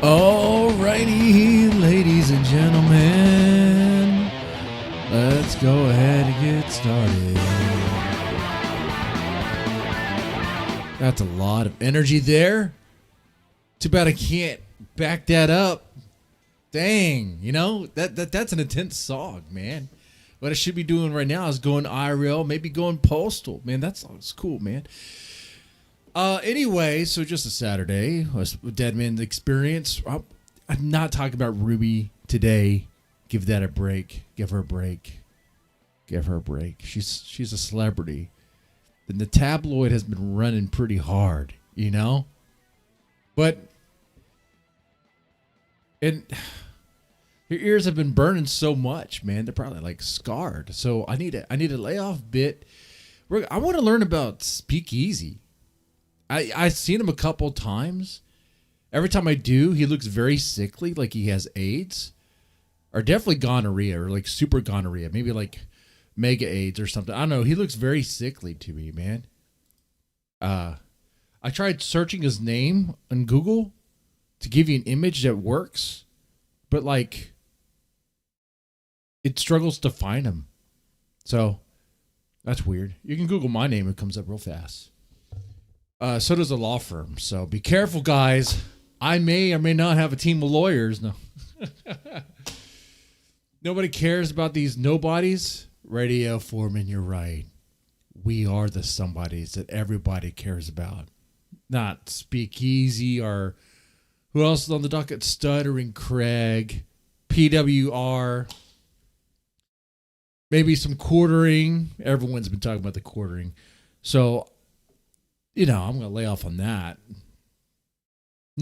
Alrighty, ladies and gentlemen, let's go ahead and get started. That's a lot of energy there. Too bad I can't back that up. Dang, you know, that's an intense song, man. What I should be doing right now is going IRL, maybe going postal. Man, that song's cool, man. Anyway, so just a Saturday, a Dead Man's Experience. I'm not talking about Ruby today. Give that a break. Give her a break. Give her a break. She's a celebrity. And the tabloid has been running pretty hard, you know? But her ears have been burning so much, man. They're probably like scarred. So I need to lay off a bit. I want to learn about Speakeazy. I've seen him a couple times. Every time I do, he looks very sickly, like he has AIDS. Or definitely gonorrhea, or like super gonorrhea. Maybe like mega AIDS or something. I don't know. He looks very sickly to me, man. I tried searching his name on Google to give you an image that works. But like, it struggles to find him. So, that's weird. You can Google my name. It comes up real fast. So does a law firm. So be careful, guys. I may or may not have a team of lawyers. No. Nobody cares about these nobodies. Radio Foreman, you're right. We are the somebodies that everybody cares about. Not Speakeazy or who else is on the docket? Stuttering Craig, PWR, maybe some quartering. Everyone's been talking about the quartering. So, you know, I'm going to lay off on that.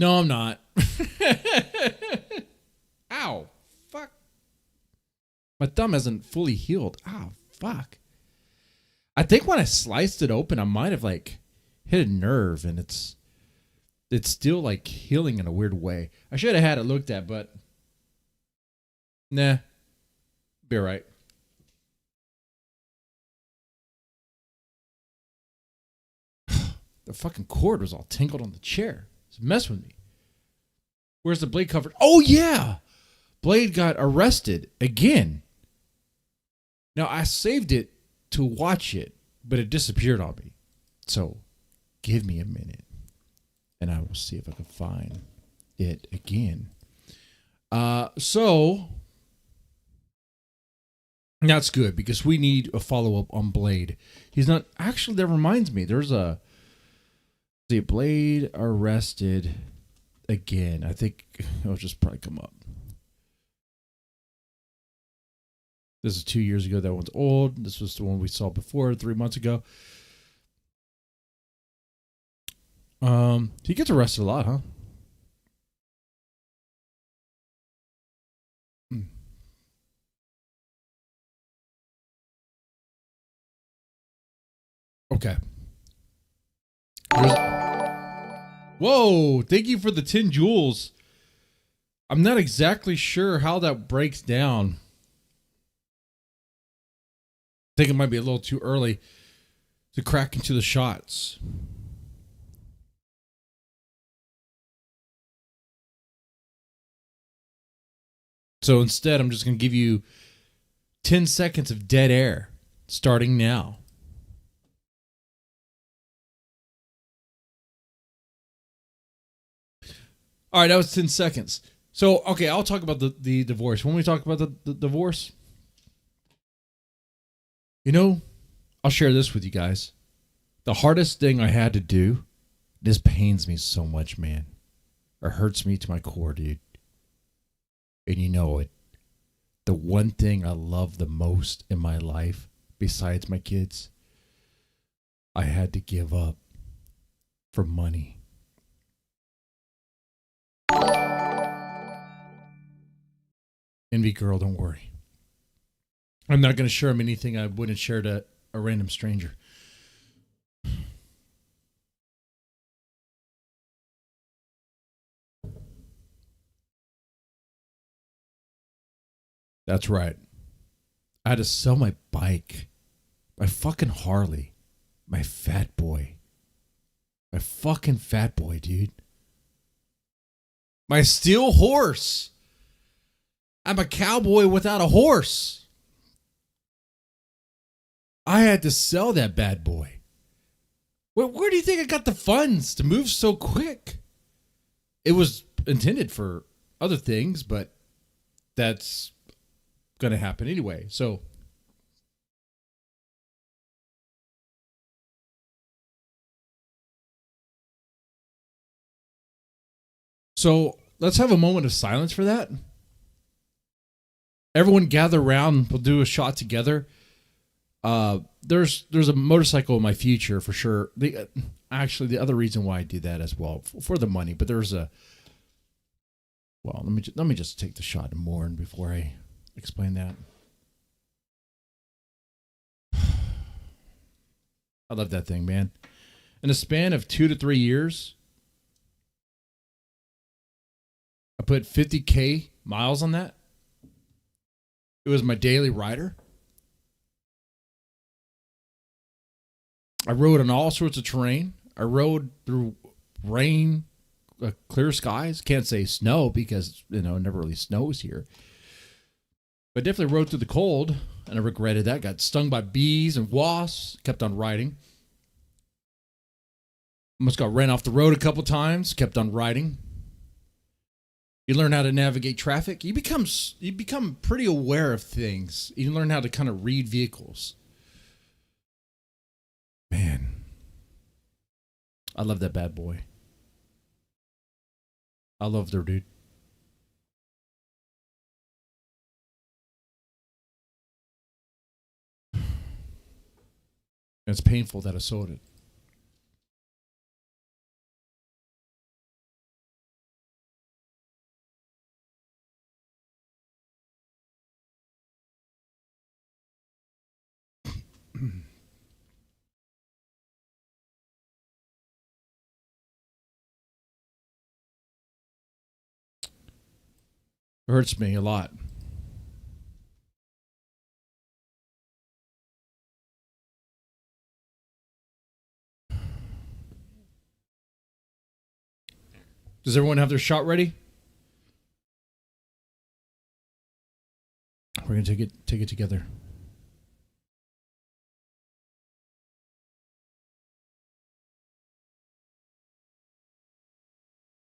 No, I'm not. Ow. Fuck. My thumb hasn't fully healed. Ow, fuck. I think when I sliced it open, I might have like hit a nerve, and it's still like healing in a weird way. I should have had it looked at, but nah. Be all right. The fucking cord was all tangled on the chair. It's messing with me. Where's the blade covered? Oh, yeah. Blade got arrested again. Now, I saved it to watch it, but it disappeared on me. So, give me a minute, and I will see if I can find it again. So, that's good, because we need a follow-up on Blade. He's not... Actually, that reminds me. There's a... See, Blade arrested again. I think it'll just probably come up. This is 2 years ago. That one's old. This was the one we saw before, 3 months ago. He gets arrested a lot, huh? Okay. Whoa, thank you for the 10 jewels. I'm not exactly sure how that breaks down. I think it might be a little too early to crack into the shots. So instead, I'm just going to give you 10 seconds of dead air starting now. All right, that was 10 seconds. So, okay, I'll talk about the divorce. When we talk about the divorce, you know, I'll share this with you guys. The hardest thing I had to do, this pains me so much, man. It hurts me to my core, dude. And you know it. The one thing I love the most in my life, besides my kids, I had to give up for money. Envy girl, don't worry. I'm not going to share him anything I wouldn't share to a random stranger. That's right. I had to sell my bike, my fucking Harley, my fat boy. My fucking fat boy, dude. My steel horse. I'm a cowboy without a horse. I had to sell that bad boy. Where do you think I got the funds to move so quick? It was intended for other things, but that's going to happen anyway. So let's have a moment of silence for that. Everyone gather around. We'll do a shot together. There's a motorcycle in my future for sure. Actually, the other reason why I do that as well, for the money. But there's a... Well, let me just take the shot and mourn before I explain that. I love that thing, man. In a span of 2 to 3 years, I put 50K miles on that. It was my daily rider. I rode on all sorts of terrain. I rode through rain, clear skies. Can't say snow because, it never really snows here. But definitely rode through the cold, and I regretted that. Got stung by bees and wasps. Kept on riding. Almost got ran off the road a couple times. Kept on riding. You learn how to navigate traffic. You become pretty aware of things. You learn how to kind of read vehicles. Man, I love that bad boy. I love her, dude. It's painful that I sold it. It hurts me a lot. Does everyone have their shot ready? We're gonna take it together.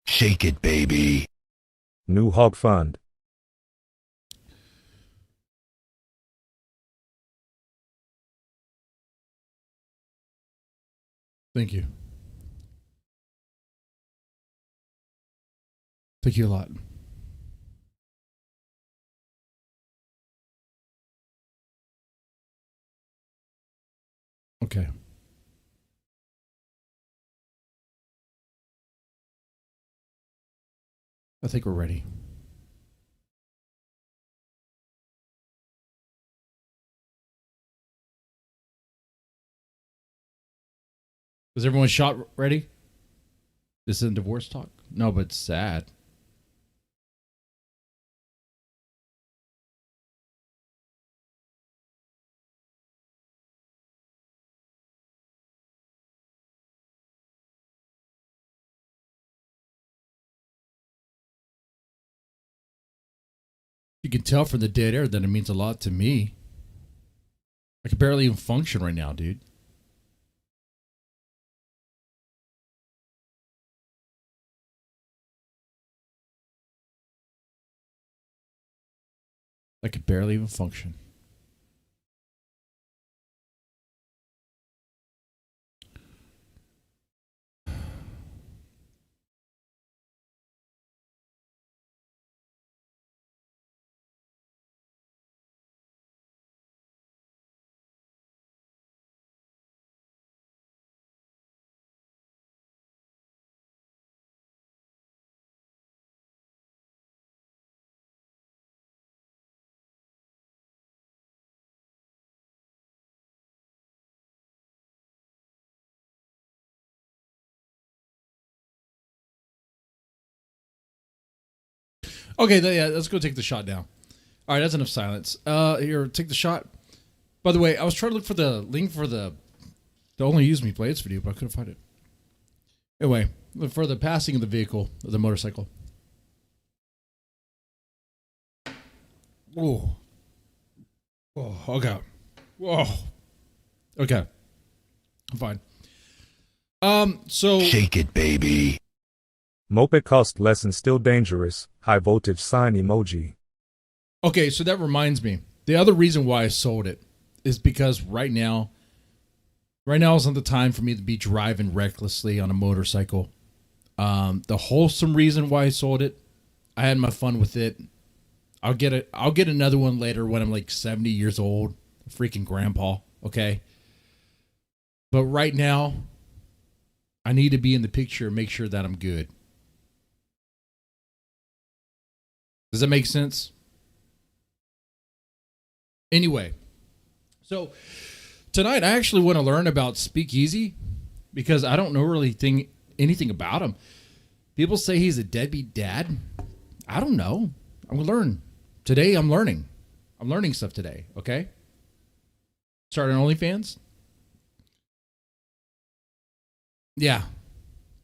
Shake it, baby. New Hog Fund. Thank you. Thank you a lot. Okay. I think we're ready. Is everyone shot ready? This isn't divorce talk? No, but it's sad. You can tell from the dead air that it means a lot to me. I can barely even function right now, dude. I could barely even function. Okay, yeah, let's go take the shot now. All right, that's enough silence. Here, take the shot. By the way, I was trying to look for the link for the Only Use Me Play It's video, but I couldn't find it. Anyway, for the passing of the vehicle, of the motorcycle. Whoa. Oh, okay. Whoa. Okay. I'm fine. So Shake it, baby. Moped cost less and still dangerous. High voltage sign emoji. okay, so that reminds me. The other reason why I sold it is because right now isn't the time for me to be driving recklessly on a motorcycle. The wholesome reason why I sold it, I had my fun with it. I'll get another one later when I'm like 70 years old, freaking grandpa, okay? But right now, I need to be in the picture and make sure that I'm good. Does that make sense? Anyway, so tonight I actually want to learn about Speakeazy because I don't know really anything about him. People say he's a deadbeat dad. I don't know. I'm going to learn. Today I'm learning. I'm learning stuff today, okay? Starting OnlyFans? Yeah.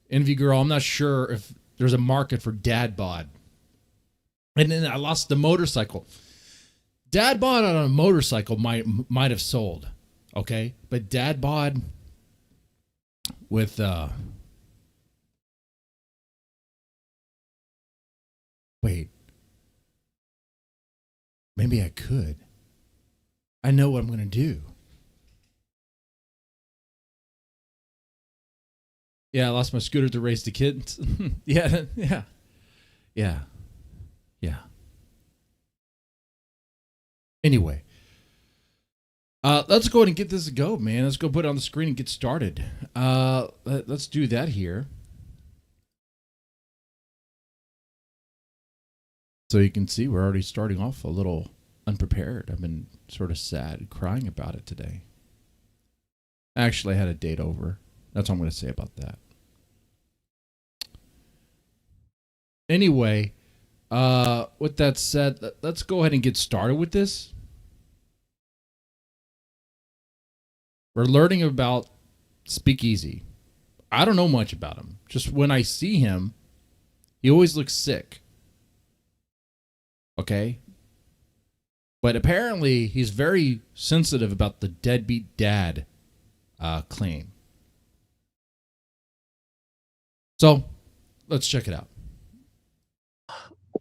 Envy girl, I'm not sure if there's a market for dad bod. And then I lost the motorcycle. Dad bod on a motorcycle might have sold, okay? But dad bod with wait. Maybe I could. I know what I'm going to do. Yeah, I lost my scooter to race the kids. Yeah. Anyway, let's go ahead and get this to go, man. Let's go put it on the screen and get started. Let's do that here. So you can see we're already starting off a little unprepared. I've been sort of sad, crying about it today. Actually, I had a date over. That's what I'm going to say about that. Anyway, with that said, let's go ahead and get started with this. We're learning about Speakeazy. I don't know much about him. Just when I see him, he always looks sick. Okay? But apparently, he's very sensitive about the deadbeat dad claim. So, let's check it out.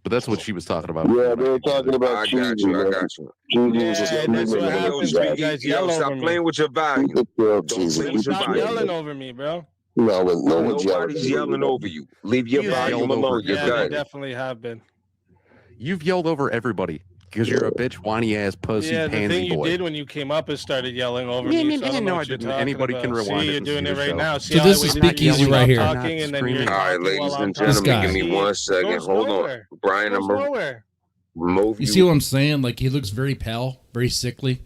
But that's what she was talking about. Yeah, they were talking about I got you. Yeah, that's what happens when you guys yell over me. Playing with your value. Stop yelling over me, bro. No, nobody's yelling over you. Leave your volume alone. You're Yeah, good. they Definitely have been. You've yelled over everybody because you're a bitch, whiny ass pussy Yeah, the pansy thing you boy. did when you came up is started yelling over Yeah, me. no, I didn't. Anybody can rewind See, it you're and doing see it the right show. now. So this is Speakeazy right here. Talking and then you're All talking right, while ladies I'm and talking. gentlemen, give me 1 second. Goes Hold nowhere. on. Brian, Goes nowhere. move You see what I'm saying? Like, he looks very pale, very sickly.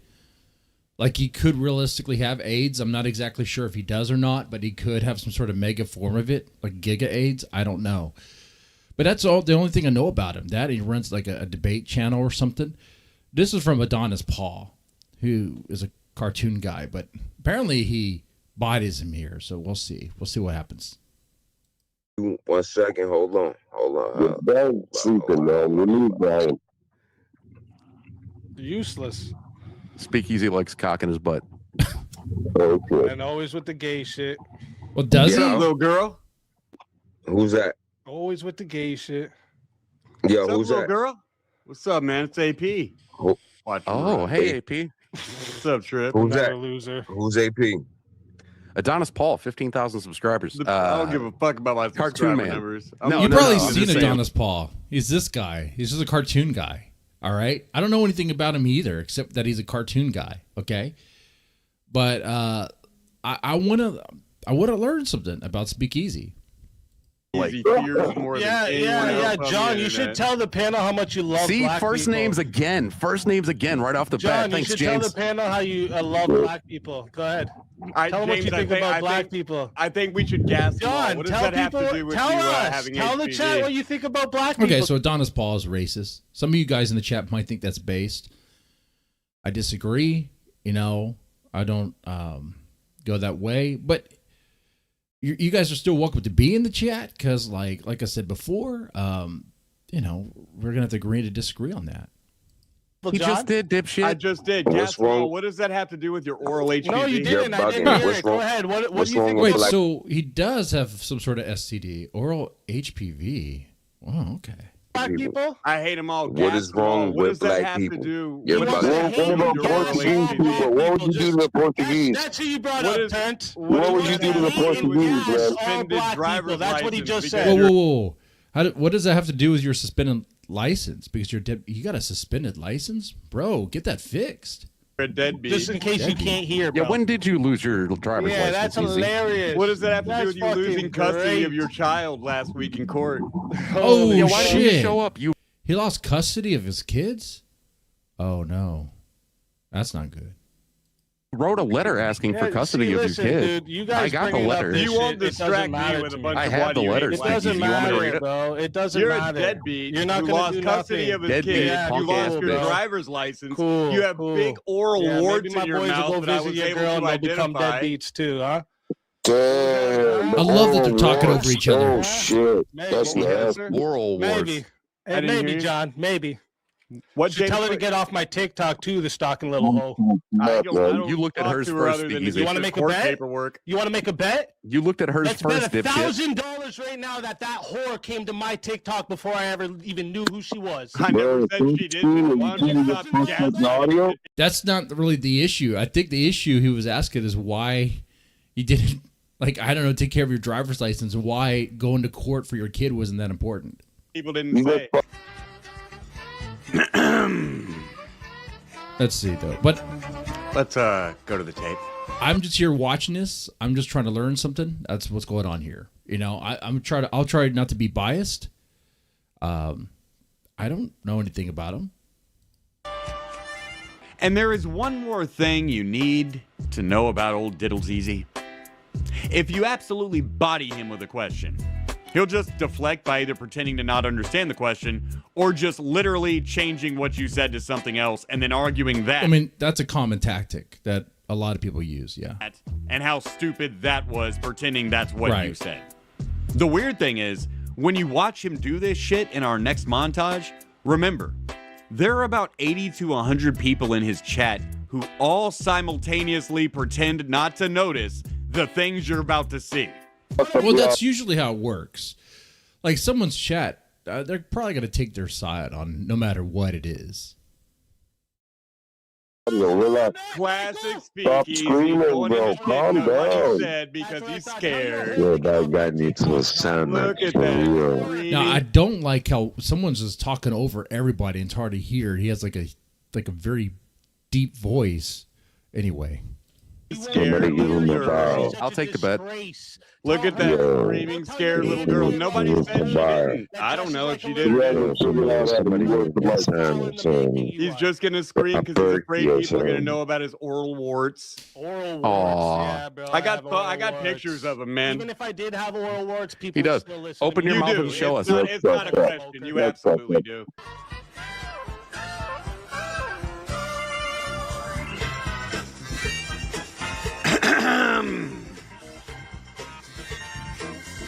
Like, he could realistically have AIDS. I'm not exactly sure if he does or not, but he could have some sort of mega form of it, like Giga AIDS. I don't know. But that's all. The only thing I know about him. That he runs like a debate channel or something. This is from Adonis Paul, who is a cartoon guy, but apparently he bodies him here. So we'll see. We'll see what happens. 1 second. Hold on. Brian sleeping, man. We need Brian. Useless. Speakeasy likes cock in his butt. Okay. And always with the gay shit. Well, does Yeah. he? Little girl. Who's that? Always with the gay shit. Yo, What's who's up, little that? girl? What's up, man? It's AP. Who- Watch Oh, hey, AP. What's up, Trip? Who's Another that? loser. Who's AP? Adonis Paul, 15,000 subscribers. I don't give a fuck about my Cartoon subscriber man. numbers. No, You've no, probably no, I'm seen just saying. Adonis Paul. He's this guy. He's just a cartoon guy. All right. I don't know anything about him either, except that he's a cartoon guy. Okay. But I wanna learn something about Speakeazy. Easy fears more than anyone else on the John, you should internet. tell the panel how much you love See, black first people. names again. First names again right off the John, bat. Thanks, you should James. tell the panel how you love black people. Go ahead. Tell them what you think about black people. I think we should gas them all. John, What does tell that have people, to do with tell you us, having tell the HPV? chat what you think about black people. Okay, so Adonis Paul is racist. Some of you guys in the chat might think that's based. I disagree. You know, I don't go that way. But you guys are still welcome to be in the chat because, like I said before, you know, we're gonna have to agree to disagree on that. He just did, dipshit. I just did. What's Gas them all. wrong? What does that have to do with your oral HPV? No, you didn't. I bugging. didn't hear What's it. Go wrong? ahead. What What's do you wrong think with Wait, about so he does have some sort of STD, oral HPV. Oh, okay. black people? I hate them all. What Gas is them all. wrong What with does that black have people? to do? You're What does bugging. that have to do with your oral HPV? What would you do to the Portuguese? That's who you brought What up, is- Trent. What would you do to the Portuguese, man? All Suspended black driver's people. That's what he license just because said. Whoa. What does that have to do with your suspended license? Because you got a suspended license, bro. Get that fixed. You're a deadbeat. Just in case you can't hear, bro. Yeah, when did you lose your driver's Yeah, license? that's Easy? hilarious. What does that have to do That's with you losing fucking custody of great. your child last week in court? Oh, Yeah, why didn't you shit. show up? You He lost custody of his kids? Oh, no. That's not good. wrote a letter asking for Yeah, custody see, of listen, your kid. Dude, you guys I got the bringing up letter. this You won't shit, it doesn't distract me matter with to a me. bunch I of have why the do you letter, hate It black doesn't Speakeasy. You want me to matter, read it? bro. It doesn't You're a matter. deadbeat. You're not who gonna lost do custody nothing. of his Deadbeat, kid. Yeah, You punk lost ass your bitch. driver's license. Cool, You have cool. big oral Yeah, warts maybe my in your boys will mouth go that I visit was your able girl to and they'll become identify. deadbeats too, huh? Damn. I love that they're talking over each other. Oh, shit. Maybe. That's nasty. Oral wars. Maybe. I didn't hear Maybe, you. John. Maybe. What Should tell her to get off my TikTok too, the stalking little hoe. I don't You looked at talk hers to her first, other than to Speakeasy. get You wanna your make a court bet? paperwork. You want to make a bet? You looked at hers Let's bet first, dipshit. $1,000 right now that whore came to my TikTok before I ever even knew who she was. I never said she didn't. Why don't you stop gaslighting? That's not really the issue. I think the issue he was asking is why you didn't, like, I don't know, take care of your driver's license and why going to court for your kid wasn't that important. People didn't say. Let's see, though. But Let's go to the tape. I'm just here watching this. I'm just trying to learn something. That's what's going on here. You know, I'll try not to be biased. I don't know anything about him. And there is one more thing you need to know about old Diddleseasy. If you absolutely body him with a question, he'll just deflect by either pretending to not understand the question or just literally changing what you said to something else and then arguing that. I mean, that's a common tactic that a lot of people use, yeah. And how stupid that was, pretending that's what you said. The weird thing is, when you watch him do this shit in our next montage, remember, there are about 80 to 100 people in his chat who all simultaneously pretend not to notice the things you're about to see. Well, that's usually how it works. Like someone's chat, they're probably going to take their side on no matter what it is. Classic Speakeazy. Going into Calm what down. he said because he's scared. Yeah, that guy needs to sound Look like at that. Now, I don't like how someone's just talking over everybody and it's hard to hear. He has like a very deep voice. Anyway. Somebody give him a bow. I'll take the bet. Look at that screaming, scared little girl. Nobody said she didn't. I don't know if she did. He's just going to scream because he's afraid people are going to know about his oral warts. Oral warts. Aw. Yeah, bro. I got warts. pictures of him, man. Even if I did have oral warts, people He does. would still listen. Open your mouth and show us. It's not a question. You absolutely do.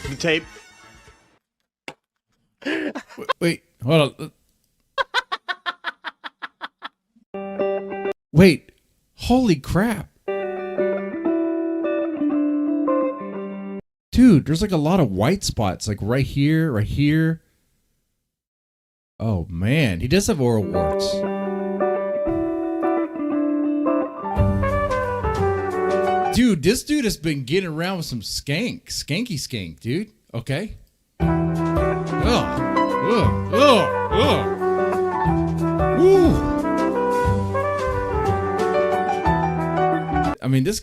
The tape. Wait, hold on. Wait, holy crap. Dude, there's like a lot of white spots, like right here, right here. Oh man, he does have oral warts. Dude, this dude has been getting around with some skanky skank, dude. Okay. Woo. I mean, this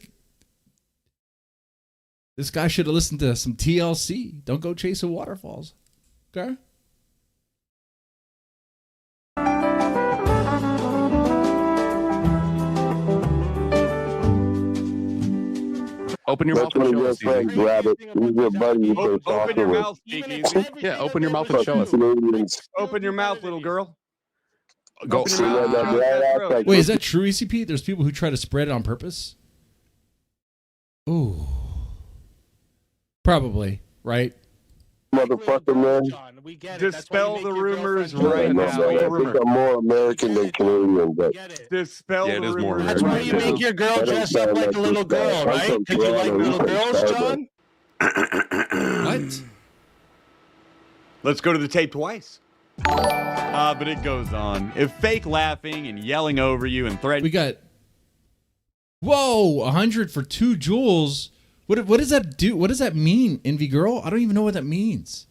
guy should have listened to some TLC. Don't go chasing waterfalls. Okay. Open your mouth and show us. Grab it. He's your buddy. You Open talking your with. mouth, Speakeazy. Yeah, open your mouth and show us. Canadians. Open your mouth, little girl. Go. Open your mouth. Wait, is that true, ECP? There's people who try to spread it on purpose? Ooh. Probably, right? Motherfucker, man. We get it. Dispel the rumors Yeah, right no, now. man, I think I'm more American than Canadian, but Dispel Yeah, it the is more rumors. That's why you make your girl dress up like a little girl, right? Because you like little girls, John? What? Let's go to the tape twice. But it goes on. If fake laughing and yelling over you and threatening. We got, whoa, 100 for 2 joules. What does that do? What does that mean, Envy Girl? I don't even know what that means.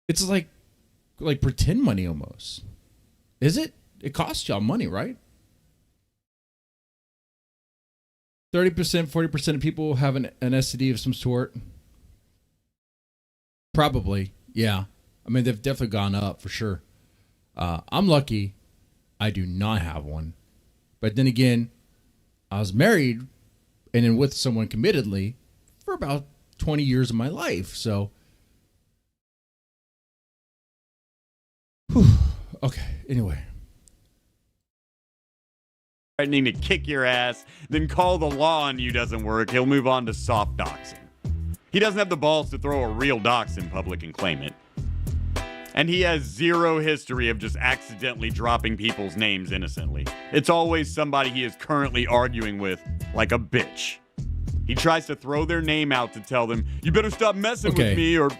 It's like pretend money almost. Is it? It costs y'all money, right? 30%, 40% of people have an STD of some sort. Probably, yeah. I mean, they've definitely gone up for sure. I'm lucky I do not have one. But then again, I was married and then with someone committedly for about 20 years of my life. So, okay, anyway. Threatening to kick your ass, then call the law on you doesn't work, he'll move on to soft doxing. He doesn't have the balls to throw a real dox in public and claim it. And he has zero history of just accidentally dropping people's names innocently. It's always somebody he is currently arguing with, like a bitch. He tries to throw their name out to tell them, you better stop messing with me or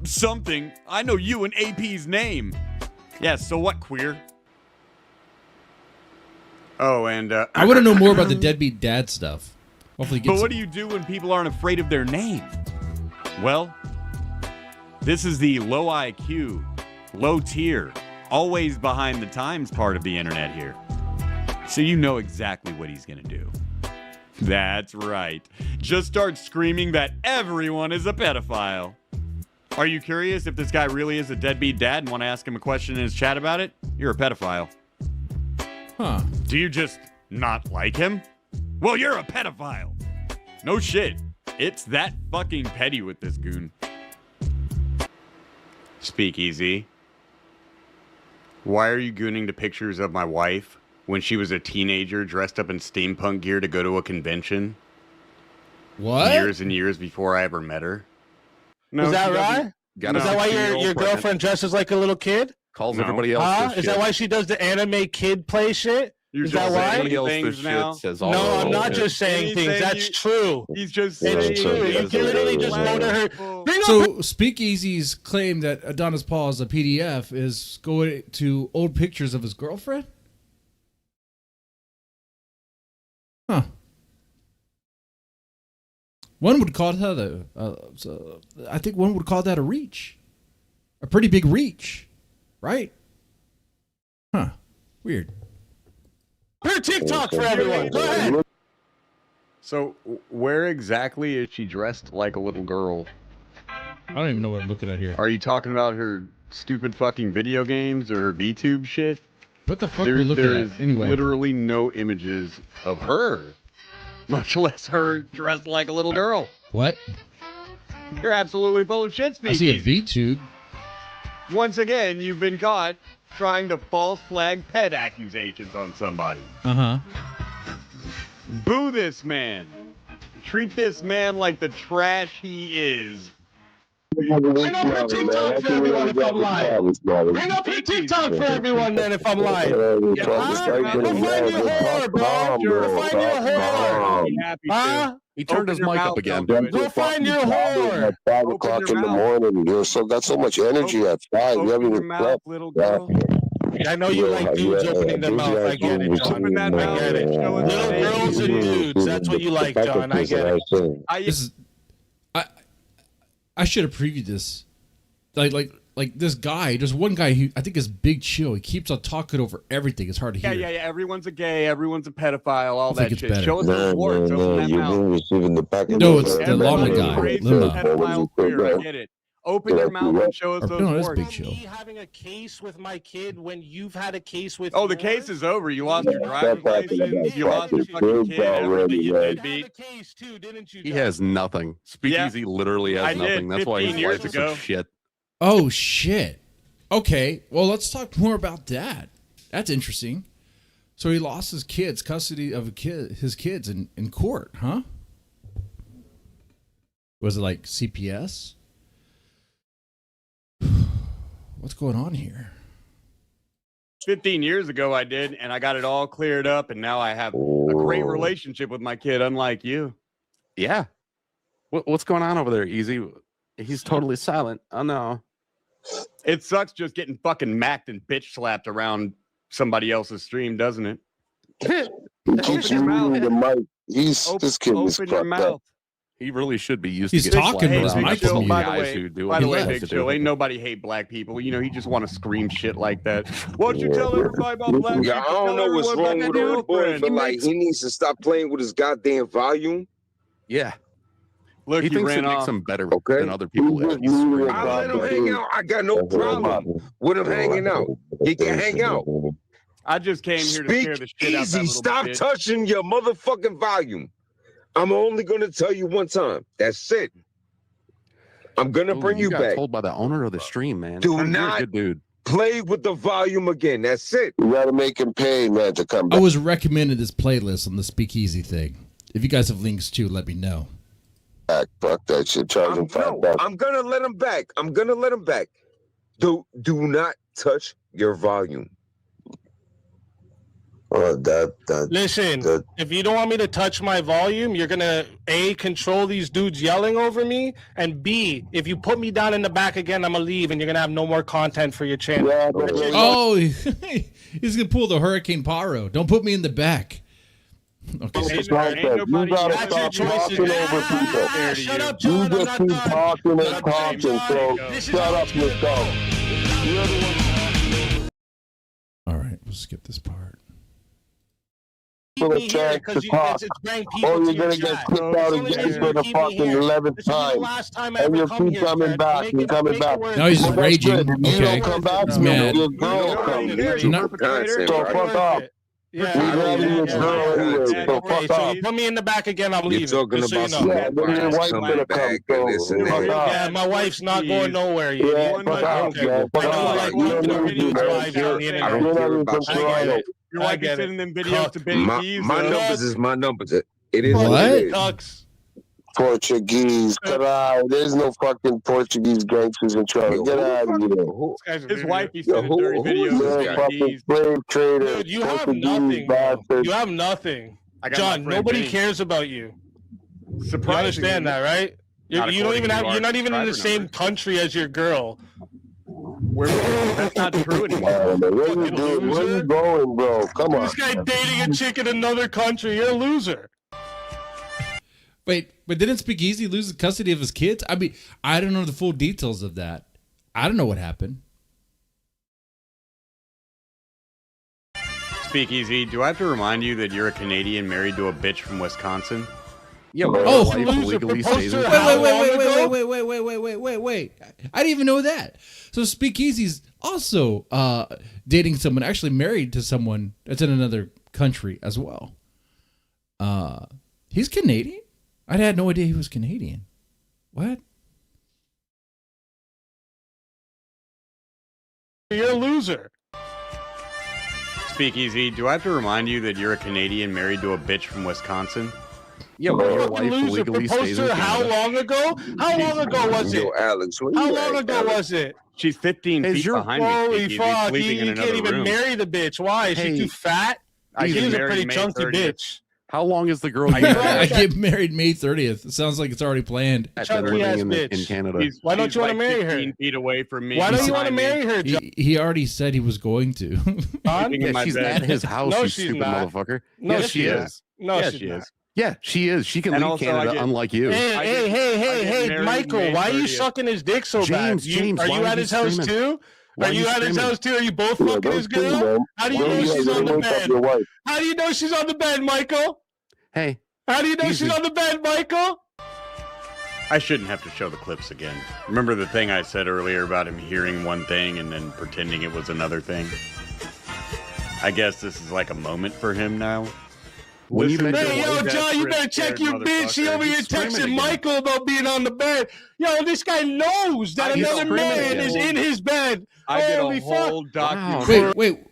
something. I know you and AP's name. Yeah, so what, queer? Oh, and I want to know more about the deadbeat dad stuff. Hopefully, but what do you do when people aren't afraid of their name? Well, this is the low IQ, low tier, always behind the times part of the internet here. So you know exactly what he's gonna do. That's right. Just start screaming that everyone is a pedophile. Are you curious if this guy really is a deadbeat dad and want to ask him a question in his chat about it? You're a pedophile. Huh. Do you just not like him? Well, you're a pedophile. No shit. It's that fucking petty with this goon. Speakeazy. Why are you gooning to pictures of my wife when she was a teenager dressed up in steampunk gear to go to a convention? What? Years and years before I ever met her. No, Is that she doesn't- right? Got Is that why your girlfriend dresses like a little kid? calls No. everybody else Huh? this Is shit. that why she does the anime kid play shit? You're Is just that why? saying Everybody else things this now. shit says all No, I'm the not shit. just saying things. Anything That's you- true. He's just Yeah, saying It's true. You that's can literally what just it go to her. People- Bring up So Speakeazy's claim that Adonis Paul is a PDF is going to old pictures of his girlfriend? Huh. One would call that I think one would call that a reach. A pretty big reach. Right? Huh. Weird. her TikTok for everyone. Go ahead. So, where exactly is she dressed like a little girl? I don't even know what I'm looking at here. Are you talking about her stupid fucking video games or her VTube shit? What the fuck There are we looking there at? is Anyway. literally no images of her, much less her dressed like a little girl. What? You're absolutely full of shit, I see a Speakeasy. VTube. Once again, you've been caught trying to false flag pet accusations on somebody. Uh-huh. Boo this man. Treat this man like the trash he is. Bring up her TikTok for everyone if I'm lying. Bring up her TikTok for everyone then if I'm lying. Go find your whore, bro. Go find your whore. Be happy to. Huh? He turned Open his your mic mouth, up again. don't do it. Go find your whore. At 5 Open o'clock your in the mouth. morning. You still got so much energy at 5. You Open haven't your even mouth, slept. little girl. I know you like dudes opening their mouth. I get it, John. Open that mouth. I get it. Show us Little the girls and dudes. That's what you like, John. I get it. This is I should have previewed this. Like this guy, there's one guy who I think is Big Chill. He keeps on talking over everything. It's hard to hear. Yeah. Everyone's a gay. Everyone's a pedophile. All I think that it's shit. better. Show us those warts. Open that You've mouth. been receiving the package. No, it's the llama Everybody guy, raised Limba. a pedophile queer. I get it. Open your mouth and show us those No, it's warts. Big Chill. Me having a case with my kid when you've had a case with Oh, the yours? case is over. You lost your driver's Stop talking license. about You lost your fucking fucking kids kid. Everything already, you man. did, You had beat. a case too, didn't you? He John? has nothing. Speakeasy literally I has did nothing. That's why 15 his years life is ago. some shit. Oh shit. Okay. Well, let's talk more about that. That's interesting. So he lost his kids, custody of his kids in court, huh? Was it like CPS? What's going on here? 15 years ago I did, and I got it all cleared up, and now I have a great relationship with my kid, unlike you. Yeah. What's going on over there, Easy? He's totally silent. Oh, no. It sucks just getting fucking macked and bitch slapped around somebody else's stream, doesn't it? He keeps your mouth. muting the mic. This kid is Open your fucked up. mouth. He really should be used He's to getting talking, slapped but his around mic's by some muted. By the guys way, who do by what the he way, has Big to Show, do. ain't nobody hate black people. You know, he just want to scream shit like that. Why don't you tell everybody about black Yeah, I people? don't Tell know what's everyone wrong about with that old boy, girlfriend. but like he needs to stop playing with his goddamn volume. Yeah. Look, He he thinks it ran makes off. him better Okay. than other people. He's that he's screaming I about. let him hang out. I got no problem with him hanging out. He can hang out. I just came here to scare the Speak shit out of that easy. little Stop bitch. touching your motherfucking volume. I'm only gonna tell you one time. That's it. I'm gonna Ooh, bring you got back. told by the owner of the stream, man. Do You're a not- good dude. Play with the volume again. That's it. You gotta make him pay, man, to come I back. was recommended this playlist on the Speakeasy thing. If you guys have links too, let me know. Fuck that shit. Charge him $5. I'm gonna let him back. I'm gonna let him back. Do not touch your volume. Listen, if you don't want me to touch my volume, you're gonna A, control these dudes yelling over me, and B, if you put me down in the back again, I'm gonna leave and you're gonna have no more content for your channel. Oh, he's gonna pull the Hurricane Paro. Don't put me in the back. Okay. Ain't nobody That's your choice. Shut up, John. I'm not done. talking and talking, so This is shut up yourself. All right, we'll skip this part. keep me here because it's bring people to your chat. It's only reason you keep me here. This is the last time I ever come here. coming back. You're coming back. No, he's just raging. If you Okay. don't come back, He's mad. your girl comes. So fuck off. Put me in the back again. I'm leaving. You're talking about some Yeah, but your wife coming gonna back come, and this and so- that. Yeah, my wife's not going nowhere. You Yeah, idiot. fuck off, Okay. man. Fuck I know, off. like, You you don't know, need to videos do live that. on the I internet. don't You're care not about even I get trying. it. Your I wife be get sending it. them videos to Benny Keys. My numbers is my numbers. It is What? what it is. Tux. Portuguese. There's no fucking Portuguese gangsters in trouble. Get out of here. His wife be Yo, sending who- dirty who videos is to this You're guy? a Benny fucking Keys. slave trader. Dude, you have Portuguese nothing, bro. bastard. You have nothing. I got my John, friend nobody Benny. cares about you. You Surprisingly, understand that, right? Not You don't according even to have. our You're not even in the subscriber same numbers. country as your girl. That's not true anymore. Where you Fucking doing? Where loser. you going, bro? Come on. This guy dating a chick in another country. You're a loser. Wait, but didn't Speakeazy lose the custody of his kids? I mean, I don't know the full details of that. I don't know what happened. Speakeasy, do I have to remind you that you're a Canadian married to a bitch from Wisconsin? Yo, Oh, wife loser legally proposed stays to in her. Wait, How wait, long wait, ago? wait. I didn't even know that. So Speakeazy's also dating someone, actually married to someone that's in another country as well. He's Canadian? I had no idea he was Canadian. What? You're a loser. Speakeasy, do I have to remind you that you're a Canadian married to a bitch from Wisconsin? Yo, You're a your fucking wife loser. legally Proposed stays to in her how Canada. long ago? How long ago was it? Yo, Alex, where How you long at, ago Alex? was it? She's 15 Is feet your- behind Holy me. fuck! Sleeping in You another can't even room. marry the bitch. Why? Is she Hey, too fat? I She's get a married pretty May chunky 30th. bitch. How long is the girl I you get married May 30th. It sounds like it's already planned. Chunky ass bitch. in Canada? Why don't you wanna marry her? 15 feet away from me. Why don't you behind want to me. marry her, John? He already said he was going to. John? Sleeping in my She's bed. at his house, No, you she's stupid not. motherfucker. No, Yes, she is. No, Yeah, she's she not. is. Yeah, she is. She can And leave also, I Canada, get- unlike you. Hey, I hey, get- hey, I hey, get hey, married Michael, May why are you 30th. sucking his dick so bad? James, Are why you are at you his house screaming? too? Why Are are you you at his screaming? house too? Are you both Yeah, fucking don't his scream, girl? man. How do you Where know you she's at? on the Wake up bed? your wife. How do you know she's on the bed, Michael? Hey, How do you know Easy. she's on the bed, Michael? I shouldn't have to show the clips again. Remember the thing I said earlier about him hearing one thing and then pretending it was another thing? I guess this is like a moment for him now. when you Listen mention Hey, yo, Desperate, John, you better check scared your bitch. She motherfucker. over here He's screaming texting again. Michael about being on the bed. Yo, this guy knows that I get another screaming man again. is in his bed. I did Holy a whole fuck. documentary. Wait.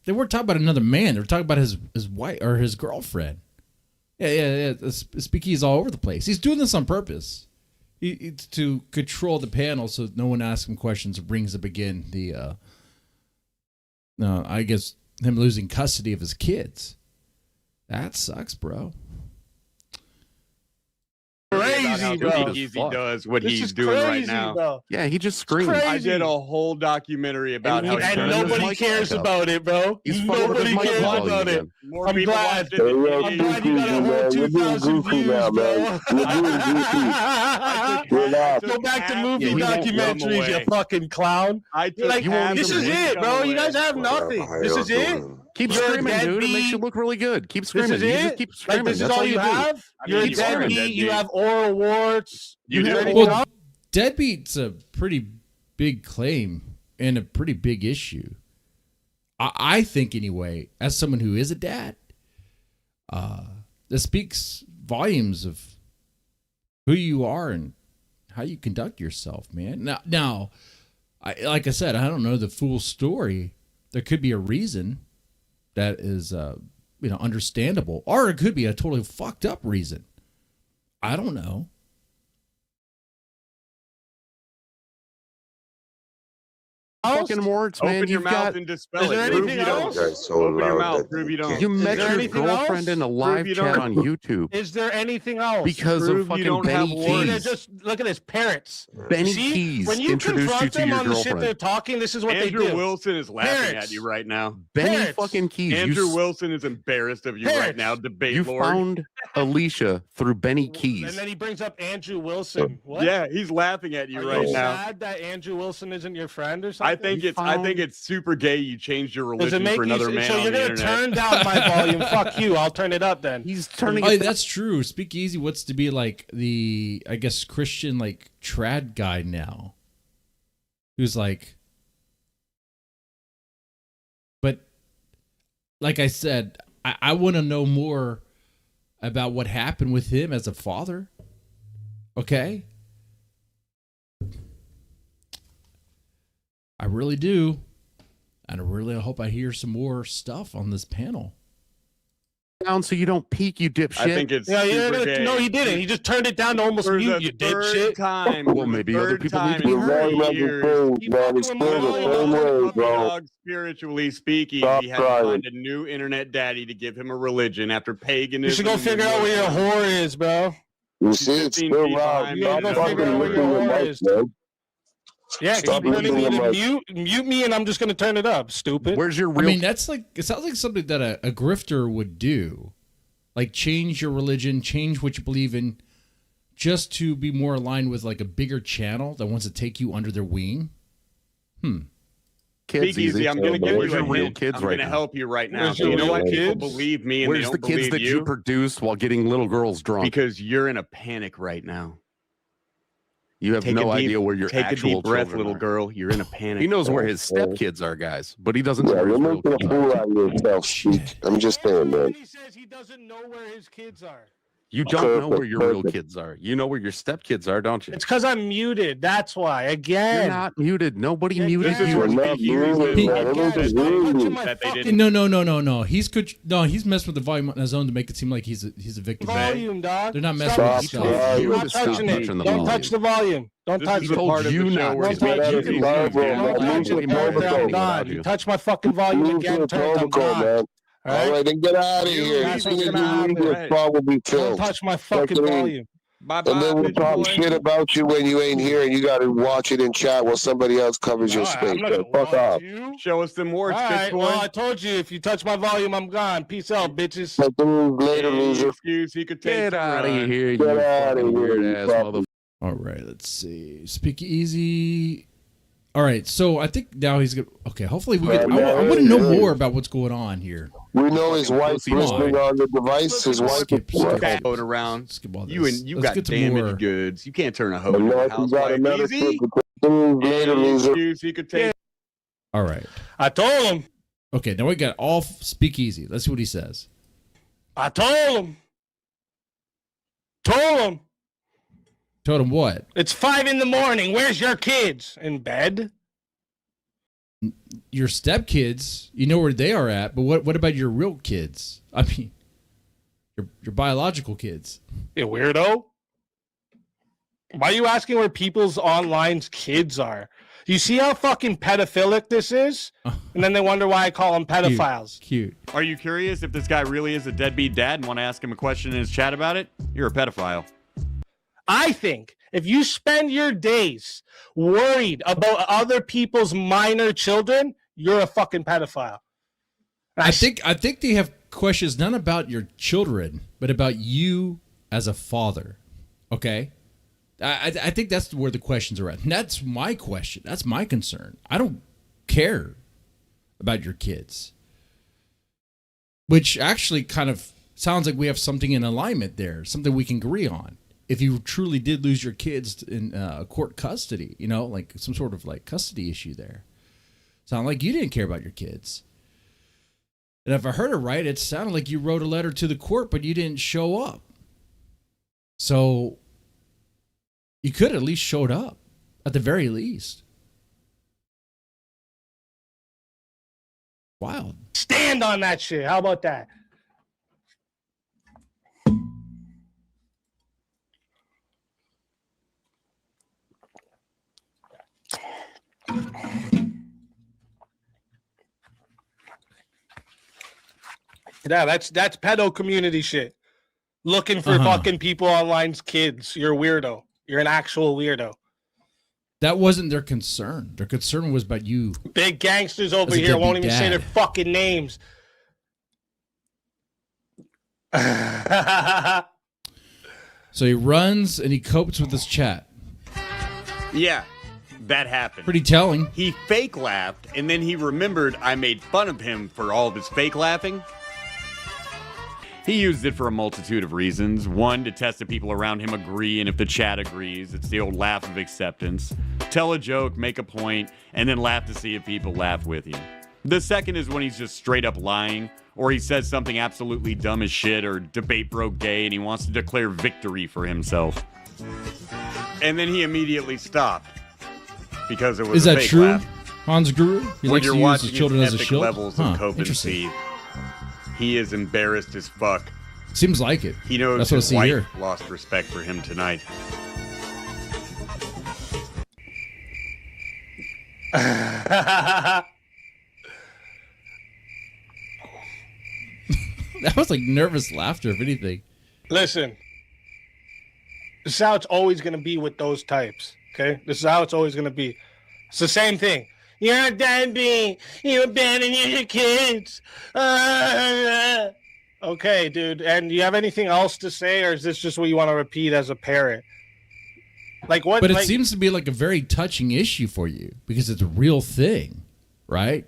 They weren't talking about another man. They were talking about his wife or his girlfriend. Yeah. Speakeazy's all over the place. He's doing this on purpose. It's to control the panel so no one asks him questions or brings up again the I guess him losing custody of his kids. That sucks, bro. Crazy, bro. Speakeazy does what This he's is doing right crazy, now. bro. Yeah, he just screamed. crazy. I did a whole documentary about how And he And turned turned his nobody mic cares back up. about it, bro. He's fucking with his Nobody mic cares volume about it. again. More I'm people glad. watched it Hey, than yo, I'm me. glad you got a man. whole You're being 2,000 goofy views, now, bro. man. You're being goofy. Relax. Go back to movie Yeah, he won't documentaries, you fucking clown. I You're like, took half this of is his it, bro. income You guys away. have nothing. This is it. Keep You're a screaming, dude. It makes you deadbeat. look really good. Keep This screaming. is You it. just keep screaming. Like, this is That's all you do. have. I You're a mean, you are a deadbeat. You deadbeat. have oral warts. You do. anything Well, else? deadbeat's a pretty big claim and a pretty big issue. I think anyway, as someone who is a dad, this speaks volumes of who you are and how you conduct yourself, man. Now, like I said, I don't know the full story. There could be a reason that is, understandable, or it could be a totally fucked up reason. I don't know. Fucking words, man. Open your You've mouth got. and dispel Is there it. Prove anything you don't. else? Guys, so Open your loud mouth. that Prove you don't. You Is met there your anything girlfriend else? in a live you chat don't. on YouTube Is there anything else? because Prove of you fucking don't have Benny words. They're Keys. just look at his parents. Benny See, Keys when you introduced you confront to them your on the shit they're girlfriend. talking, this is what Andrew they do. Wilson is laughing Parents. at you right now. Benny Parents. fucking Keys. Andrew you, Wilson is embarrassed of you right Parents. now. Debate you Lord. found Alicia through Benny Keys. And then he brings up Andrew Wilson. What? Yeah, he's laughing at you Are right you now. sad that Andrew Wilson isn't your friend or I something? I think it's super gay. You changed your Does it religion make for you? another man So on you're the gonna internet. turn down my volume? Fuck you. I'll turn it up then. He's turning Oh, it that's true. Speakeasy wants to be like the, I guess, Christian like trad guy now. Who's like, but like I said, I want to know more about what happened with him as a father. Okay. I really do. And I really hope I hear some more stuff on this panel. down so you don't peek, you dipshit. I think it's super gay. No, he didn't. He just turned it down to almost For mute. the You third dipshit. time. Well, for the maybe other third people need time to be in heard. 3 years. Man, it's still the same way, bro. Dog spiritually speaking, Stop he had to crying. find a new internet daddy to give him a religion after paganism. You should go figure out where your whore is, bro. You see, it's 15 still feet loud. behind me. Stop Go fucking figure out where licking your your whore mic, is. man. Yeah, Stop keep telling me listening to to mute me, and I'm just gonna turn it up. Stupid. Where's your I real? mean, that's like, it sounds like something that a grifter would do. Like change your religion, change what you believe in, just to be more aligned with like a bigger channel that wants to take you under their wing. kids Speakeasy, I'm going to give Where's you a your real hint. kids I'm right going to now? help you right now. Where's You your know real what? People kids? believe me and Where's they the don't kids believe that you produced while getting little girls drunk? because you're in a panic right now. You have Take no a deep, idea where your take a actual deep breath, children little are. girl. You're in a panic. He knows where his stepkids are, guys, but he doesn't know Yeah, where you're his real making kids a are. fool out of yourself, Speak. I'm just saying, man. He says he doesn't know where his kids are. You don't know where Perfect, your real perfect. kids are. You know where your stepkids are, don't you? It's because I'm muted. That's why. You're Again. not muted. Nobody Yeah, muted this is you. You're not muted, He- man. Everyone's Again, stop touching agreeing. my That they fucking didn't. No. He's messing with the volume on his own to make it seem like he's a victim. volume, dog. They're not messing Stop with Stop the stuff. crying. You're not Stop touching it. touching the Don't volume. touch the volume. Don't This touch is it. the part of you the show not where to. Don't touch Get out it. of the Bible, Don't man. touch Move to it. the Turn it down. protocol. Gone. You touch my fucking volume Move to again. the Turn it. I'm protocol, gone. man. All All right. right, then get out of here. That's As soon what's as gonna you leave, happen. your spot will be Don't filled. touch my fucking Fucking volume. Bye-bye, And then we'll bitch talk boy. shit about you when you ain't here and you got to watch it in chat while somebody else covers your No, space. I'm not So gonna fuck watch off. you. Show us them All warts, bitch right. boy. Well, I told you if you touch my volume, I'm gone. Peace out, bitches. Take the news later, Any loser. excuse he could take Get to out of run. here, you Get outta fucking here, weird you ass fucking- motherfucker. All right, let's see. Speakeasy. All right, so I think now he's gonna. Okay, hopefully we get. I want to know more about what's going on here. We know his wife pussy boy. listening on the device. His wife Skip, is skip. Bad vote around. Skip all You this. and you Let's got get to damaged more. goods. You can't turn a hoe And into now a if you got housewife. another Easy. clip, take the news later, Any loser. excuse he could take. All right. I told him. Okay, now we got all Speakeasy. Let's see what he says. I told him. Told him. Told him what? It's 5 a.m. Where's your kids? In bed? Your stepkids, you know where they are at, but what about your real kids? I mean, your biological kids. You weirdo. Why are you asking where people's online kids are? You see how fucking pedophilic this is? And then they wonder why I call them pedophiles. Cute. Are you curious if this guy really is a deadbeat dad and want to ask him a question in his chat about it? You're a pedophile. I think if you spend your days worried about other people's minor children, you're a fucking pedophile. I think they have questions not about your children, but about you as a father. Okay? I think that's where the questions are at. And that's my question. That's my concern. I don't care about your kids. Which actually kind of sounds like we have something in alignment there, something we can agree on. If you truly did lose your kids in court custody, you know, like some sort of like custody issue there. Sound like you didn't care about your kids. And if I heard it right, it sounded like you wrote a letter to the court, but you didn't show up. So you could at least showed up, at the very least. Wild. Stand on that shit. How about that? Yeah, that's pedo community shit. Looking for fucking people online's kids. You're a weirdo. You're an actual weirdo. That wasn't their concern. Their concern was about you. Big gangsters over As a here won't deadbeat even say their dad. fucking names. So he runs and he copes with this chat. Yeah. that happened. Pretty telling. He fake laughed, and then he remembered I made fun of him for all of his fake laughing. He used it for a multitude of reasons. One, to test if people around him agree, and if the chat agrees. It's the old laugh of acceptance. Tell a joke, make a point, and then laugh to see if people laugh with you. The second is when he's just straight up lying, or he says something absolutely dumb as shit, or debate broke gay, and he wants to declare victory for himself. And then he immediately stopped because it was Is a that fake true, laugh. Hans Guru? He When likes you're to use watching his children his as a epic shield? levels of Interesting. copency, he is embarrassed as fuck. Seems like it. He knows That's what I his see wife here. lost respect for him tonight. That was like nervous laughter, if anything. Listen, this is how it's always going to be with those types, okay? This is how it's always going to be. It's the same thing. You're a deadbeat. You abandon your kids. Okay, dude. And do you have anything else to say, or is this just what you want to repeat as a parent? Like what? But it like, seems to be like a very touching issue for you because it's a real thing, right?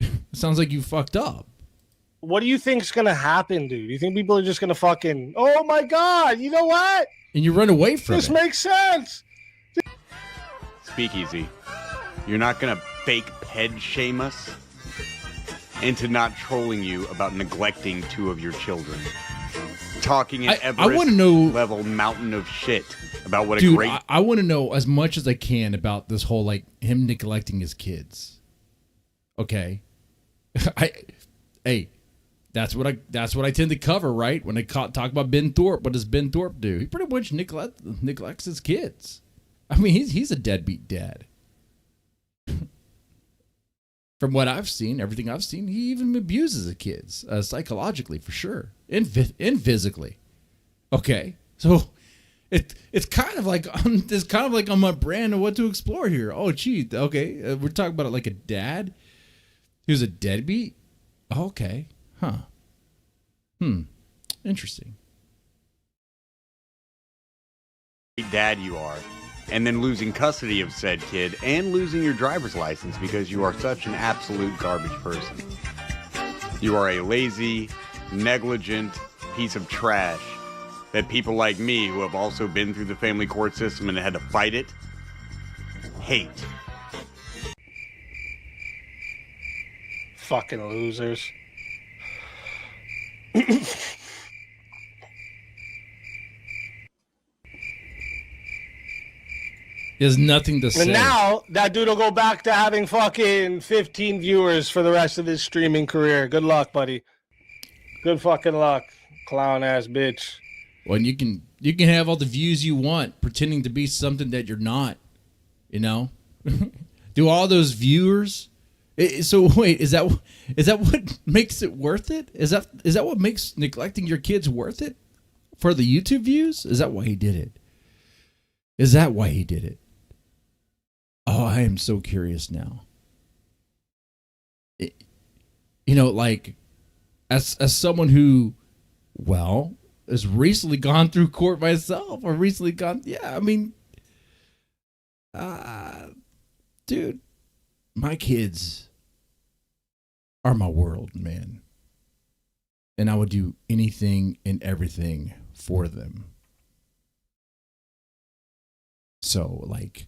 It sounds like you fucked up. what do you think's going to happen, dude? You think people are just going to fucking, oh my God, you know what? And you run away from This it. makes sense. Speakeazy, you're not gonna fake ped shame us into not trolling you about neglecting 2 of your children. Talking an Everest wanna know- level mountain of shit about what a Dude, great I want to know as much as I can about this whole like him neglecting his kids. Okay, hey, that's what I tend to cover, right? When I talk about Ben Thorpe, what does Ben Thorpe do? He pretty much neglects his kids. I mean, he's a deadbeat dad. From what I've seen, everything I've seen, he even abuses the kids psychologically for sure, and physically. Okay, so it's kind of like on my brand of what to explore here. Oh, gee, okay, we're talking about it like a dad who's a deadbeat. Okay, huh? Interesting. dad you are, and then losing custody of said kid and losing your driver's license because you are such an absolute garbage person. You are a lazy, negligent piece of trash that people like me, who have also been through the family court system and had to fight it, hate. Fucking losers. He has nothing to say. And now that dude will go back to having fucking 15 viewers for the rest of his streaming career. Good luck, buddy. Good fucking luck, clown ass bitch. Well, you can have all the views you want, pretending to be something that you're not. You know, do all those viewers? So wait, is that what makes it worth it? Is that what makes neglecting your kids worth it? For the YouTube views? Is that why he did it? Is that why he did it? Oh, I am so curious now. Like, as someone who, well, has recently gone through court myself, or recently gone, yeah, I mean, dude, my kids are my world, man. And I would do anything and everything for them. So, like,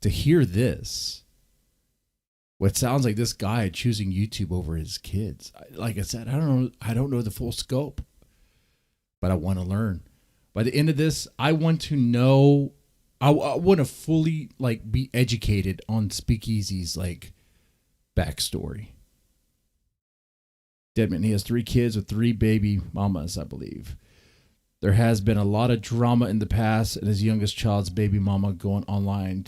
to hear this, what sounds like this guy choosing YouTube over his kids. Like I said, I don't know the full scope, but I want to learn. By the end of this, I want to know. I want to fully like be educated on Speakeazy's like backstory. Deadman, he has 3 kids with 3 baby mamas, I believe. There has been a lot of drama in the past, and his youngest child's baby mama going online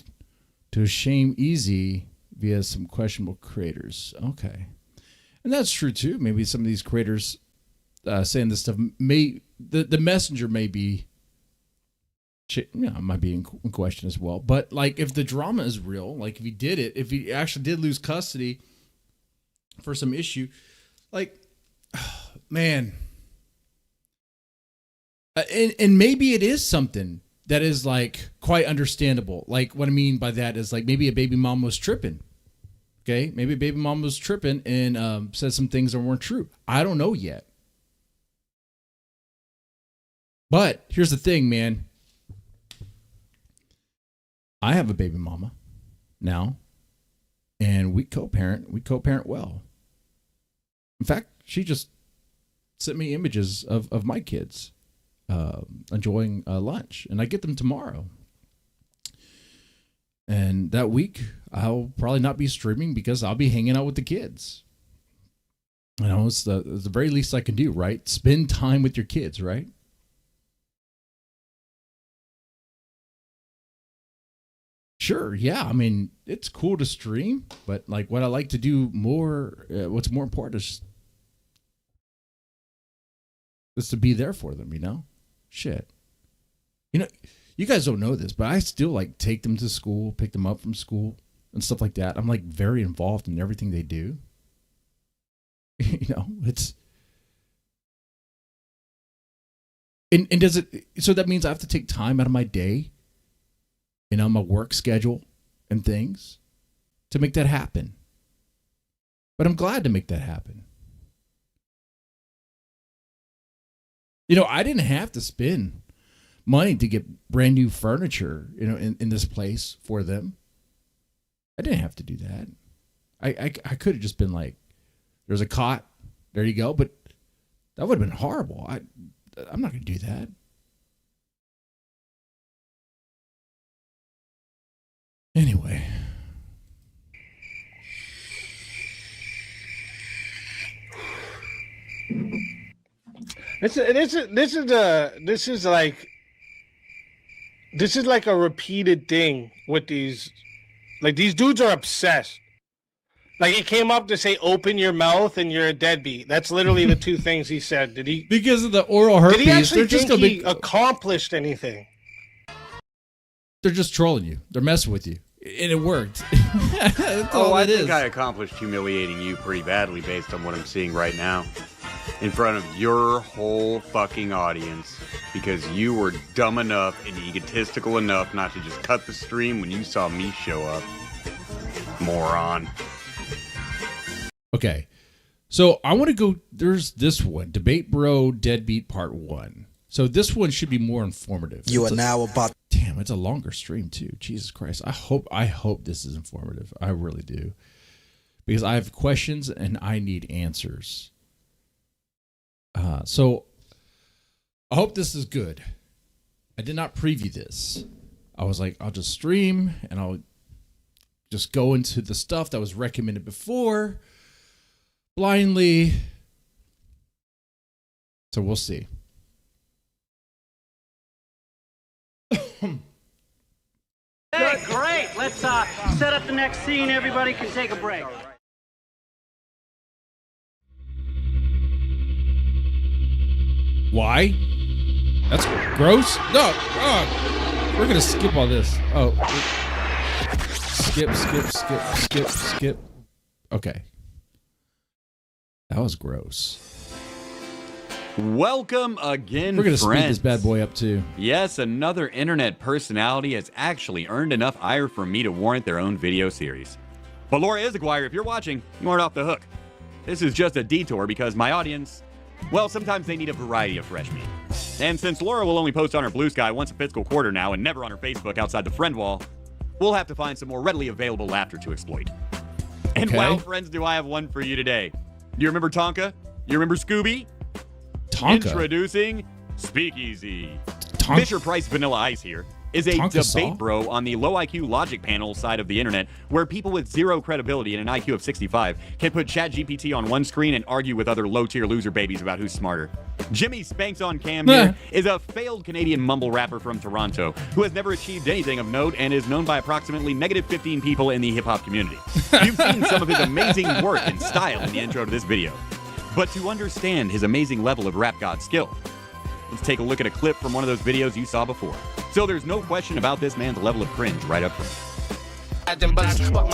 to shame Easy via some questionable creators. Okay. And that's true too. Maybe some of these creators saying this stuff the messenger may be, might be in question as well. But like, if the drama is real, like if he actually did lose custody for some issue, like, man. And maybe it is something that is like quite understandable. Like what I mean by that is like maybe a baby mom was tripping. Okay, maybe a baby mom was tripping and said some things that weren't true. I don't know yet. But here's the thing, man. I have a baby mama now, and we co-parent. We co-parent well. In fact, she just sent me images of my kids enjoying lunch, and I get them tomorrow. And that week, I'll probably not be streaming because I'll be hanging out with the kids. You know, it's the very least I can do, right? Spend time with your kids, right? Sure, yeah. I mean, it's cool to stream, but like what I like to do more, what's more important is to be there for them, you know? Shit. You know, you guys don't know this, but I still like take them to school, pick them up from school and stuff like that. I'm like very involved in everything they do. You know, it's... And does it... So that means I have to take time out of my day, you know, my work schedule and things to make that happen. But I'm glad to make that happen. You know, I didn't have to spend money to get brand new furniture, you know, in this place for them. I didn't have to do that. I could have just been like, there's a cot, there you go. But that would have been horrible. I'm not going to do that. Anyway. This is like a repeated thing with these. Like, these dudes are obsessed. Like, he came up to say, open your mouth and you're a deadbeat. That's literally the two things he said. Did he? Because of the oral herpes, did he actually they're just think gonna he accomplished anything? They're just trolling you. They're messing with you. And it worked. That's all I it think is. I accomplished humiliating you pretty badly based on what I'm seeing right now. In front of your whole fucking audience. Because you were dumb enough and egotistical enough not to just cut the stream when you saw me show up. Moron. Okay. So I want to go, there's this one, Debate Bro Deadbeat Part 1. So this one should be more informative. You are now about... Damn, it's a longer stream too. Jesus Christ. I hope this is informative. I really do. Because I have questions and I need answers. So I hope this is good. I did not preview this. I was like, I'll just stream and I'll just go into the stuff that was recommended before blindly. So we'll see. Hey, great. Let's set up the next scene. Everybody can take a break. Why? That's gross. No. We're going to skip all this. Oh. Skip. Okay. That was gross. Welcome again, We're going to friends. speed this bad boy up too. Yes, another internet personality has actually earned enough ire from me to warrant their own video series. But Laura Izaguirre, if you're watching, you aren't off the hook. This is just a detour because my audience, well, sometimes they need a variety of fresh meat. And since Laura will only post on her Blue Sky once a fiscal quarter now and never on her Facebook outside the friend wall, we'll have to find some more readily available laughter to exploit. And wow, friends, do I have one for you today. Do you remember Tonka? You remember Scooby? Tonka. Introducing Speakeazy. Fisher Price Vanilla Ice here is a debate bro on the low IQ logic panel side of the internet where people with zero credibility and an IQ of 65 can put ChatGPT on one screen and argue with other low-tier loser babies about who's smarter. Jimmy Spanks on Cam here is a failed Canadian mumble rapper from Toronto who has never achieved anything of note and is known by approximately negative 15 people in the hip-hop community. You've seen some of his amazing work and style in the intro to this video. But to understand his amazing level of rap god skill, let's take a look at a clip from one of those videos you saw before. So there's no question about this man's level of cringe right up front.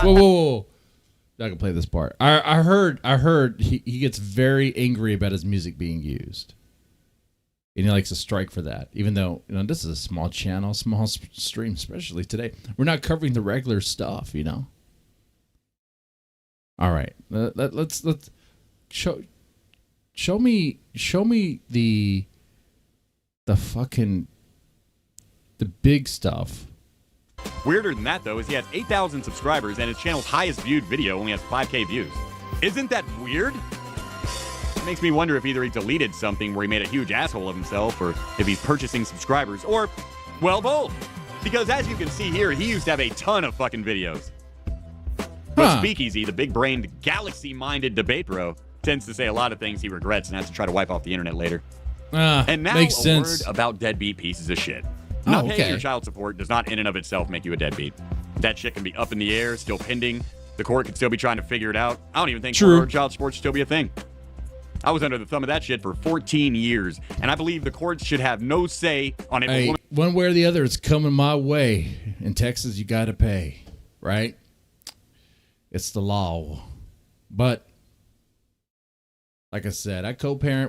Whoa. I can play this part. I heard he gets very angry about his music being used. And he likes to strike for that, even though this is a small channel, small stream, especially today. We're not covering the regular stuff, All right, let's show me the big stuff. Weirder than that, though, is he has 8,000 subscribers and his channel's highest viewed video only has 5K views. Isn't that weird? It makes me wonder if either he deleted something where he made a huge asshole of himself, or if he's purchasing subscribers, or, well, both. Because as you can see here, he used to have a ton of fucking videos. But Speakeazy, the big-brained, galaxy-minded debate bro, tends to say a lot of things he regrets and has to try to wipe off the internet later. And now makes a sense. word about deadbeat pieces of shit. Not paying okay. your child support does not in and of itself make you a deadbeat. That shit can be up in the air, still pending. The court could still be trying to figure it out. I don't even think True. child support should still be a thing. I was under the thumb of that shit for 14 years, and I believe the courts should have no say on it. Hey, one way or the other, it's coming my way. In Texas, you got to pay, right? It's the law. But like I said,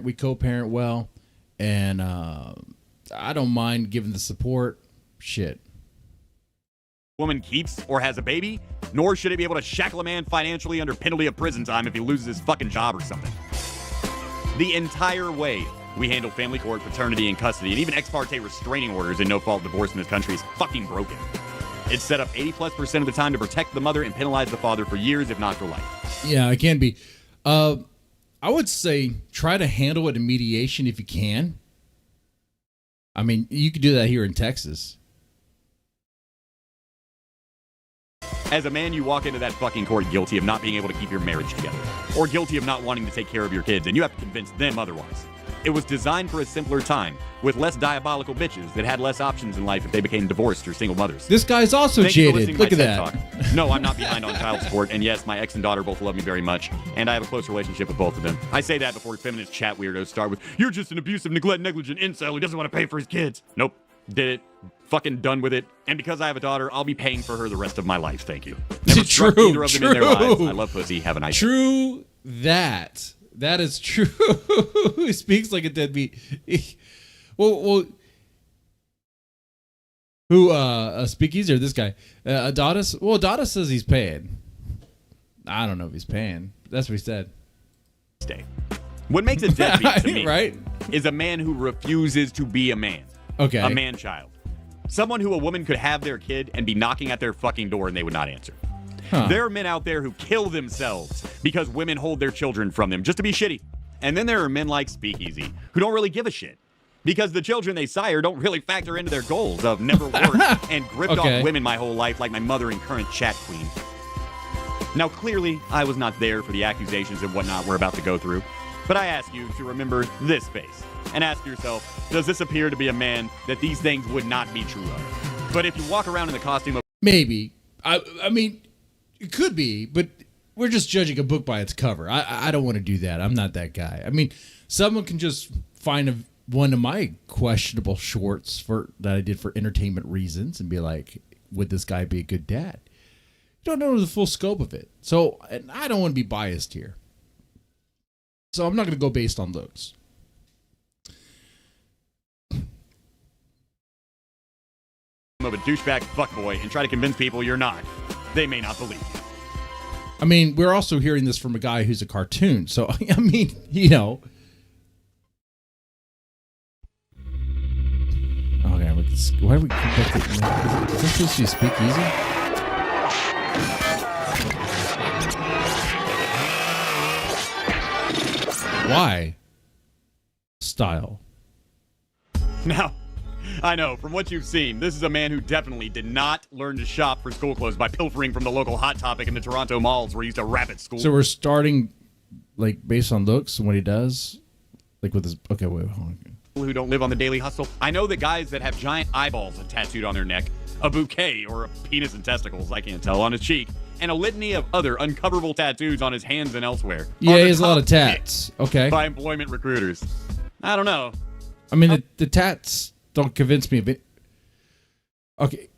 we co-parent well, and I don't mind giving the support. Shit. Woman keeps or has a baby, nor should it be able to shackle a man financially under penalty of prison time if he loses his fucking job or something. The entire way we handle family court, paternity, and custody, and even ex parte restraining orders and no-fault divorce in this country is fucking broken. It's set up 80+% of the time to protect the mother and penalize the father for years, if not for life. Yeah, it can be. I would say try to handle it in mediation if you can. I mean, you could do that here in Texas. As a man, you walk into that fucking court guilty of not being able to keep your marriage together, or guilty of not wanting to take care of your kids, and you have to convince them otherwise. It was designed for a simpler time, with less diabolical bitches that had less options in life if they became divorced or single mothers. This guy's also Thank you for jaded. listening to Look my at TED that. Talk. No, I'm not behind on child support, and yes, my ex and daughter both love me very much, and I have a close relationship with both of them. I say that before feminist chat weirdos start with, "You're just an abusive, negligent incel who doesn't want to pay for his kids." Nope. Did it. Fucking done with it. And because I have a daughter, I'll be paying for her the rest of my life. Thank you. Never struck either of them in their lives. I love pussy. Have a nice day. True that. That is true. He speaks like a deadbeat. Well, who, Speakeazy or this guy? Adonis? Well, Adonis says he's paying. I don't know if he's paying. That's what he said. Stay. What makes a deadbeat to me right? is a man who refuses to be a man. Okay. A man-child. Someone who a woman could have their kid and be knocking at their fucking door and they would not answer. Huh. There are men out there who kill themselves because women hold their children from them just to be shitty. And then there are men like Speakeazy who don't really give a shit because the children they sire don't really factor into their goals of never worked and gripped off women my whole life like my mother and current chat queen. Now, clearly, I was not there for the accusations and whatnot we're about to go through, but I ask you to remember this face and ask yourself, does this appear to be a man that these things would not be true of? But if you walk around in the costume of... Maybe. I mean, it could be, but we're just judging a book by its cover. I don't want to do that. I'm not that guy. I mean, someone can just find one of my questionable shorts that I did for entertainment reasons and be like, would this guy be a good dad? You don't know the full scope of it. So, and I don't want to be biased here. So I'm not going to go based on looks. of a douchebag fuckboy and try to convince people you're not. They may not believe you. I mean, we're also hearing this from a guy who's a cartoon. So, I mean, you know. Okay, why do we keep that? Is this supposed to be Speakeazy? Why? Style. Now, I know, from what you've seen, this is a man who definitely did not learn to shop for school clothes by pilfering from the local Hot Topic in the Toronto malls where he used to rap at school. So we're starting, like, based on looks and what he does? Like with his... Okay, wait, hold on. Who don't live on the daily hustle. I know the guys that have giant eyeballs tattooed on their neck, a bouquet or a penis and testicles, I can't tell, on his cheek, and a litany of other uncoverable tattoos on his hands and elsewhere. Yeah, he has a lot of tats. Okay. By employment recruiters. I don't know. I mean, the tats don't convince me of it. Okay.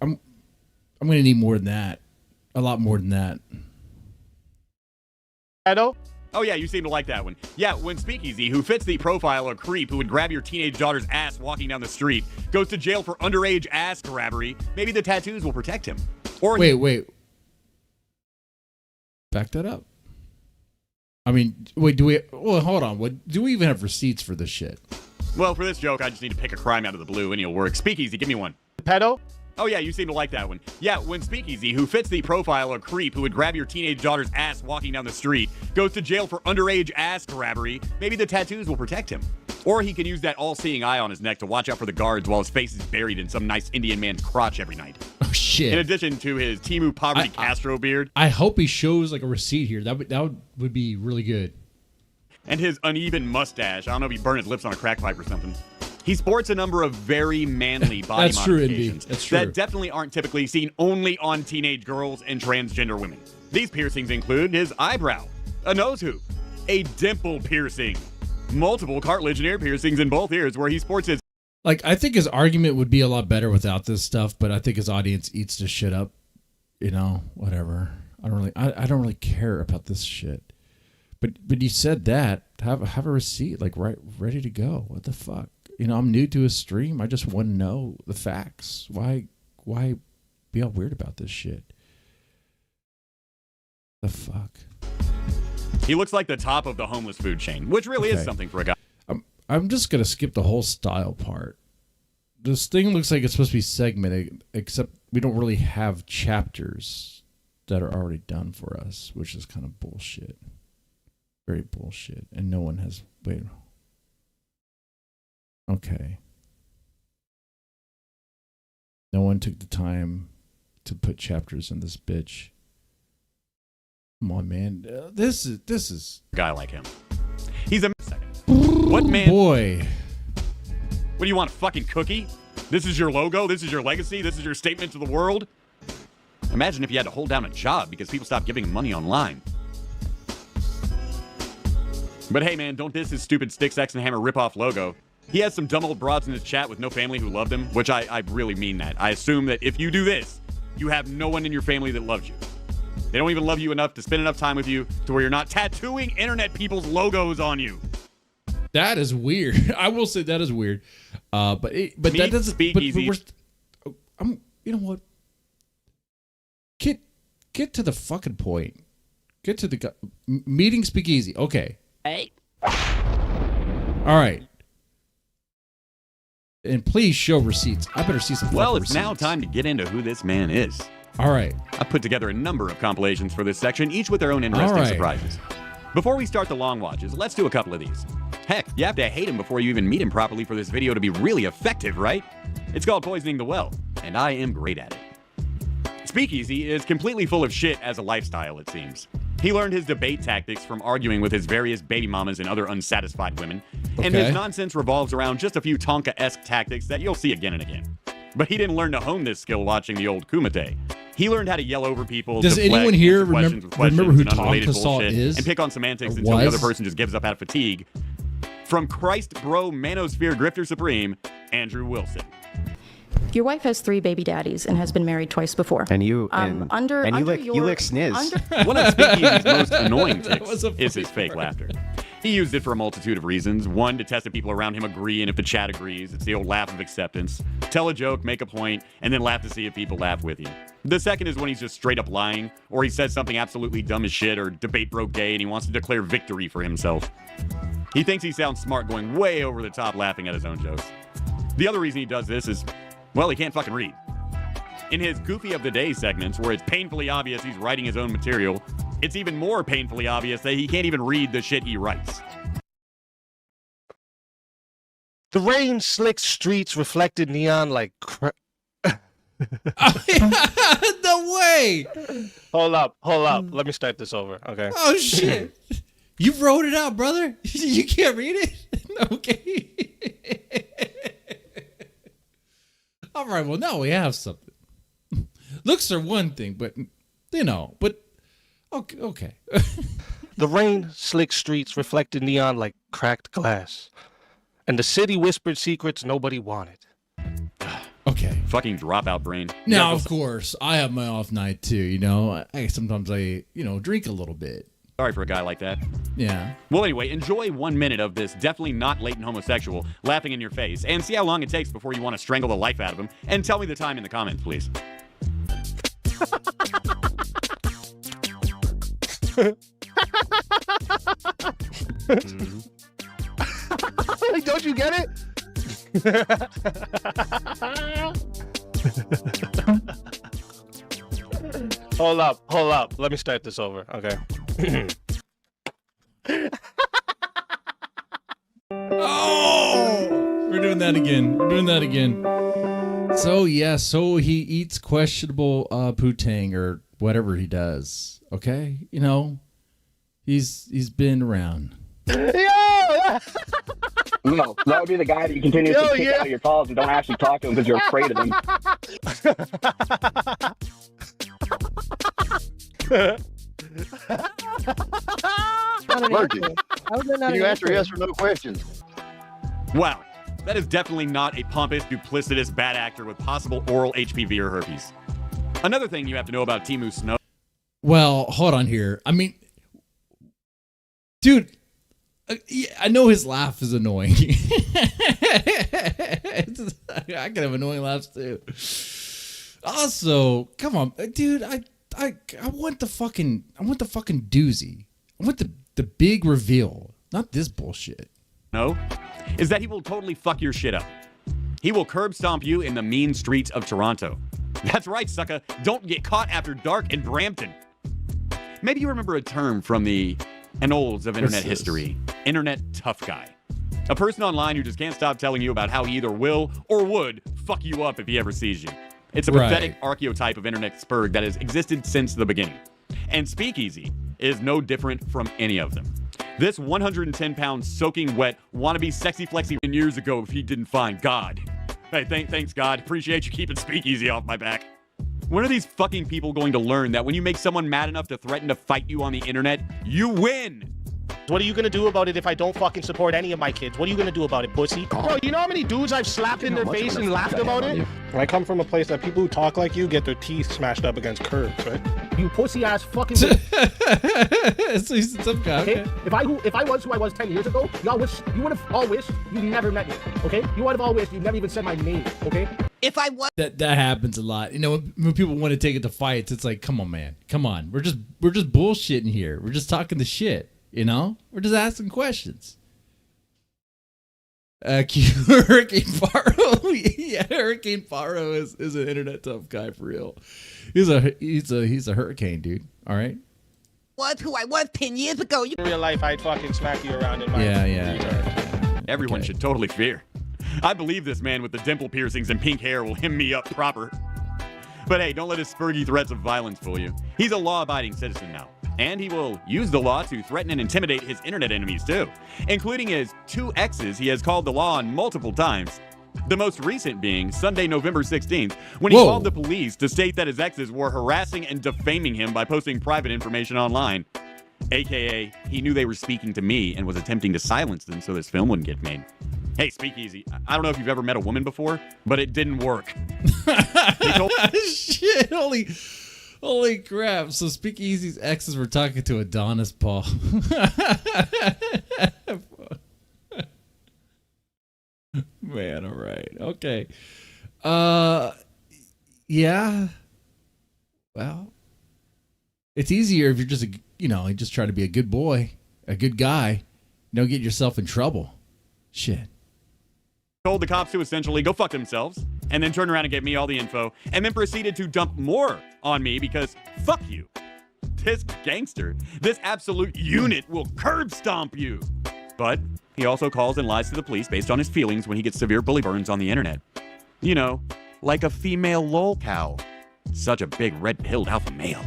I'm going to need more than that. A lot more than that. Oh, Oh, yeah, you seem to like that one. Yeah, when Speakeazy, who fits the profile of creep who would grab your teenage daughter's ass walking down the street, goes to jail for underage ass grabbery, maybe the tattoos will protect him. Or Wait. Back that up. I mean, wait, hold on. Do we even have receipts for this shit? Well, for this joke, I just need to pick a crime out of the blue and it'll work. Speakeazy, give me one. Pedo? Oh, yeah, you seem to like that one. Yeah, when Speakeazy, who fits the profile of creep who would grab your teenage daughter's ass walking down the street, goes to jail for underage ass grabbery, maybe the tattoos will protect him. Or he can use that all-seeing eye on his neck to watch out for the guards while his face is buried in some nice Indian man's crotch every night. Oh, shit. In addition to his Timu Poverty Castro beard. I hope he shows like a receipt here. That would be really good. And his uneven mustache. I don't know if he burned his lips on a crack pipe or something. He sports a number of very manly body modifications That's true. that definitely aren't typically seen only on teenage girls and transgender women. These piercings include his eyebrow, a nose hoop, a dimple piercing, multiple cartilage and ear piercings in both ears where he sports his... Like, I think his argument would be a lot better without this stuff, but I think his audience eats this shit up. You know, whatever. I don't really care about this shit. But you said that. Have a receipt, like, right, ready to go. What the fuck? You know, I'm new to his stream. I just want to know the facts. Why be all weird about this shit? The fuck? He looks like the top of the homeless food chain, which really is something for a guy. I'm just going to skip the whole style part. This thing looks like it's supposed to be segmented, except we don't really have chapters that are already done for us, which is kind of bullshit. Very bullshit. And no one has... Wait... Okay. No one took the time to put chapters in this bitch. Come on, man. This is a guy like him. He's a second. What man? Boy. What do you want, a fucking cookie? This is your logo? This is your legacy? This is your statement to the world? Imagine if you had to hold down a job because people stopped giving him money online. But hey, man, don't diss his stupid Sticks, X, and Hammer ripoff logo. He has some dumb old broads in his chat with no family who loved him, which I really mean that. I assume that if you do this, you have no one in your family that loves you. They don't even love you enough to spend enough time with you to where you're not tattooing internet people's logos on you. That is weird. I will say that is weird. But that doesn't... Speakeazy. You know what? Get to the fucking point. Get to the... Meeting Speakeazy. Okay. Hey. All right. And please show receipts. I better see some. Well, it's receipts. now time to get into who this man is. All right. I put together a number of compilations for this section, each with their own interesting surprises. Before we start the long watches, let's do a couple of these. Heck, you have to hate him before you even meet him properly for this video to be really effective, right? It's called Poisoning the Well, and I am great at it. Speakeazy is completely full of shit as a lifestyle, it seems. He learned his debate tactics from arguing with his various baby mamas and other unsatisfied women, and his nonsense revolves around just a few Tonka-esque tactics that you'll see again and again. But he didn't learn to hone this skill watching the old Kumite. He learned how to yell over people, does deflect, anyone here remember who Tonka Salt is? And pick on semantics until the other person just gives up out of fatigue. From Christ Bro Manosphere Grifter Supreme, Andrew Wilson. Your wife has 3 baby daddies and has been married twice before. And you you lick sniz. One of Speakeazy's most annoying tics is his fake laughter. He used it for a multitude of reasons. One, to test if people around him agree, and if the chat agrees, it's the old laugh of acceptance. Tell a joke, make a point, and then laugh to see if people laugh with you. The second is when he's just straight up lying, or he says something absolutely dumb as shit, or debate broke gay, and he wants to declare victory for himself. He thinks he sounds smart going way over the top laughing at his own jokes. The other reason he does this is, well, he can't fucking read. In his Goofy of the Day segments, where it's painfully obvious he's writing his own material, it's even more painfully obvious that he can't even read the shit he writes. The rain slick streets reflected neon like No way! Hold up. Let me start this over, okay? Oh, shit. You wrote it out, brother. You can't read it? Okay. All right, well, now we have something. Looks are one thing, but, okay. The rain slick streets reflected neon like cracked glass. And the city whispered secrets nobody wanted. Okay. Fucking dropout brain. Now, of course, I have my off night too, I sometimes drink a little bit. Sorry for a guy like that. Yeah. Well, anyway, enjoy 1 minute of this definitely not latent homosexual laughing in your face and see how long it takes before you want to strangle the life out of him. And tell me the time in the comments, please. Don't you get it? Hold up. Let me start this over. Okay. Oh, we're doing that again. So he eats questionable poutine or whatever he does. Okay, he's been around. No, that would be the guy that you continuously kick out of your calls and don't actually talk to him because you're afraid of him. Murky, can you answer yes or no questions? Wow, that is definitely not a pompous, duplicitous bad actor with possible oral HPV or herpes. Another thing you have to know about Timu Snow. Well, hold on here. I mean, dude, I know his laugh is annoying. I can have annoying laughs too. Also, come on, dude. I want the fucking doozy. I want the big reveal, not this bullshit. No, is that he will totally fuck your shit up. He will curb stomp you in the mean streets of Toronto. That's right, sucker. Don't get caught after dark in Brampton. Maybe you remember a term from the annals of internet history. Internet tough guy. A person online who just can't stop telling you about how he either will or would fuck you up if he ever sees you. It's a pathetic archetype of internet spurg that has existed since the beginning. And Speakeazy is no different from any of them. This 110-pound soaking wet wannabe sexy flexy years ago if he didn't find God. Hey, thanks God. Appreciate you keeping Speakeazy off my back. When are these fucking people going to learn that when you make someone mad enough to threaten to fight you on the internet, you win? What are you gonna do about it if I don't fucking support any of my kids? What are you gonna do about it, pussy? Bro, you know how many dudes I've slapped in their face and laughed about it? I come from a place that people who talk like you get their teeth smashed up against curbs, right? You pussy ass fucking. So he's some guy. Okay? If I was who I was 10 years ago, you would have all wished you never met me. Okay? You would have all wished you never even said my name. Okay? If I was that happens a lot. When people want to take it to fights, it's like, come on, man, come on. We're just bullshitting here. We're just talking the shit. We're just asking questions. Hurricane Faro, yeah, Hurricane Faro is an internet tough guy for real. He's a hurricane dude. All right. Was who I was 10 years ago. In real life, I'd fucking smack you around in my Everyone should totally fear. I believe this man with the dimple piercings and pink hair will hem me up proper. But hey, don't let his spurgy threats of violence fool you. He's a law-abiding citizen now. And he will use the law to threaten and intimidate his internet enemies too, including his 2 exes he has called the law on multiple times. The most recent being Sunday, November 16th, when he called the police to state that his exes were harassing and defaming him by posting private information online. AKA, he knew they were speaking to me and was attempting to silence them so this film wouldn't get made. Hey, Speakeazy, I don't know if you've ever met a woman before, but it didn't work. Shit, holy crap. So Speakeazy's exes were talking to Adonis Paul. Man, all right. Okay. Yeah. Well, it's easier if you're just you just try to be a good boy, a good guy. Don't get yourself in trouble. Shit. Told the cops to essentially go fuck themselves and then turn around and get me all the info and then proceeded to dump more on me because fuck you. This gangster, this absolute unit will curb stomp you. But he also calls and lies to the police based on his feelings when he gets severe bully burns on the internet. Like a female lolcow. Such a big red-pilled alpha male.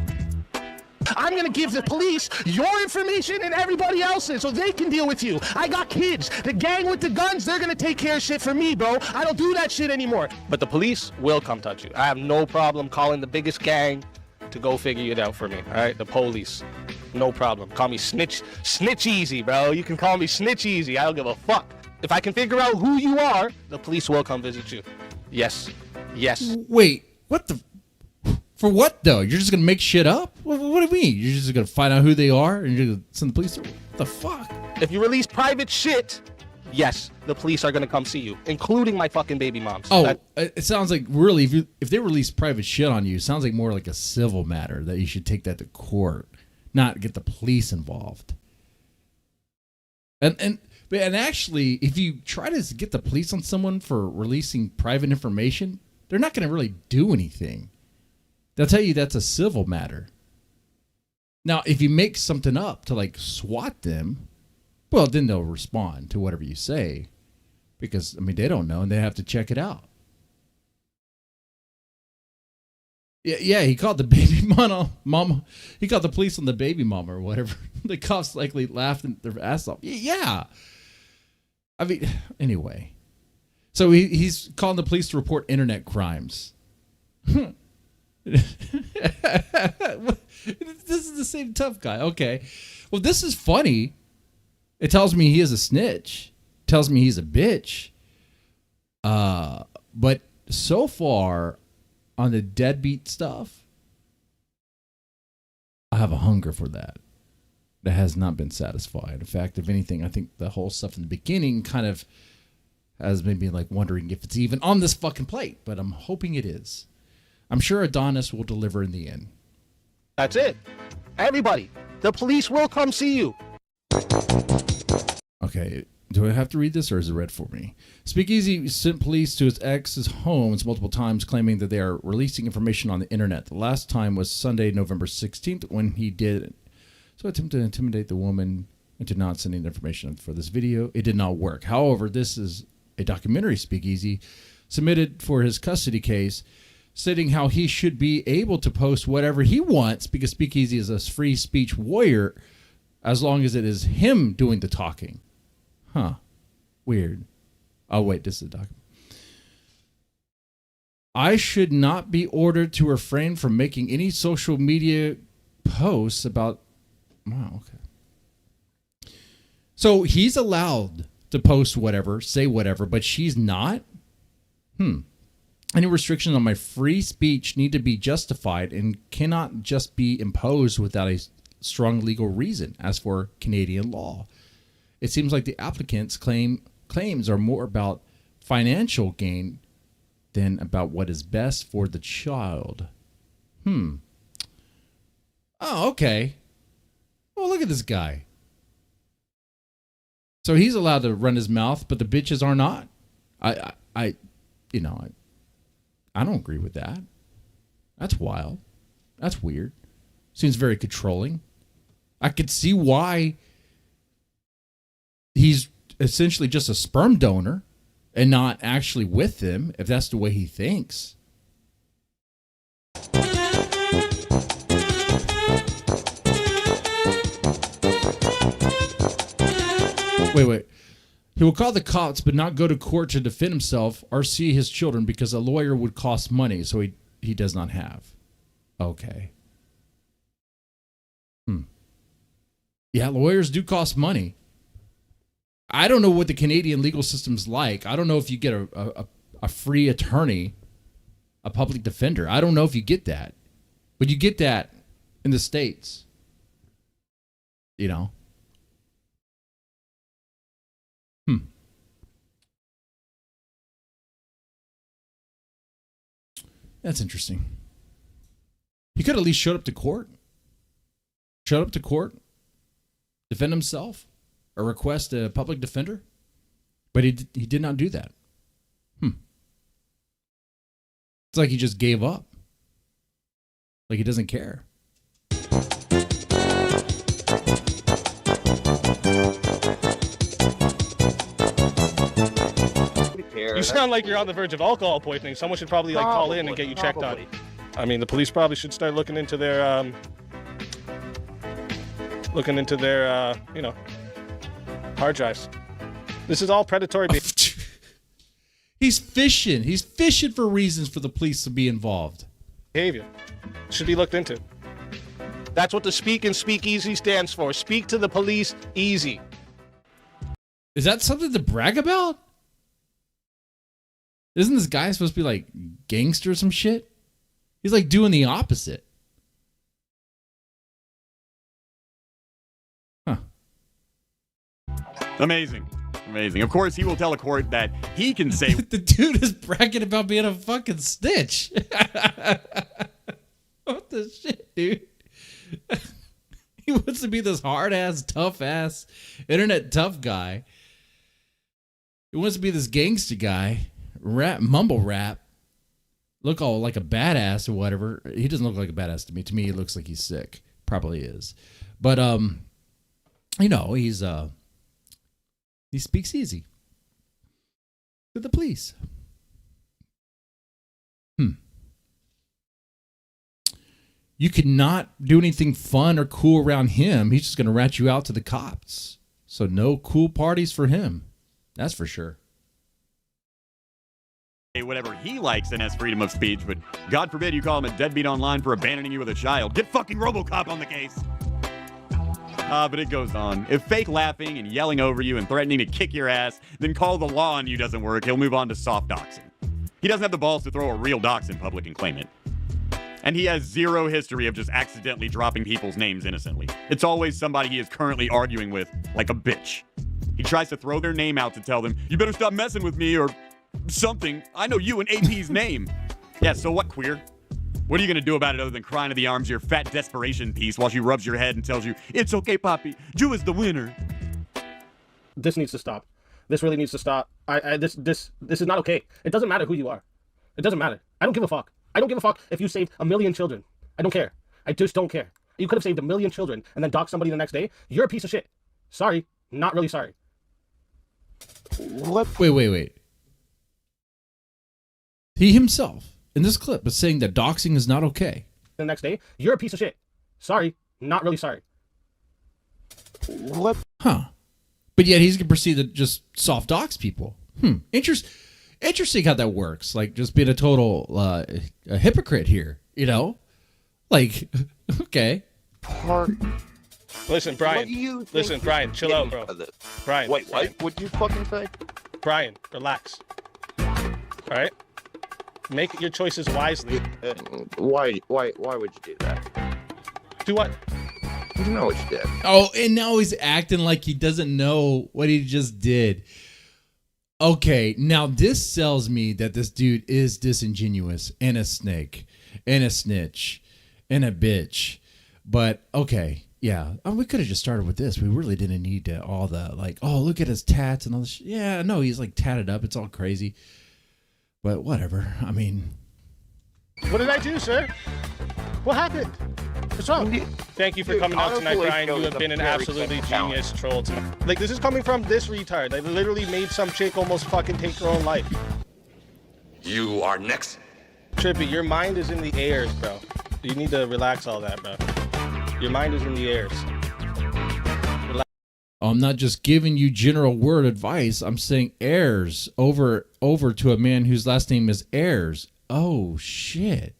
I'm gonna give the police your information and everybody else's so they can deal with you. I got kids. The gang with the guns, they're gonna take care of shit for me, bro. I don't do that shit anymore. But the police will come touch you. I have no problem calling the biggest gang to go figure it out for me, all right? The police. No problem. Call me Snitcheazy, bro. You can call me Snitcheazy. I don't give a fuck. If I can figure out who you are, the police will come visit you. Yes. Wait, what the... For what, though? You're just going to make shit up? What do you mean? You're just going to find out who they are and you're going to send the police? What the fuck? If you release private shit, yes, the police are going to come see you, including my fucking baby moms. Oh, it sounds like really, if they release private shit on you, it sounds like more like a civil matter that you should take that to court, not get the police involved. And actually, if you try to get the police on someone for releasing private information, they're not going to really do anything. They'll tell you that's a civil matter. Now, if you make something up to like swat them, well, then they'll respond to whatever you say because, I mean, they don't know and they have to check it out. Yeah, he called the baby mama. He called the police on the baby mama or whatever. The cops likely laughed their ass off. Yeah. I mean, anyway. So he's calling the police to report internet crimes. This is the same tough guy. Okay. Well, this is funny. It tells me he is a snitch. It tells me he's a bitch. But so far on the deadbeat stuff, I have a hunger for that. That has not been satisfied. In fact, if anything, I think the whole stuff in the beginning kind of has made me like wondering if it's even on this fucking plate, but I'm hoping it is. I'm sure Adonis will deliver in the end. That's it. Everybody, the police will come see you. Okay, do I have to read this or is it read for me? Speakeazy sent police to his ex's homes multiple times claiming that they are releasing information on the internet. The last time was Sunday, November 16th when he did. So attempted to intimidate the woman into not sending the information for this video. It did not work. However, this is a documentary Speakeazy submitted for his custody case, stating how he should be able to post whatever he wants because Speakeazy is a free speech warrior as long as it is him doing the talking. Huh. Weird. Oh, wait, this is a document. I should not be ordered to refrain from making any social media posts about... Wow, okay. So he's allowed to post whatever, say whatever, but she's not? Any restrictions on my free speech need to be justified and cannot just be imposed without a strong legal reason, as for Canadian law. It seems like the applicant's claims are more about financial gain than about what is best for the child. Oh, okay. Well, look at this guy. So he's allowed to run his mouth, but the bitches are not. I don't agree with that. That's wild. That's weird. Seems very controlling. I could see why he's essentially just a sperm donor and not actually with them, if that's the way he thinks. Wait. He will call the cops but not go to court to defend himself or see his children because a lawyer would cost money, so he does not have. Okay. Yeah, lawyers do cost money. I don't know what the Canadian legal system's like. I don't know if you get a free attorney, a public defender. I don't know if you get that. But you get that in the States. You know? That's interesting. He could at least showed up to court. Showed up to court. Defend himself. Or request a public defender. But he did not do that. It's like he just gave up. Like he doesn't care. You sound like you're on the verge of alcohol poisoning. Someone should probably call in and get you checked on. I mean, the police probably should start looking into their hard drives. This is all predatory behavior. He's fishing. He's fishing for reasons for the police to be involved. Behavior should be looked into. That's what the Speak and Speakeazy stands for. Speak to the police easy. Is that something to brag about? Isn't this guy supposed to be like gangster or some shit? He's like doing the opposite. Huh. Amazing. Of course, he will tell a court that he can say... The dude is bragging about being a fucking snitch. What the shit, dude? He wants to be this hard-ass, tough-ass, internet tough guy. He wants to be this gangster guy, mumble rap, look all like a badass or whatever. He doesn't look like a badass to me. To me, he looks like he's sick. Probably is. But, you know, he speaks easy to the police. You cannot do anything fun or cool around him. He's just going to rat you out to the cops. So no cool parties for him. That's for sure. Whatever he likes and has freedom of speech, but God forbid you call him a deadbeat online for abandoning you with a child. Get fucking RoboCop on the case. But it goes on. If fake laughing and yelling over you and threatening to kick your ass, then call the law on you doesn't work, he'll move on to soft doxing. He doesn't have the balls to throw a real dox in public and claim it. And he has zero history of just accidentally dropping people's names innocently. It's always somebody he is currently arguing with, like a bitch. He tries to throw their name out to tell them, you better stop messing with me or something. I know you and AP's name. Yeah, so what, queer? What are you going to do about it other than crying to the arms of your fat desperation piece while she rubs your head and tells you, it's okay, Poppy. Jew is the winner. This needs to stop. This really needs to stop. This is not okay. It doesn't matter who you are. It doesn't matter. I don't give a fuck. I don't give a fuck if you saved 1 million children. I don't care. I just don't care. You could have saved 1 million children and then doxed somebody the next day. You're a piece of shit. Sorry. Not really sorry. What? Wait. He himself, in this clip, is saying that doxing is not okay. The next day, you're a piece of shit. Sorry. Not really sorry. What? Huh. But yet he's going to proceed to just soft dox people. Interesting how that works. Like, just being a total a hypocrite here, you know? Like, okay. Listen, Brian. Listen, Brian, chill out, bro. Brian. Wait, what? What'd you fucking say? Brian, relax. All right? Make your choices wisely. Why would you do that? Do what? You know what you did. Oh, and now he's acting like he doesn't know what he just did. Okay, now this sells me that this dude is disingenuous and a snake and a snitch and a bitch. But okay, yeah, we could have just started with this. We really didn't need to all the like, oh, look at his tats and all this. Yeah, no, he's like tatted up. It's all crazy. But whatever. I mean, what did I do, sir? What happened? What's wrong? Thank you for coming out tonight, Brian. You have been an absolutely genius troll tonight. Like, this is coming from this retard. They literally made some chick almost fucking take her own life. You are next. Trippy, your mind is in the airs, bro. You need to relax all that, bro. Your mind is in the airs. Relax. I'm not just giving you general word advice. I'm saying heirs over to a man whose last name is Ayers. Oh, shit.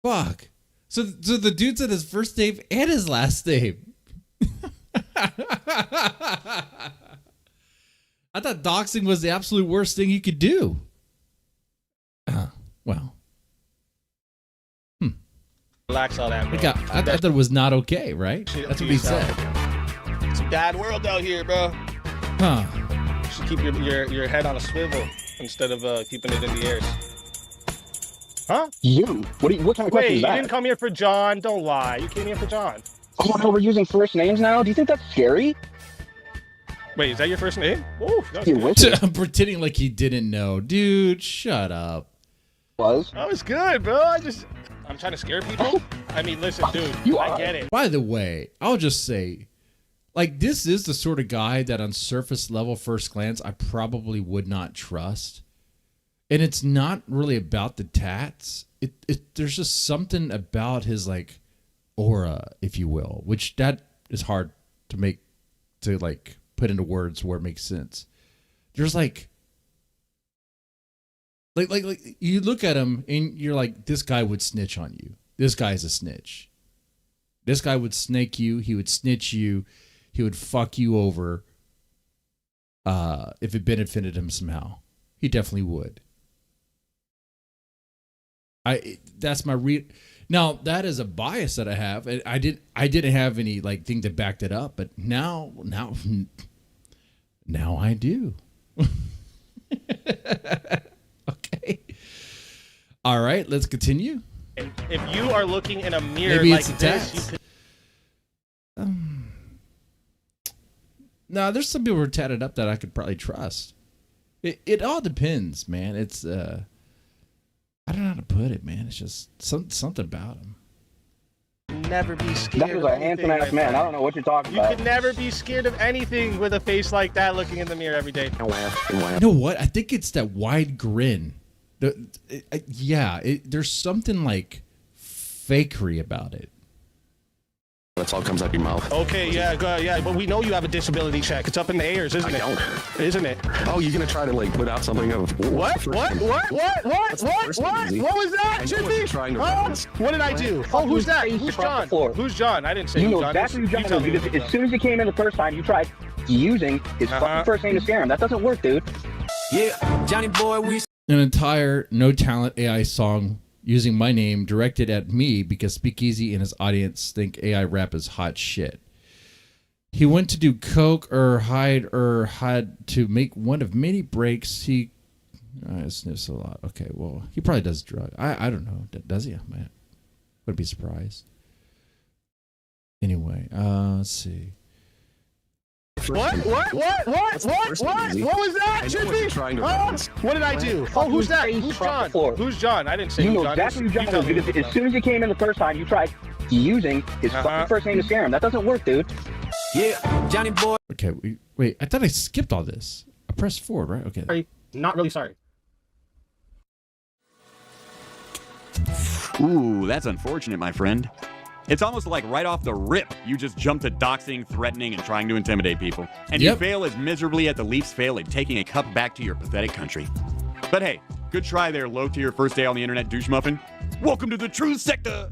Fuck. So the dude said his first name and his last name. I thought doxing was the absolute worst thing you could do. Well. Relax all that, bro. I thought it was not okay, right? That's what he said. It's a bad world out here, bro. Huh. You should keep your head on a swivel instead of keeping it in the airs. Huh? What kind of question is that? Wait, you didn't come here for John. Don't lie. You came here for John. Oh no, we're using first names now? Do you think that's scary? Wait, is that your first name? Ooh, I'm pretending like he didn't know. Dude, shut up. That was good, bro. I'm trying to scare people. I mean, listen, dude, I get it. By the way, I'll just say, like, this is the sort of guy that on surface level, first glance, I probably would not trust. And it's not really about the tats. There's just something about his like aura, if you will, which that is hard to put into words where it makes sense. There's like you look at him and you're like, this guy would snitch on you. This guy's a snitch. This guy would snake you. He would snitch you. He would fuck you over. If it benefited him somehow, he definitely would. That's my Now that is a bias that I have. I didn't have any like thing to back that up, but now I do. Okay. All right, let's continue. If you are looking in a mirror Maybe like it's a this, you test. could... No, there's some people who are tatted up that I could probably trust. It all depends, man. It's I don't know how to put it, man. It's just something about them. never be scared. That was a handsome-ass man. I don't know what you're talking about. You can never be scared of anything with a face like that looking in the mirror every day. You know what? I think it's that wide grin. There's something like fakery about it. That's all comes out your mouth. Okay, yeah, but we know you have a disability check. It's up in the airs, isn't it? I don't. Isn't it? Oh, you're gonna try to like put out something of What was that? Chippy? What did I do? Oh, who's that? Who's John? Who's John? I didn't say You know John. exactly who John is because as soon as you came in the first time, you tried using his fucking first name to scare him. That doesn't work, dude. Yeah, Johnny boy, an entire no talent AI song using my name directed at me because Speakeazy and his audience think AI rap is hot shit. He went to do coke or had to make one of many breaks. He sniffs a lot. Okay, well, he probably does drugs. I don't know. Does he? Man, wouldn't be surprised. Anyway, let's see. What was that, Chippy? What did I do? Oh, who's that? Who's John? Who's John? I didn't say You know John. exactly who John is because as soon as you came in the first time, you tried using his fucking first name to scare him. That doesn't work, dude. Yeah, Johnny boy. Okay, wait. I thought I skipped all this. I pressed forward, right? Okay. Sorry, not really sorry. Ooh, that's unfortunate, my friend. It's almost like right off the rip, you just jump to doxing, threatening, and trying to intimidate people. And you fail as miserably as the Leafs fail at taking a cup back to your pathetic country. But hey, good try there, low-tier first day on the internet douche muffin. Welcome to the truth sector.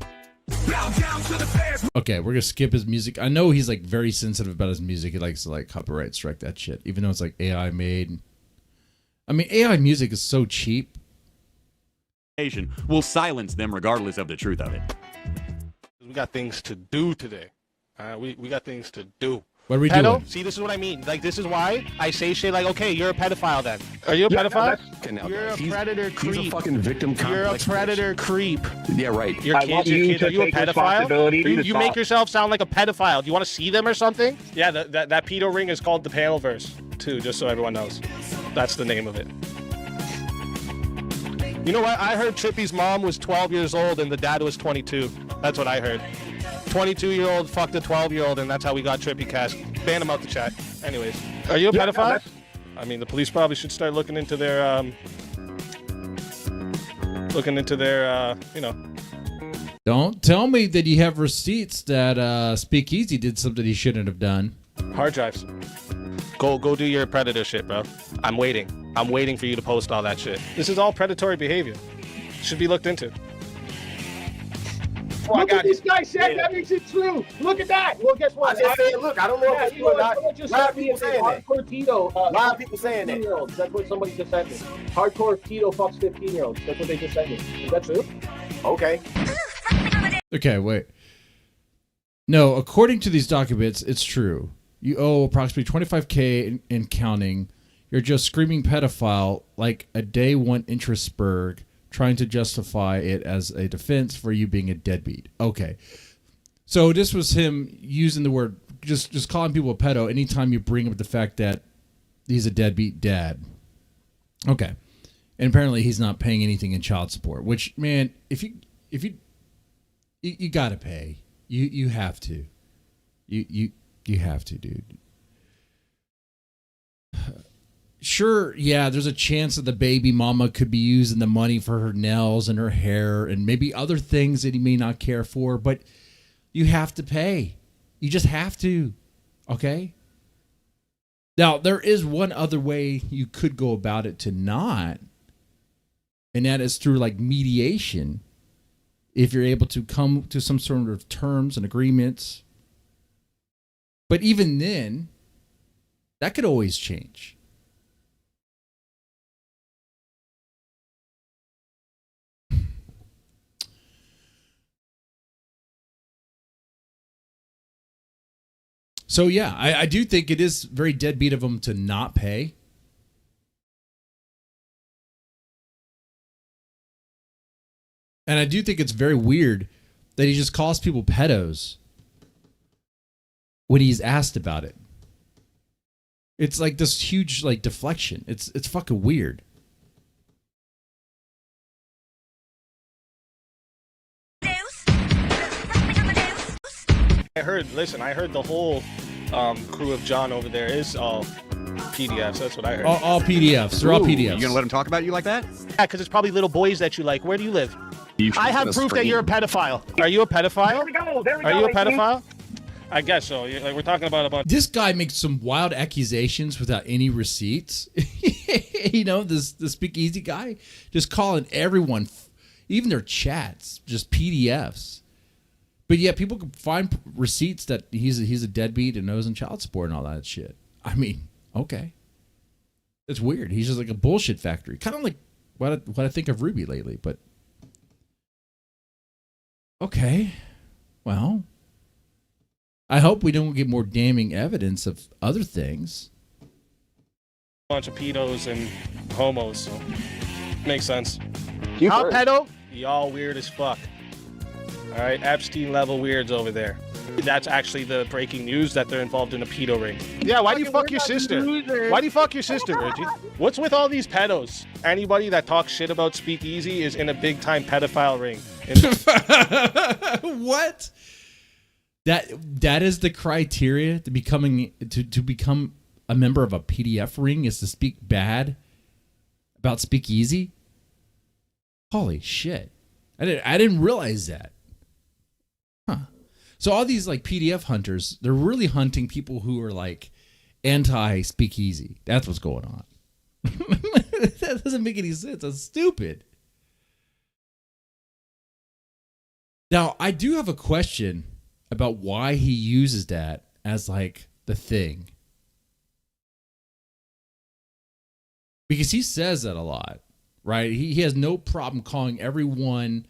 Okay, we're gonna skip his music. I know he's like very sensitive about his music. He likes to like copyright strike that shit, even though it's like AI made. I mean, AI music is so cheap. Will silence them regardless of the truth of it. We got things to do today. We got things to do. What are we doing? See, this is what I mean. Like, this is why I say shit like, okay, you're a pedophile then. Are you a pedophile? You're a predator creep. He's a fucking victim complex. You're a predator creep. Yeah, right. Your kids, Are you a pedophile? You make yourself sound like a pedophile. Do you want to see them or something? Yeah, that pedo ring is called the Panelverse, too, just so everyone knows. That's the name of it. You know what? I heard Trippy's mom was 12 years old and the dad was 22. That's what I heard. 22-year-old fucked a 12-year-old, and that's how we got Trippy Cast. Ban him out the chat. Anyways, are you a pedophile? I mean, the police probably should start looking into their, you know. Don't tell me that you have receipts that Speakeazy did something he shouldn't have done. Hard drives. Go do your predator shit, bro. I'm waiting. I'm waiting for you to post all that shit. This is all predatory behavior. Should be looked into. Look what this guy said. That makes it true. Look at that. Well, guess what? Look, I don't know if it's true or not. A lot of people saying that. Hardcore Tito. A lot of people saying that. That's what somebody just said me. Hardcore Tito fucks 15-year-olds. That's what they just said me. Is that true? Okay. Okay, wait. No, according to these documents, it's true. You owe approximately $25K in counting. You're just screaming pedophile like a day one interestberg, trying to justify it as a defense for you being a deadbeat. Okay. So this was him using the word, just calling people a pedo anytime you bring up the fact that he's a deadbeat dad. Okay. And apparently he's not paying anything in child support, which, man, if you gotta pay. You have to. You have to, dude. Sure, yeah, there's a chance that the baby mama could be using the money for her nails and her hair and maybe other things that he may not care for, but you have to pay. You just have to, okay? Now, there is one other way you could go about it to not, and that is through like mediation. If you're able to come to some sort of terms and agreements. But even then, that could always change. So yeah, I do think it is very deadbeat of him to not pay. And I do think it's very weird that he just calls people pedos when he's asked about it. It's like this huge like deflection. It's fucking weird. I heard the whole crew of John over there is all PDFs. That's what I heard. All PDFs. They're all PDFs. You gonna let him talk about you like that? Yeah, because it's probably little boys that you like. Where do you live? I have proof that you're a pedophile. Are you a pedophile? There we go. There we Are go. you a pedophile? I guess so. Like, we're talking about a bunch. This guy makes some wild accusations without any receipts. You know, the Speakeazy guy just calling everyone, even their chats, just PDFs. But yeah, people can find receipts that he's a deadbeat and owes in child support and all that shit. I mean, okay, it's weird. He's just like a bullshit factory, kind of like what I think of Ruby lately. But okay, well, I hope we don't get more damning evidence of other things. Bunch of pedos and homos, so makes sense. You How first. pedo? Y'all weird as fuck. All right, Epstein level weirds over there. That's actually the breaking news that they're involved in a pedo ring. Yeah, why do you fuck your sister? Why do you fuck your sister, Reggie? What's with all these pedos? Anybody that talks shit about Speakeazy is in a big time pedophile ring. What? That is the criteria to become a member of a PDF ring is to speak bad about Speakeazy? Holy shit. I didn't realize that. Huh. So all these like PDF hunters, they're really hunting people who are like anti-Speakeazy. That's what's going on. That doesn't make any sense. That's stupid. Now, I do have a question about why he uses that as like the thing. Because he says that a lot, right? He has no problem calling everyone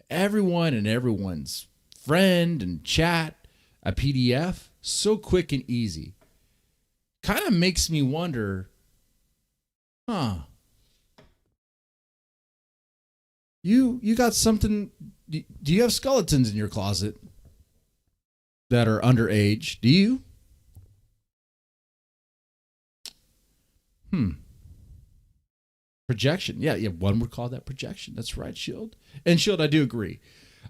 and everyone's friend and chat a PDF so quick and easy. Kind of makes me wonder, you got something, do you have skeletons in your closet that are underage? Do you? Projection. Yeah, one would call that projection. That's right, Shield. And Shield, I do agree.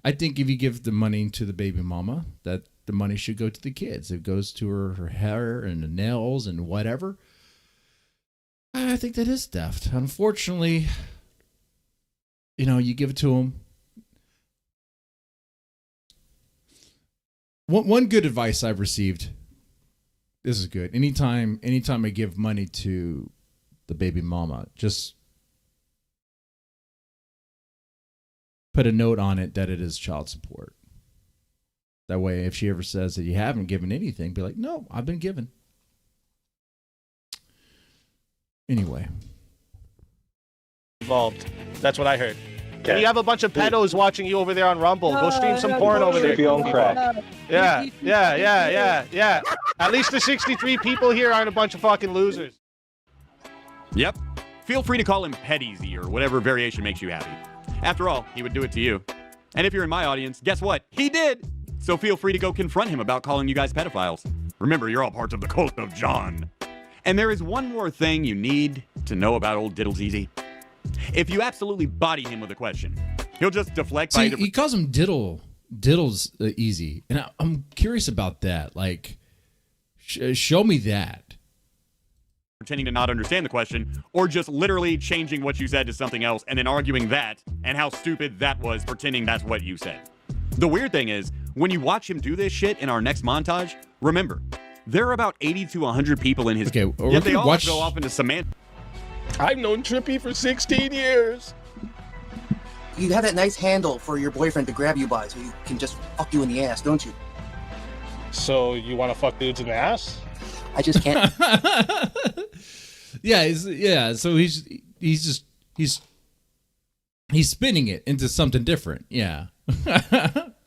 I think if you give the money to the baby mama, that the money should go to the kids. It goes to her hair and the nails and whatever. I think that is theft. Unfortunately, you give it to them. One good advice I've received. This is good. Anytime I give money to the baby mama, just put a note on it that it is child support. That way, if she ever says that you haven't given anything, be like, no, I've been given. Anyway. Involved. That's what I heard. Okay. You have a bunch of pedos watching you over there on Rumble. Go stream some porn over there. Yeah. At least the 63 people here aren't a bunch of fucking losers. Yep. Feel free to call him Pedeasy or whatever variation makes you happy. After all, he would do it to you. And if you're in my audience, guess what? He did! So feel free to go confront him about calling you guys pedophiles. Remember, you're all parts of the cult of John. And there is one more thing you need to know about old Diddleseasy. If you absolutely body him with a question, he'll just deflect by... He calls him Diddles easy. And I'm curious about that. Like, show me that. Pretending to not understand the question, or just literally changing what you said to something else and then arguing that and how stupid that was, pretending that's what you said. The weird thing is, when you watch him do this shit in our next montage, remember, there are about 80 to 100 people in his... Okay, yet they all go off into semantics. I've known Trippy for 16 years. You have that nice handle for your boyfriend to grab you by so he can just fuck you in the ass, don't you? So you want to fuck dudes in the ass? I just can't. So he's spinning it into something different. Yeah.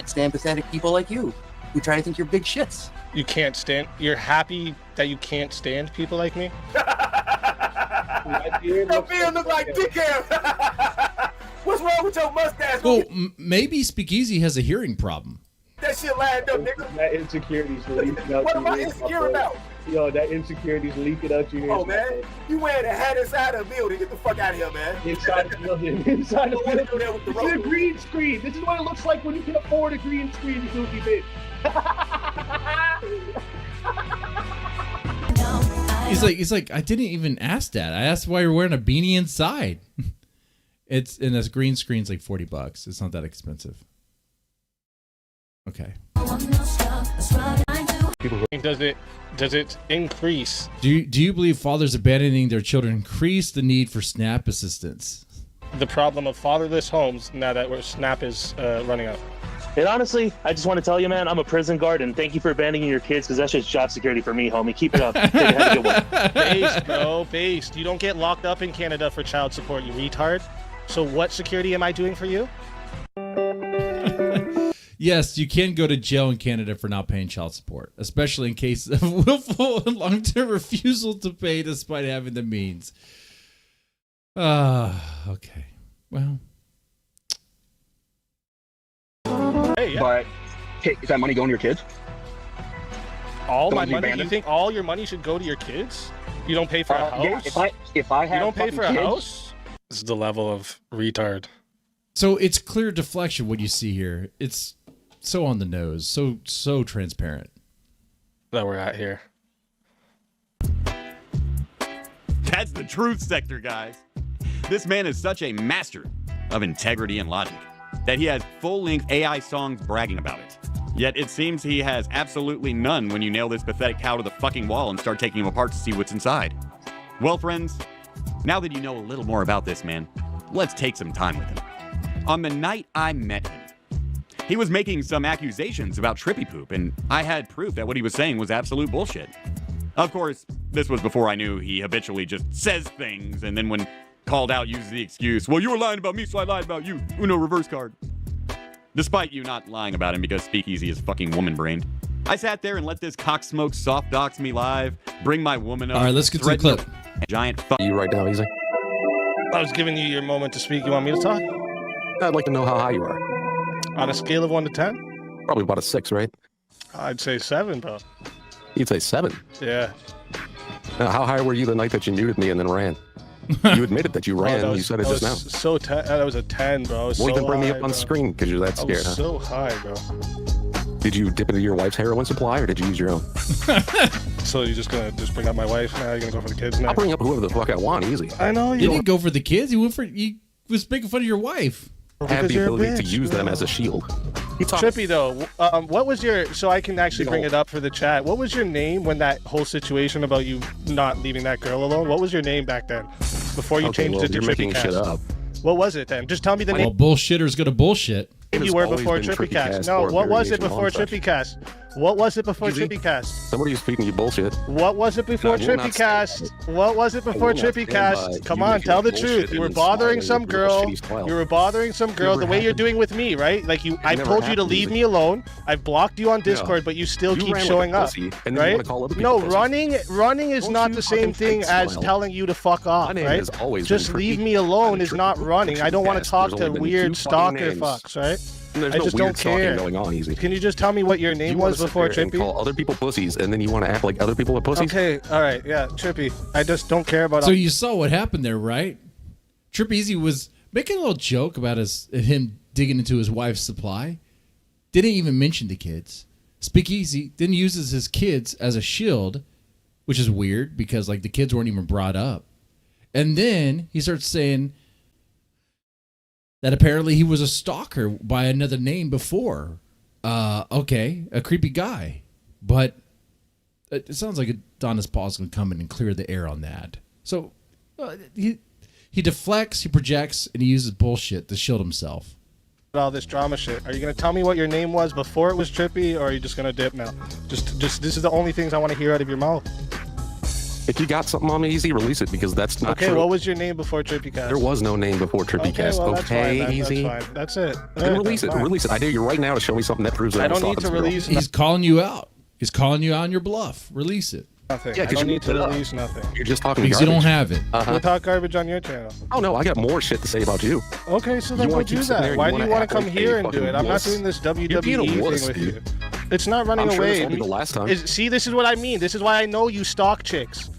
Stand pathetic people like you. who try to think you're big shits. You can't stand. You're happy that you can't stand people like me. That beard look like dickhead. What's wrong with your mustache? Well, maybe Speakeazy has a hearing problem. That shit lined up, nigga. That insecurity's leaking out. What am I insecure about? Yo, that insecurity's leaking out your ears. Oh, man. You wearing a hat inside a building. Get the fuck out of here, man. Inside the building. Inside the building. This is a green screen. This is what it looks like when you can afford a green screen, you goofy bitch. He's like, I didn't even ask that. I asked why you're wearing a beanie inside. And this green screen's like $40. It's not that expensive. Okay. Does it increase? Do you believe fathers abandoning their children increase the need for SNAP assistance? The problem of fatherless homes now that SNAP is running out. And honestly, I just want to tell you, man, I'm a prison guard, and thank you for abandoning your kids, because that's just job security for me, homie. Keep it up. Have a good one. Based, bro, based. You don't get locked up in Canada for child support, you retard. So what security am I doing for you? Yes, you can go to jail in Canada for not paying child support, especially in case of willful and long-term refusal to pay despite having the means. Okay. Well. Hey, yeah. But hey, is that money going to your kids? All The my ones you money? You abandoned? think all your money should go to your kids? You don't pay for a house? Yeah, if I have you don't pay for a fucking kids- house? This is the level of retard. So it's clear deflection what you see here. It's so on the nose, so transparent. That we're at here. That's the truth sector, guys. This man is such a master of integrity and logic that he has full-length AI songs bragging about it. Yet it seems he has absolutely none when you nail this pathetic cow to the fucking wall and start taking him apart to see what's inside. Well, friends, now that you know a little more about this man, let's take some time with him. On the night I met him, he was making some accusations about trippy poop, and I had proof that what he was saying was absolute bullshit. Of course, this was before I knew he habitually just says things, and then when called out, uses the excuse, well, you were lying about me, so I lied about you. Uno reverse card. Despite you not lying about him because Speakeazy is fucking woman-brained, I sat there and let this cocksmoke soft dox me live, bring my woman up. All right, let's get to the clip. Giant fuck you right now, Easy. I was giving you your moment to speak. You want me to talk? I'd like to know how high you are. On a scale of 1 to 10? Probably about a 6, right? I'd say 7, bro. You'd say 7. Yeah. Now, how high were you the night that you muted me and then ran? You admitted that you ran. You said it just now. So that was a 10, bro. Well, even bring me up on screen because you're that scared, I was so high, bro. Did you dip into your wife's heroin supply or did you use your own? So you're just gonna bring up my wife now? You're gonna go for the kids now? I'll bring up whoever the fuck I want, easy. I know You didn't go for the kids. He was making fun of your wife. Have the ability to use them as a shield. Trippy though, what was your, so I can actually bring it up for the chat, what was your name when that whole situation about you not leaving that girl alone, what was your name back then? Before you changed it to you're Trippy making Cast? shit up. What was it then? Just tell me the Well, name bullshitters go to bullshit. you were before Trippy Cast. No, what was it before Trippy Cast? What was it before Trippy Cast? Somebody's feeding you bullshit. What was it before Trippy Cast? What was it before Trippy Cast? Come on, tell the truth. You were bothering some girl. You were bothering some girl the way you're doing with me, right? Like I told you to leave me alone. I've blocked you on Discord, but you still keep showing up, right? No, running is not the same thing as telling you to fuck off, right? Just leave me alone is not running. I don't want to talk to weird stalker fucks, right? I just don't care. Going on, Easy. Can you just tell me what your name was before Trippy? Call other people pussies, and then you want to act like other people are pussies? Okay, all right, yeah, Trippy. I just don't care about. So you saw what happened there, right? Trippy was making a little joke about him digging into his wife's supply. Didn't even mention the kids. Speakeazy then uses his kids as a shield, which is weird because like the kids weren't even brought up. And then he starts saying that apparently he was a stalker by another name before. Okay, a creepy guy. But it sounds like Adonis Paul's going to come in and clear the air on that. So he deflects, he projects, and he uses bullshit to shield himself. All this drama shit. Are you going to tell me what your name was before it was Trippy, or are you just going to dip now? Just this is the only things I want to hear out of your mouth. If you got something on me, Easy, release it because that's not Okay, true. what was your name before TrippyCast? There was no name before TrippyCast. Well, that's okay, fine, Easy. That's fine. That's it. Then release it. Release it. I dare you right now to show me something that proves that I don't need to release. He's calling you out. He's calling you out on your bluff. Release it. Nothing. Yeah, I 'cause don't you need to release nothing. You're just talking Because garbage. you don't have it. We'll talk garbage on your channel. Oh no, I got more shit to say about you. Okay, so then You we'll wanna keep do sitting there that. and Why you do you wanna want to act come like here a and do fucking it? I'm not wuss. doing this You're WWE being a thing wuss, with dude. you. It's not running I'm sure away. this won't be the last time. See, this is what I mean. This is why I know you stalk chicks.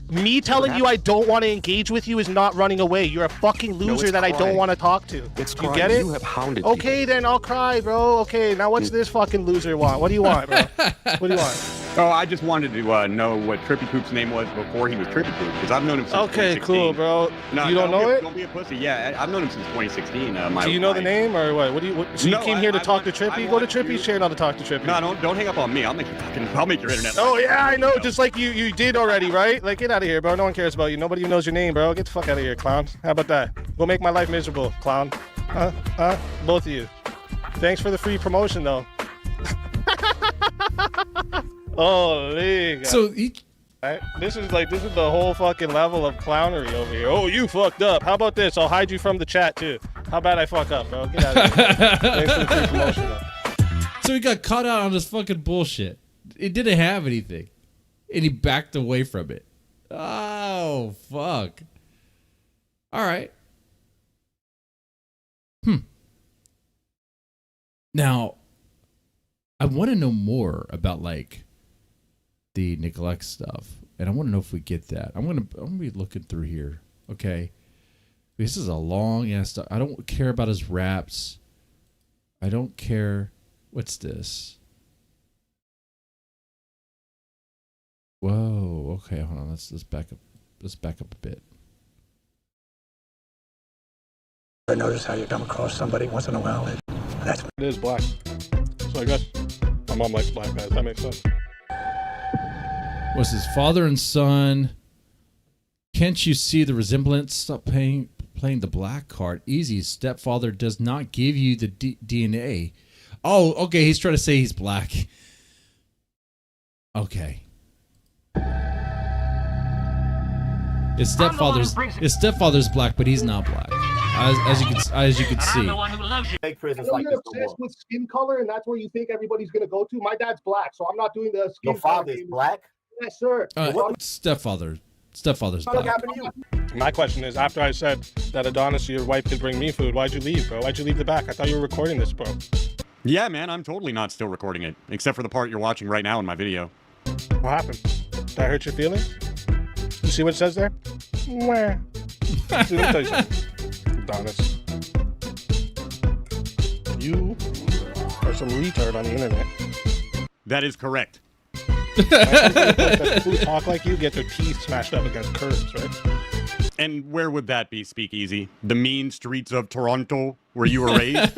Me telling you I don't want to engage with you is not running away. You're a fucking loser it's that I don't crying. want to talk to. It's You crying. get it? You have hounded Okay, then I'll cry, bro. Okay, now what's this fucking loser want? What do you want, bro? What do you want? Oh, I just wanted to know what Trippy Poop's name was before he was Trippy Poop, because I've known him since Okay, 2016. cool, bro. No, You don't know it? Don't be a pussy. Yeah, I've known him since 2016. Do you know the name or what? So you No, came here to talk to Trippy? Go to Trippy's channel to talk to Trippy. No, don't hang up on me. I'll make your internet. Oh yeah, I know. Just like you did already, right? Like, get out of here, bro. No one cares about you. Nobody even knows your name, bro. Get the fuck out of here, clown. How about that? Go make my life miserable, clown. Both of you. Thanks for the free promotion, though. Holy. So Right? This is the whole fucking level of clownery over here. Oh, you fucked up. How about this? I'll hide you from the chat too. How about I fuck up, bro? Get out of here. Thanks for the free promotion, though. So he got caught out on this fucking bullshit. It didn't have anything. And he backed away from it. Oh, fuck. All right. Now, I want to know more about, like, the neglect stuff. And I want to know if we get that. I'm gonna be looking through here. Okay. This is a long ass stuff. I don't care about his raps. I don't care. What's this? Whoa. Okay, hold on. Let's back up. Let's back up a bit. I notice how you come across somebody once in a while. It is black. So I guess my mom likes black guys. That makes sense. Was his father and son? Can't you see the resemblance? Stop playing the black card. Easy. Stepfather does not give you the DNA. Oh, okay. He's trying to say he's black. Okay. His stepfather's black, but he's not black. As you can see. Fake prisons like this obsessed with skin color, and that's where you think everybody's gonna go to. My dad's black, so I'm not doing the skin. Your father is black? Yes, sir. Stepfather's What black. happened to you? My question is, after I said that Adonis, your wife, could bring me food, why'd you leave, bro? Why'd you leave the back? I thought you were recording this, bro. Yeah, man, I'm totally not still recording it, except for the part you're watching right now in my video. What happened? Did I hurt your feelings? You see what it says there? Where? Let me tell you something. Adonis. You are some retard on the internet. That is correct. Who talk like you get their teeth smashed up against curbs, right? And where would that be, Speakeazy? The mean streets of Toronto, where you were raised?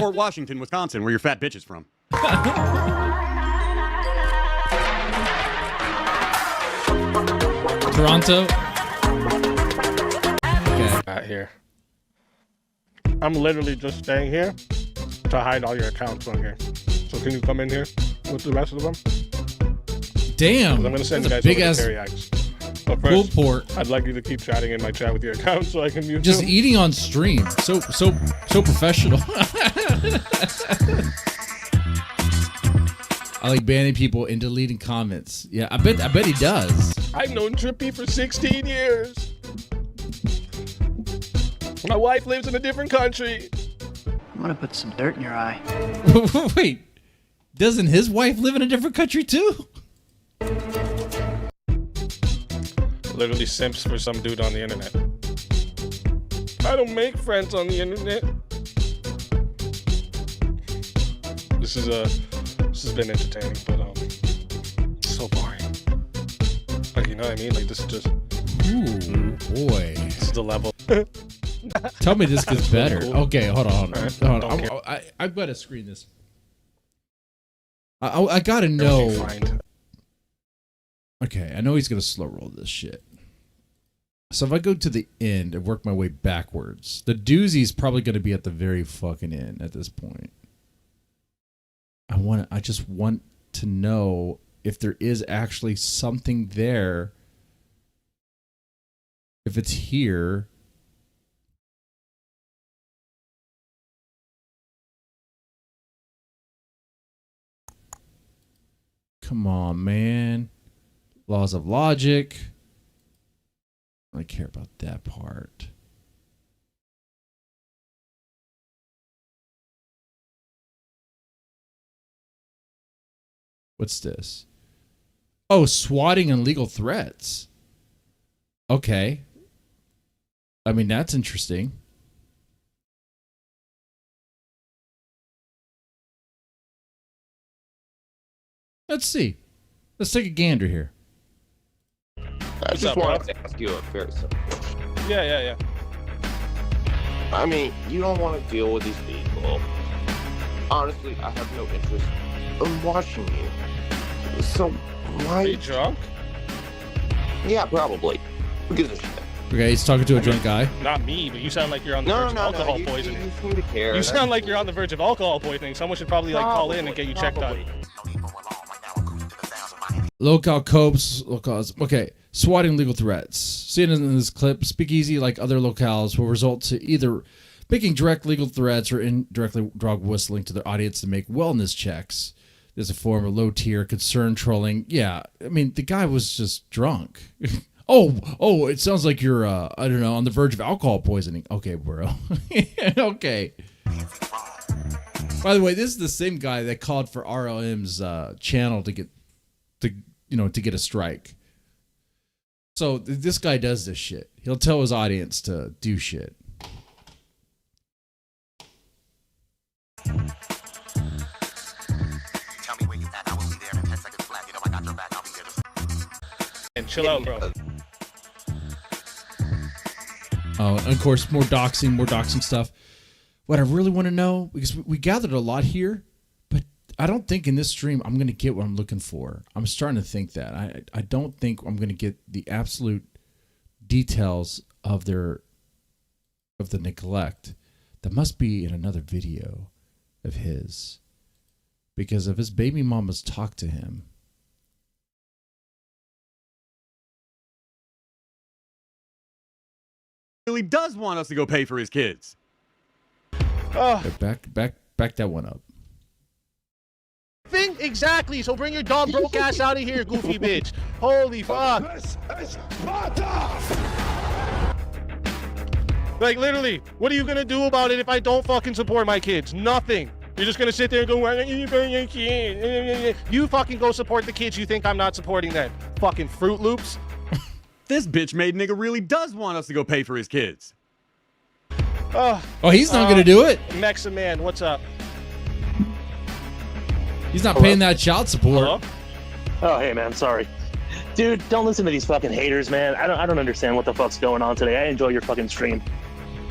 Or Washington, Wisconsin, where your fat bitch is from? Toronto. Okay. Not here. I'm literally just staying here to hide all your accounts on here. So can you come in here with the rest of them? Damn. I'm gonna send you that's guys a big over ass to Terry Axe. But pull first, port. I'd like you to keep chatting in my chat with your account so I can mute Just them. eating on stream. So professional. I like banning people and deleting comments. Yeah, I bet he does. I've known Trippy for 16 years. My wife lives in a different country. I'm gonna put some dirt in your eye. Wait, doesn't his wife live in a different country too? Literally simps for some dude on the internet. I don't make friends on the internet. This has been entertaining, but so boring. Like, you know what I mean? Like, this is just. Ooh, boy. This is the level. Tell me this gets better. Cool. Okay, hold on. Right, Hold on. I've got to screen this. I gotta know. Okay, I know he's gonna slow roll this shit. So if I go to the end and work my way backwards, the doozy's probably gonna be at the very fucking end at this point. I just want to know if there is actually something there if it's here. Come on, man. Laws of logic. I don't care about that part. What's this? Oh, swatting and legal threats. Okay. I mean, that's interesting. Let's see. Let's take a gander here. I just wanted to ask you a very simple question. Yeah. I mean, you don't want to deal with these people. Honestly, I have no interest in watching you. So, why... Are you drunk? Yeah, probably. Who gives a shit? Okay, he's talking to a drunk guy. Not me, but you sound like you're on the verge of alcohol poisoning. You seem to care. You sound like you're on the verge of alcohol poisoning. Someone should probably like call in and get you checked on. Local copes, locals. Okay, swatting legal threats. Seen in this clip, Speakeazy, like other locales, will result to either making direct legal threats or indirectly dog whistling to their audience to make wellness checks. There's a form of low-tier concern trolling. Yeah, I mean, the guy was just drunk. Oh, it sounds like you're, I don't know, on the verge of alcohol poisoning. Okay, bro. Okay. By the way, this is the same guy that called for RLM's channel to get a strike. So this guy does this shit. He'll tell his audience to do shit. And chill out, bro. Oh, and of course, more doxing stuff. What I really want to know, because we gathered a lot here, but I don't think in this stream I'm going to get what I'm looking for. I'm starting to think that. I don't think I'm going to get the absolute details of the neglect. That must be in another video of his. Because if his baby mamas talk to him, really does want us to go pay for his kids. back that one up. Think exactly. So bring your dog broke ass out of here, goofy bitch. Holy fuck. Like literally, what are you gonna do about it if I don't fucking support my kids? Nothing. You're just gonna sit there and go, why don't you support your kids? You fucking go support the kids you think I'm not supporting them. Fucking Fruit Loops. This bitch made nigga really does want us to go pay for his kids. Oh, he's not gonna do it. Mexa Man, what's up? He's not paying that child support. Hello? Oh, hey, man, sorry. Dude, don't listen to these fucking haters, man. I don't understand what the fuck's going on today. I enjoy your fucking stream.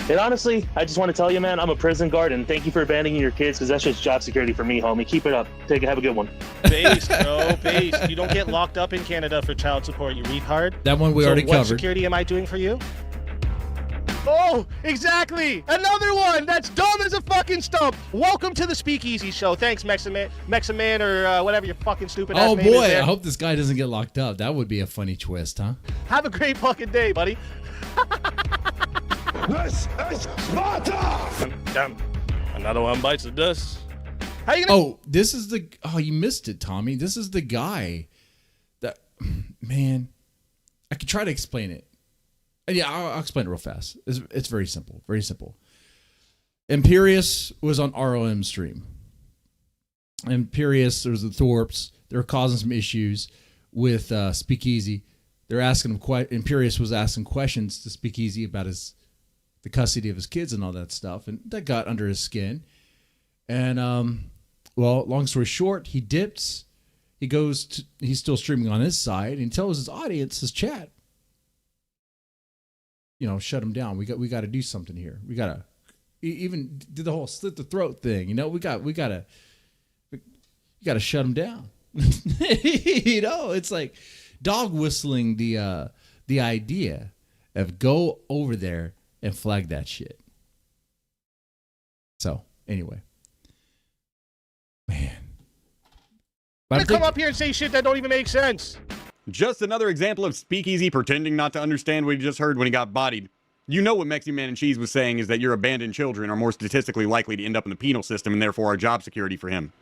And honestly, I just want to tell you, man, I'm a prison guard, and thank you for abandoning your kids, because that's just job security for me, homie. Keep it up. Have a good one. Base, bro, base. You don't get locked up in Canada for child support, you retard. That one we already what covered. Security am I doing for you? Oh, exactly. Another one. That's dumb as a fucking stump. Welcome to the Speakeazy show. Thanks, Mexa Man, or whatever your fucking stupid ass name is. Oh boy, there. I hope this guy doesn't get locked up. That would be a funny twist, huh? Have a great fucking day, buddy. This is Sparta! Damn. Another one bites the dust. How you gonna... Oh, you missed it, Tommy. This is the guy that, man, I could try to explain it. And yeah, I'll explain it real fast. It's very simple. Very simple. Imperius was on ROM stream. Imperius, there was the Thorpes. They were causing some issues with Speakeazy. They're asking him. Imperius was asking questions to Speakeazy about the custody of his kids and all that stuff, and that got under his skin. And well, long story short, he dips. He's still streaming on his side, and he tells his audience, his chat, shut him down. We got to do something here. We got to even did the whole slit the throat thing. We got to shut him down. It's like dog whistling the idea of go over there and flag that shit. So anyway, man, I'm gonna come up here and say shit that don't even make sense. Just another example of Speakeazy pretending not to understand what he just heard when he got bodied. You know what Mexican Man and Cheese was saying is that your abandoned children are more statistically likely to end up in the penal system and therefore are job security for him.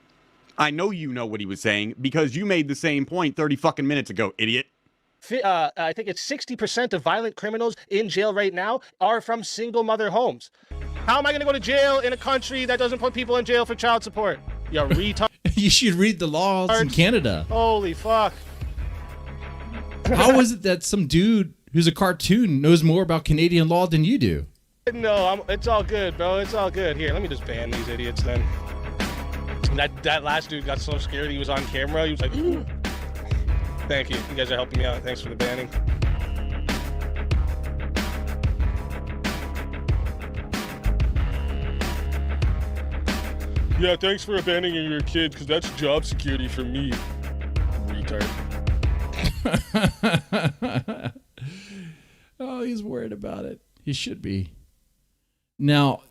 I know you know what he was saying because you made the same point 30 fucking minutes ago, idiot. I think it's 60% of violent criminals in jail right now are from single mother homes. How am I going to go to jail in a country that doesn't put people in jail for child support? You retard. You should read the laws in Canada. Holy fuck. How is it that some dude who's a cartoon knows more about Canadian law than you do? No, it's all good, bro. It's all good. Here, let me just ban these idiots then. That last dude got so scared he was on camera. He was like, ooh. Thank you. You guys are helping me out. Thanks for the banning. Yeah, thanks for abandoning your kids, because that's job security for me. Retard. Oh, he's worried about it. He should be. Now,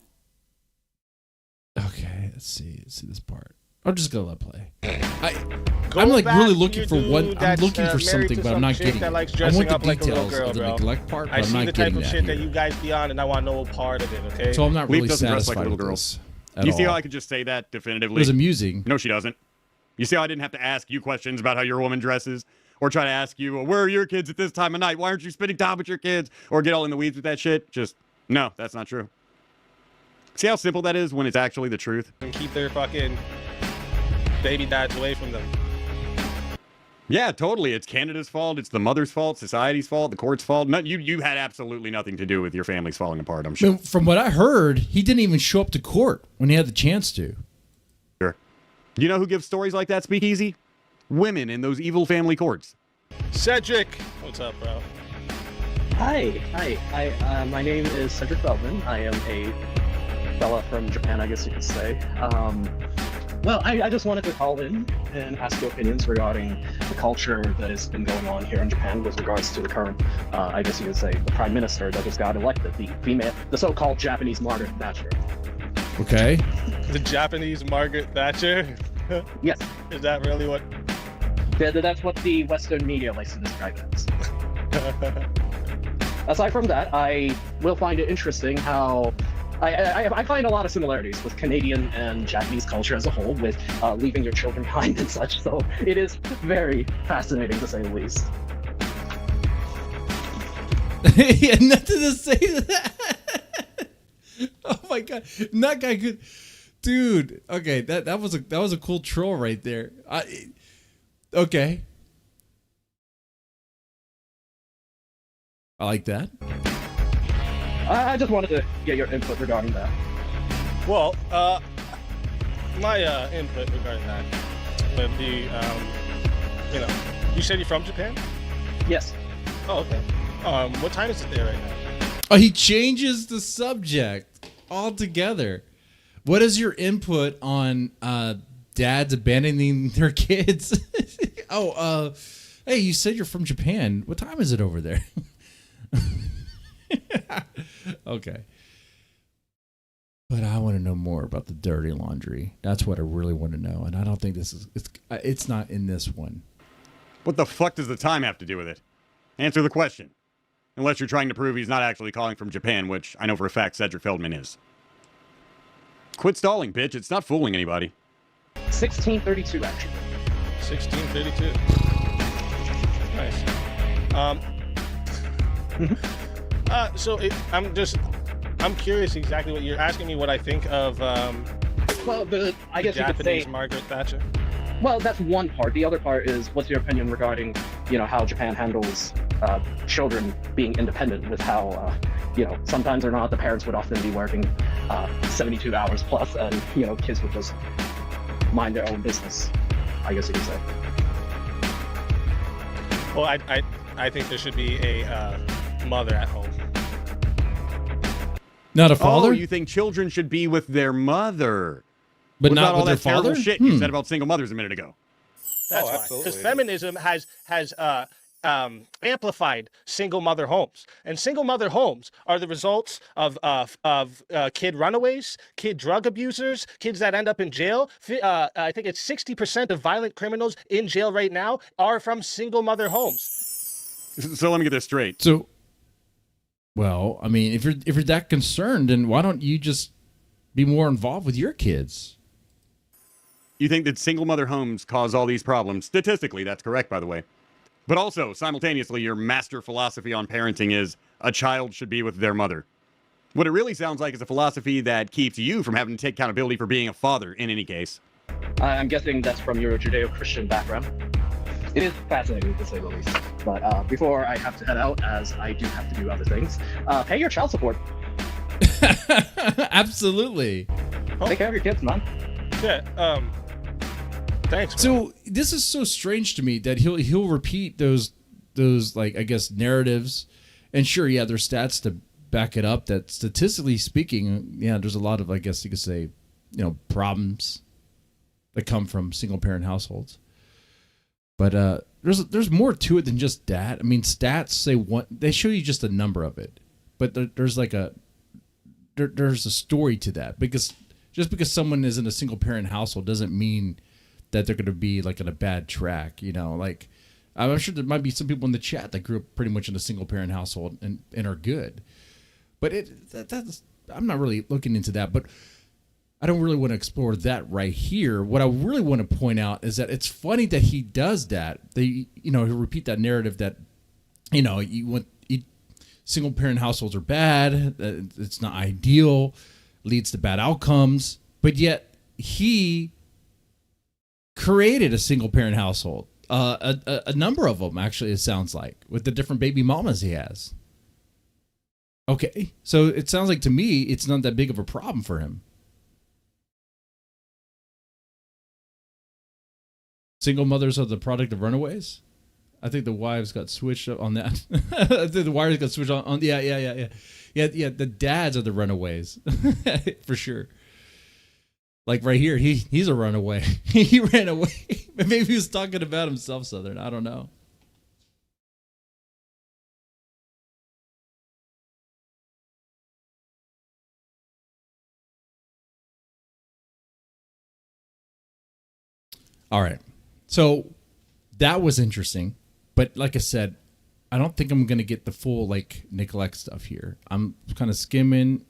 okay, let's see this part. I'm just gonna let play. I'm like really looking for one. I'm looking for something, but I'm not getting it. I want the details of the neglect part, but I'm not getting that. I see the type of shit that you guys be on, and I want no part of it. Okay. So I'm not really satisfied with this. You see how I could just say that definitively? It was amusing. No, she doesn't. You see how I didn't have to ask you questions about how your woman dresses? Or try to ask you, well, where are your kids at this time of night? Why aren't you spending time with your kids? Or get all in the weeds with that shit? Just, no, that's not true. See how simple that is when it's actually the truth? And keep their fucking baby dads away from them. Yeah, totally. It's Canada's fault. It's the mother's fault. Society's fault. The court's fault. No, you had absolutely nothing to do with your family's falling apart, I'm sure. From what I heard, he didn't even show up to court when he had the chance to. Sure. You know who gives stories like that, Speakeazy? Women in those evil family courts. Cedric! What's up, bro? Hi. My name is Cedric Feldman. I am a fella from Japan, I guess you could say. Well, I just wanted to call in and ask your opinions regarding the culture that has been going on here in Japan with regards to the current, I guess you could say, the prime minister that just got elected, the so-called Japanese Margaret Thatcher. Okay. The Japanese Margaret Thatcher? Yes. Is that really what? That's what the Western media likes to describe it as. Aside from that, I will find it interesting how I find a lot of similarities with Canadian and Japanese culture as a whole, with leaving your children behind and such. So it is very fascinating, to say the least. Yeah, nothing to say to that. Oh my god, and that guy could, dude. Okay, that was a cool troll right there. Okay, I like that. I just wanted to get your input regarding that. Well, my input regarding that would be, you said you're from Japan? Yes. Oh, okay. What time is it there right now? Oh, he changes the subject altogether. What is your input on dads abandoning their kids? Hey, you said you're from Japan. What time is it over there? Okay. But I want to know more about the dirty laundry. That's what I really want to know. And I don't think it's not in this one. What the fuck does the time have to do with it? Answer the question. Unless you're trying to prove he's not actually calling from Japan, which I know for a fact Cedric Feldman is. Quit stalling, bitch. It's not fooling anybody. 1632, actually. 1632. Nice. So I'm curious exactly what you're asking me. What I think of well, I guess Japanese you could say Margaret Thatcher. Well, that's one part. The other part is, what's your opinion regarding, how Japan handles children being independent, with how, sometimes or not, the parents would often be working 72 hours plus, and, kids would just mind their own business, I guess you could say. Well, I think there should be a mother at home. Not a father? Oh, you think children should be with their mother. But what not about all with their that terrible father? shit you said about single mothers a minute ago? That's why. Because feminism has amplified single mother homes. And single mother homes are the results of kid runaways, kid drug abusers, kids that end up in jail. I think it's 60% of violent criminals in jail right now are from single mother homes. So let me get this straight. So, well, I mean, if you're that concerned, then why don't you just be more involved with your kids? You think that single mother homes cause all these problems? Statistically, that's correct, by the way. But also, simultaneously, your master philosophy on parenting is a child should be with their mother. What it really sounds like is a philosophy that keeps you from having to take accountability for being a father in any case. I'm guessing that's from your Judeo-Christian background. It is fascinating, to say the least. But before I have to head out, as I do have to do other things, pay your child support. Absolutely. Take care of your kids, man. Yeah, thanks. Man. So this is so strange to me that he'll repeat those like, I guess, narratives, and sure, yeah, there's stats to back it up that statistically speaking, yeah, there's a lot of, I guess you could say, problems that come from single parent households. But there's more to it than just that. I mean, stats say they show you just a number of it, but there's like there's a story to that, because just because someone is in a single parent household doesn't mean that they're going to be like on a bad track. Like I'm sure there might be some people in the chat that grew up pretty much in a single parent household and are good, but that's I'm not really looking into that. But I don't really want to explore that right here. What I really want to point out is that it's funny that he does that. He'll repeat that narrative that, single parent households are bad. It's not ideal, leads to bad outcomes. But yet he created a single parent household, a number of them actually. It sounds like, with the different baby mamas he has. Okay, so it sounds like to me it's not that big of a problem for him. Single mothers are the product of runaways? I think the wives got switched up on that. I think the wives got switched on. Yeah. The dads are the runaways, for sure. Like right here, he's a runaway. He ran away. Maybe he was talking about himself, Southern. I don't know. All right. So that was interesting. But like I said, I don't think I'm going to get the full neglect stuff here. I'm kind of skimming.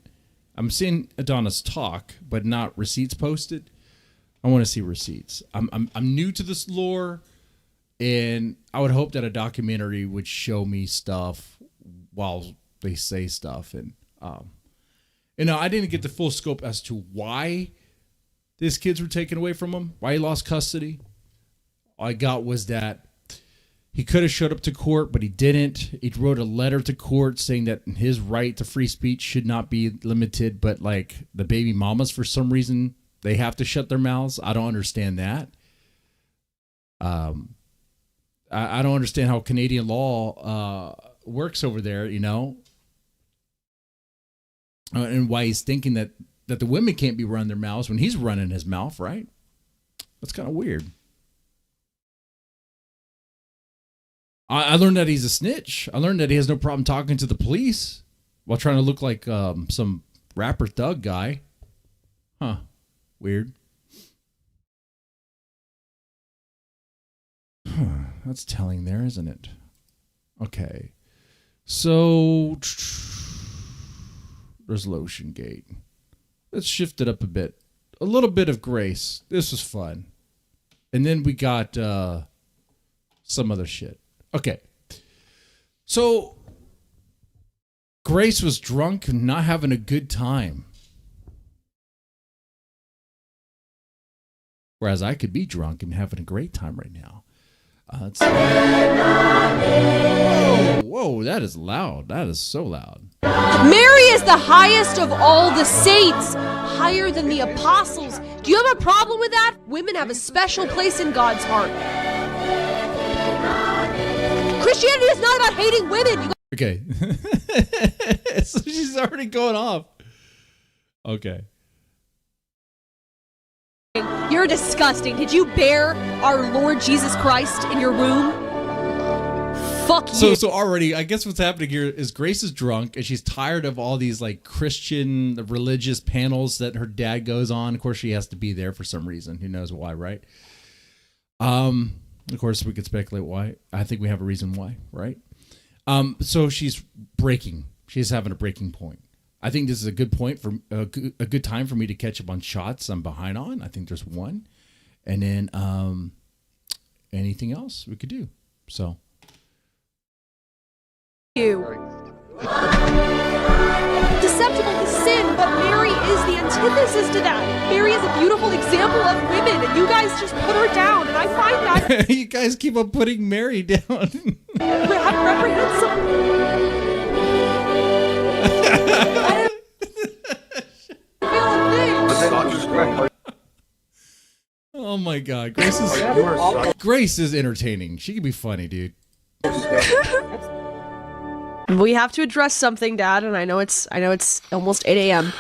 I'm seeing Adonis talk, but not receipts posted. I want to see receipts. I'm new to this lore, and I would hope that a documentary would show me stuff while they say stuff. And I didn't get the full scope as to why these kids were taken away from him, why he lost custody. All I got was that he could have showed up to court, but he didn't. He wrote a letter to court saying that his right to free speech should not be limited, but the baby mamas, for some reason, they have to shut their mouths. I don't understand that. I don't understand how Canadian law works over there, and why he's thinking that the women can't be running their mouths when he's running his mouth, right? That's kind of weird. I learned that he's a snitch. I learned that he has no problem talking to the police while trying to look like some rapper thug guy. Huh. Weird. That's telling there, isn't it? Okay. So there's Lotion Gate. Let's shift it up a bit. A little bit of grace. This was fun. And then we got some other shit. Okay. So Grace was drunk and not having a good time. Whereas I could be drunk and having a great time right now. Whoa, that is loud. That is so loud. Mary is the highest of all the saints, higher than the apostles. Do you have a problem with that? Women have a special place in God's heart. Christianity is not about hating women. Okay. So she's already going off. Okay. You're disgusting. Did you bear our Lord Jesus Christ in your womb? Fuck you. So already, I guess what's happening here is Grace is drunk and she's tired of all these like Christian religious panels that her dad goes on. Of course, she has to be there for some reason. Who knows why, right? Of course, we could speculate why. I think we have a reason why, right? So she's breaking. She's having a breaking point. I think this is a good point for a good time for me to catch up on shots I'm behind on. I think there's one, and then anything else we could do. So. Deceptible is sin, but Mary is the antithesis to that. Mary is a beautiful example of women, and you guys just put her down, and I find that... You guys keep on putting Mary down. Oh my God, Grace is entertaining. She can be funny, dude. We have to address something, Dad, and I know it's almost 8 a.m.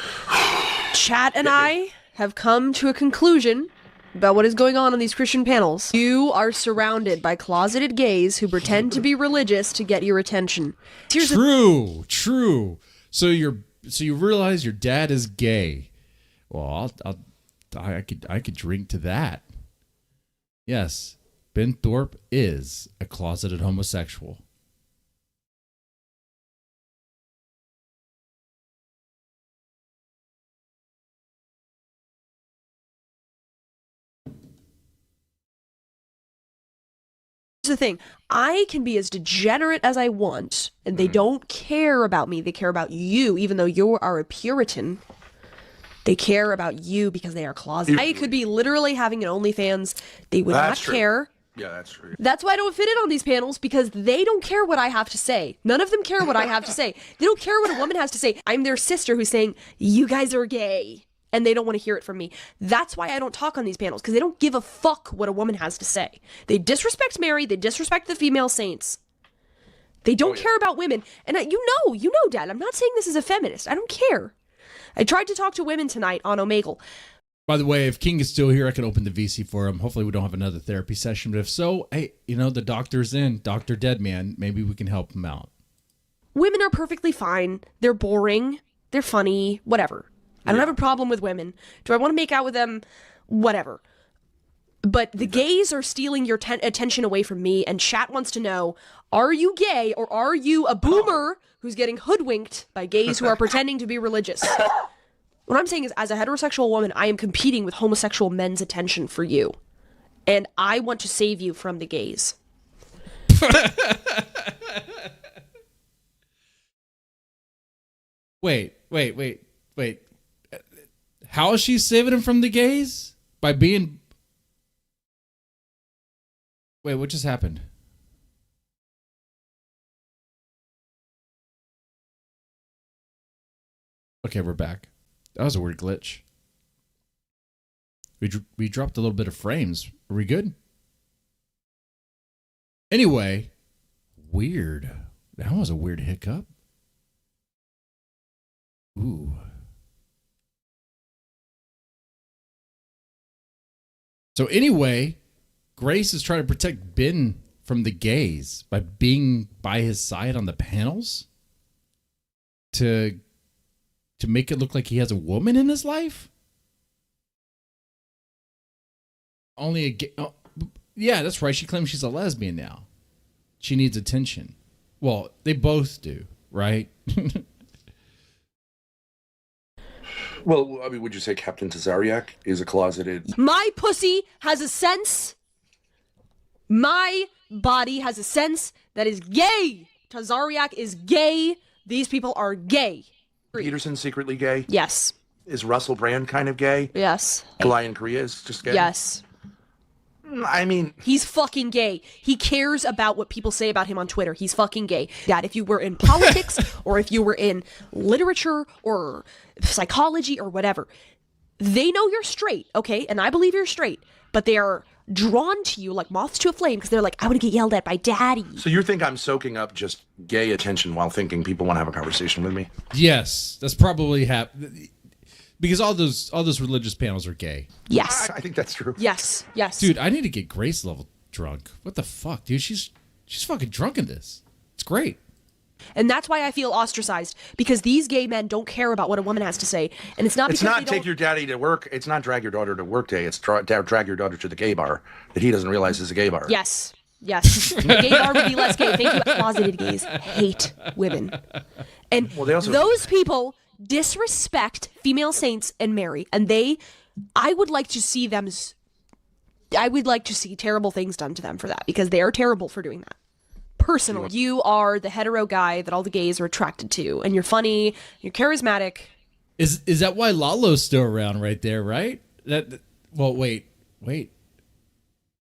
Chat and I have come to a conclusion about what is going on these Christian panels. You are surrounded by closeted gays who pretend to be religious to get your attention. True. So you realize your dad is gay. Well, I could drink to that. Yes, Ben Thorpe is a closeted homosexual. The thing, I can be as degenerate as I want, and they don't care about me. They care about you, even though you are a Puritan. They care about you because they are closeted. I could be literally having an OnlyFans. They would not care. Yeah, that's true. That's why I don't fit in on these panels, because they don't care what I have to say. None of them care what I have to say. They don't care what a woman has to say. I'm their sister who's saying, you guys are gay. And they don't want to hear it from me. That's why I don't talk on these panels, because they don't give a fuck what a woman has to say. They disrespect Mary. They disrespect the female saints. They don't care about women. And you know, Dad, I'm not saying this as a feminist. I don't care. I tried to talk to women tonight on Omegle. By the way, if King is still here, I can open the VC for him. Hopefully we don't have another therapy session. But if so, hey, the doctor's in. Dr. Deadman. Maybe we can help him out. Women are perfectly fine. They're boring. They're funny. Whatever. I don't have a problem with women. Do I want to make out with them? Whatever. But the gays are stealing your attention away from me, and chat wants to know, are you gay or are you a boomer who's getting hoodwinked by gays who are pretending to be religious? What I'm saying is, as a heterosexual woman, I am competing with homosexual men's attention for you. And I want to save you from the gays. Wait. How is she saving him from the gays? By being... Wait, what just happened? Okay, we're back. That was a weird glitch. We dropped a little bit of frames. Are we good? Anyway, weird. That was a weird hiccup. Ooh. So anyway, Grace is trying to protect Ben from the gays by being by his side on the panels to make it look like he has a woman in his life. Only a gay. Oh, yeah, that's right. She claims she's a lesbian now. She needs attention. Well, they both do, right? Well, I mean, would you say Captain Tazariak is a closeted... My pussy has a sense. My body has a sense that is gay. Tazariak is gay. These people are gay. Peterson secretly gay? Yes. Is Russell Brand kind of gay? Yes. Lion Korea is just gay? Yes. I mean... He's fucking gay. He cares about what people say about him on Twitter. He's fucking gay. Dad, if you were in politics or if you were in literature or psychology or whatever, they know you're straight, okay? And I believe you're straight. But they are drawn to you like moths to a flame because they're like, I want to get yelled at by daddy. So you think I'm soaking up just gay attention while thinking people want to have a conversation with me? Yes, that's probably because all those religious panels are gay. Yes. I think that's true. Yes. Dude, I need to get Grace level drunk. What the fuck, dude? She's She's fucking drunk in this. It's great. And that's why I feel ostracized, because these gay men don't care about what a woman has to say. And it's not It's because not take your daddy to work. It's not drag your daughter to work day. It's drag your daughter to the gay bar that he doesn't realize is a gay bar. Yes. Yes. A gay bar would be less gay. Thank you. Closeted gays hate women. And those people disrespect female saints and Mary. And I would like to see terrible things done to them for that, because they are terrible for doing that. Personal. You are the hetero guy that all the gays are attracted to, and you're funny, you're charismatic. Is that why Lalo's still around right there, right? Well, wait.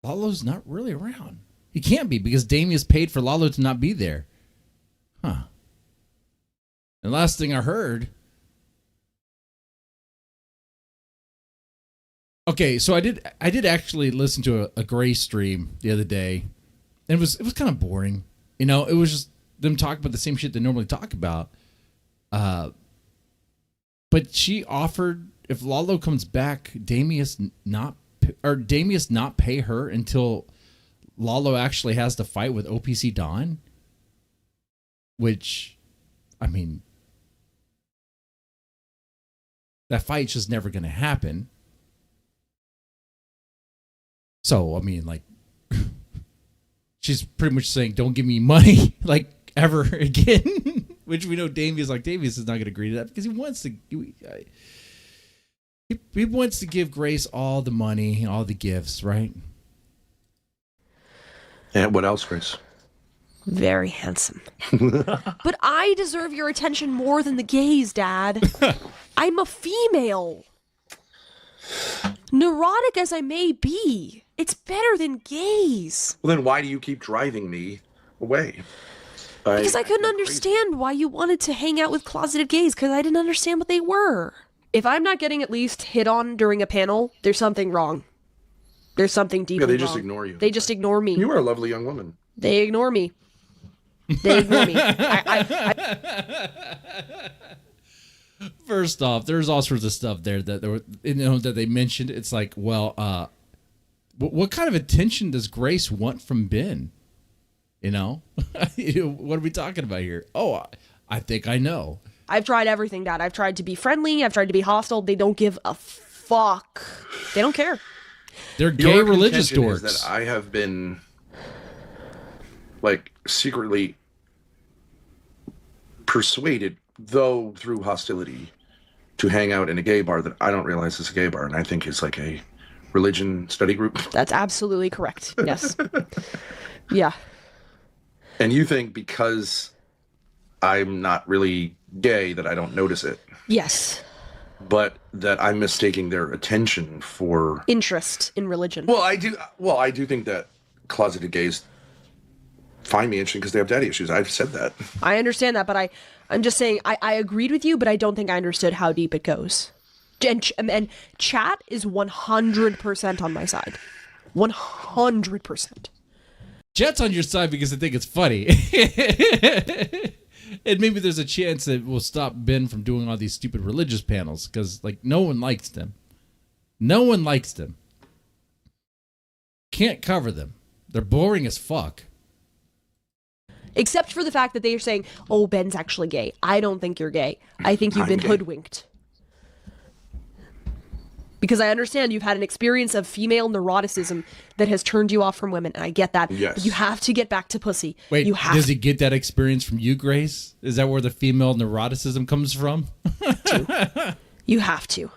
Lalo's not really around. He can't be, because Damia's paid for Lalo to not be there. Huh. And last thing I heard. Okay, so I did actually listen to a Gray stream the other day. And it was kind of boring. You know, it was just them talking about the same shit they normally talk about. But she offered, if Lalo comes back, Damius not pay her until Lalo actually has to fight with OPC Dawn. Which, I mean, that fight's just never going to happen. So, I mean, like, she's pretty much saying, don't give me money, like, ever again. Which we know Damius is not going to agree to that, because he wants to give Grace all the money, all the gifts, right? And what else, Grace? Very handsome. But I deserve your attention more than the gays, Dad. I'm a female. Neurotic as I may be, it's better than gays. Well, then why do you keep driving me away? Because I couldn't understand why you wanted to hang out with closeted gays, because I didn't understand what they were. If I'm not getting at least hit on during a panel, there's something wrong. There's something deeply wrong. Yeah, they just ignore you. They just ignore me. You are a lovely young woman. They ignore me. They ignore me. First off, there's all sorts of stuff there that they mentioned. It's like, well, what kind of attention does Grace want from Ben? You know, what are we talking about here? Oh, I think I know. I've tried everything, Dad. I've tried to be friendly. I've tried to be hostile. They don't give a fuck. They don't care. They're gay religious dorks. dorks. That I have been, like, secretly persuaded, though through hostility, to hang out in a gay bar that I don't realize is a gay bar, and I think is like a religion study group. That's absolutely correct. Yes. Yeah. And you think because I'm not really gay that I don't notice it. Yes. But that I'm mistaking their attention for interest in religion. Well, I do think that closeted gays find me interesting because they have daddy issues. I've said that. I understand that, but I'm just saying I agreed with you, but I don't think I understood how deep it goes. And chat is 100% on my side. 100%. Chat's on your side because I think it's funny. And maybe there's a chance that we'll stop Ben from doing all these stupid religious panels, because, like, no one likes them. No one likes them. Can't cover them. They're boring as fuck. Except for the fact that they are saying, oh, Ben's actually gay. I don't think you're gay. I think you've been hoodwinked. Because I understand you've had an experience of female neuroticism that has turned you off from women, and I get that. Yes. But you have to get back to pussy. Wait, does he get that experience from you, Grace? Is that where the female neuroticism comes from? You have to.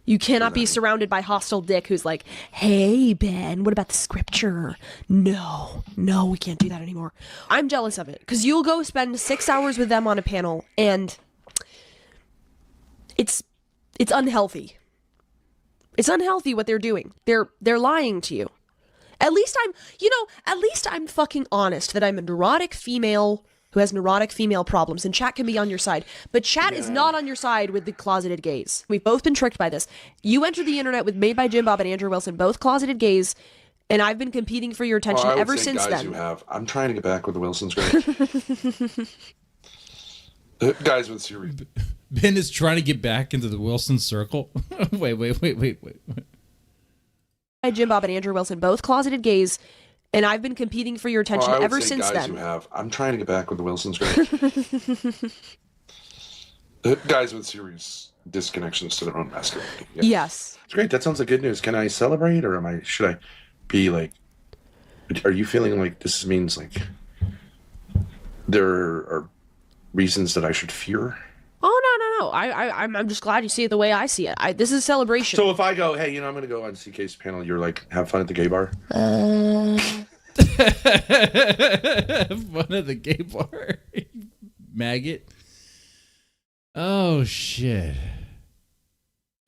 You cannot be surrounded by hostile dick who's like, hey, Ben, what about the scripture? No, we can't do that anymore. I'm jealous of it, because you'll go spend 6 hours with them on a panel, and it's unhealthy. It's unhealthy what they're doing. They're lying to you. At least I'm fucking honest that I'm a neurotic female who has neurotic female problems, and chat can be on your side. But chat is not on your side with the closeted gays. We've both been tricked by this. You entered the internet with Made by Jim Bob and Andrew Wilson, both closeted gays, and I've been competing for your attention ever since then. I'm trying to get back with the Wilsons, great. Guys with serious. Ben is trying to get back into the Wilson circle. Wait. Jim Bob and Andrew Wilson, both closeted gays, And I've been competing for your attention Well, I would ever say since guys then. who have. I'm trying to get back with the Wilsons. Great. Guys with serious disconnections to their own masculinity. Yeah. Yes. It's great. That sounds like good news. Can I celebrate, or should I be like? Are you feeling like this means like there are reasons that I should fear? Oh, no. I'm just glad you see it the way I see it. This is a celebration. So if I go, hey, I'm going to go on CK's panel, you're like, have fun at the gay bar? Fun at the gay bar. Maggot. Oh, shit.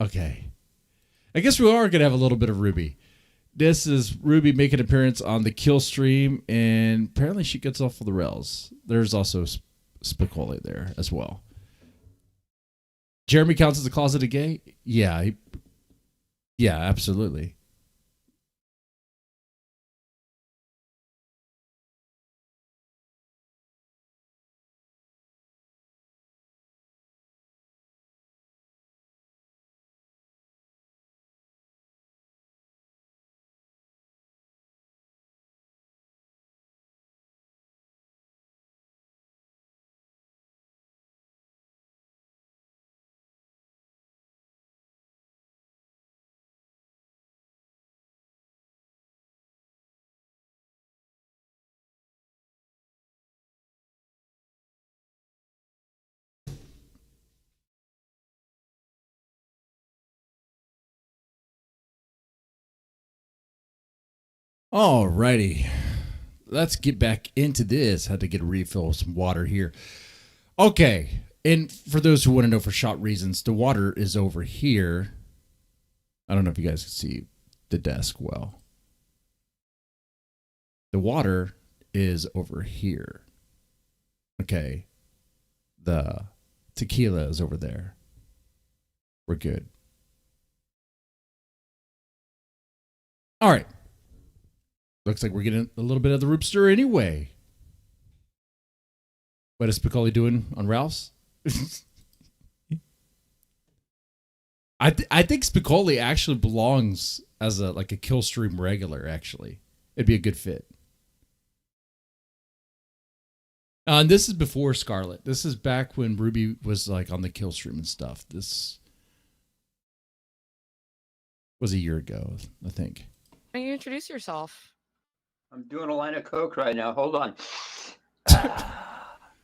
Okay. I guess we are going to have a little bit of Ruby. This is Ruby making an appearance on the Kill stream, and apparently she gets off of the rails. There's also Speakeazy there as well. Jeremy counts as a closeted gay? Yeah. Yeah, absolutely. Alrighty, let's get back into this. Had to get a refill of some water here. Okay, and for those who want to know for short reasons, the water is over here. I don't know if you guys can see the desk well. The water is over here. Okay, the tequila is over there. We're good. All right. Looks like we're getting a little bit of the Roopster anyway. What is Speakeazy doing on Ralph's? I think Speakeazy actually belongs as a kill stream regular. Actually, it'd be a good fit. And this is before Scarlet. This is back when Ruby was like on the kill stream and stuff. This was a year ago, I think. Why don't you introduce yourself? I'm doing a line of coke right now. Hold on.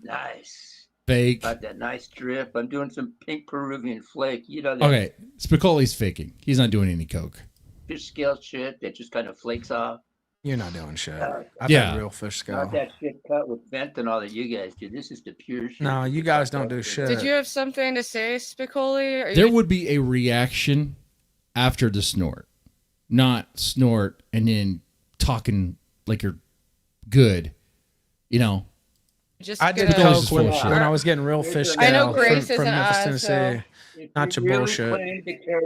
Nice. Fake. Got that nice drip. I'm doing some pink Peruvian flake. You know that Okay, Speakeazy's faking. He's not doing any coke. fish scale shit that just kind of flakes off. You're not doing shit. I've Yeah. had real fish scale. Not that shit cut with fentanyl that you guys do. This is the pure shit. No, you guys don't do shit. Did you have something to say, Speakeazy? Are There you... would be a reaction after the snort, not snort and then talking like you're good, you know. Just I did Speakeazy's coke full when of shit. I was getting real fish scale I know Grace from isn't Memphis, us, Tennessee. so- Not your If you really bullshit. claim to care-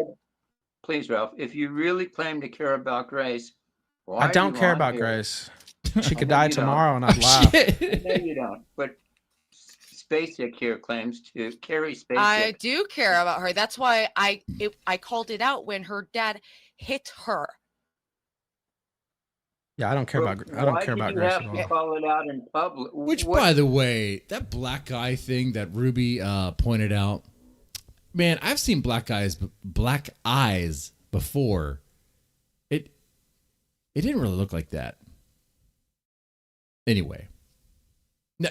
Please, Ralph, if you really claim to care about Grace, why I are don't you care on about here? Grace. She could No, die you don't. tomorrow and I'd laugh. No, you don't. But Spacek here claims to carry Spacek. I do care about her. That's why I called it out when her dad hit her. Yeah, I don't care about Why did Grace you at have to all. call it out in public? Which, What- by the way, that black eye thing that Ruby pointed out, man, I've seen black eyes before. It didn't really look like that. Anyway,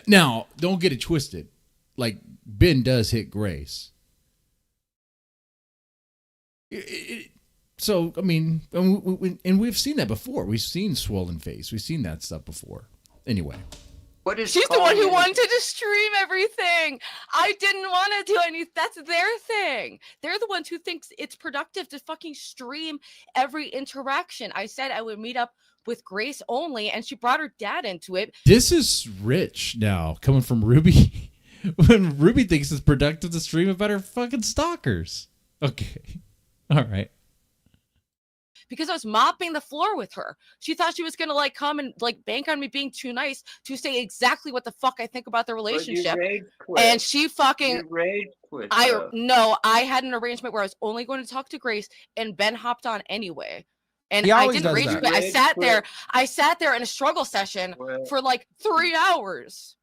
now don't get it twisted. Like Ben does hit Grace. So I mean, and we've seen that before. We've seen swollen face. We've seen that stuff before. Anyway. What is She's the one who calling- wanted to stream everything. I didn't want to do anything. That's their thing. They're the ones who thinks it's productive to fucking stream every interaction. I said I would meet up with Grace only, and she brought her dad into it. This is rich now, coming from Ruby. When Ruby thinks it's productive to stream about her fucking stalkers. Okay. All right. Because I was mopping the floor with her. She thought she was gonna like come and like bank on me being too nice to say exactly what the fuck I think about the But you relationship. rage quit. And she fucking You rage quit, I though. no, I had an arrangement where I was only going to talk to Grace, and Ben hopped on anyway. And He I always didn't does rage that. quit. I sat there in a struggle session for like 3 hours.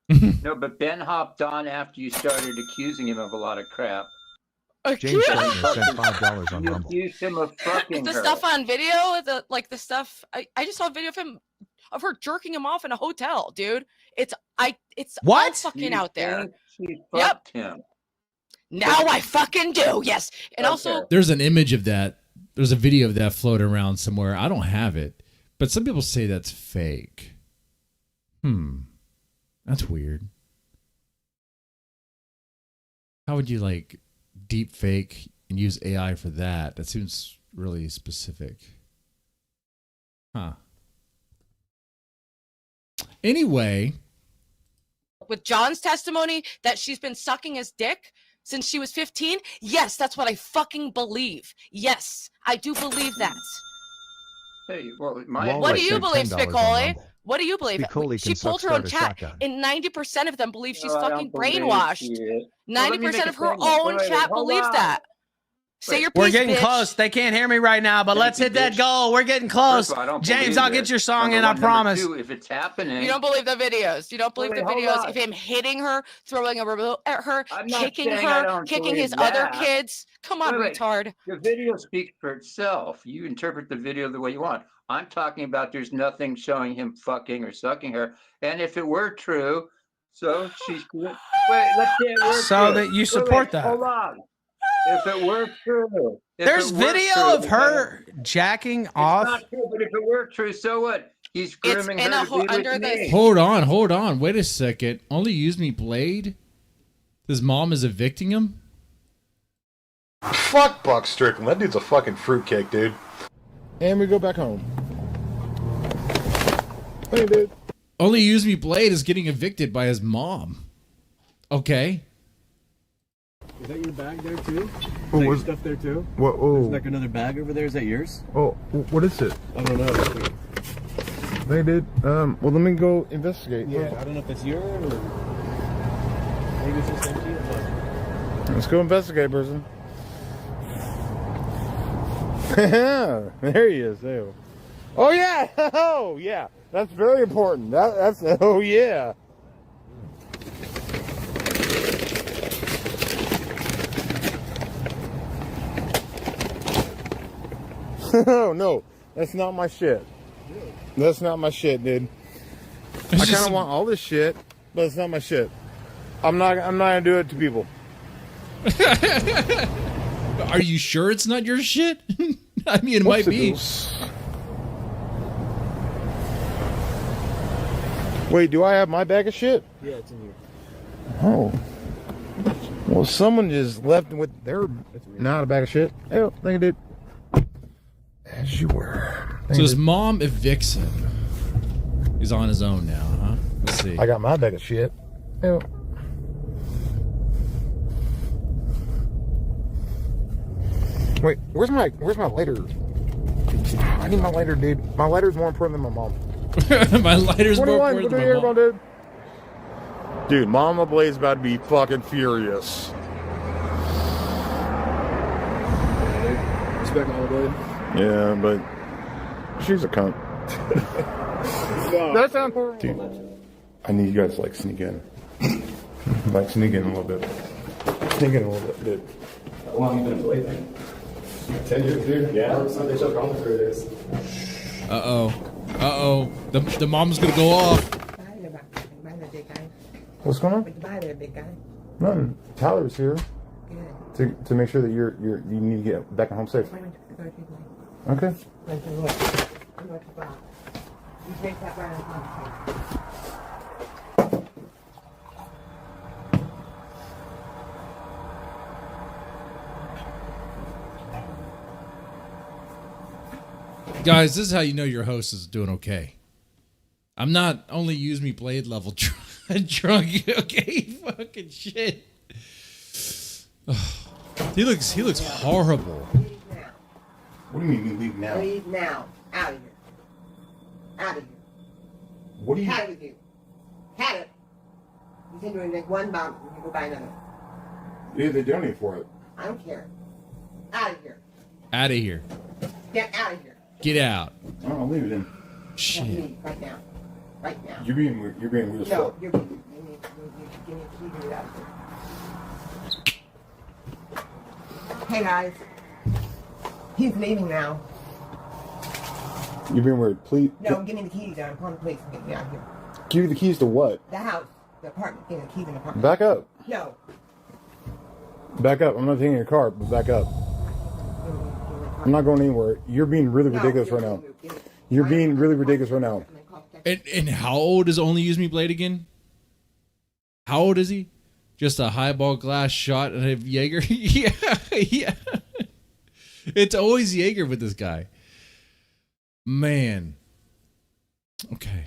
No, but Ben hopped on after you started accusing him of a lot of crap. James Shatner sent $5 on You Rumble. accused him of fucking The her. stuff on video, the stuff I just saw a video of her jerking him off in a hotel, dude. It's all fucking out there. She Yep. fucked him. Now I fucking do. Yes. And also There's an image of that. There's a video of that floating around somewhere. I don't have it, but some people say that's fake. That's weird. How would you like deep fake and use AI for that? That seems really specific. Huh. Anyway, with John's testimony that she's been sucking his dick since she was 15, yes, that's what I fucking believe. Yes, I do believe that. Hey, well, What do you believe, Spicoli? What do you believe? Spicoli She can pulled her own start a chat, shotgun. and 90% of them believe she's No, I fucking don't believe brainwashed. she is. 90% of her Well, let me own make a chat hold believes on. that. Say your piece, We're getting bitch. close. They can't hear me right now, but let's hit that goal. We're getting close. First of all, I don't James, believe I'll it. get your song Number in, I one. Number promise. two, if it's happening, You don't believe the videos. You don't believe Wait, the hold videos on. of him hitting her, throwing a remote at her, I'm not kicking saying I her, don't kicking believe his other that. kids. Come on, Wait. retard. The video speaks for itself. You interpret the video the way you want. I'm talking about there's nothing showing him fucking or sucking her. And if it were true, so she's wait. Let's say it were So true. that you Wait, support that. Hold on. If it were true, There's video of her jacking off. Not true, but if it were true, so what? He's grooming in her a to be under with the- me. hold on. Wait a second. Only use me played? His mom is evicting him? Fuck Buck Strickland. That dude's a fucking fruitcake, dude. And we go back home. Hey, dude. Only use me played is getting evicted by his mom. Okay. Is that your bag there too? Is Oh, that your was- stuff there too? What? Oh. There's like another bag over there. Is that yours? Oh, what is it? I don't know. They did. Well, let me go investigate. Yeah, I don't know if it's yours or maybe it's just empty. Let's go investigate, person. There he is. There. Oh yeah. Oh yeah. That's very important. That's. Oh yeah. Oh no, that's not my shit. That's not my shit, dude. I kind of want all this shit, but it's not my shit. I'm not gonna do it to people. Are you sure it's not your shit? I mean, it might be. Wait, do I have my bag of shit? Yeah, it's in here. Oh. Well, someone just left with their not a bag of shit. Oh, thank you, dude. As you were. So his mom evicts him. He's on his own now, huh? Let's see. I got my bag of shit. Oh. Wait, where's my lighter? I need my lighter, dude. My lighter's more important than my mom. My lighter's more important than my mom. Dude. Dude, Mama Blaze about to be fucking furious. Respect all the way. Yeah, but she's a cunt. That sounds horrible. Dude, I need you guys to like sneak in. Like sneak in a little bit. Sneak in a little bit, dude. How long have you been playing? 10 years, dude. Yeah. Sunday show gone through this. Uh-oh. The mom's gonna go off. What's going on? Bye there, big guy. Nothing. Tyler's here to make sure that you need to get back home safe. Okay. Guys, this is how you know your host is doing okay. I'm not only use me played level drunk, okay? Fucking shit. He looks horrible. What do you mean you leave now? Leave now. Out of here. Out of here. What do you? Had it with you. Had it. You said you were going to make one bomb and you go buy another. Yeah, they donate for it. I don't care. Out of here. Out of here. Get out of here. Get out. I'll leave it in. Shit. Leave right now. Right now. You're being weird. You're being weird as No, fuck. you're give me a key to get out. Hey guys. He's leaving now. You're being weird. Please. No, give me the keys. I'm calling the police to get me out of here. Give you the keys to what? The house. The apartment. Give me the keys in the apartment. Back up. No. Back up. I'm not taking your car, but back up. I'm not going anywhere. You're being really ridiculous right now. You're being really ridiculous right now. And how old is Only Use Me Blade again? How old is he? Just a highball glass shot and a Jaeger? yeah. It's always Jaeger with this guy. Man. Okay.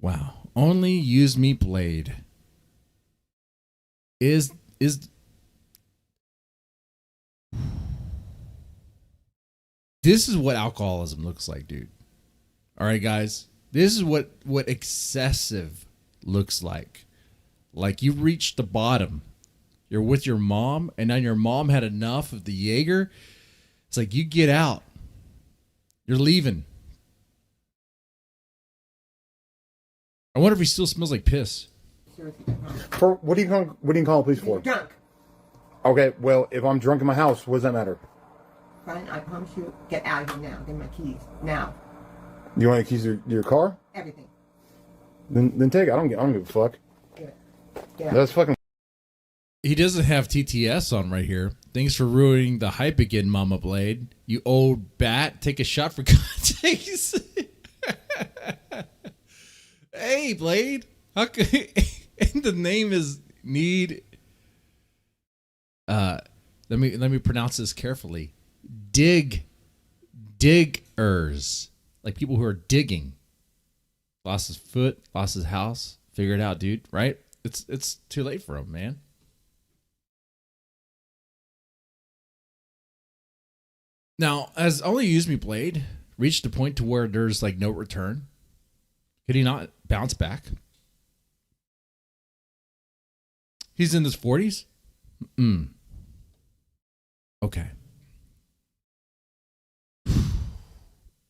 Wow. Only Use Me Blade is this is what alcoholism looks like, dude. All right, guys. This is what excessive looks like. Like you reached the bottom. You're with your mom, and now your mom had enough of the Jaeger. It's like you get out. You're leaving. I wonder if he still smells like piss. For what are you calling the police for? Drunk. Okay, well, if I'm drunk in my house, what does that matter? Fine, I promise you. Get out of here now. Give me my keys now. You want the keys to your car? Everything. Then take it. I don't give a fuck. Yeah. That's fucking. He doesn't have TTS on right here. Thanks for ruining the hype again, Mama Blade. You old bat. Take a shot for God's sakes. Hey, Blade. How could, and the name is Need. Let me pronounce this carefully. Diggers. Like people who are digging. Lost his foot, lost his house. Figure it out, dude. Right? It's too late for him, man. Now, as Only Use Me Blade reached a point to where there's like no return, could he not bounce back? He's in his 40s? Okay.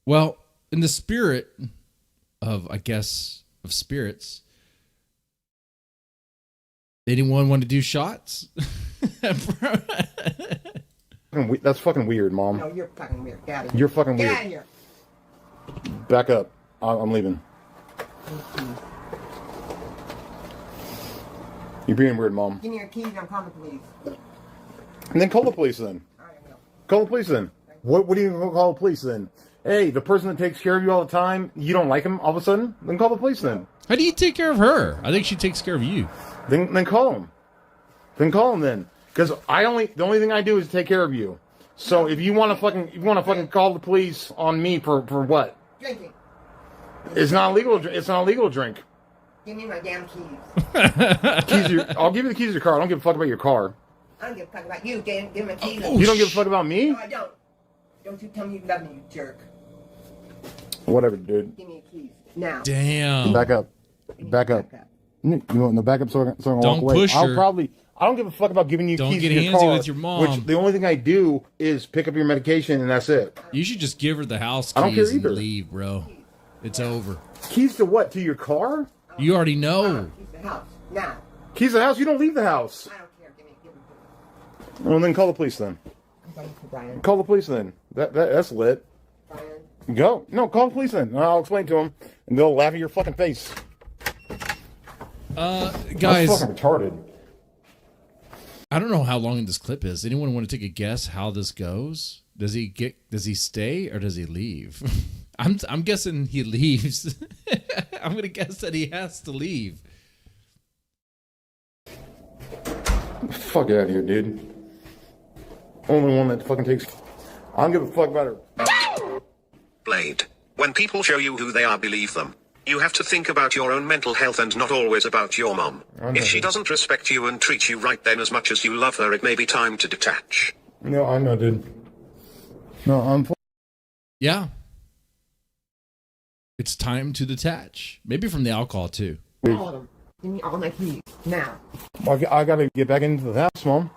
Well, in the spirit of, I guess, of spirits, anyone want to do shots? That's fucking weird, Mom. No, you're fucking weird. Get out of here. You're fucking weird. Get out of here. Back up. I'm leaving. You're being weird, Mom. Give me your keys and I'm calling the police. And then call the police then. Call the police then. What do you call the police then? Hey, the person that takes care of you all the time, you don't like him all of a sudden? Then call the police then. How do you take care of her? I think she takes care of you. Then call him. Then call him then. Because the only thing I do is take care of you. So if you want to fucking call the police on me for what? Drinking. It's not illegal. It's not illegal to drink. Give me my damn keys. I'll give you the keys to your car. I don't give a fuck about your car. I don't give a fuck about you. Give me my keys. You don't give a fuck about me? No, I don't. Don't you tell me you love me, you jerk. Whatever, dude. Give me your keys now. Damn. Back up. Back up. You want the back up so I can walk Don't away? push her. I don't give a fuck about giving you Don't keys get to your handsy car. with your mom. Which the only thing I do is pick up your medication and that's it. You should just give her the house keys I don't care and either. leave, bro. It's over. Keys to what? To your car? You already know. Keys to the house now. Keys to the house? You don't leave the house. I don't care. Give them. Well, then call the police then. I'm going to Brian. Call the police then. That's lit. Brian. Go. No, call the police then. I'll explain to them, and they'll laugh at your fucking face. Guys. That's fucking retarded. I don't know how long this clip is. Anyone want to take a guess how this goes? Does he stay or does he leave? I'm guessing he leaves. I'm gonna guess that he has to leave. Fuck out of here, dude. Only one that fucking takes. I don't give a fuck about her. Blade. When people show you who they are, believe them. You have to think about your own mental health and not always about your mom. If she doesn't respect you and treat you right, then as much as you love her, it may be time to detach. No, I know, dude. No, I'm. Yeah. It's time to detach. Maybe from the alcohol too. All of them. Give me all my keys now. I gotta get back into the house, Mom.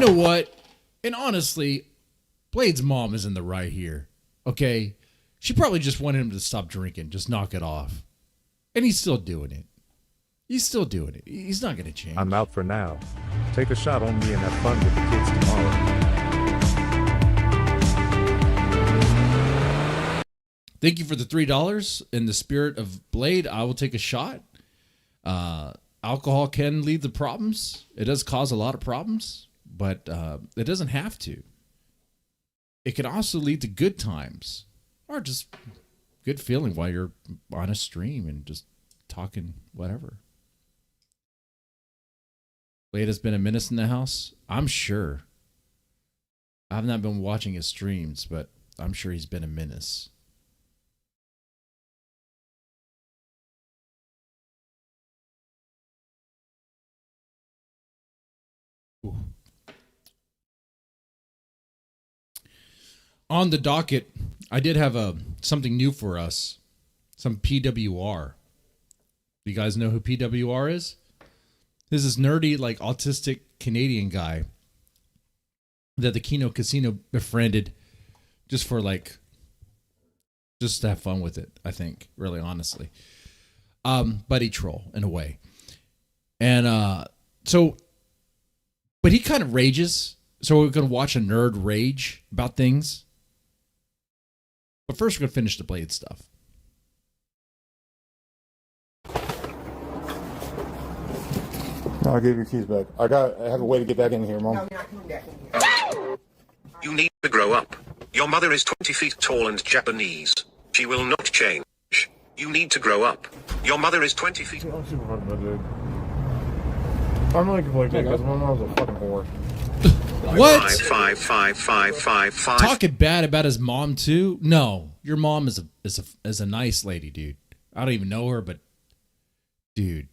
know what? And honestly, Blade's mom is in the right here. Okay? She probably just wanted him to stop drinking, just knock it off. And he's still doing it. He's still doing it. He's not going to change. I'm out for now. Take a shot on me and have fun with the kids tomorrow. Thank you for the $3. In the spirit of Blade, I will take a shot. Alcohol can lead to problems. It does cause a lot of problems, but it doesn't have to. It can also lead to good times or just good feeling while you're on a stream and just talking whatever. Blade has been a menace in the house. I'm sure. I've not been watching his streams, but I'm sure he's been a menace. Ooh. On the docket, I did have something new for us. Some PWR. You guys know who PWR is? This is nerdy, like autistic Canadian guy that the Keno Casino befriended just for just to have fun with it, I think, really honestly. Buddy troll in a way. And but he kind of rages. So we're going to watch a nerd rage about things. But first we're going to finish the Blade stuff. No, I gave your keys back. I have a way to get back in here, Mom. No, you're not coming back in here. You need to grow up. Your mother is 20 feet tall and Japanese. She will not change. You need to grow up. Your mother is 20 feet. I'm super fucking bad, dude. I'm really conflicted because my mom's a fucking whore. What? 5. Talking bad about his mom too? No, your mom is a nice lady, dude. I don't even know her, but dude,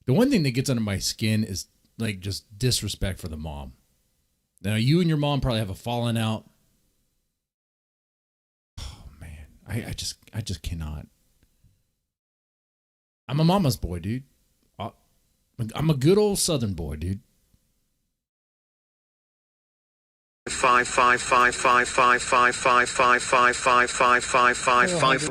the one thing that gets under my skin is like just disrespect for the mom. Now you and your mom probably have a falling out. Oh man, I just cannot. I'm a mama's boy, dude. I'm a good old Southern boy, dude. 5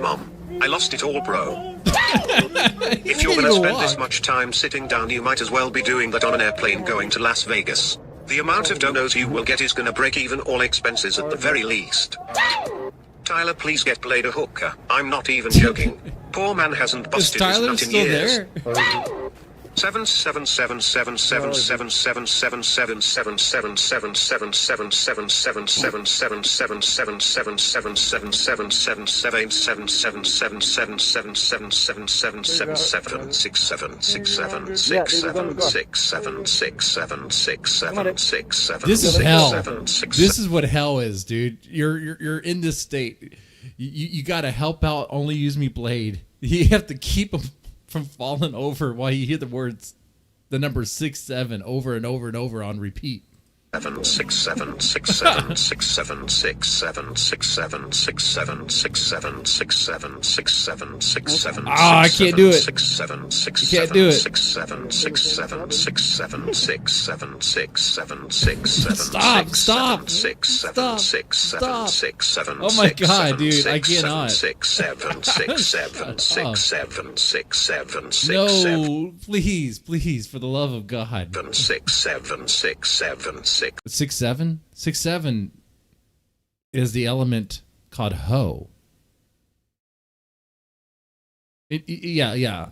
Mom. I lost it all, bro. If you're gonna spend this much time sitting down, you might as well be doing that on an airplane going to Las Vegas. The amount of donos you will get is gonna break even all expenses at the very least. Tyler, please get Blade a hooker. I'm not even joking. Poor man hasn't busted his nut in years. 77777777777777777777777777777777777777777777777777777777777777777777777777777777777777777777777777777777777777777777777777777777777777777777777777777777777777777777777777777777777777777777777777777777777777777777777777777777777777777777777. This is hell. dude. You got to help out. Only use me, Blade. You have to keep him from falling over while you hear the number 67 over and over and over on repeat. 767676767676767676767676767676767676767676767676767676767676767676767676767676767676767676767676767676767676767676767676767676767676767676767676767676767676767676767676767676767676767676767676767676767676767676767676767676767676767Oh my god, dude, I cannot. No, please, for the love of God. 67? 67 is the element called ho. Yeah.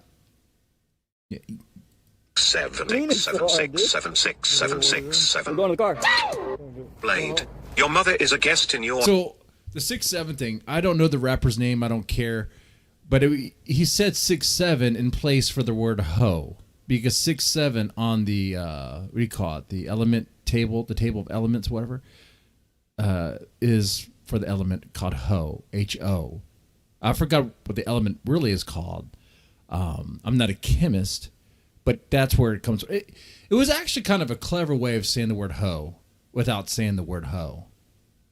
767676767. We're going to the car. Blade, your mother is a guest in your. So the 6'7" thing, I don't know the rapper's name. I don't care, but he said 6'7" in place for the word ho because 6'7" on the what do you call it? The element table, the table of elements, whatever, is for the element called ho. Ho. I forgot what the element really is called. I'm not a chemist, but that's where it comes from. It was actually kind of a clever way of saying the word ho without saying the word ho.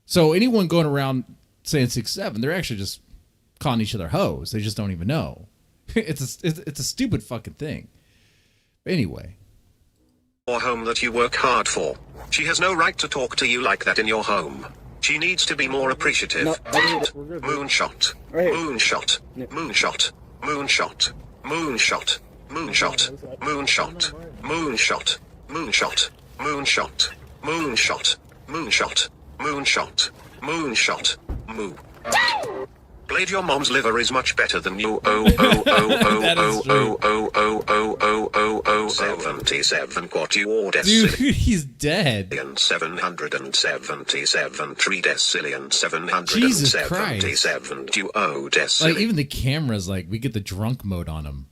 So anyone going around saying 6'7", they're actually just calling each other hoes. They just don't even know. It's a stupid fucking thing. But anyway. Your home that you work hard for. She has no right to talk to you like that in your home. She needs to be more appreciative. Moonshot. Moonshot. Moonshot. Moonshot. Moonshot. Moonshot. Moonshot. Moonshot. Moonshot. Moonshot. Moonshot. Moonshot. Moonshot. Moonshot. Moo. Blade, your mom's liver is much better than you. 77 quatuor Dude, he's dead. 777 3 decillion Jesus Christ. 777 duo decillion. Like, even the camera's like, we get the drunk mode on him.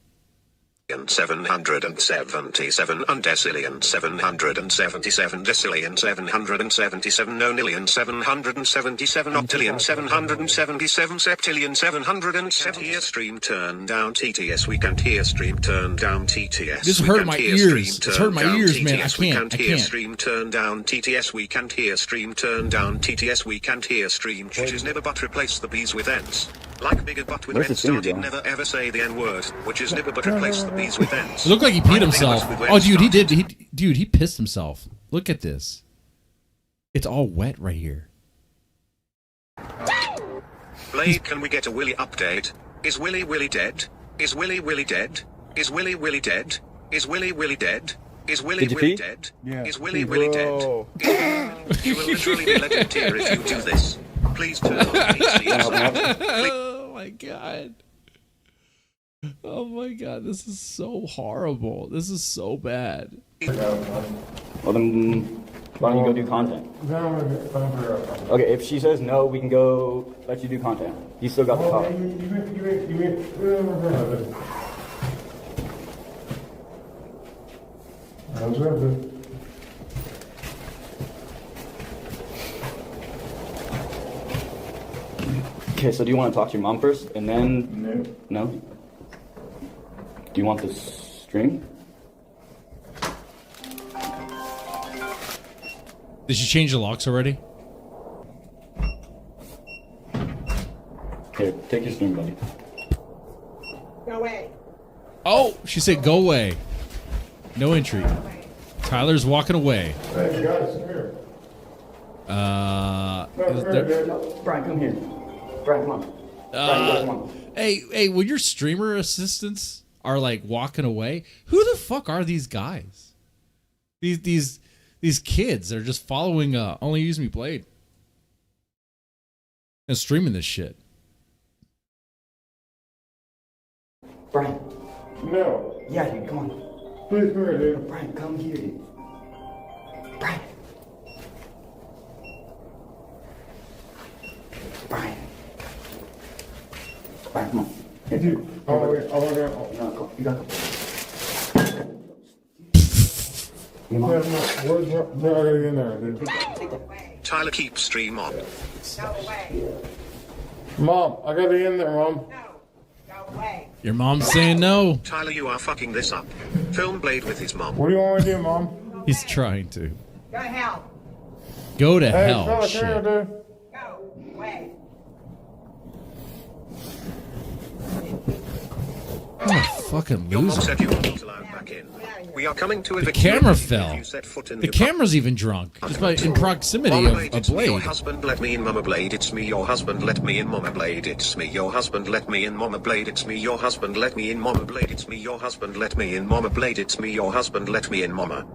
777 undecillion 777 decillion 777 nonillion 777 octillion 777 septillion 707 hear stream turn down TTS we can't hear stream turn down TTS. This hurt my ears. It's hurt my ears, man. I can't. I hear can't. stream turn down TTS we can't hear stream turn down TTS we can't hear stream which is never but replace the B's with N's. Like bigger but with Where's men the singer started going? never ever say the N-word, which is never but replace the B's with N's. It looked like he peed himself. Oh, dude, he did. He pissed himself. Look at this. It's all wet right here. Blade, can we get a Willy update? Is Willy dead? Is Willy dead? Is Willy dead? Is Willy dead? Is Willy dead? Yeah. Is Willy dead? You will literally be let in tear if you do this. Please turn on PC. Oh my god. Oh my god, this is so horrible. This is so bad. Well then, why don't you go do content? Okay, if she says no, we can go let you do content. You still got the call. Okay, so do you want to talk to your mom first, and then... No? Do you want the stream? Did she change the locks already? Here, take your stream, buddy. Go away. Oh, she said go away. No entry. Tyler's walking away. Hey, you guys, come here. Brian, come here. Brian, come on. Brian, come on. Hey, when your streamer assistants are like walking away, who the fuck are these guys? These kids are just following Only Use Me Blade and streaming this shit. Brian. No. Yeah, dude, come on. Please come here, dude. Brian, come here, dude. Brian. Brian. Brian, come on. Here, dude. I want to go. No, go. You got to go. No, I gotta get in there, dude. Tyler, keep stream on. Mom, I gotta get in there, Mom. Your mom's saying no. Tyler, you are fucking this up. Film Blade with his mom. What do you want me to do, Mom? He's trying to. Go to hell. Go to Hey, hell. fella, Shit. come here, dude. Go away. I'm a fucking Your mom loser. said you were not allowed back in. We are coming to The evict you camera if fell. you set foot in The camera's even drunk. Just by in proximity Mama of Blade, a it's me, your blade. husband, let me in, Mama Blade, it's me, your husband, let me in, Mama Blade, it's me, your husband, let me in, Mama Blade, it's me, your husband, let me in, Mama Blade, it's me, your husband, let me in, Mama Blade, it's me, your husband, let me in, Mama.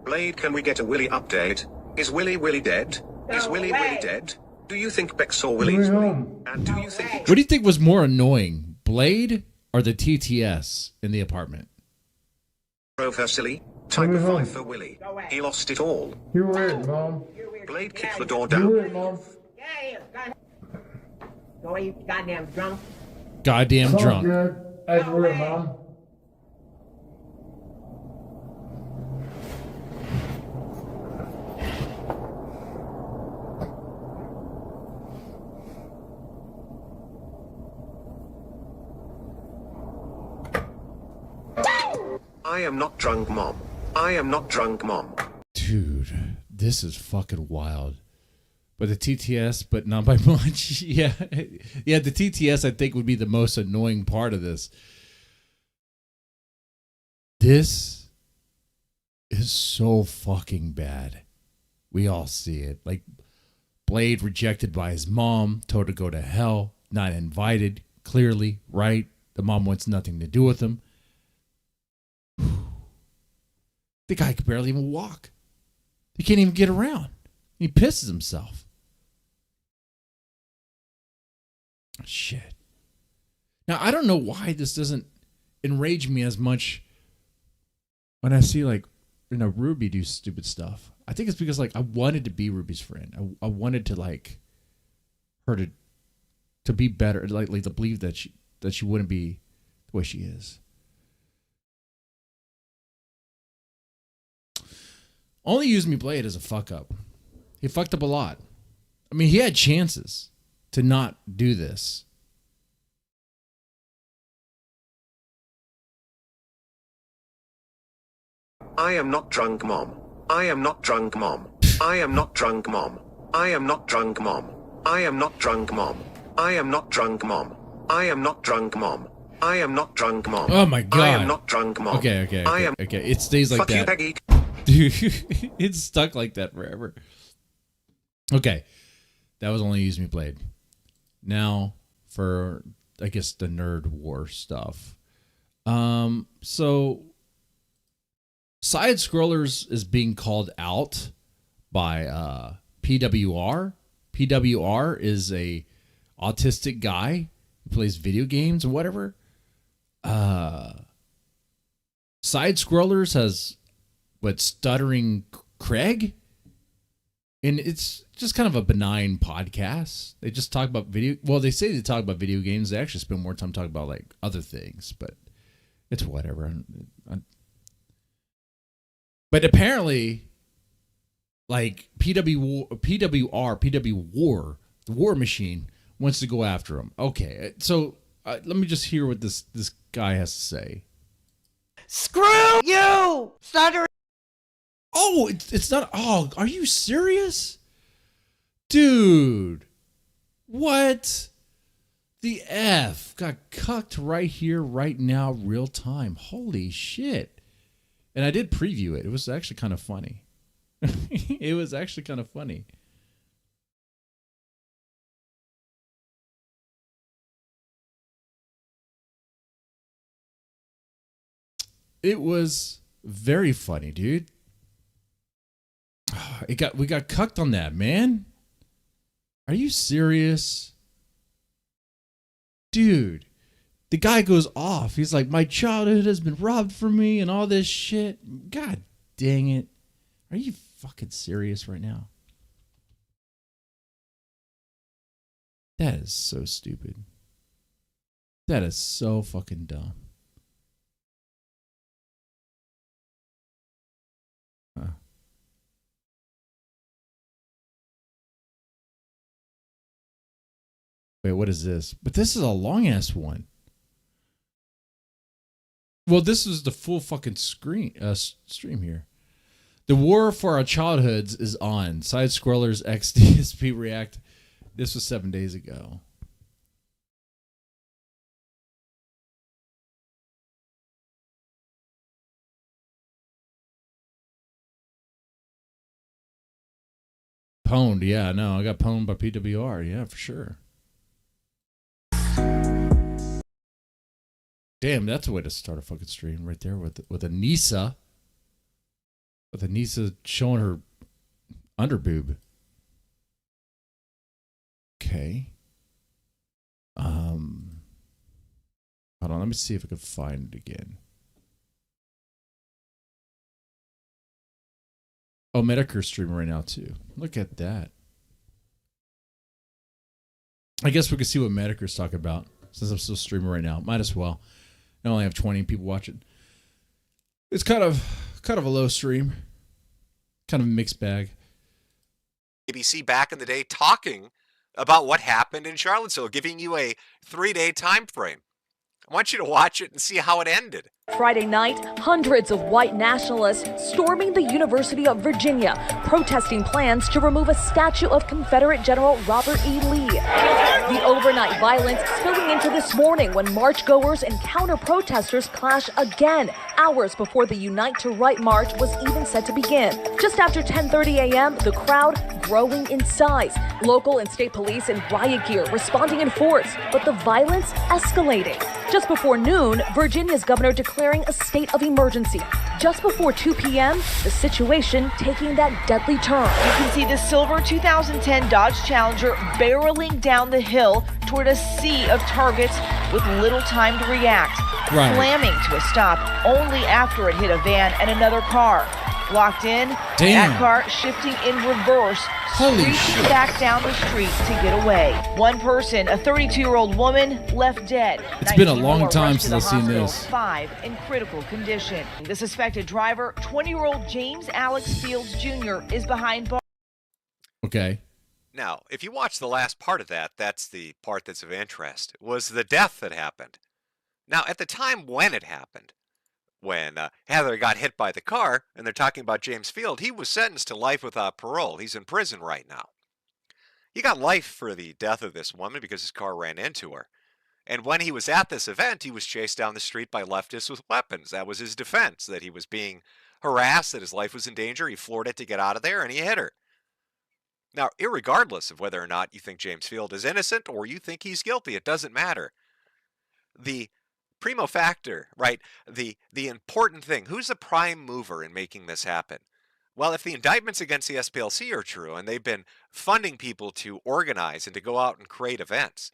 Blade, can we get a Willy update? Is Willy dead? Is Willy dead? Do you think Beck saw Willy's Willy? And do you think What do you think was more annoying, Blade or the TTS in the apartment? drove her silly? Type of 5 for Willy. He lost it all. You were it, Mom. Blade kicked the door You were down. it, Mom. Go away, you goddamn drunk. Goddamn It's all drunk. good. As you were it, Mom. I am not drunk, Mom. I am not drunk, Mom. Dude, this is fucking wild. But the TTS, but not by much. Yeah. Yeah, the TTS I think would be the most annoying part of this. This is so fucking bad. We all see it. Like, Blade rejected by his mom, told to go to hell, not invited, clearly, right? The mom wants nothing to do with him. The guy could barely even walk. He can't even get around. He pisses himself. Shit. Now, I don't know why this doesn't enrage me as much when I see, like, Ruby do stupid stuff. I think it's because, like, I wanted to be Ruby's friend. I wanted to, like, her to be better, like to believe that she wouldn't be the way she is. Only Use Me Blade as a fuck up. He fucked up a lot. I mean, he had chances to not do this. I am not drunk, Mom. I am not drunk, Mom. I am not drunk, Mom. I am not drunk, Mom. I am not drunk, Mom. I am not drunk, Mom. I am not drunk, Mom. I am not drunk, Mom. Oh my god. I am not drunk, Mom. Okay. Okay. It stays like Fuck that. you, Peggy. Dude, it's stuck like that forever. Okay. That was Only Use Me Blade. Now for, I guess, the nerd war stuff. So Sidescrollers is being called out by PWR. PWR is a autistic guy who plays video games or whatever. Sidescrollers has Stuttering Craig, and it's just kind of a benign podcast. They just talk about they say they talk about video games. They actually spend more time talking about like other things, but it's whatever. But apparently, like PWR, the War Machine, wants to go after him. Okay, so let me just hear what this guy has to say. Screw you, Stuttering. Oh, it's not. Oh, are you serious? Dude, what? The F got cucked right here, right now, real time. Holy shit. And I did preview it. It was actually kind of funny. It was actually kind of funny. It was very funny, dude. We got cucked on that, man. Are you serious? Dude, the guy goes off. He's like, my childhood has been robbed from me and all this shit. God dang it. Are you fucking serious right now? That is so stupid. That is so fucking dumb. Huh. Wait, what is this? But this is a long ass one. Well, this is the full fucking stream here. The war for our childhoods is on. Sidescrollers X DSP React. This was 7 days ago. Pwned, yeah, no, I got pwned by PWR, yeah, for sure. Damn, that's a way to start a fucking stream right there with Anissa. With Anissa showing her underboob. Okay. Hold on, let me see if I can find it again. Oh, Metokur streaming right now too. Look at that. I guess we can see what Metokur's talking about since I'm still streaming right now. Might as well. I only have 20 people watching. It's kind of a low stream. Kind of a mixed bag. ABC back in the day talking about what happened in Charlottesville, giving you a 3-day time frame. I want you to watch it and see how it ended. Friday night, hundreds of white nationalists storming the University of Virginia, protesting plans to remove a statue of Confederate General Robert E. Lee. The overnight violence spilling into this morning when marchgoers and counter-protesters clash again, hours before the Unite to Right march was even set to begin. Just after 10:30 a.m., the crowd growing in size. Local and state police in riot gear responding in force, but the violence escalating. Just before noon, Virginia's governor declaring a state of emergency. Just before 2 p.m., the situation taking that deadly turn. You can see the silver 2010 Dodge Challenger barreling down the hill toward a sea of targets with little time to react, slamming to a stop only after it hit a van and another car. Locked in, that car shifting in reverse, screeching back down the street to get away. One person, a 32-year-old woman, left dead. It's been a long time since I've seen this. 5 in critical condition. The suspected driver, 20-year-old James Alex Fields Jr., is behind bars. Okay. Now, if you watch the last part of that, that's the part that's of interest, was the death that happened. Now, at the time when it happened, when Heather got hit by the car, and they're talking about James Field, he was sentenced to life without parole. He's in prison right now. He got life for the death of this woman because his car ran into her. And when he was at this event, he was chased down the street by leftists with weapons. That was his defense, that he was being harassed, that his life was in danger. He floored it to get out of there, and he hit her. Now, irregardless of whether or not you think James Field is innocent or you think he's guilty, it doesn't matter. The primo factor, right? The important thing, who's the prime mover in making this happen? Well, if the indictments against the SPLC are true and they've been funding people to organize and to go out and create events,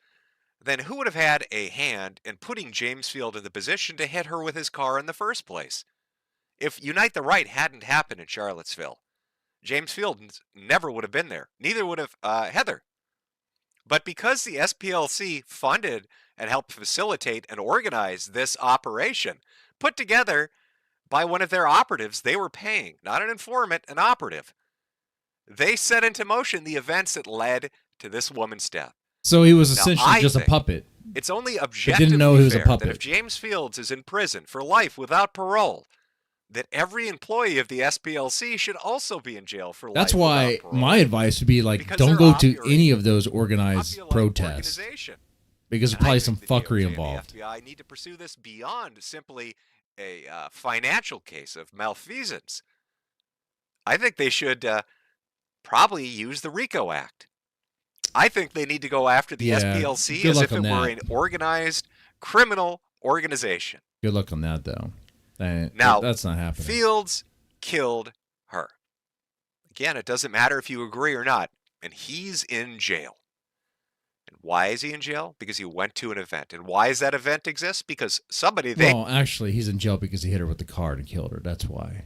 then who would have had a hand in putting James Field in the position to hit her with his car in the first place? If Unite the Right hadn't happened in Charlottesville, James Field never would have been there. Neither would have Heather. But because the SPLC funded and helped facilitate and organize this operation, put together by one of their operatives they were paying, not an informant, an operative, they set into motion the events that led to this woman's death. So he was essentially just a puppet. It's only They objectively didn't know he was a fair puppet. that if James Fields is in prison for life without parole, that every employee of the SPLC should also be in jail for life. That's why my advice would be like, don't go to any of those organized protests. Because there's probably some fuckery involved. The FBI need to pursue this beyond simply a financial case of malfeasance. I think they should probably use the RICO Act. I think they need to go after the SPLC as if it were an organized criminal organization. Good luck on that, though. Now, that's not happening. Fields killed her. Again, it doesn't matter if you agree or not. And he's in jail. And why is he in jail? Because he went to an event. And why does that event exist? Because somebody... Well, actually, he's in jail because he hit her with the car and killed her. That's why.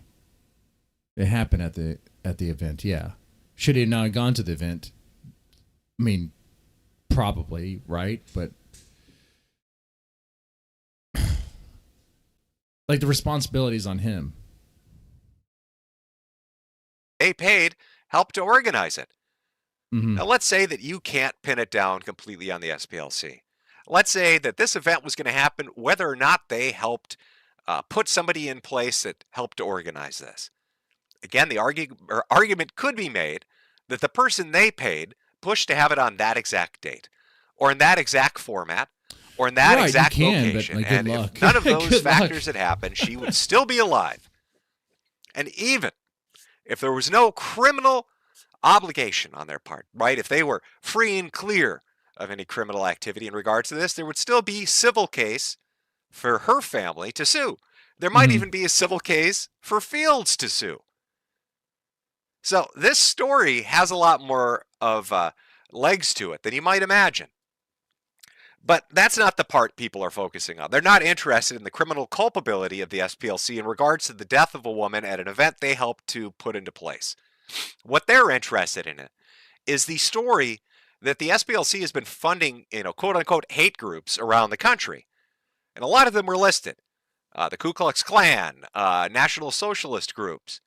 It happened at the event, yeah. Should he have not gone to the event? I mean, probably, right? But... like, the responsibility's on him. They paid, helped to organize it. Mm-hmm. Now, let's say that you can't pin it down completely on the SPLC. Let's say that this event was going to happen whether or not they helped put somebody in place that helped to organize this. Again, the argument could be made that the person they paid pushed to have it on that exact date, or in that exact format, or in that exact location. But, and luck. If none of those factors had happened, she would still be alive. And even if there was no criminal obligation on their part, right? If they were free and clear of any criminal activity in regards to this, there would still be civil case for her family to sue. There might even be a civil case for Fields to sue. So this story has a lot more of legs to it than you might imagine. But that's not the part people are focusing on. They're not interested in the criminal culpability of the SPLC in regards to the death of a woman at an event they helped to put into place. What they're interested in is the story that the SPLC has been funding, quote-unquote hate groups around the country. And a lot of them were listed. The Ku Klux Klan, National Socialist groups.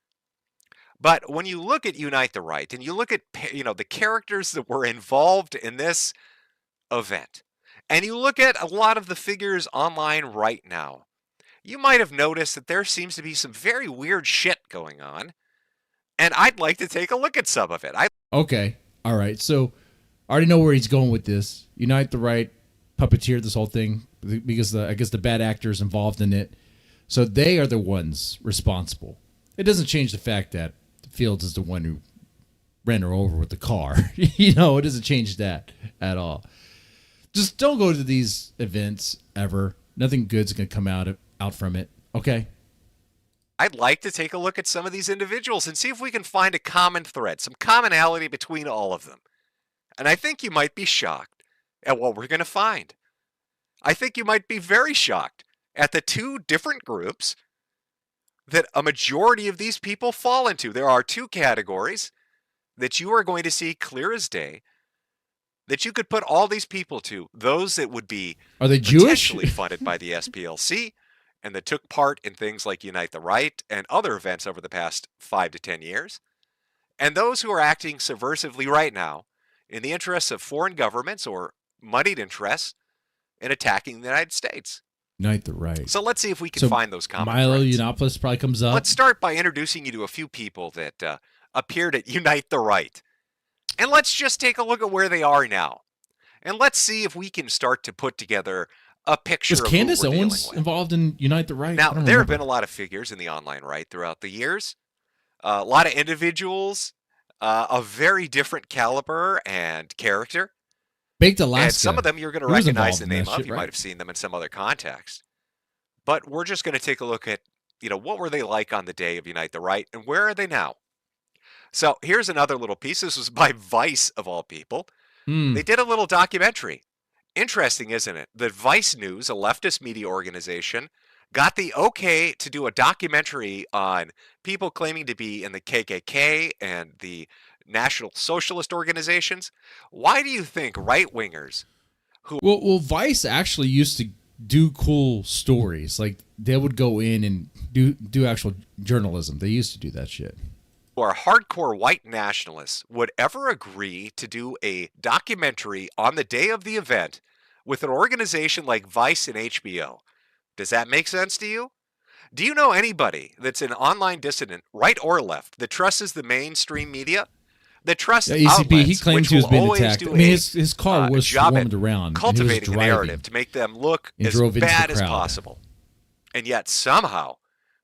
But when you look at Unite the Right and you look at the characters that were involved in this event, and you look at a lot of the figures online right now, you might have noticed that there seems to be some very weird shit going on, and I'd like to take a look at some of it. Okay. All right. So I already know where he's going with this. Unite the Right puppeteered this whole thing because I guess the bad actors involved in it. So they are the ones responsible. It doesn't change the fact that Fields is the one who ran her over with the car. It doesn't change that at all. Just don't go to these events ever. Nothing good's going to come out from it. Okay? I'd like to take a look at some of these individuals and see if we can find a common thread, some commonality between all of them. And I think you might be shocked at what we're going to find. I think you might be very shocked at the two different groups that a majority of these people fall into. There are two categories that you are going to see clear as day that you could put all these people to. Those that would be Are they Jewish? potentially funded by the SPLC and that took part in things like Unite the Right and other events over the past 5 to 10 years. And those who are acting subversively right now in the interests of foreign governments or moneyed interests in attacking the United States. Unite the Right. So let's see if we can find those common Milo threads. Yiannopoulos probably comes up. Let's start by introducing you to a few people that appeared at Unite the Right. And let's just take a look at where they are now. And let's see if we can start to put together a picture Was of Candace who we're Owens dealing with. involved in Unite the Right? Now, I don't there have remember. been a lot of figures in the online right throughout the years. A lot of individuals of very different caliber and character. Baked Alaska. And some of them you're going to He was recognize involved the in name that of. shit, You right? might have seen them in some other context. But we're just going to take a look at, what were they like on the day of Unite the Right and where are they now? So here's another little piece. This was by Vice, of all people. They did a little documentary. Interesting, isn't it? That Vice News, a leftist media organization, got the okay to do a documentary on people claiming to be in the KKK and the National Socialist organizations. Why do you think right-wingers who... Well, Vice actually used to do cool stories. Like, they would go in and do actual journalism. They used to do that shit. who are hardcore white nationalists would ever agree to do a documentary on the day of the event with an organization like Vice and HBO. Does that make sense to you? Do you know anybody that's an online dissident, right or left, that trusts the mainstream media? That trusts ECP, outlets, he claims which he was will being always attacked. do I mean, a, his car was job swarmed at around. and he was cultivating a driving. narrative to make them look And as drove into the bad as crowd. possible. And yet somehow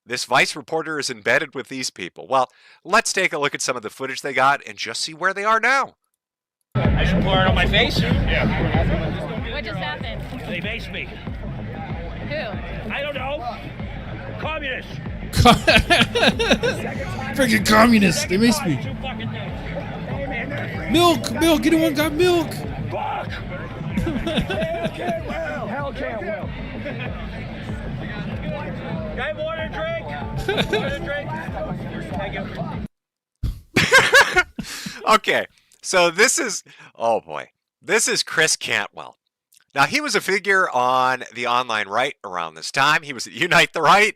this Vice reporter is embedded with these people. Well, let's take a look at some of the footage they got and just see where they are now. I should pour it on my face? Yeah. What just happened? They maced me. Who? I don't know. Communists. Freaking communists. They makes me. Milk. Anyone got milk? Fuck. Hell can't will. Guy, want a drink? Want a drink? Thank you. Okay, so this is, oh boy, this is Chris Cantwell. Now, he was a figure on the online right around this time. He was at Unite the Right.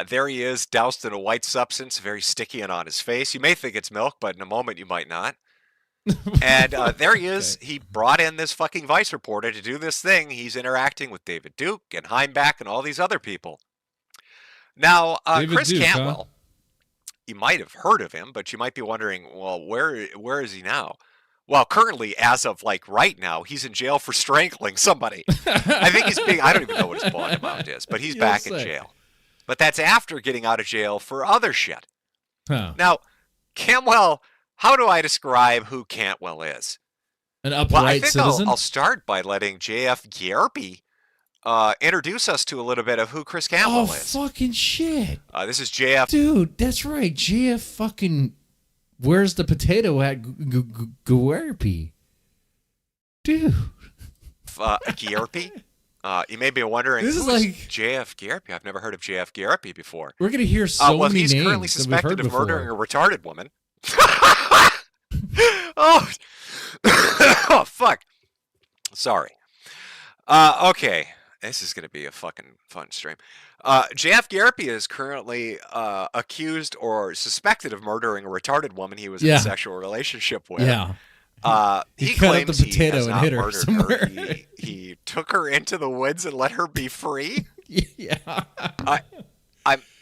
There he is, doused in a white substance, very sticky and on his face. You may think it's milk, but in a moment you might not. And there he is. He brought in this fucking Vice reporter to do this thing. He's interacting with David Duke and Heimbach and all these other people. Now, Chris Duke, Cantwell, you might have heard of him, but you might be wondering, well, where is he now? Well, currently, as of like right now, he's in jail for strangling somebody. I think he's being, I don't even know what his bond amount is, but he's back in jail. But that's after getting out of jail for other shit. Huh. Now, Cantwell, how do I describe who Cantwell is? An Well, I upright think citizen? I'll start by letting JF Gierpe introduce us to a little bit of who Chris Cantwell Oh, is. fucking shit. This is JF. Dude, that's right. GF fucking... Where's the potato at Guerpi? Dude. Gierpe. You may be wondering, This is who is like- JF Gierpe? I've never heard of JF Gierpe before. We're going to hear so well, many he's names currently that we've suspected heard of before. murdering a retarded woman. Oh. Oh, fuck. Sorry. Okay. This is going to be a fucking fun stream. JF Gierpe is currently accused or suspected of murdering a retarded woman he was in Yeah. a sexual relationship with. Yeah. He He cut up claims the potato he has and not hit her murdered somewhere. He took her into the woods and let her be free. Yeah.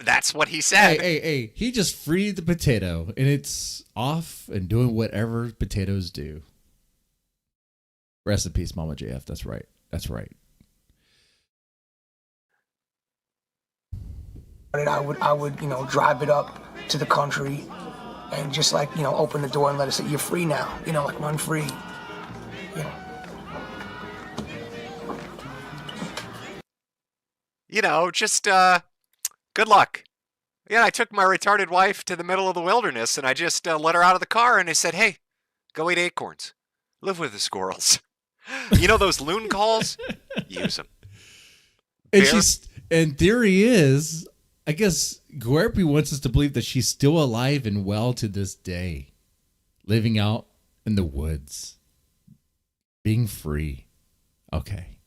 That's what he said. Hey, he just freed the potato, and it's off and doing whatever potatoes do. Rest in peace, Mama JF. That's right. That's right. I would, drive it up to the country and just open the door and let it say, you're free now, run free. Just good luck. Yeah, I took my retarded wife to the middle of the wilderness, and I just let her out of the car, and I said, hey, go eat acorns. Live with the squirrels. You know those loon calls? Use them. And theory is, I guess Guerpi wants us to believe that she's still alive and well to this day, living out in the woods, being free. Okay.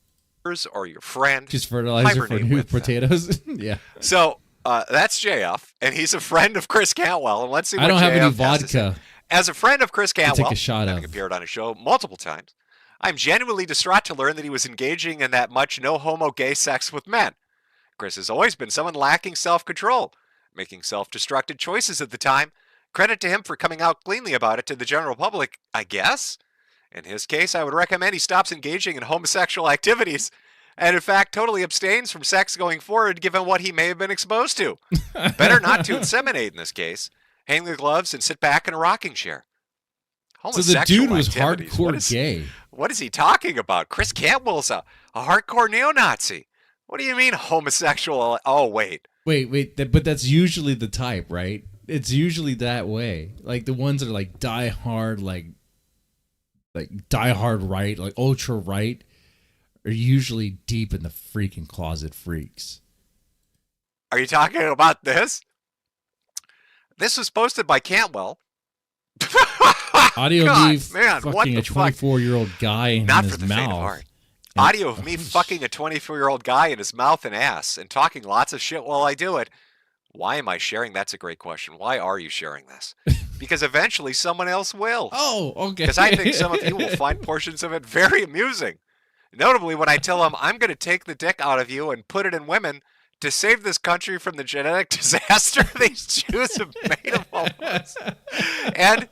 Or your friend. Just fertilizer for new potatoes. Yeah. So that's JF, and he's a friend of Chris Cantwell. And let's see what I don't have JF any vodka. As a friend of Chris Cantwell, take a shot having appeared on a show multiple times, I'm genuinely distraught to learn that he was engaging in that much no-homo gay sex with men. Chris has always been someone lacking self-control, making self-destructive choices at the time. Credit to him for coming out cleanly about it to the general public, I guess. In his case, I would recommend he stops engaging in homosexual activities and, in fact, totally abstains from sex going forward given what he may have been exposed to. Better not to inseminate in this case. Hang the gloves and sit back in a rocking chair. So the dude was activities. hardcore gay. What is he talking about? Chris Cantwell's a hardcore neo-Nazi. What do you mean homosexual? Oh, wait. Wait, but that's usually the type, right? It's usually that way. Like the ones that are like die hard, like die hard right, like ultra right, are usually deep in the freaking closet freaks. Are you talking about this? This was posted by Cantwell. Audio God, of me man, what fucking the a 24-year-old guy in Not his for the faint of mouth. heart. Audio of me fucking a 24-year-old guy in his mouth and ass and talking lots of shit while I do it. Why am I sharing? That's a great question. Why are you sharing this? Because eventually someone else will. Oh, okay. Because I think some of you will find portions of it very amusing. Notably, when I tell them I'm going to take the dick out of you and put it in women to save this country from the genetic disaster these Jews have made of all of us. And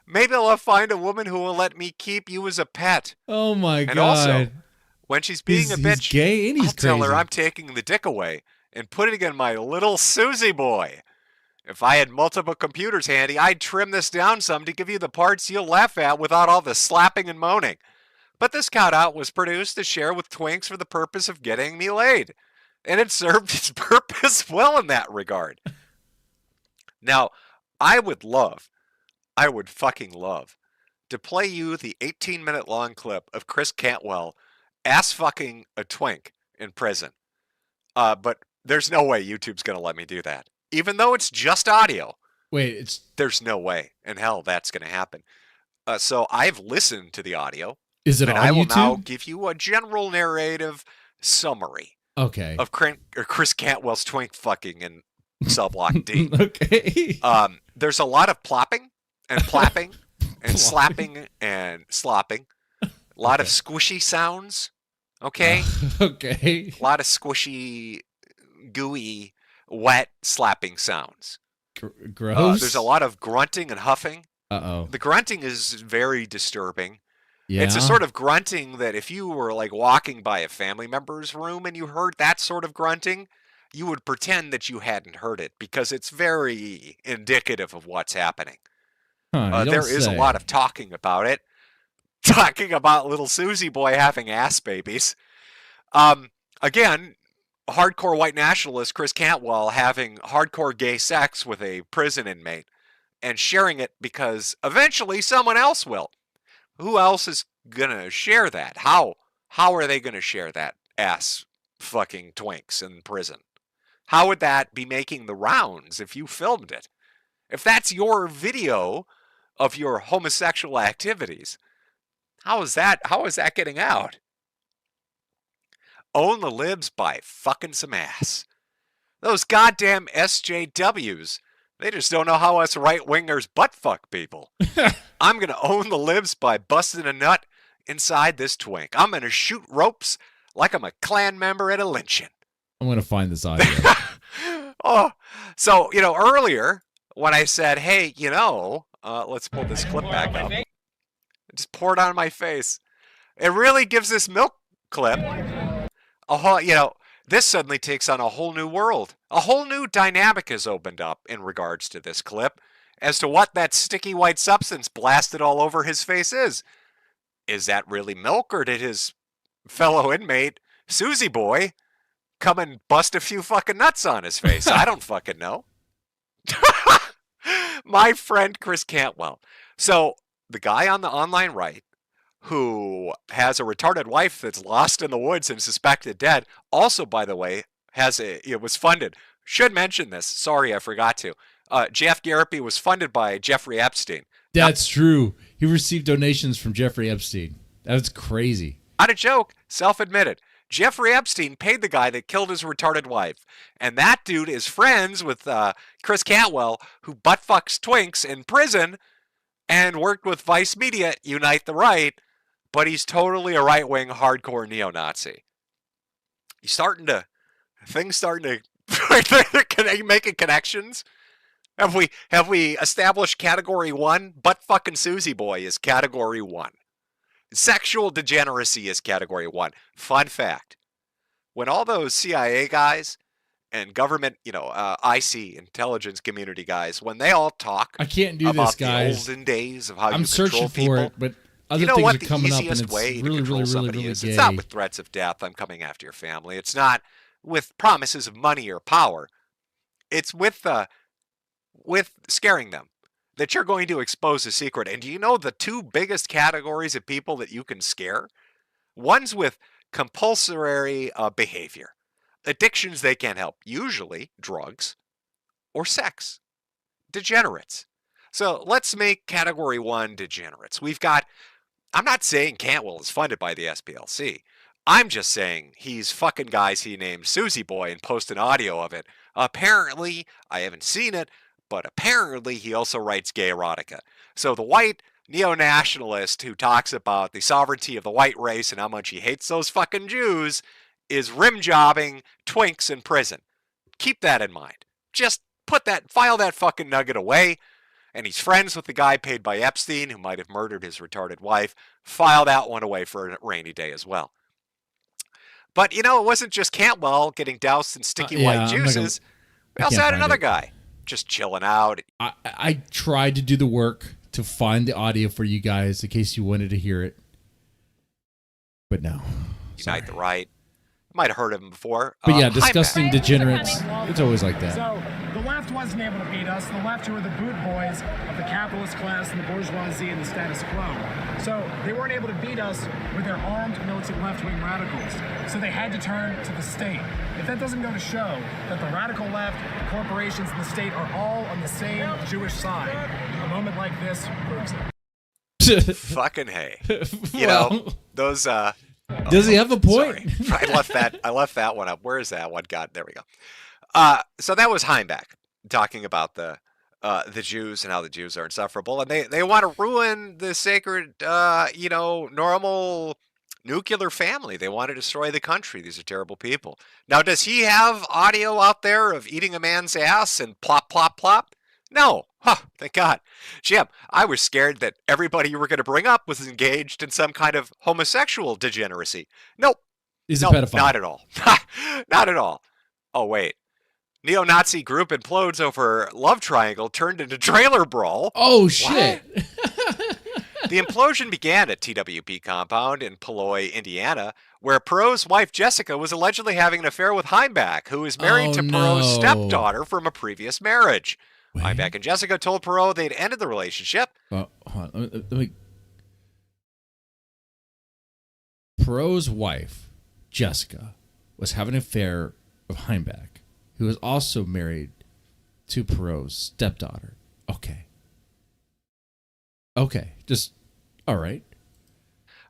maybe I'll find a woman who will let me keep you as a pet. Oh my God. And also, when she's being a bitch, he's gay and he's I'll tell her crazy. I'm taking the dick away and putting it in my little Susie boy. If I had multiple computers handy, I'd trim this down some to give you the parts you'll laugh at without all the slapping and moaning. But this cutout was produced to share with twinks for the purpose of getting me laid. And it served its purpose well in that regard. Now, I would fucking love to play you the 18-minute long clip of Chris Cantwell ass fucking a twink in prison. But there's no way YouTube's going to let me do that. Even though it's just audio. Wait, there's no way in hell that's going to happen. So I've listened to the audio. Is it and on I will YouTube? now give you a general narrative summary. Okay. Of Chris Cantwell's twink fucking in cell block D. Okay. There's a lot of plopping and plapping and slapping and slopping. A lot of squishy sounds. Okay. Okay. A lot of squishy, gooey, wet slapping sounds. Gross. There's a lot of grunting and huffing. Uh-oh. The grunting is very disturbing. Yeah. It's a sort of grunting that if you were like walking by a family member's room and you heard that sort of grunting, you would pretend that you hadn't heard it because it's very indicative of what's happening. There is a lot of talking about it. Talking about little Susie boy having ass babies. Again, hardcore white nationalist Chris Cantwell having hardcore gay sex with a prison inmate and sharing it because eventually someone else will. Who else is going to share that? How are they going to share that ass fucking twinks in prison? How would that be making the rounds if you filmed it? If that's your video of your homosexual activities, how is that getting out? Own the libs by fucking some ass. Those goddamn SJWs, they just don't know how us right-wingers butt-fuck people. I'm going to own the libs by busting a nut inside this twink. I'm going to shoot ropes like I'm a Klan member at a lynching. I'm going to find this audio. Oh, so, earlier when I said, hey, let's pull this clip back up. It just poured on my face. It really gives this milk clip a whole, this suddenly takes on a whole new world. A whole new dynamic has opened up in regards to this clip as to what that sticky white substance blasted all over his face is. Is that really milk, or did his fellow inmate, Susie Boy, come and bust a few fucking nuts on his face? I don't fucking know. My friend Chris Cantwell. So the guy on the online right who has a retarded wife that's lost in the woods and suspected dead, also, by the way, was funded. Should mention this. Sorry, I forgot to. Jeff Garrity was funded by Jeffrey Epstein. That's true. He received donations from Jeffrey Epstein. That's crazy. Not a joke. Self-admitted. Jeffrey Epstein paid the guy that killed his retarded wife. And that dude is friends with Chris Cantwell, who butt-fucks twinks in prison and worked with Vice Media at Unite the Right, but he's totally a right-wing hardcore neo-Nazi. Things starting to making connections. Have we established category 1? Butt-fucking Susie Boy is category 1. Sexual degeneracy is category 1. Fun fact. When all those CIA guys and government, IC, intelligence community guys, when they all talk I can't do about this, guys. the olden days of how I'm you control searching people, for it, but other you know things what are the coming up, and easiest it's way to really, control really, somebody really is? gay. It's not with threats of death, I'm coming after your family. It's not with promises of money or power. It's with scaring them that you're going to expose a secret. And do you know the two biggest categories of people that you can scare? One's with compulsory behavior, addictions they can't help, usually drugs or sex, degenerates. So let's make category 1 degenerates. I'm not saying Cantwell is funded by the SPLC. I'm just saying he's fucking guys he named Susie Boy and posted audio of it. Apparently, I haven't seen it, but apparently he also writes gay erotica. So the white neo-nationalist who talks about the sovereignty of the white race and how much he hates those fucking Jews is rim-jobbing twinks in prison. Keep that in mind. Just file that fucking nugget away. And he's friends with the guy paid by Epstein who might have murdered his retarded wife. File that one away for a rainy day as well. But, it wasn't just Cantwell getting doused in sticky white juices. We also had another guy just chilling out. I tried to do the work to find the audio for you guys in case you wanted to hear it. But no. Unite the Right. Might have heard of him before. But yeah, disgusting degenerates. It's always like that. So the left wasn't able to beat us. The left, who were the boot boys of the capitalist class and the bourgeoisie and the status quo. So they weren't able to beat us with their armed militant left-wing radicals. So they had to turn to the state. If that doesn't go to show that the radical left, the corporations, and the state are all on the same Jewish side, a moment like this proves it. Fucking hey. Those does he have a point? I left that one up. Where is that one? God, there we go. So that was Heimbach talking about the Jews and how the Jews are insufferable, and they want to ruin the sacred, normal nuclear family. They want to destroy the country. These are terrible people. Now, does he have audio out there of eating a man's ass and plop, plop, plop? No. Huh, thank God. Jim, I was scared that everybody you were going to bring up was engaged in some kind of homosexual degeneracy. Nope. He's a pedophile. Not at all. Not at all. Oh, wait. Neo-Nazi group implodes over love triangle turned into trailer brawl. Oh, shit. The implosion began at TWP compound in Peloy, Indiana, where Perot's wife Jessica was allegedly having an affair with Heimbach, who is married to Perot's stepdaughter from a previous marriage. Heimbach and Jessica told Perot they'd ended the relationship. Hold on. Let me... Perot's wife, Jessica, was having an affair with Heimbach, who was also married to Perot's stepdaughter. Okay. Just, all right.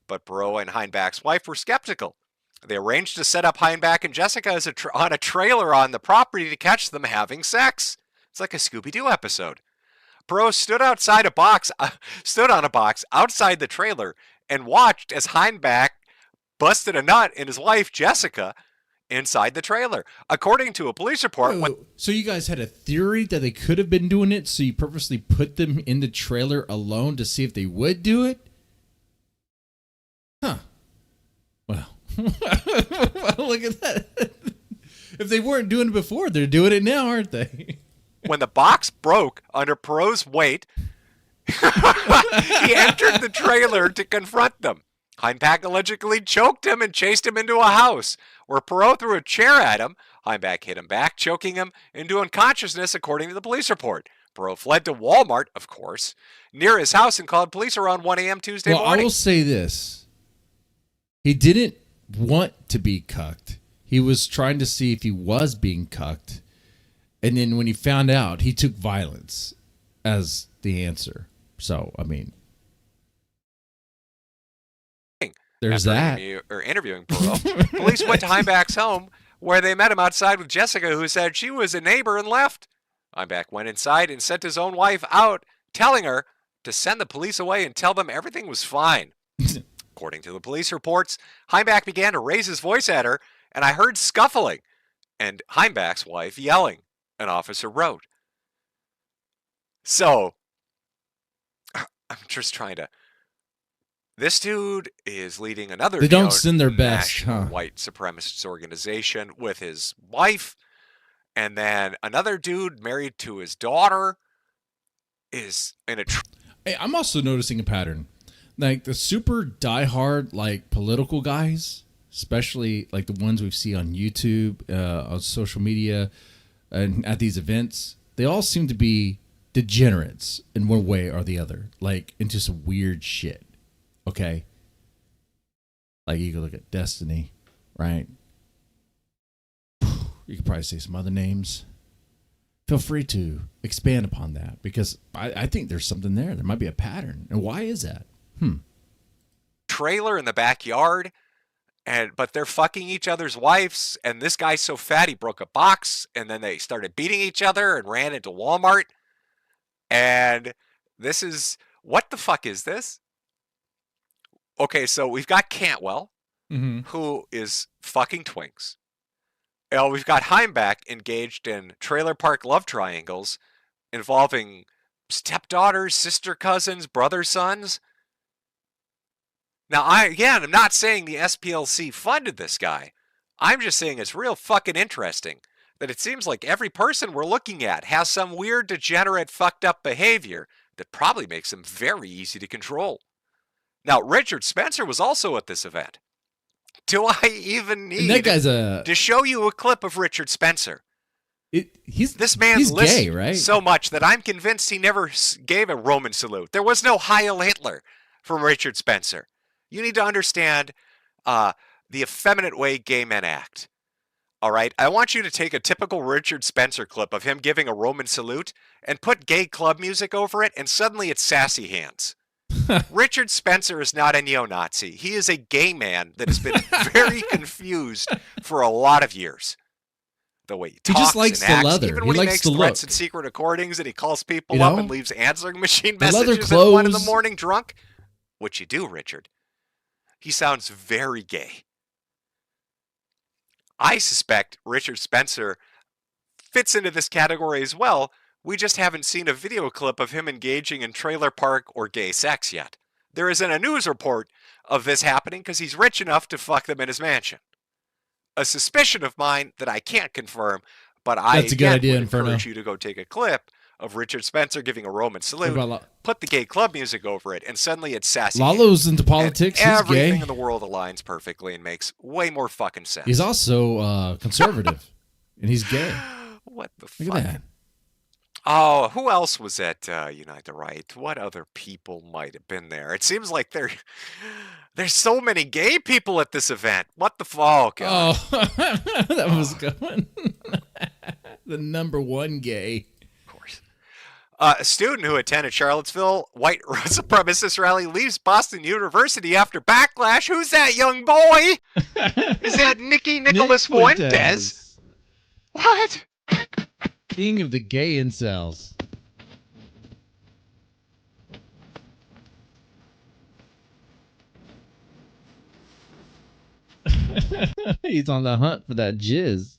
But Perot and Heimbach's wife were skeptical. They arranged to set up Heimbach and Jessica on a trailer on the property to catch them having sex. It's like a Scooby-Doo episode. Perot stood on a box outside the trailer and watched as Heimbach busted a nut in his wife Jessica inside the trailer. According to a police report, So you guys had a theory that they could have been doing it, so you purposely put them in the trailer alone to see if they would do it? Huh. Well, look at that. If they weren't doing it before, they're doing it now, aren't they? when the box broke under Perot's weight, he entered the trailer to confront them. Heimbach allegedly choked him and chased him into a house, where Perot threw a chair at him. Heimbach hit him back, choking him into unconsciousness, according to the police report. Perot fled to Walmart, of course, near his house and called police around 1 a.m. Tuesday morning. I will say this. He didn't want to be cucked. He was trying to see if he was being cucked. And then when he found out, he took violence as the answer. So, I mean, there's that. Interviewing Perot, police went to Heimbach's home, where they met him outside with Jessica, who said she was a neighbor and left. Heimbach went inside and sent his own wife out, telling her to send the police away and tell them everything was fine. According to the police reports, Heimbach began to raise his voice at her, and I heard scuffling and Heimbach's wife yelling, an officer wrote. So, I'm just trying to... This dude is leading another They don't send their best, national white supremacist organization with his wife, and then another dude married to his daughter is in a... Hey, I'm also noticing a pattern. Like the super diehard, like political guys, especially like the ones we see on YouTube, on social media, and at these events, they all seem to be degenerates in one way or the other, like into some weird shit. Okay. Like you can look at Destiny, right? You could probably say some other names. Feel free to expand upon that, because I think there's something there. There might be a pattern. And why is that? Trailer in the backyard, but they're fucking each other's wives, and this guy's so fat he broke a box, and then they started beating each other and ran into Walmart. And this is... What the fuck is this? Okay, so we've got Cantwell, who is fucking twinks. We've got Heimbach engaged in trailer park love triangles involving stepdaughters, sister cousins, brother sons. Now, I'm not saying the SPLC funded this guy. I'm just saying it's real fucking interesting that it seems like every person we're looking at has some weird, degenerate, fucked up behavior that probably makes them very easy to control. Now, Richard Spencer was also at this event. Do I even need to show you a clip of Richard Spencer? This man's gay, right? So much that I'm convinced he never gave a Roman salute. There was no Heil Hitler from Richard Spencer. You need to understand the effeminate way gay men act. All right? I want you to take a typical Richard Spencer clip of him giving a Roman salute and put gay club music over it, and suddenly it's sassy hands. Richard Spencer is not a neo-Nazi. He is a gay man that has been very confused for a lot of years. The way he talks just likes and acts, the leather. even He when he likes makes the threats look. and secret recordings, and he calls people You up know? and leaves answering machine The leather messages at 1 in the clothes. morning drunk, which you do, Richard. He sounds very gay. I suspect Richard Spencer fits into this category as well. We just haven't seen a video clip of him engaging in trailer park or gay sex yet. There isn't a news report of this happening because he's rich enough to fuck them in his mansion. A suspicion of mine that I can't confirm, but I That's a good idea, would Inferno. encourage you to go take a clip of Richard Spencer giving a Roman salute, put the gay club music over it, and suddenly it's sassy. Lalo's into politics. And He's everything gay. in the world aligns perfectly and makes way more fucking sense. He's also conservative, and he's gay. What the Look fuck? at that. Oh, who else was at Unite the Right? What other people might have been there? It seems like there's so many gay people at this event. What the fuck? Oh, that was going. The number one gay. A student who attended Charlottesville white supremacist rally leaves Boston University after backlash. Who's that young boy? Is that Nicholas Fuentes? What? King of the gay incels. He's on the hunt for that jizz.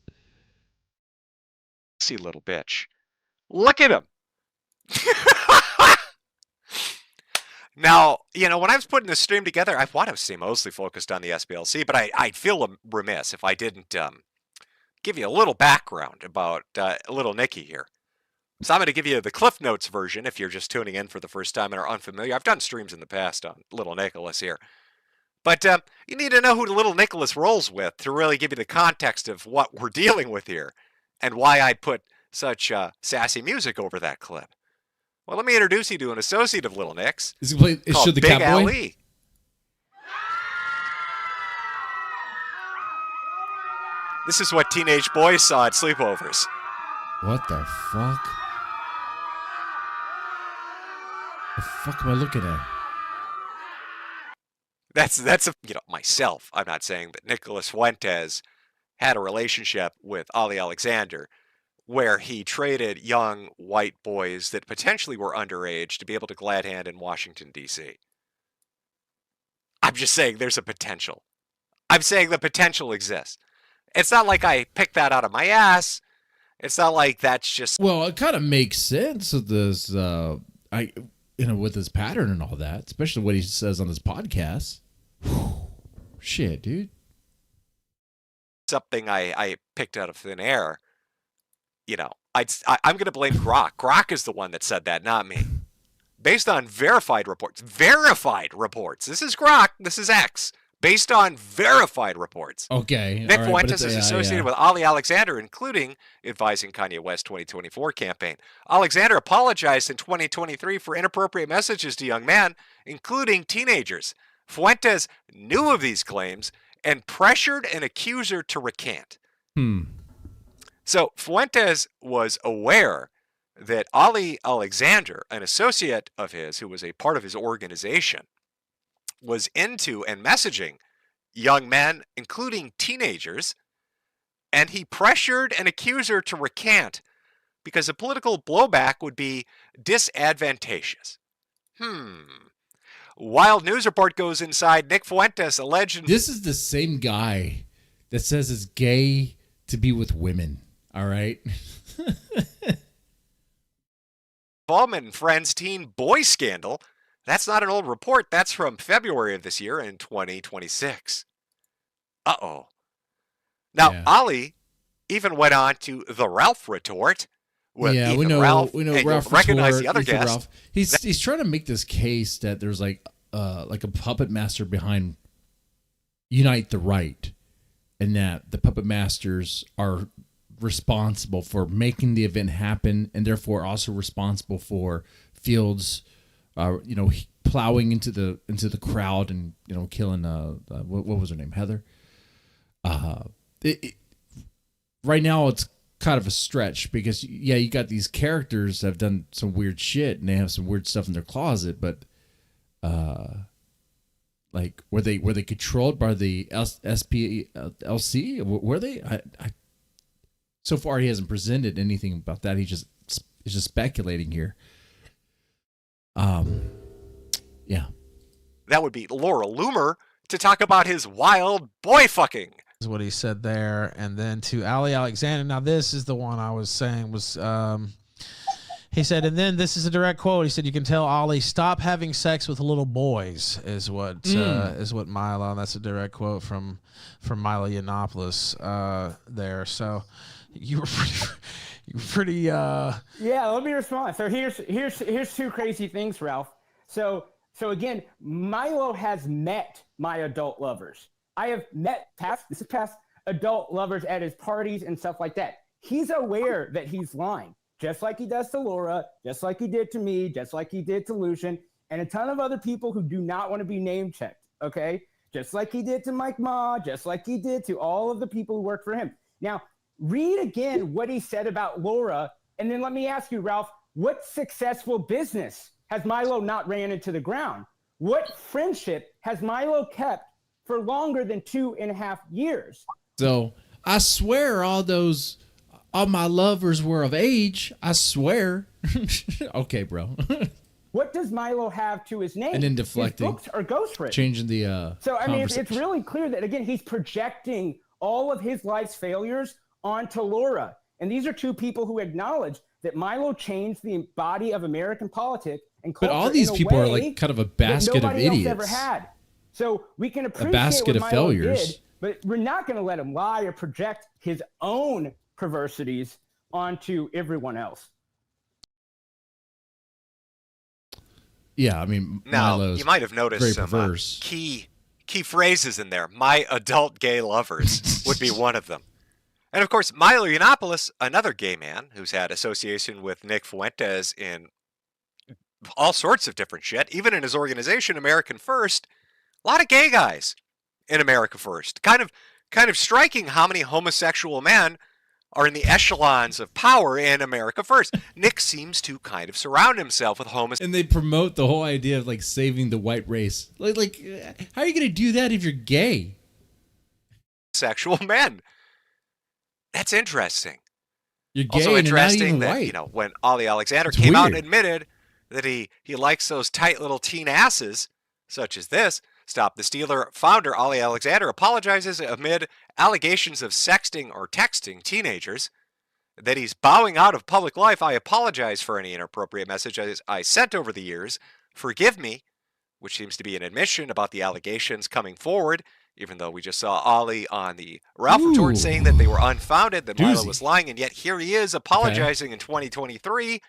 See, little bitch. Look at him. Now, when I was putting this stream together, I want to stay mostly focused on the SPLC, but I'd feel remiss if I didn't give you a little background about little Nicky here. So I'm going to give you the Cliff Notes version if you're just tuning in for the first time and are unfamiliar. I've done streams in the past on little Nicholas here. But you need to know who little Nicholas rolls with to really give you the context of what we're dealing with here and why I put such sassy music over that clip. Well, let me introduce you to an associate of Little Nick's called the Big Cowboy? Ali. This is what teenage boys saw at sleepovers. What the fuck? The fuck am I looking at? That's myself. I'm not saying that Nicholas Fuentes had a relationship with Ali Alexander where he traded young white boys that potentially were underage to be able to glad hand in Washington, D.C. I'm just saying there's a potential. I'm saying the potential exists. It's not like I picked that out of my ass. It's not like that's just... Well, it kind of makes sense with this, with his pattern and all that, especially what he says on his podcast. Shit, dude. Something I picked out of thin air. I'm going to blame Grok. Grok is the one that said that, not me. Based on verified reports. Verified reports. This is Grok. This is X. Based on verified reports. Okay. Nick Fuentes is associated with Ali Alexander, including advising Kanye West's 2024 campaign. Alexander apologized in 2023 for inappropriate messages to young men, including teenagers. Fuentes knew of these claims and pressured an accuser to recant. So Fuentes was aware that Ali Alexander, an associate of his who was a part of his organization, was into and messaging young men, including teenagers, and he pressured an accuser to recant because a political blowback would be disadvantageous. Wild news report goes inside Nick Fuentes alleged... This is the same guy that says it's gay to be with women. All right. Involvement in Friends teen boy scandal. That's not an old report. That's from February of this year in 2026. Uh-oh. Now, Ali even went on to the Ralph retort. We know Ralph. Recognize the other Ethan guest. Ralph. He's trying to make this case that there's like a puppet master behind Unite the Right, and that the puppet masters are responsible for making the event happen, and therefore also responsible for Fields, plowing into the crowd and killing what was her name, Heather. Right now it's kind of a stretch because you got these characters that have done some weird shit and they have some weird stuff in their closet, but like were they controlled by the SPLC? Were they? I so far he hasn't presented anything about that. He's just speculating here. Yeah. That would be Laura Loomer to talk about his wild boy fucking. Is what he said there. And then to Ali Alexander. Now this is the one I was saying was he said, and then this is a direct quote. He said, "You can tell Ali stop having sex with little boys," is what Milo. That's a direct quote from Milo Yiannopoulos there. So you were pretty Yeah, let me respond. So here's two crazy things, Ralph. So again, Milo has met my adult lovers. I have met past adult lovers at his parties and stuff like that. He's aware that he's lying, just like he does to Laura, just like he did to me, just like he did to Lucian, and a ton of other people who do not want to be name checked, okay? Just like he did to Mike Ma, just like he did to all of the people who work for him. Now, read again what he said about Laura, and then let me ask you, Ralph, what successful business has Milo not ran into the ground? What friendship has Milo kept for longer than 2.5 years? So I swear all my lovers were of age. I swear. Okay, bro. What does Milo have to his name? And then deflecting. His books are ghostwritten. Changing the So, I mean, it's really clear that, again, he's projecting all of his life's failures onto Laura. And these are two people who acknowledge that Milo changed the body of American politics and culture. But all these people are like kind of a basket of idiots. Ever had. So we can appreciate a basket of what Milo failures. did, but we're not going to let him lie or project his own perversities onto everyone else. Yeah, I mean, now Milo's you might have noticed some key phrases in there. My adult gay lovers would be one of them. And of course, Milo Yiannopoulos, another gay man who's had association with Nick Fuentes in all sorts of different shit, even in his organization, American First. A lot of gay guys in America First. Kind of striking how many homosexual men are in the echelons of power in America First. Nick seems to kind of surround himself with homosexuals. And they promote the whole idea of like saving the white race. Like how are you going to do that if you're gay? Sexual men. That's interesting. You're gay also and interesting not even that, white. you know, when Ali Alexander It's came out weird. and admitted that he likes those tight little teen asses, such as this, Stop the Stealer founder Ali Alexander apologizes amid allegations of sexting or texting teenagers, that he's bowing out of public life. I apologize for any inappropriate messages I sent over the years. Forgive me, which seems to be an admission about the allegations coming forward, even though we just saw Ali on the Ralph Report saying that they were unfounded, that Milo was lying, and yet here he is apologizing in 2023,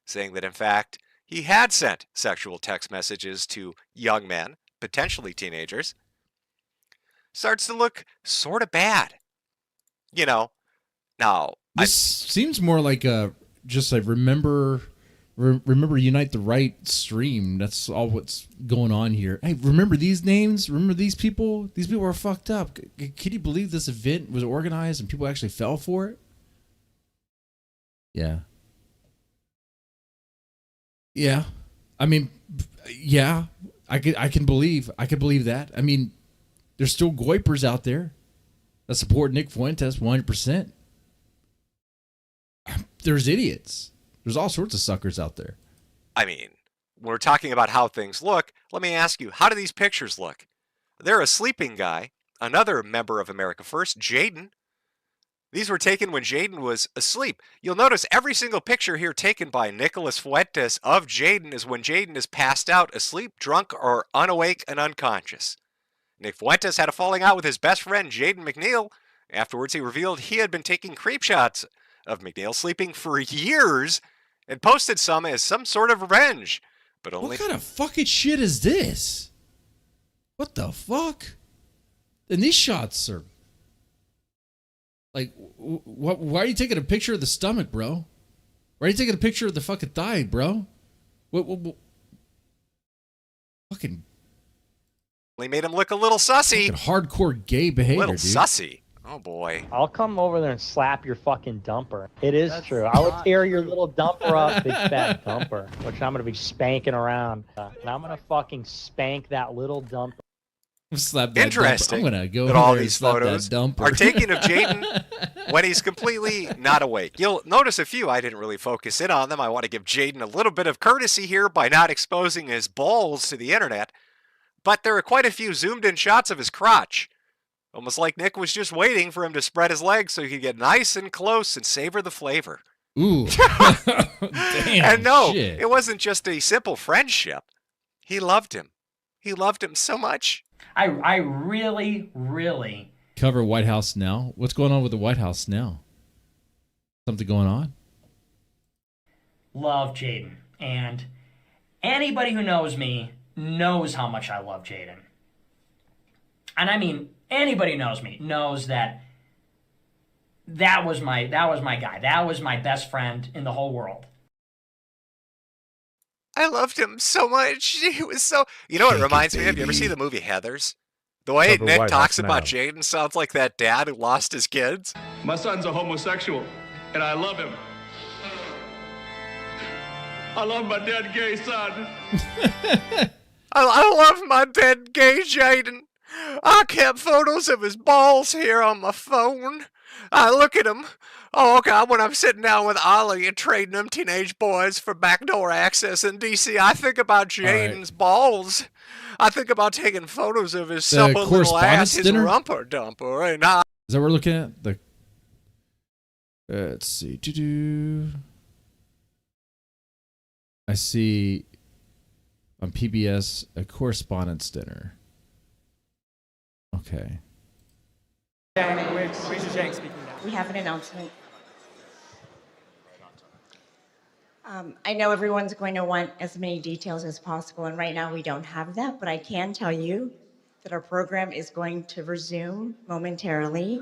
saying that in fact he had sent sexual text messages to young men, potentially teenagers. Starts to look sort of bad. You know, now this seems more like a just like remember Unite the Right stream. That's all what's going on here. Hey, remember these names? Remember these people? These people are fucked up. Can you believe this event was organized and people actually fell for it? Yeah. Yeah. I mean, yeah. I can believe that. I mean, there's still goipers out there that support Nick Fuentes 100%. There's idiots. There's all sorts of suckers out there. I mean, when we're talking about how things look, let me ask you, how do these pictures look? They're a sleeping guy, another member of America First, Jaden. These were taken when Jaden was asleep. You'll notice every single picture here taken by Nicholas Fuentes of Jaden is when Jaden is passed out, asleep, drunk, or unawake and unconscious. Nick Fuentes had a falling out with his best friend, Jaden McNeil. Afterwards, he revealed he had been taking creep shots of McNeil sleeping for years and posted some as some sort of revenge. But only What kind of fucking shit is this? What the fuck? And these shots are like, why are you taking a picture of the stomach, bro? Why are you taking a picture of the fucking thigh, bro? What fucking made him look a little sussy. Hardcore gay behavior, Little dude. sussy. Oh boy. I'll come over there and slap your fucking dumper. It is true. I will tear your little dumper up, big fat dumper, which I'm going to be spanking around. And I'm going to fucking spank that little dumper. Slap that Interesting dumper. I'm gonna go that over all there and these slap that photos dumper. are taken of Jaden when he's completely not awake. You'll notice a few. I didn't really focus in on them. I want to give Jaden a little bit of courtesy here by not exposing his balls to the internet. But there are quite a few zoomed in shots of his crotch. Almost like Nick was just waiting for him to spread his legs so he could get nice and close and savor the flavor. Ooh. Damn, and no, shit. it wasn't just a simple friendship. He loved him. He loved him so much. I really Cover White House now. What's going on with the White House now? Something going on? love Jaden. And anybody who knows me knows how much I love Jaden. And I mean, anybody who knows me knows that that was my guy. That was my best friend in the whole world. I loved him so much. He was so... You know what it reminds me of? You ever see the movie Heathers? The way Cover Nick White talks House about now. Jaden sounds like that dad who lost his kids. My son's a homosexual, and I love him. I love my dead gay son. I love my dead gay Jaden. I kept photos of his balls here on my phone. I look at him. Oh, okay. When I'm sitting down with Ollie and trading them teenage boys for backdoor access in DC, I think about Jaden's balls. I think about taking photos of his supple little ass, correspondence his dinner? rumper dumper. And I, Is that what we're looking at? The let's see. I see on PBS a correspondence dinner. Okay. We have an announcement. I know everyone's going to want as many details as possible, and right now we don't have that, but I can tell you that our program is going to resume momentarily.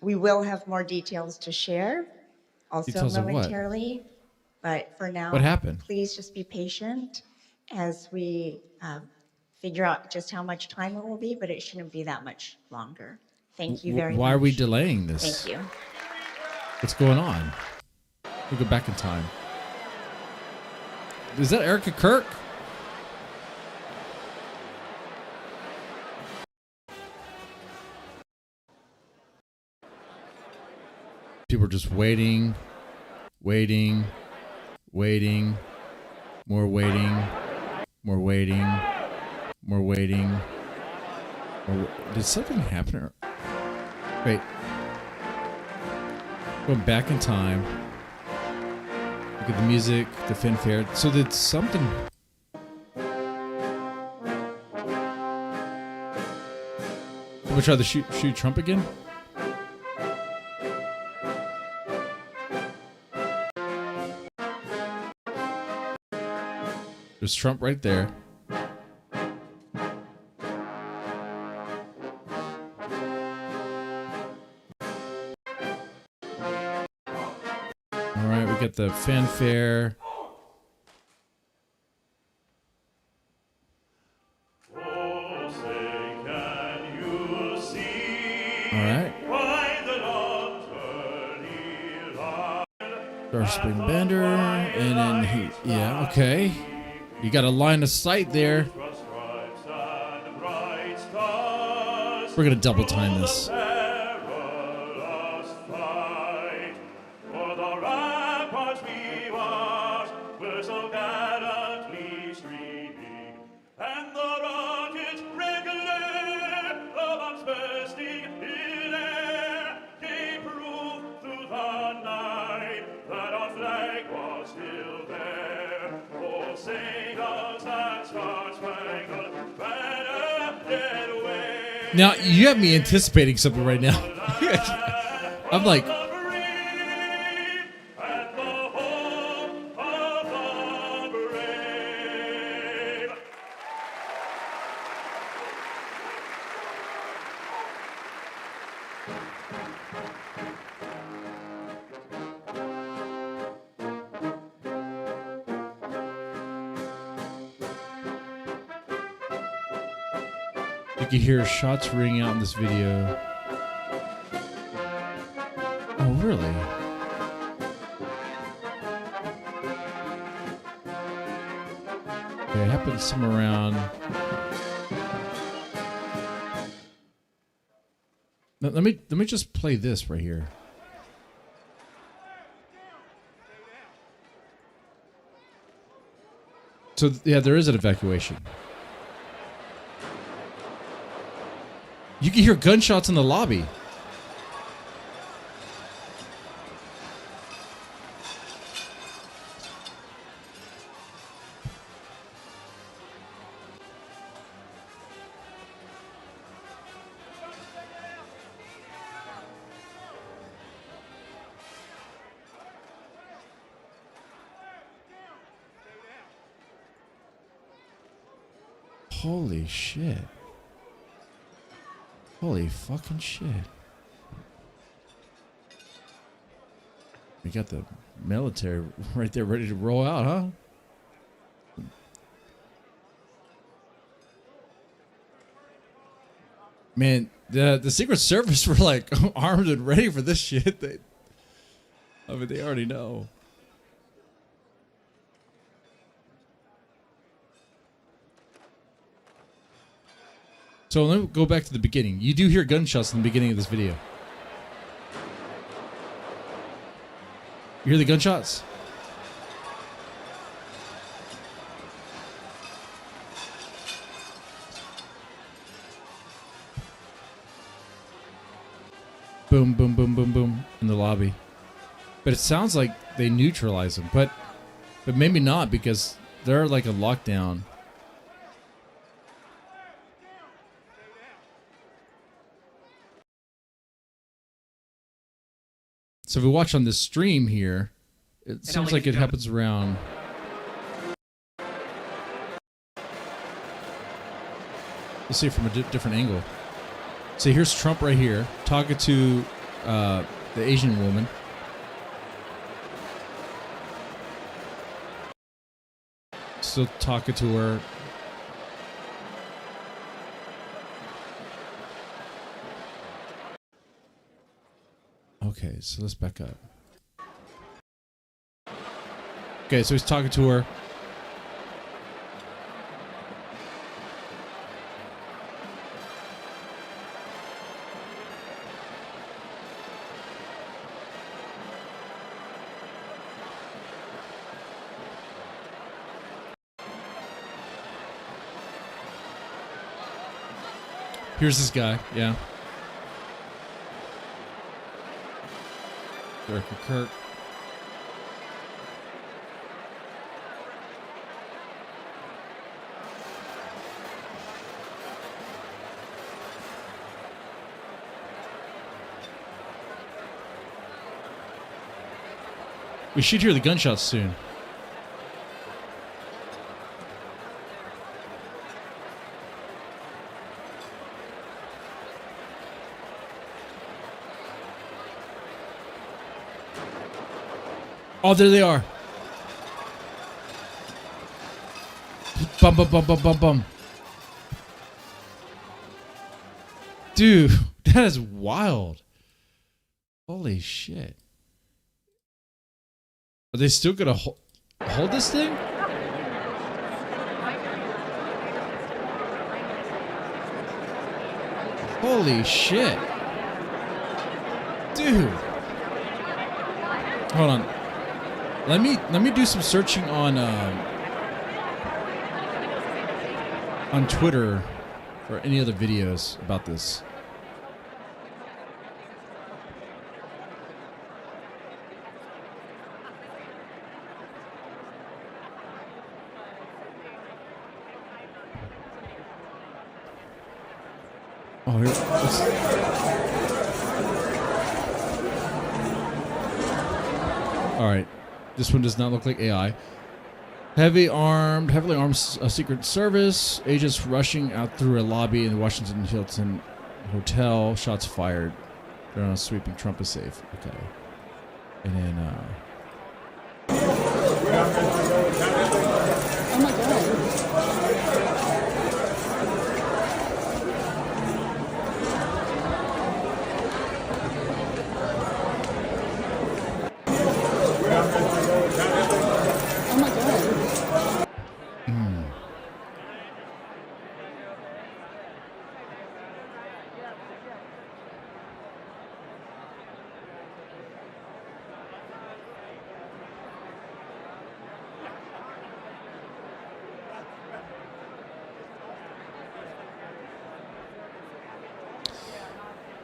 We will have more details to share also Details of what? momentarily, but for now, What happened? please just be patient as we figure out just how much time it will be, but it shouldn't be that much longer. Thank you very much. Why are we delaying this? Thank you. What's going on? We go back in time. Is that Erica Kirk? People are just waiting, more waiting, more waiting. Did something happen? Wait. Going back in time. Look at the music, the fanfare. So did something... Did we try to shoot Trump again? There's Trump right there. All right, we got the fanfare. All right. Star Spring Bender, and then yeah, okay. You got a line of sight there. We're gonna double time this. Now, you have me anticipating something right now. I'm like... You can hear shots ring out in this video. Oh, really? Okay, it happened somewhere around... Let me just play this right here. So, yeah, there is an evacuation. You can hear gunshots in the lobby. Holy shit. Holy fucking shit. We got the military right there ready to roll out, huh? Man, the Secret Service were like armed and ready for this shit. They already know. So let me go back to the beginning. You do hear gunshots in the beginning of this video. You hear the gunshots? Boom, boom, boom, boom, boom in the lobby. But it sounds like they neutralize them, but maybe not because they're like a lockdown. So if we watch on this stream here, it seems like it happens around. Let's see it from a different angle. So here's Trump right here talking to the Asian woman. Still talking to her. Okay, so let's back up. Okay, so he's talking to her. Here's this guy, yeah. Director Kirk. We should hear the gunshots soon. Oh, there they are. Bum, bum, bum, bum, bum, bum. Dude, that is wild. Holy shit. Are they still gonna hold this thing? Holy shit. Dude. Hold on. Let me do some searching on Twitter for any other videos about this. Oh, here. All right. This one does not look like AI. Heavily armed Secret Service agents rushing out through a lobby in the Washington Hilton Hotel. Shots fired. They're on a sweeping. Trump is safe. Okay. And then. Oh my god.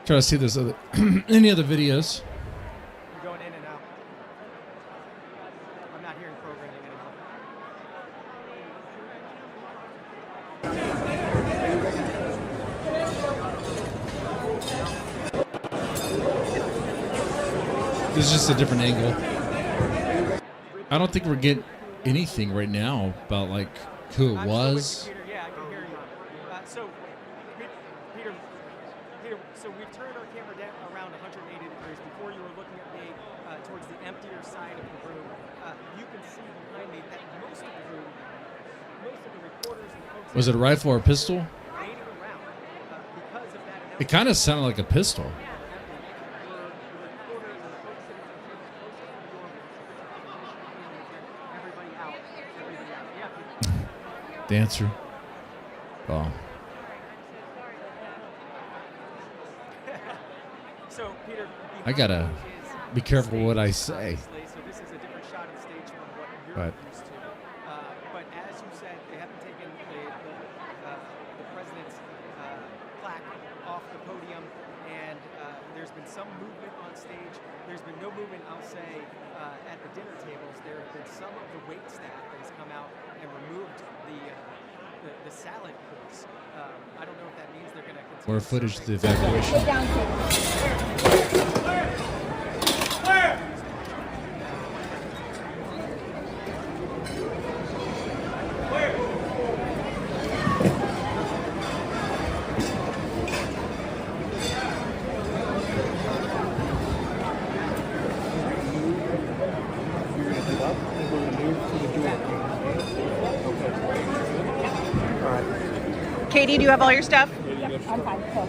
Try to see this other any other videos. You're going in and out. I'm not hearing programming anymore. This is just a different angle. I don't think we're getting anything right now about like who it was. Yeah, I can hear you. So, Peter, so we've turned our camera down around 180 degrees. Before you were looking at me towards the emptier side of the room. You can see behind me that most of the room, most of the reporters and folks. Was it a rifle or a pistol? Waiting around because of that. It kind of sounded like a pistol. Dancer. Oh. I gotta be careful what I say. So this is a different shot of the stage from what you're But used to. But as you said, they haven't taken the president's plaque off the podium, and there's been some movement on stage. There's been no movement, I'll say, at the dinner tables. There have been some of the wait staff that has come out and removed the salad course. I don't know if that means they're going to continue. More footage of the evacuation. Katie, do you have all your stuff? I'm fine. Cool.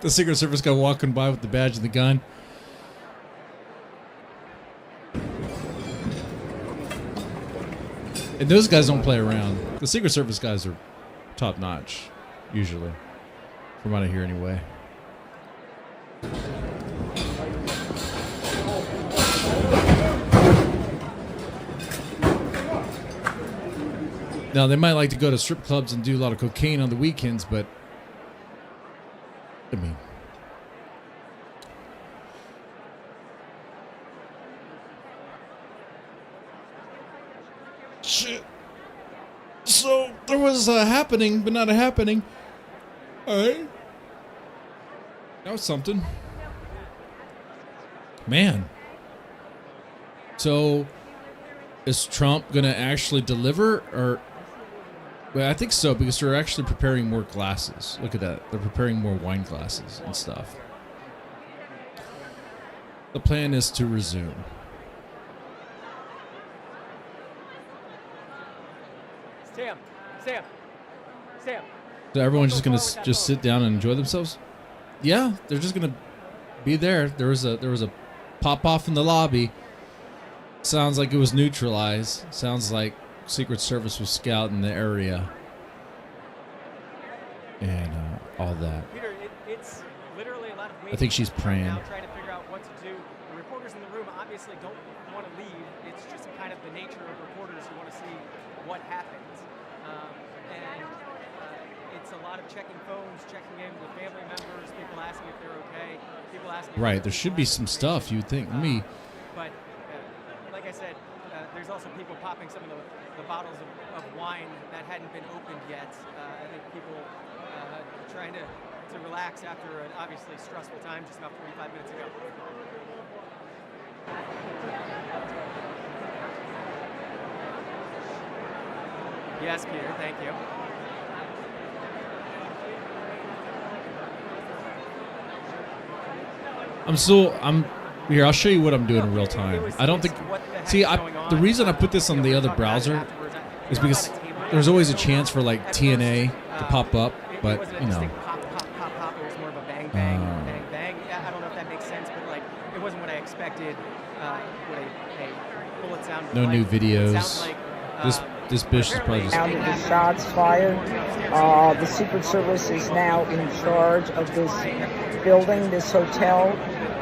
The Secret Service guy walking by with the badge and the gun. And those guys don't play around. The Secret Service guys are top notch, usually. From what I hear anyway. Now, they might like to go to strip clubs and do a lot of cocaine on the weekends, but I mean, shit. So there was a happening, but not a happening. All right. That was something. Man. So is Trump going to actually deliver, or? Well, I think so, because they're actually preparing more glasses. Look at that. They're preparing more wine glasses and stuff. The plan is to resume. Sam. So everyone's just gonna just sit down and enjoy themselves? Yeah, they're just gonna be there. There was a pop off in the lobby. Sounds like it was neutralized. Sounds like Secret Service was scouting the area and all that. Peter, it's literally a lot of I think she's praying. now trying to figure out what to do. The reporters in the room obviously don't want to leave. It's just kind of the nature of reporters who want to see what happens. And it's a lot of checking phones, checking in with family members, people asking if they're okay, people asking. Right, there should be some stuff you'd think. Let me. But like I said, there's also people popping some of the bottles of wine that hadn't been opened yet. I think people trying to relax after an obviously stressful time just about 45 minutes ago. Yes, Peter, thank you. I'm here. I'll show you what I'm doing in real time. I don't think. See, the reason I put this on the other browser is because there's always a chance for like TNA to pop up, but you know. Pop. It was more of a bang, bang. I don't know if that makes sense, but like it wasn't what I expected. What a bullet sound. No new videos. This bitch is probably just. Round of the shots fired. The Secret Service is now in charge of this building, this hotel.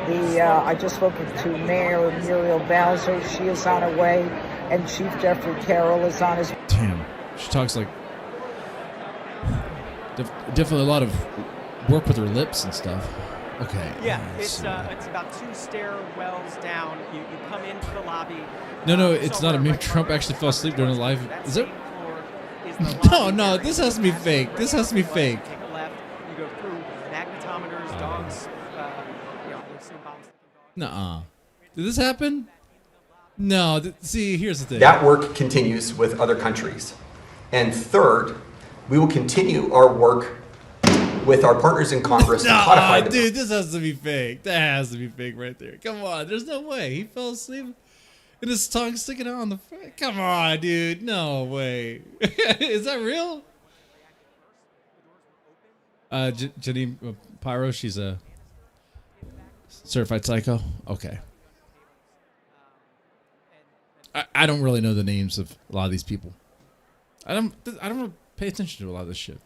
I just spoke to Mayor Muriel Bowser. She is on her way, and Chief Jeffrey Carroll is on his. Damn, she talks like definitely a lot of work with her lips and stuff. Okay. Yeah, it's about 2 stairwells down. You come into the lobby. No, it's not a meme. Trump actually fell asleep during a live. Is it? No, this has to be fake. This has to be fake. Take a left. You go through magnetometers, dogs. We've seen bombs. Nuh-uh. Did this happen? No. See, here's the thing. That work continues with other countries. And third, we will continue our work with our partners in Congress to codify the... Dude, this has to be fake. That has to be fake right there. Come on, there's no way. He fell asleep and his tongue sticking out on the front. Come on, dude. No way. Is that real? Janine Pyro, she's a certified psycho. Okay. I don't really know the names of a lot of these people. I don't pay attention to a lot of this shit.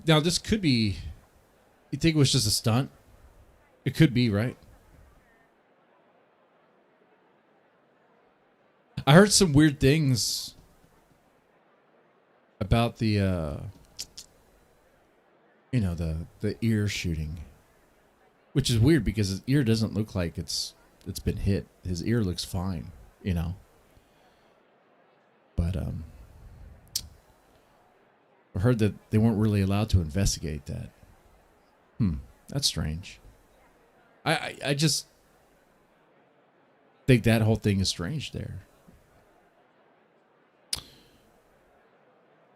Now this could be. You think it was just a stunt? It could be, right? I heard some weird things about the the ear shooting, which is weird because his ear doesn't look like it's been hit. His ear looks fine, But I heard that they weren't really allowed to investigate that. That's strange. I just think that whole thing is strange there.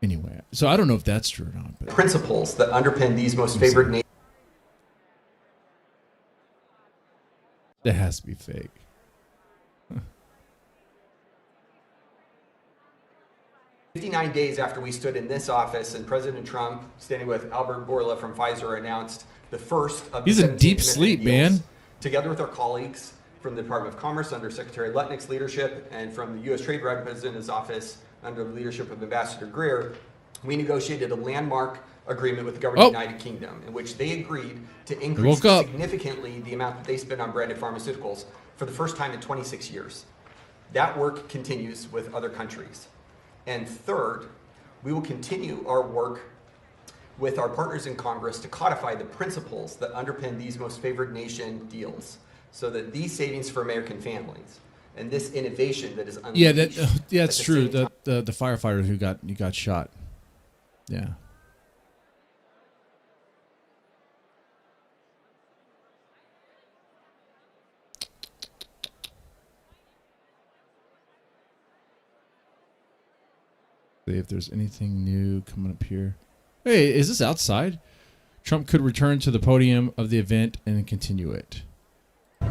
Anyway, so I don't know if that's true or not. But principles that underpin these most favored nations. That has to be fake. 59 days after we stood in this office and President Trump, standing with Albert Bourla from Pfizer, announced the first of He's the in deep 17 sleep, commitment deals, man. together with our colleagues from the Department of Commerce under Secretary Lutnick's leadership and from the U.S. Trade Representative's office under the leadership of Ambassador Greer, we negotiated a landmark agreement with the government of the United Kingdom in which they agreed to increase significantly the amount that they spend on branded pharmaceuticals for the first time in 26 years. That work continues with other countries. And third, we will continue our work with our partners in Congress to codify the principles that underpin these most favored nation deals so that these savings for American families and this innovation that is unleashed. That's true. The firefighter who got shot. Yeah. See if there's anything new coming up here. Hey, is this outside? Trump could return to the podium of the event and continue it. Wait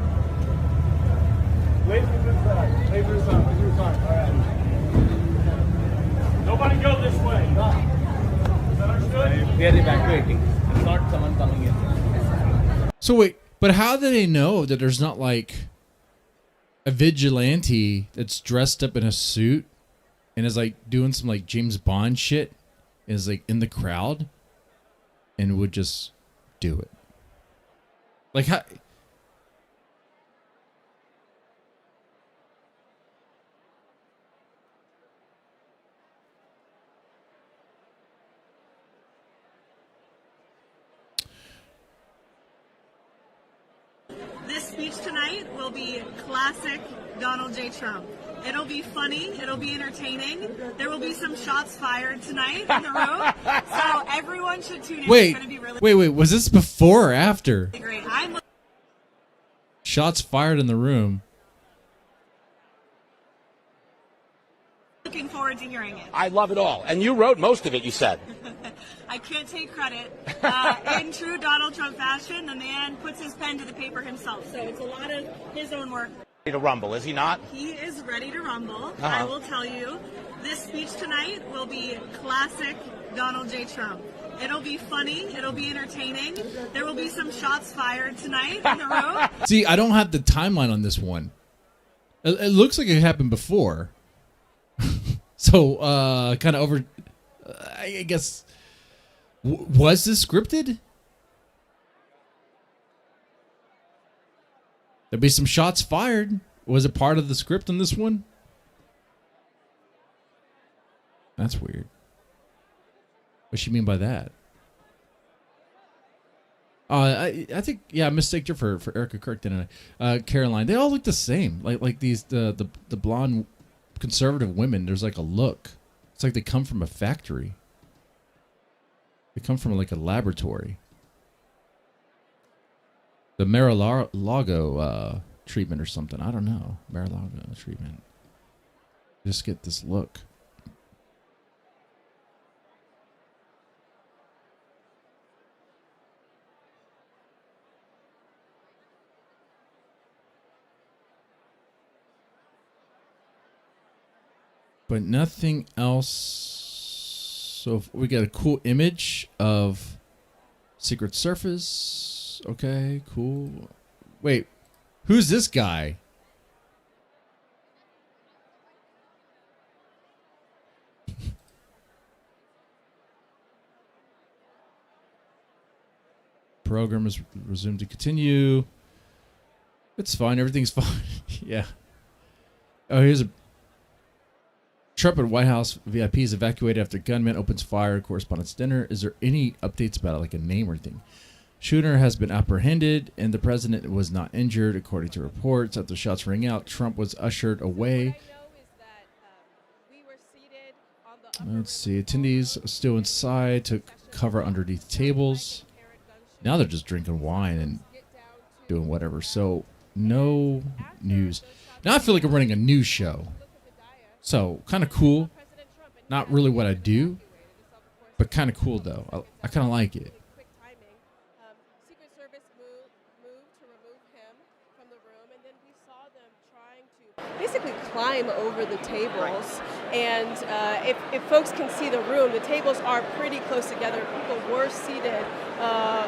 for this side. Wait for this side. Wait for this side. All right. Nobody go this way. Is that understood? We are evacuating. It's not someone coming in. So wait, but how do they know that there's not like a vigilante that's dressed up in a suit and is like doing some like James Bond shit and is like in the crowd and would just do it? Like how? This speech tonight will be classic Donald J. Trump. It'll be funny. It'll be entertaining. There will be some shots fired tonight in the room. So everyone should tune in. Wait, it's gonna be really wait. Was this before or after? great. I'm Shots fired in the room. looking forward to hearing it. I love it all. And you wrote most of it, you said. I can't take credit. In true Donald Trump fashion, the man puts his pen to the paper himself. So it's a lot of his own work. Ready to rumble, is he not? He is ready to rumble. I will tell you, this speech tonight will be classic Donald J. Trump. It'll be funny. It'll be entertaining. There will be some shots fired tonight in the room. See, I don't have the timeline on this one. It looks like it happened before. So, kind of over... I guess... was this scripted? There'll be some shots fired. Was it part of the script on this one? That's weird. What's she mean by that? I think I mistaked her for Erica Kirk, didn't I? Caroline. They all look the same. Like these the blonde conservative women. There's like a look. It's like they come from a factory. They come from like a laboratory. The Mar-a-Lago treatment or something. I don't know. Mar-a-Lago treatment. Just get this look. but nothing else. So we got a cool image of Secret Service. Okay, cool. Wait, who's this guy? Program is resumed to continue. It's fine. Everything's fine. Yeah. Oh, here's a Trump at White House VIPs evacuated after gunman opens fire at correspondence dinner. Is there any updates about it, like a name or anything? Shooter has been apprehended, and the president was not injured, according to reports. After shots rang out, Trump was ushered away. Let's see. Attendees still inside, took cover underneath tables. Now they're just drinking wine and doing whatever. So, no news. Now I feel like I'm running a news show. So, kind of cool. Not really what I do, but kind of cool, though. I kind of like it. Secret Service moved to remove him from the room, and then we saw them trying to basically climb over the tables. And if folks can see the room, the tables are pretty close together. People were seated,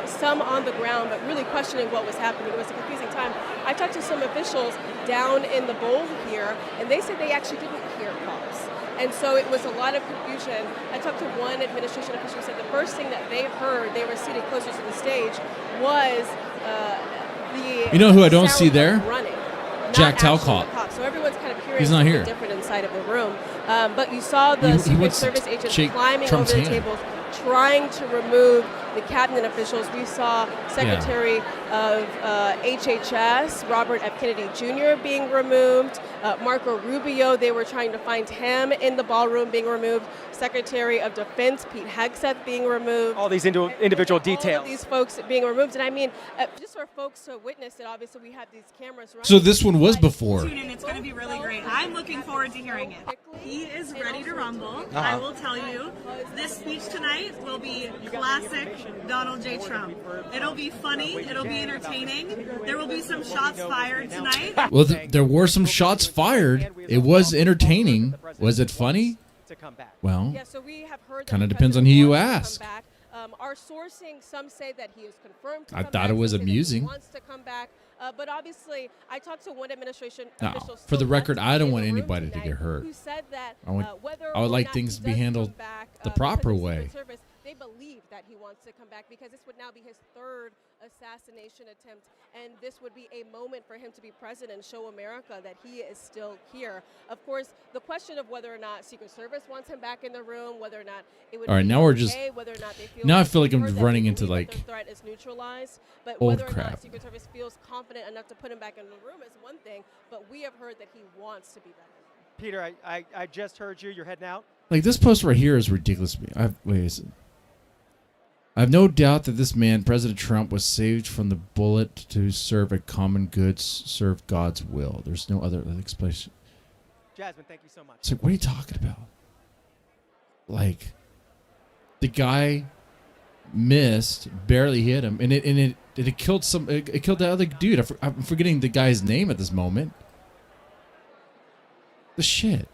some on the ground, but really questioning what was happening. It was a confusing time. I talked to some officials down in the bowl here, and they said they actually didn't hear calls. And so it was a lot of confusion. I talked to one administration official who said the first thing that they heard, they were seated closer to the stage, was the You know who I don't see there? Running. Jack Talcott. So everyone's kind of hearing He's not something here. different inside of the room. But you saw the Secret Service agents climbing Trump's over the hand. tables, trying to remove the cabinet officials. We saw Secretary of HHS, Robert F. Kennedy Jr. being removed. Marco Rubio, they were trying to find him in the ballroom being removed. Secretary of Defense Pete Hegseth being removed. All these individual details. All of these folks being removed. And I mean, just for folks to witness it, obviously we have these cameras running. So this one was before. Tune in, it's going to be really great. I'm looking forward to hearing it. He is ready to rumble. I will tell you, this speech tonight will be classic Donald J. Trump. It'll be funny. It'll be entertaining. There will be some shots fired tonight. Well, there were some shots fired. It was entertaining. Was it funny? Well, kind of depends on who you ask. Our sourcing, some say that he is confirmed to I come thought back, it was some say that he amusing. wants to come back. But obviously, I talked to one administration No, official for the still record, left I don't in want the room anybody to tonight get hurt. who said that, I would whether or like not things he to be does handled come back, the because proper of way. Secret Service, they believe that he wants to come back because this would now be his third assassination attempt, and this would be a moment for him to be president and show America that he is still here. Of course, the question of whether or not Secret Service wants him back in the room, whether or not it would All right, be now we're okay, just. whether or not they feel Now I feel like I'm secure that running they into believe that like their threat is neutralized, but old whether or crap. not Secret Service feels confident enough to put him back in the room is one thing, but we have heard that he wants to be back in the room. Peter, I just heard you. You're heading out. Like this post right here is ridiculous to me. I have no doubt that this man, President Trump, was saved from the bullet to serve a common good, serve God's will. There's no other explanation. Jasmine, thank you so much. It's like, what are you talking about? Like, the guy missed, barely hit him, and it killed some. It killed the other dude. I'm forgetting the guy's name at this moment. The shit.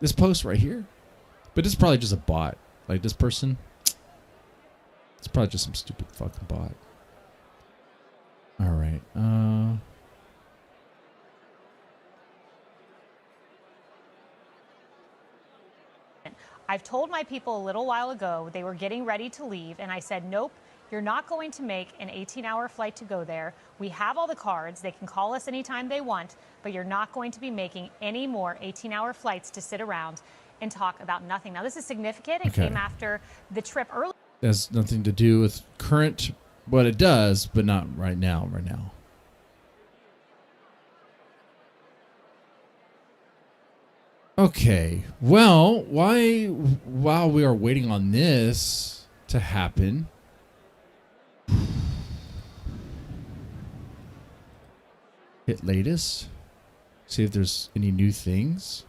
This post right here, but it's probably just a bot. Like this person. It's probably just some stupid fucking bot. All right. I've told my people a little while ago they were getting ready to leave, and I said, nope, you're not going to make an 18-hour flight to go there. We have all the cards. They can call us anytime they want, but you're not going to be making any more 18-hour flights to sit around and talk about nothing. Now, this is significant. It came after the trip early. It has nothing to do with current, what it does, but not right now. Right now. Okay. Well, while we are waiting on this to happen, hit latest. See if there's any new things.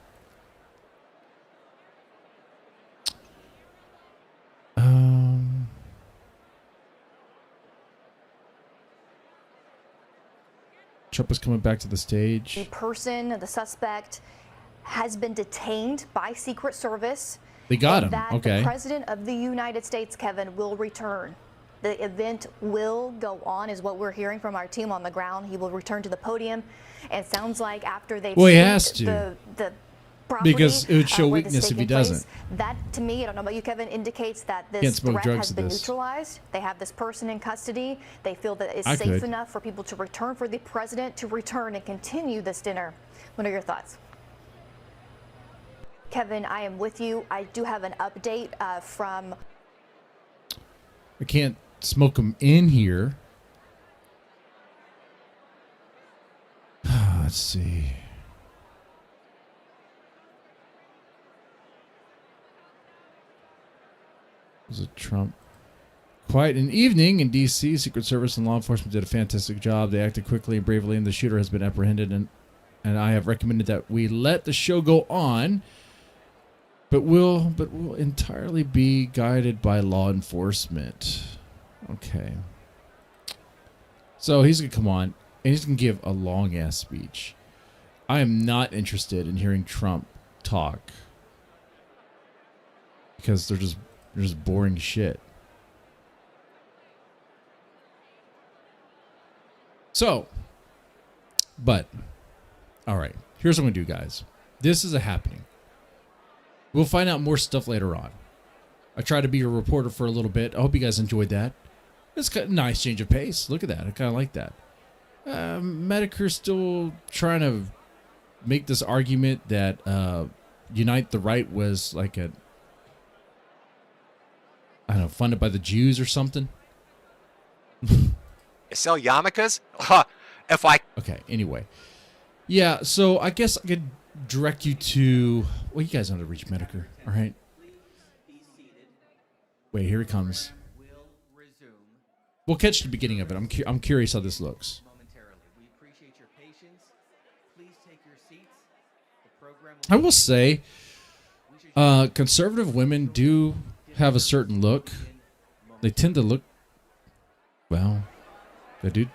Trump is coming back to the stage. The person, the suspect, has been detained by Secret Service. They got him. That Okay. the President of the United States, Kevin, will return. The event will go on, is what we're hearing from our team on the ground. He will return to the podium. And it sounds like after they've Well, he seized has to. the property, Because it would show where this weakness is if he taking place, doesn't. That, to me, I don't know about you, Kevin, indicates that Can't this smoke threat drugs has with been this. neutralized. They have this person in custody. They feel that it's I safe could. enough for people to return, for the president to return and continue this dinner. What are your thoughts? Kevin, I am with you. I do have an update from... I can't smoke them in here. Let's see. Was it Trump? Quite an evening in D.C. Secret Service and law enforcement did a fantastic job. They acted quickly and bravely, and the shooter has been apprehended. And I have recommended that we let the show go on, but will entirely be guided by law enforcement. Okay. So he's gonna come on and he's gonna give a long ass speech. I am not interested in hearing Trump talk because they're just boring shit. So, but, all right, here's what I'm going to do, guys. This is a happening. We'll find out more stuff later on. I tried to be a reporter for a little bit. I hope you guys enjoyed that. It's got a nice change of pace. Look at that. I kind of like that. Metokur's still trying to make this argument that Unite the Right was like a, I don't know, funded by the Jews or something. Sell yarmulkes? Okay, anyway. Yeah, so I guess I could direct you to... Well, you guys know how to reach Metokur, all right? Wait, here he comes. We'll catch the beginning of it. I'm curious how this looks. I will say, conservative women do have a certain look. They tend to look... Well... They do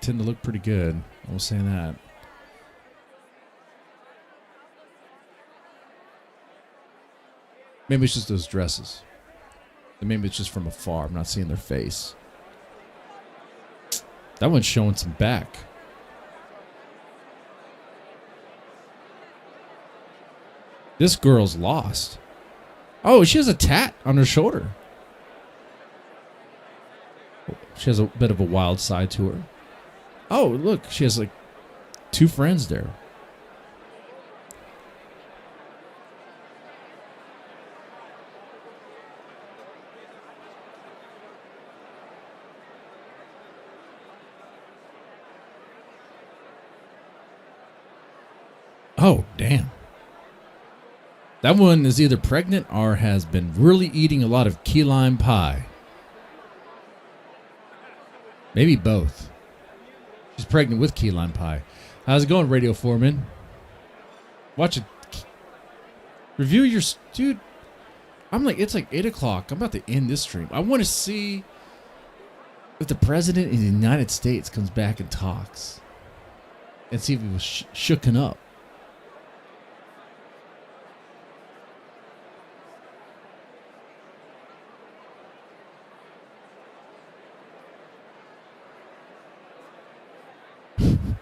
tend to look pretty good. I will say that. Maybe it's just those dresses. And maybe it's just from afar. I'm not seeing their face. That one's showing some back. This girl's lost. Oh, she has a tat on her shoulder. She has a bit of a wild side to her. Oh, look, she has like 2 friends there. Oh, damn. That one is either pregnant or has been really eating a lot of key lime pie. Maybe both. She's pregnant with key lime pie. How's it going, Radio Foreman? Watch it. Review your... Dude, it's like 8 o'clock. I'm about to end this stream. I want to see if the president of the United States comes back and talks. And see if he was shooken up.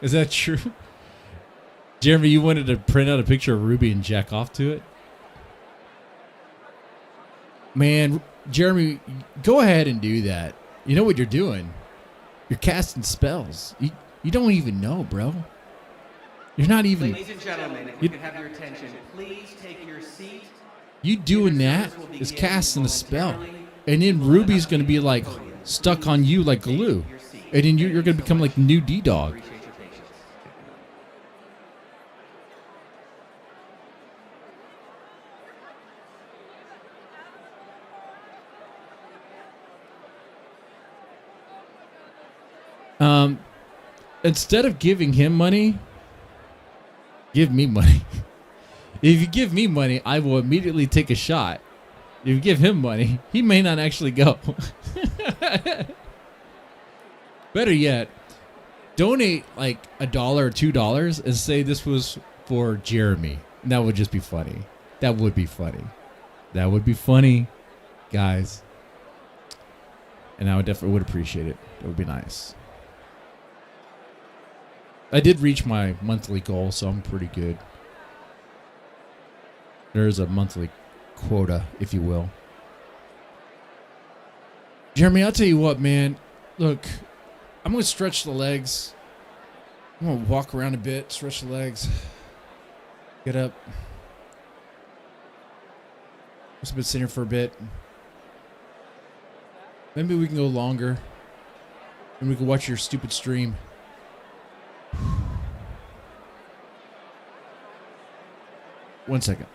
Is that true? Jeremy, you wanted to print out a picture of Ruby and jack off to it? Man, Jeremy, go ahead and do that. You know what you're doing? You're casting spells. You don't even know, bro. You're not even... Ladies and gentlemen, if we can have your attention, please take your seat. You doing that is casting a spell. And then Ruby's going to be like stuck on you like glue. And then you're going to become like new D-Dog. Instead of giving him money, give me money. If you give me money, I will immediately take a shot. If you give him money, he may not actually go. Better yet, donate like $1 or $2 and say this was for Jeremy. That would just be funny. That would be funny. That would be funny, guys. And I would definitely would appreciate it. It would be nice. I did reach my monthly goal, so I'm pretty good. There's a monthly quota, if you will. Jeremy, I'll tell you what, man. Look, I'm going to stretch the legs. I'm going to walk around a bit, stretch the legs. Get up. Just been sitting here for a bit. Maybe we can go longer. And we can watch your stupid stream. One second.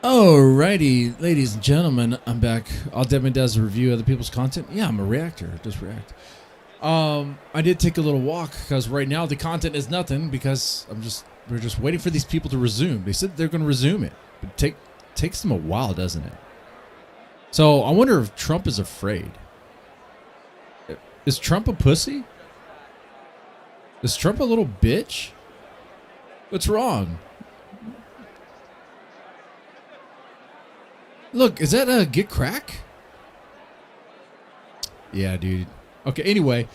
Alrighty, ladies and gentlemen, I'm back. All Devin does a review of other people's content. Yeah, I'm a reactor. Just react. I did take a little walk because right now the content is nothing because we're just waiting for these people to resume. They said they're going to resume it, but takes them a while, doesn't it? So I wonder if Trump is afraid. Is Trump a pussy? Is Trump a little bitch? What's wrong? Look, is that a get crack? Yeah, dude. Okay, anyway.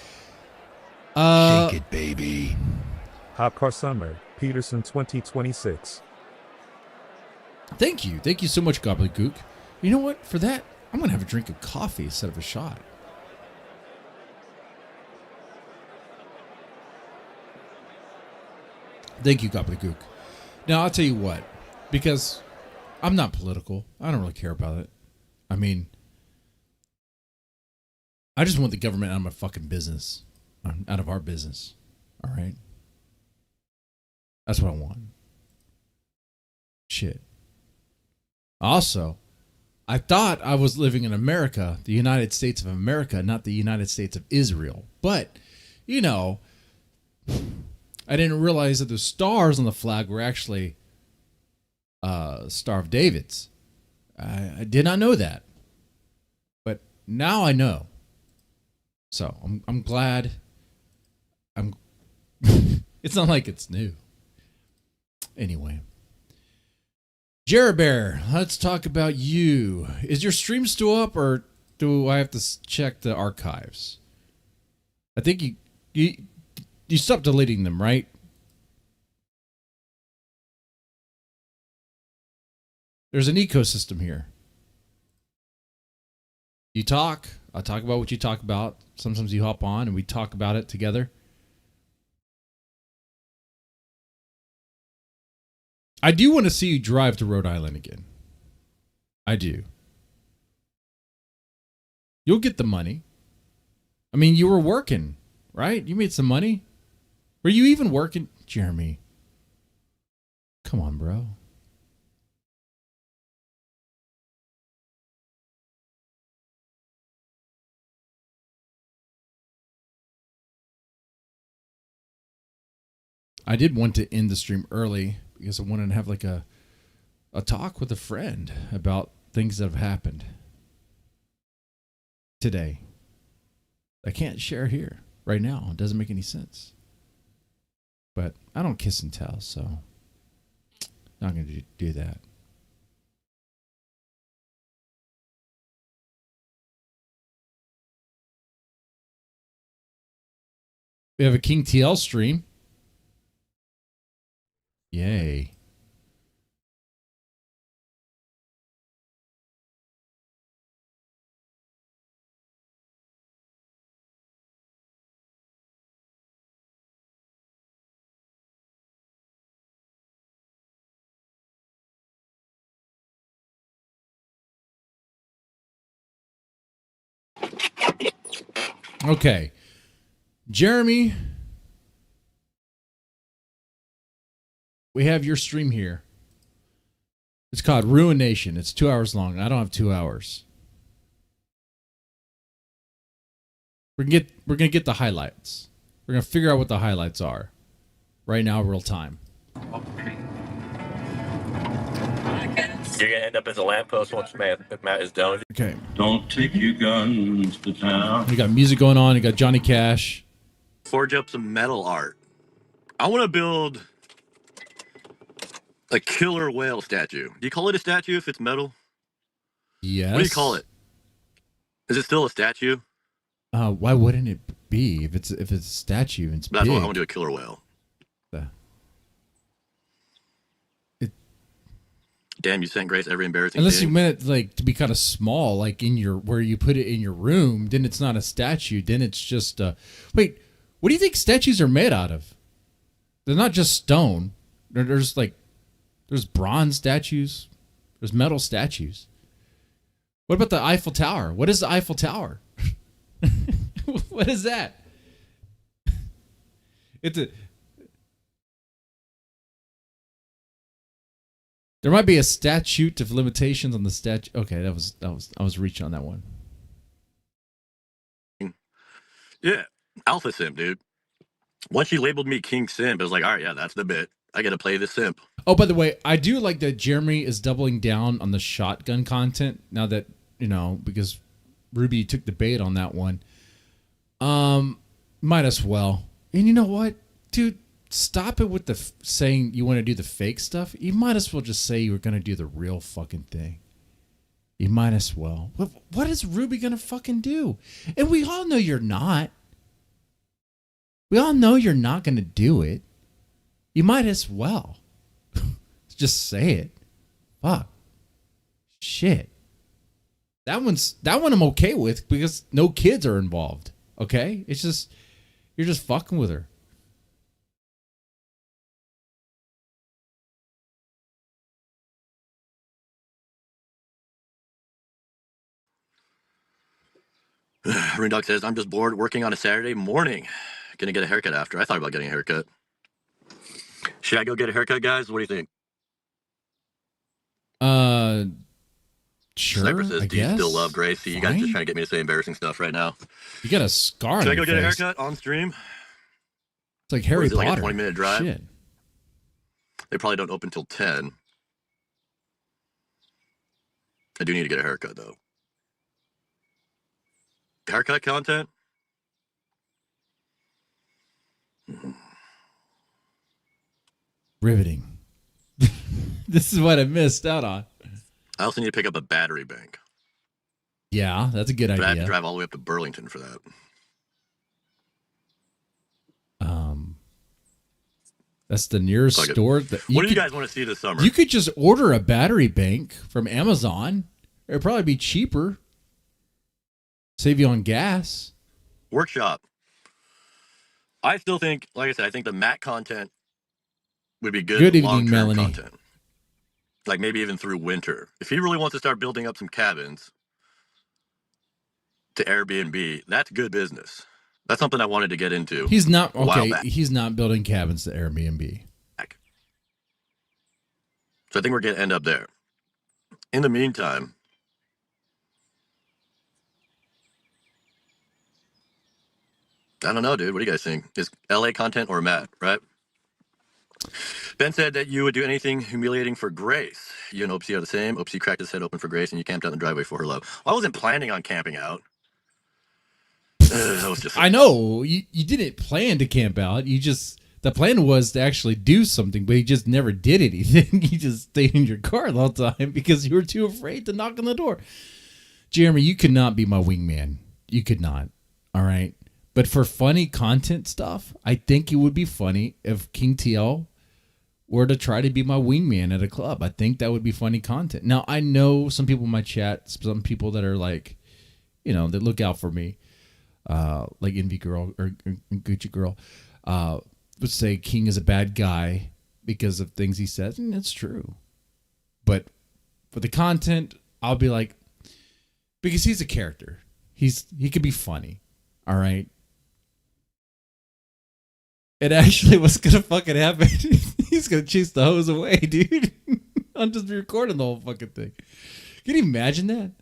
Shake it, baby. Hop Car Summer, Peterson 2026. Thank you. Thank you so much, Gobbledygook. You know what? For that, I'm going to have a drink of coffee instead of a shot. Thank you, Gobbledygook. Now, I'll tell you what. Because I'm not political. I don't really care about it. I mean, I just want the government out of my fucking business. Out of our business. All right? That's what I want. Shit. Also, I thought I was living in America, the United States of America, not the United States of Israel. But, you know, I didn't realize that the stars on the flag were actually Star of David's. I did not know that. But now I know. So I'm glad. It's not like it's new. Anyway. Jerry Bear, let's talk about you. Is your stream still up or do I have to check the archives? I think you stopped deleting them, right? There's an ecosystem here. You talk. I talk about what you talk about. Sometimes you hop on and we talk about it together. I do want to see you drive to Rhode Island again. I do. You'll get the money. I mean, you were working, right? You made some money. Were you even working? Jeremy. Come on, bro. I did want to end the stream early because I wanted to have like a talk with a friend about things that have happened today. I can't share here right now. It doesn't make any sense. But I don't kiss and tell, so not going to do that. We have a King TL stream. Yay. Okay. Jeremy, we have your stream here. It's called Ruination. It's 2 hours long. I don't have 2 hours. We're gonna get the highlights. We're gonna figure out what the highlights are. Right now, real time. You're gonna end up as a lamppost once Matt is done. Okay. Don't take your guns to town. You got music going on. You got Johnny Cash. Forge up some metal art. I want to build a killer whale statue. Do you call it a statue if it's metal? Yes. What do you call it? Is it still a statue? Why wouldn't it be if it's a statue and it's That's big? what I want to do, a killer whale. Damn, you sent Grace every embarrassing Unless thing. you meant it like to be kind of small, like in your where you put it in your room, then it's not a statue. Then it's just wait. What do you think statues are made out of? They're not just stone. There's bronze statues. There's metal statues. What about the Eiffel Tower? What is the Eiffel Tower? What is that? There might be a statute of limitations on the statue. Okay, I was reaching on that one. Yeah, Alpha Simp, dude. Once you labeled me King Simp, I was like, all right, yeah, that's the bit. I got to play this simp. Oh, by the way, I do like that Jeremy is doubling down on the shotgun content now that, because Ruby took the bait on that one. Might as well. And you know what, dude? Stop it with the saying you want to do the fake stuff. You might as well just say you were going to do the real fucking thing. You might as well. What is Ruby going to fucking do? And we all know you're not. We all know you're not going to do it. You might as well. Just say it. Fuck. Shit. That one I'm okay with because no kids are involved. Okay? It's just, you're just fucking with her. Dog says, I'm just bored working on a Saturday morning. Gonna get a haircut after. I thought about getting a haircut. Should I go get a haircut, guys? What do you think? Sure. Sniper says, I do you guess. still love Gracie? You guys just trying to get me to say embarrassing stuff right now. You got a scar. Should on I go your get a face. haircut on stream? It's like Harry Potter. Like a 20-minute drive? Shit. They probably don't open till 10. I do need to get a haircut, though. Haircut content? Riveting. This is what I missed out on. I also need to pick up a battery bank. Yeah, that's a good But I have to idea. drive all the way up to Burlington for that. That's the nearest Fuck it. store. What do you guys want to see this summer? You could just order a battery bank from Amazon. It'd probably be cheaper. Save you on gas. Workshop. I still think, like I said, I think the Matt content would be good. Good evening, long-term Melanie. content. Like maybe even through winter. If he really wants to start building up some cabins to Airbnb, that's good business. That's something I wanted to get into. He's not a while okay. back. He's not building cabins to Airbnb. So I think we're going to end up there. In the meantime, I don't know, dude. What do you guys think? Is LA content or Matt, right? Ben said that you would do anything humiliating for Grace. You and Opsy are the same. Opsy cracked his head open for Grace, and you camped out in the driveway for her love. Well, I wasn't planning on camping out. That was just I know you didn't plan to camp out. The plan was to actually do something, but you just never did anything. You just stayed in your car the whole time because you were too afraid to knock on the door. Jeremy, you could not be my wingman. You could not. All right. But for funny content stuff, I think it would be funny if King TL were to try to be my wingman at a club. I think that would be funny content. Now, I know some people in my chat, some people that are like, that look out for me, like Envy Girl or Gucci Girl, would say King is a bad guy because of things he says, and it's true. But for the content, I'll be like, because he's a character. He could be funny. All right. And actually, what's gonna fucking happen? He's gonna chase the hose away, dude. I'm just recording the whole fucking thing. Can you imagine that?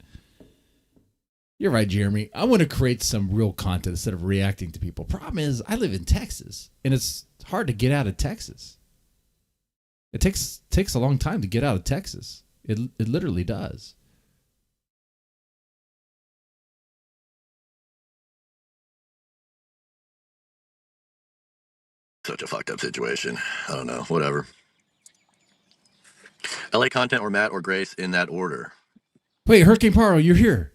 You're right, Jeremy. I want to create some real content instead of reacting to people. Problem is, I live in Texas, and it's hard to get out of Texas. It takes a long time to get out of Texas. It literally does. such a fucked up situation. I don't know. Whatever. LA content or Matt or Grace in that order. Wait, Hurricane Paro, you're here.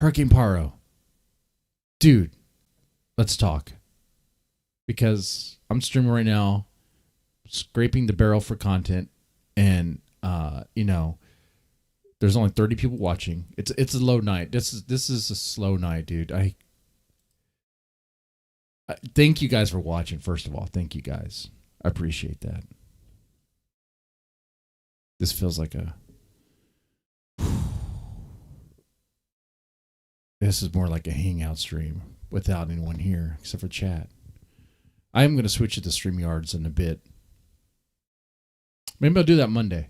Hurricane Paro. Dude, let's talk. Because I'm streaming right now, scraping the barrel for content, and there's only 30 people watching. It's a low night. This is a slow night, dude. I thank you guys for watching. First of all, thank you guys. I appreciate that. This feels like this is more like a hangout stream without anyone here except for chat. I am going to switch it to StreamYards in a bit. Maybe I'll do that Monday.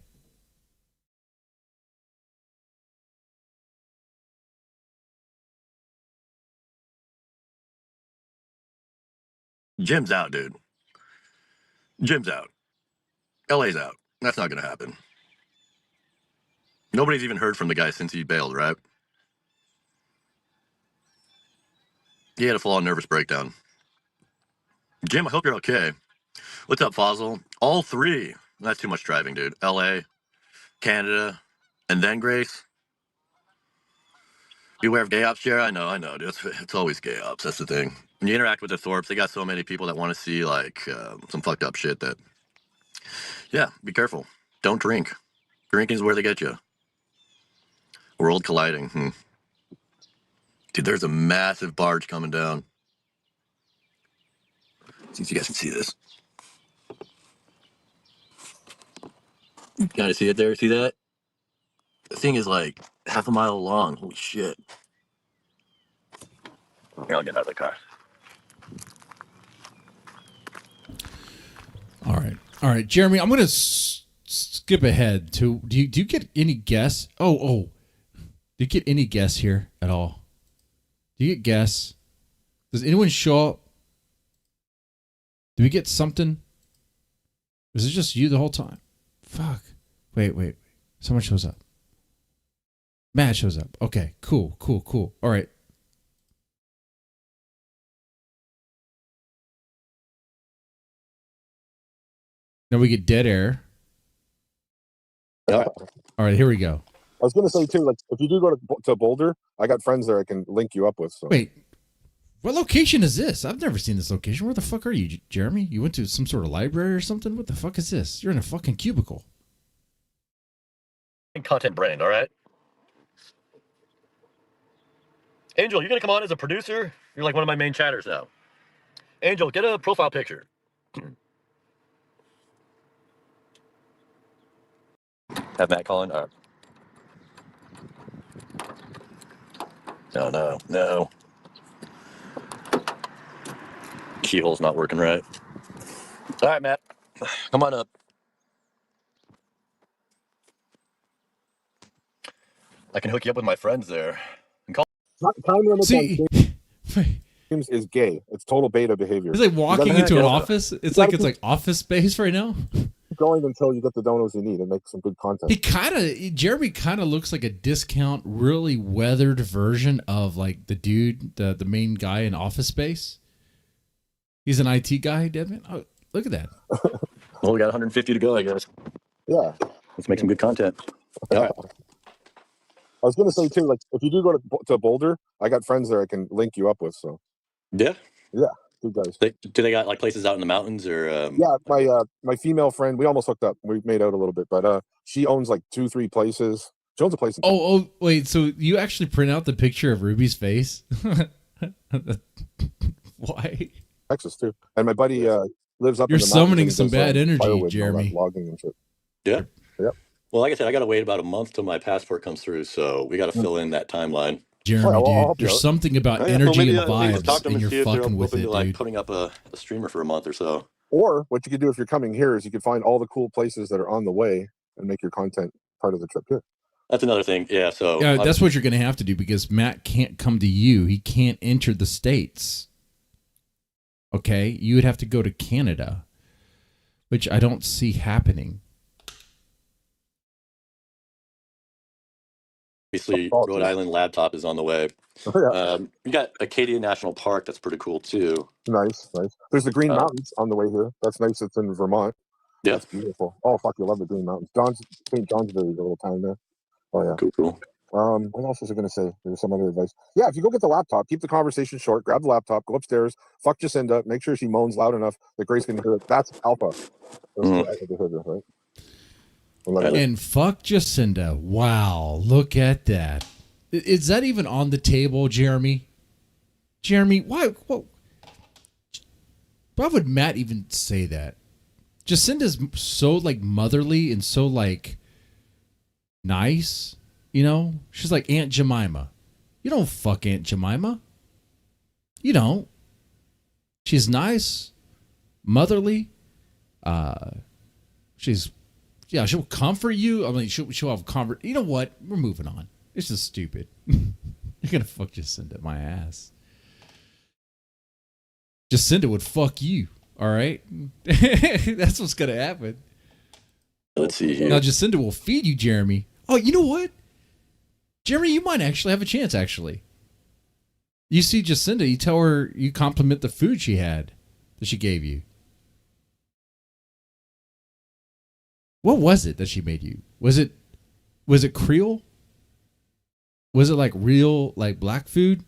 Jim's out, dude. Jim's out. LA's out. That's not going to happen. Nobody's even heard from the guy since he bailed, right? He had a full-on nervous breakdown. Jim, I hope you're okay. What's up, Fossil? All three. That's too much driving, dude. LA, Canada, and then Grace. Beware of gay ops, Jared. I know, dude. It's always gay ops. That's the thing. When you interact with the Thorpes, they got so many people that want to see like some fucked up shit that, yeah, be careful. Don't drink. Drinking is where they get you. World colliding. Dude, there's a massive barge coming down. See if you guys can see this. Kind of see it there? See that? The thing is like half a mile long. Holy shit. Here, I'll get out of the car. All right, Jeremy, I'm going to skip ahead to, do you get any guess? Oh, do you get any guess here at all? Do you get guess? Does anyone show up? Do we get something? Is it just you the whole time? Fuck. Wait. Someone shows up. Matt shows up. Okay, cool. All right. Now we get dead air. All right, here we go. was gonna say too, like if you do go to Boulder, I got friends there I can link you up with. So. Wait, what location is this? I've never seen this location. Where the fuck are you, Jeremy? You went to some sort of library or something? What the fuck is this? You're in a fucking cubicle. Content brain, all right? Angel, you gonna come on as a producer? You're like one of my main chatters now. Angel, get a profile picture. Have Matt call in? All right. No. Keyhole's not working right. All right, Matt. Come on up. I can hook you up with my friends there. And call. Time limit on streams is gay. It's total beta behavior. It's like walking into an office. It's like office space right now. Going until you get the donos you need and make some good content. Jeremy kind of looks like a discount, really weathered version of like the dude, the main guy in Office Space. He's an IT guy, Devin. Oh, look at that. Well, we got 150 to go, I guess. Yeah. Let's make some good content. All right. I was going to say too, like if you do go to Boulder, I got friends there I can link you up with. So. Yeah. Good guys. Do they got like places out in the mountains or? Yeah, my female friend, we almost hooked up. We made out a little bit, but she owns like 2-3 places. She owns a place. Wait. So you actually print out the picture of Ruby's face? Why? Texas too, and my buddy lives up. You're in the summoning some bad energy, Jeremy. Logging and shit. Yeah. Yep. Well, like I said, I got to wait about a month till my passport comes through, so we got to fill in that timeline. Jeremy, dude, there's something about energy and vibes, and you're fucking with it, dude. Like putting up a streamer for a month or so. Or what you could do if you're coming here is you could find all the cool places that are on the way and make your content part of the trip here. That's another thing. Yeah. So that's what you're going to have to do because Matt can't come to you. He can't enter the States. Okay, you would have to go to Canada, which I don't see happening. Obviously, Rhode Island laptop is on the way. You got Acadia National Park. That's pretty cool too. Nice. There's the Green Mountains on the way here. That's nice. It's in Vermont. Yeah, that's beautiful. Oh fuck, you love the Green Mountains. St. Johnsbury's a little town there. Oh yeah. Cool. What else was I going to say? There's some other advice. Yeah, if you go get the laptop, keep the conversation short. Grab the laptop, go upstairs, fuck Jacinda, make sure she moans loud enough that Grace can hear it. That's alpha. Right? And fuck Jacinda. Wow, look at that. Is that even on the table, Jeremy? Jeremy, why would Matt even say that? Jacinda's so like motherly and so like nice. You know, she's like Aunt Jemima. You don't fuck Aunt Jemima. You don't. She's nice, motherly. She'll comfort you. I mean, she'll have comfort. You know what? We're moving on. It's just stupid. You're gonna fuck Jacinda, my ass. Jacinda would fuck you. All right, that's what's gonna happen. Let's see here. Now Jacinda will feed you, Jeremy. Oh, you know what? Jeremy, you might actually have a chance, actually. You see Jacinda, you tell her, you compliment the food she had, that she gave you. What was it that she made you? Was it Creole? Was it like real, like black food?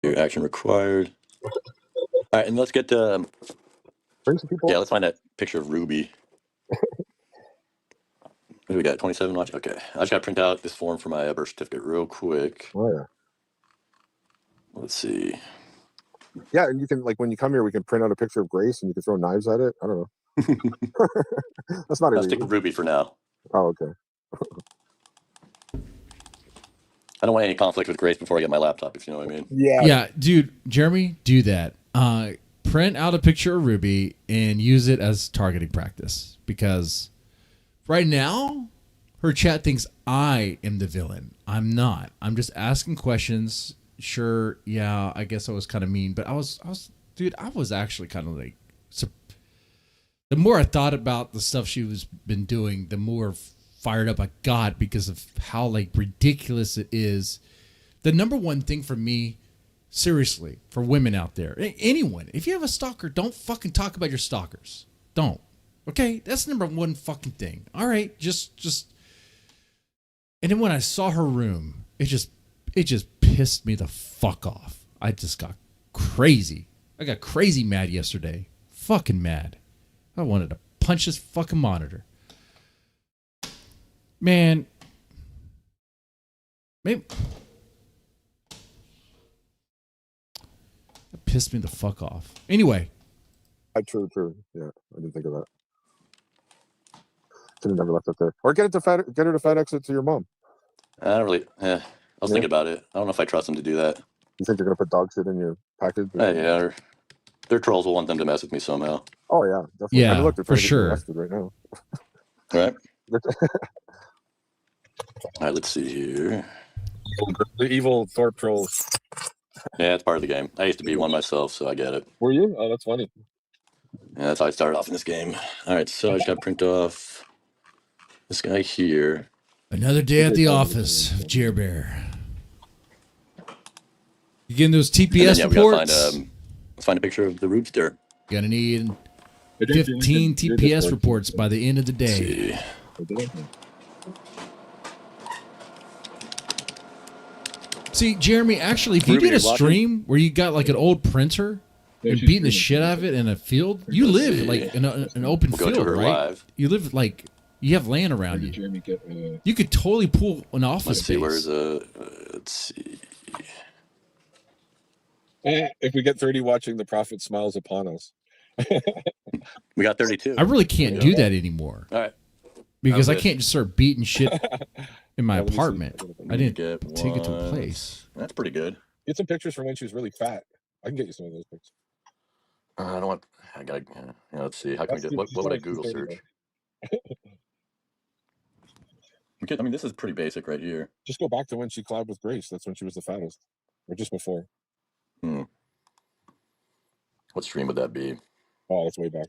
Your action required. All right, and let's get bring some people. Yeah, let's find that picture of Ruby. What do we got? 27 watch. Okay, I just got to print out this form for my birth certificate real quick. Oh yeah. Let's see. Yeah, and you can like when you come here, we can print out a picture of Grace, and you can throw knives at it. I don't know. That's not. I'll stick with Ruby for now. Oh, okay. I don't want any conflict with Grace before I get my laptop, if you know what I mean. Yeah, dude, Jeremy, do that. Print out a picture of Ruby and use it as targeting practice because right now her chat thinks I am the villain. I'm not. I'm just asking questions. Sure, yeah, I guess I was kind of mean, but I was actually kind of like, the more I thought about the stuff she was been doing, the more fired up I got because of how like ridiculous it is. The number one thing for me, seriously, for women out there, anyone, if you have a stalker, don't fucking talk about your stalkers. Don't. Okay, that's number one fucking thing. All right, just. And then when I saw her room, it just pissed me the fuck off. I just got crazy. I got crazy mad yesterday. Fucking mad. I wanted to punch this fucking monitor. Man. Maybe. That pissed me the fuck off. Anyway. True. Yeah, I didn't think of that. Should have never left it there. Or get her to FedEx it to your mom. I don't really. I was thinking about it. I don't know if I trust them to do that. You think they're gonna put dog shit in your package? Yeah, their trolls will want them to mess with me somehow. Oh yeah, definitely. Yeah, I mean, look, they're for trying to get you sure. arrested right now. All right. All right, let's see here. The evil Thorpe trolls. Yeah, it's part of the game. I used to be one myself, so I get it. Were you? Oh, that's funny. Yeah, that's how I started off in this game. All right, so I just got to print off this guy here. Another day at the office of Jer Bear. You getting those TPS reports? Let's find a picture of the rootster. Gonna need 15 TPS reports by the end of the day. See, Jeremy, actually, if you did a stream where you got like an old printer and beating the shit out of it in a field, you live like in an open field, right? You live like you have land around you. You could totally pull an office space. Let's see, let's see. If we get 30 watching, the prophet smiles upon us. We got 32. I really can't do that anymore. All right. Because I can't just start beating shit in my apartment. I didn't take it to a place. That's pretty good. Get some pictures from when she was really fat. I can get you some of those pictures. I don't want. I gotta. Let's see. How can I get? What would I Google search? I mean, this is pretty basic right here. Just go back to when she collabed with Grace. That's when she was the fattest, or just before. What stream would that be? Oh, that's way back.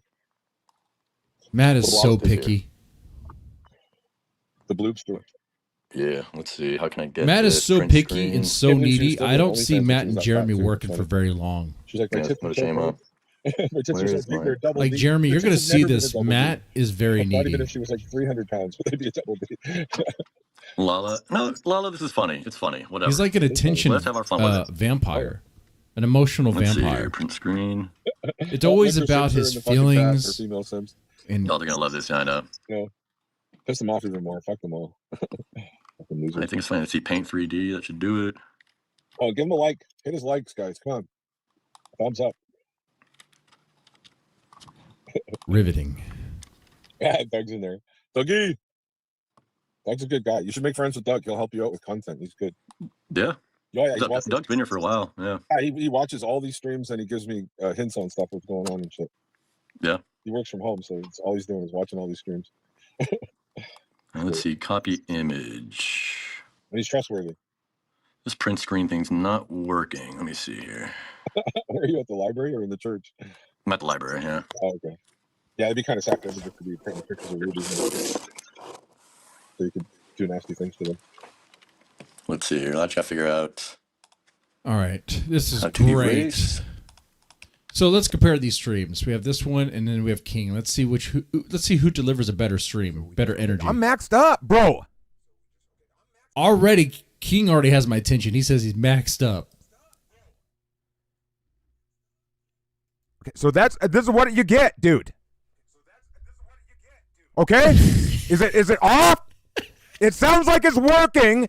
Matt is so picky. The Bloop store. Yeah, let's see. How can I get Matt this? is so Print picky screen? and so needy. I don't see Matt and Jeremy working for very long. She's like, put a shame up. Like Jeremy, you're gonna see this. Matt is very needy. If she was like 300 pounds, would they be a double B? Lala, no, Lala, this is funny. It's funny. Whatever. He's like an attention Let's have our fun with it. vampire, an emotional Let's see vampire. here, print screen. It's always about his feelings. And they're gonna love this. I know. Yeah, piss them off even more. Fuck them all. I think it's fine to see Paint 3D. That should do it. Oh, give him a like. Hit his likes, guys. Come on. Thumbs up. Riveting. Yeah, Doug's in there. Dougie. Doug's a good guy. You should make friends with Doug. He'll help you out with content. He's good. Yeah. Yeah, Doug's been here for a while. Yeah. He watches all these streams and he gives me hints on stuff that's going on and shit. Yeah. He works from home, so it's all he's doing is watching all these streams. Let's see. Copy image. And he's trustworthy. This print screen thing's not working. Let me see here. Are you at the library or in the church? I'm at the library, yeah. Oh, okay. Yeah, it'd be kind of sacrilegious to be printing pictures of Ruby. So you could do nasty things to them. Let's see here. Let's try to figure out. All right. This is how to great. erase. So let's compare these streams. We have this one, and then we have King. Let's see who delivers a better stream, better energy. I'm maxed up, bro. Already, King already has my attention. He says he's maxed up. Okay, so this is what you get, dude. Okay, is it off? It sounds like it's working.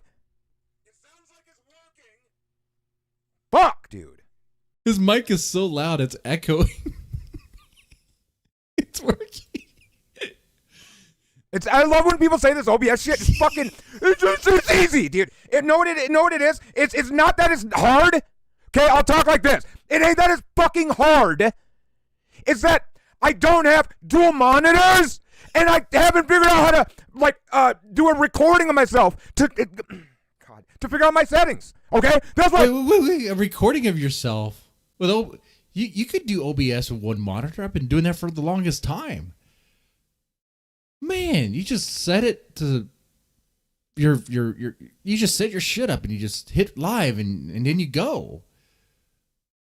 Fuck, dude. His mic is so loud, it's echoing. It's working. I love when people say this OBS shit. It's fucking. It's easy, dude. Know what it is? It's not that it's hard. Okay, I'll talk like this. It ain't that it's fucking hard. It's that I don't have dual monitors, and I haven't figured out how to do a recording of myself to figure out my settings. Okay, that's why. Wait, a recording of yourself with you could do OBS with one monitor. I've been doing that for the longest time. Man, you just set it to you just set your shit up and you just hit live and then you go.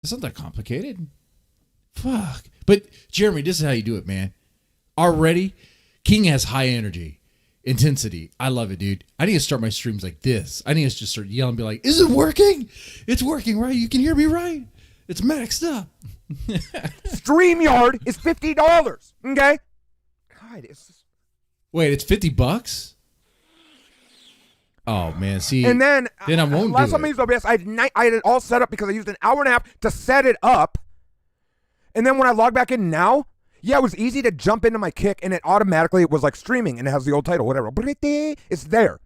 It's not that complicated. Fuck. But Jeremy, this is how you do it, man. already. King has high energy, intensity. I love it, dude. I need to start my streams like this. I need to just start yelling and be like, is it working? It's working, right? You can hear me, right? It's maxed up. StreamYard is $50. Okay? God, Wait, it's $50? Oh man, see, and then I won't last do time I it. used OBS, I had it all set up because I used an hour and a half to set it up. And then when I log back in now, yeah, it was easy to jump into my Kick, and it was like streaming, and it has the old title, whatever. It's there.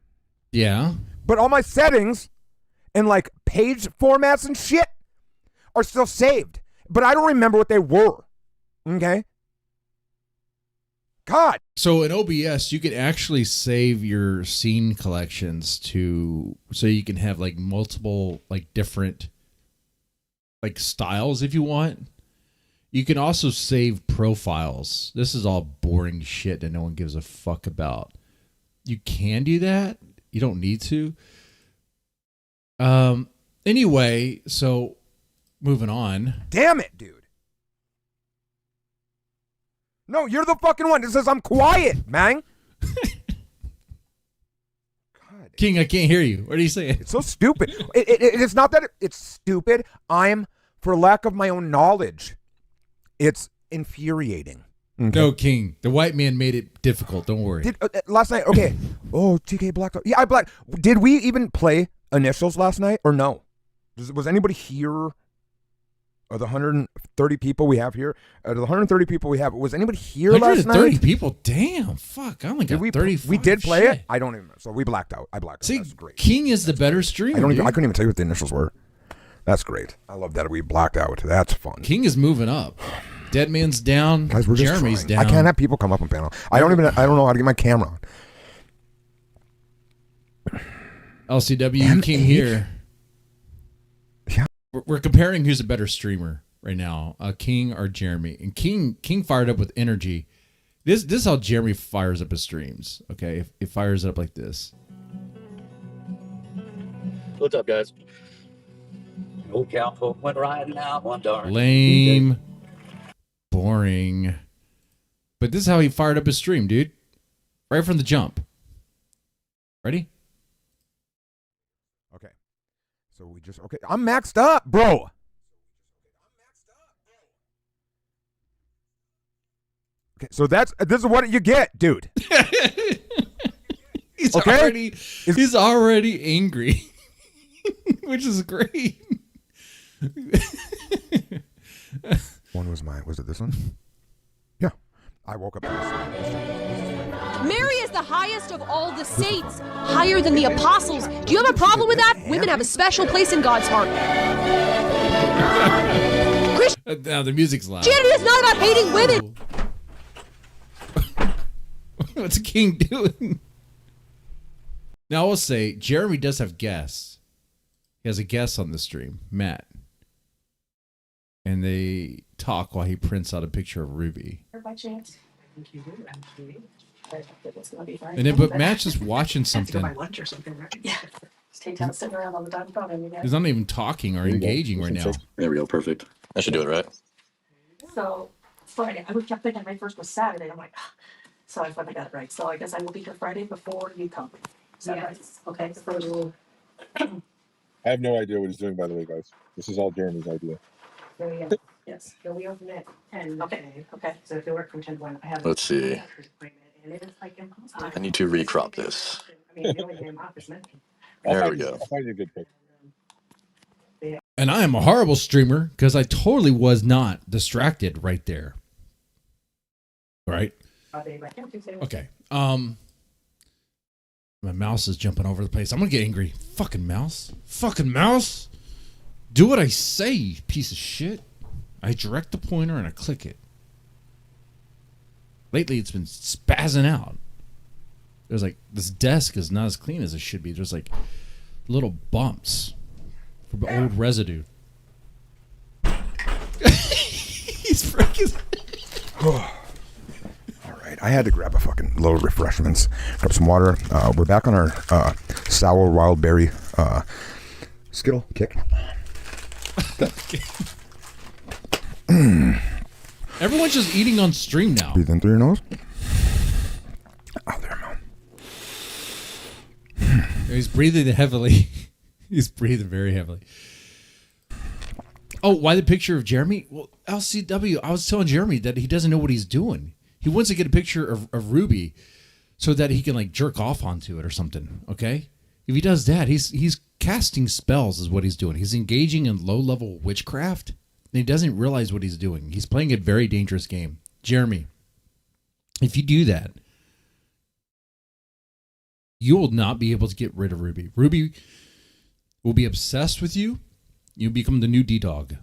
Yeah. But all my settings and like page formats and shit are still saved. But I don't remember what they were. Okay? God. So in OBS, you can actually save your scene collections so you can have like multiple like different like styles if you want. You can also save profiles. This is all boring shit that no one gives a fuck about. You can do that. You don't need to. Anyway, so moving on. Damn it, dude. No, you're the fucking one that says I'm quiet, man. King, I can't hear you. What are you saying? It's so stupid. It's not that it's stupid. For lack of my own knowledge, it's infuriating. Okay. No, King. The white man made it difficult. Don't worry. Last night, okay. Oh, TK blacked out. Yeah, I blacked. Did we even play Initials last night or no? Was anybody here? Of the 130 people we have here, was anybody here last night? 130 people? Damn, fuck. I only got 30. We did play it? I don't even know. So we blacked out. I blacked out. See, That's great. King is the better streamer. I couldn't even tell you what the initials were. That's great. I love that we blacked out. That's fun. King is moving up. Dead man's down. Guys, we're just Jeremy's trying. down. I can't have people come up on panel. I don't know how to get my camera on. LCW, King here. Yeah. We're comparing who's a better streamer right now, King or Jeremy. And King fired up with energy. This is how Jeremy fires up his streams. Okay, it fires up like this. What's up, guys? Old cowpoke went riding out one darn. Lame, boring. But this is how he fired up his stream, dude. Right from the jump. Ready? Okay. So I'm maxed up, bro. Okay, so this is what you get, dude. He's already angry, which is great. Was it this one? Yeah. I woke up. Mary is the highest of all the saints, higher than the apostles. Do you have a problem with that? Women have a special place in God's heart. Now the music's loud. Christianity is not about hating women. What's King doing? Now I will say, Jeremy does have guests. He has a guest on the stream, Matt. And they talk while he prints out a picture of Ruby. By chance. I think you do, actually. It's gonna be fine. And then, but Matt's just watching something. My lunch or something, right? Yeah. Stay down, sitting around all the time, probably. You guys. He's not even talking or engaging right now. There we go. Perfect. I should do it, right? So, Friday. I kept thinking my first was Saturday. I'm like, so I finally got it right. So I guess I will be here Friday before you come. Is that right? Okay. So I have no idea what he's doing, by the way, guys. This is all Jeremy's idea. there we go. Yes. So we open at 10. Okay. Okay. So if you work from 10 to 1, I have. Let's see. And it is like impossible. I need to recrop this. I mean, the only name off is mentioned. There we go. I'll find you a good pick. And I am a horrible streamer because I totally was not distracted right there. Right? Okay. My mouse is jumping over the place. I'm gonna get angry. Fucking mouse. Fucking mouse. Do what I say, you piece of shit. I direct the pointer and I click it. Lately it's been spazzing out. There's like, this desk is not as clean as it should be. There's like little bumps from old residue. He's freaking. All right, I had to grab a fucking little refreshments, grab some water. We're back on our sour wild berry Skittle kick. Everyone's just eating on stream now. Breathe in through your nose. Out there, man. He's breathing heavily. He's breathing very heavily. Oh, why the picture of Jeremy? Well, LCW, I was telling Jeremy that he doesn't know what he's doing. He wants to get a picture of Ruby so that he can like jerk off onto it or something, okay? If he does that, he's casting spells is what he's doing. He's engaging in low-level witchcraft, and he doesn't realize what he's doing. He's playing a very dangerous game. Jeremy, if you do that, you will not be able to get rid of Ruby. Ruby will be obsessed with you. You become the new D-Dog.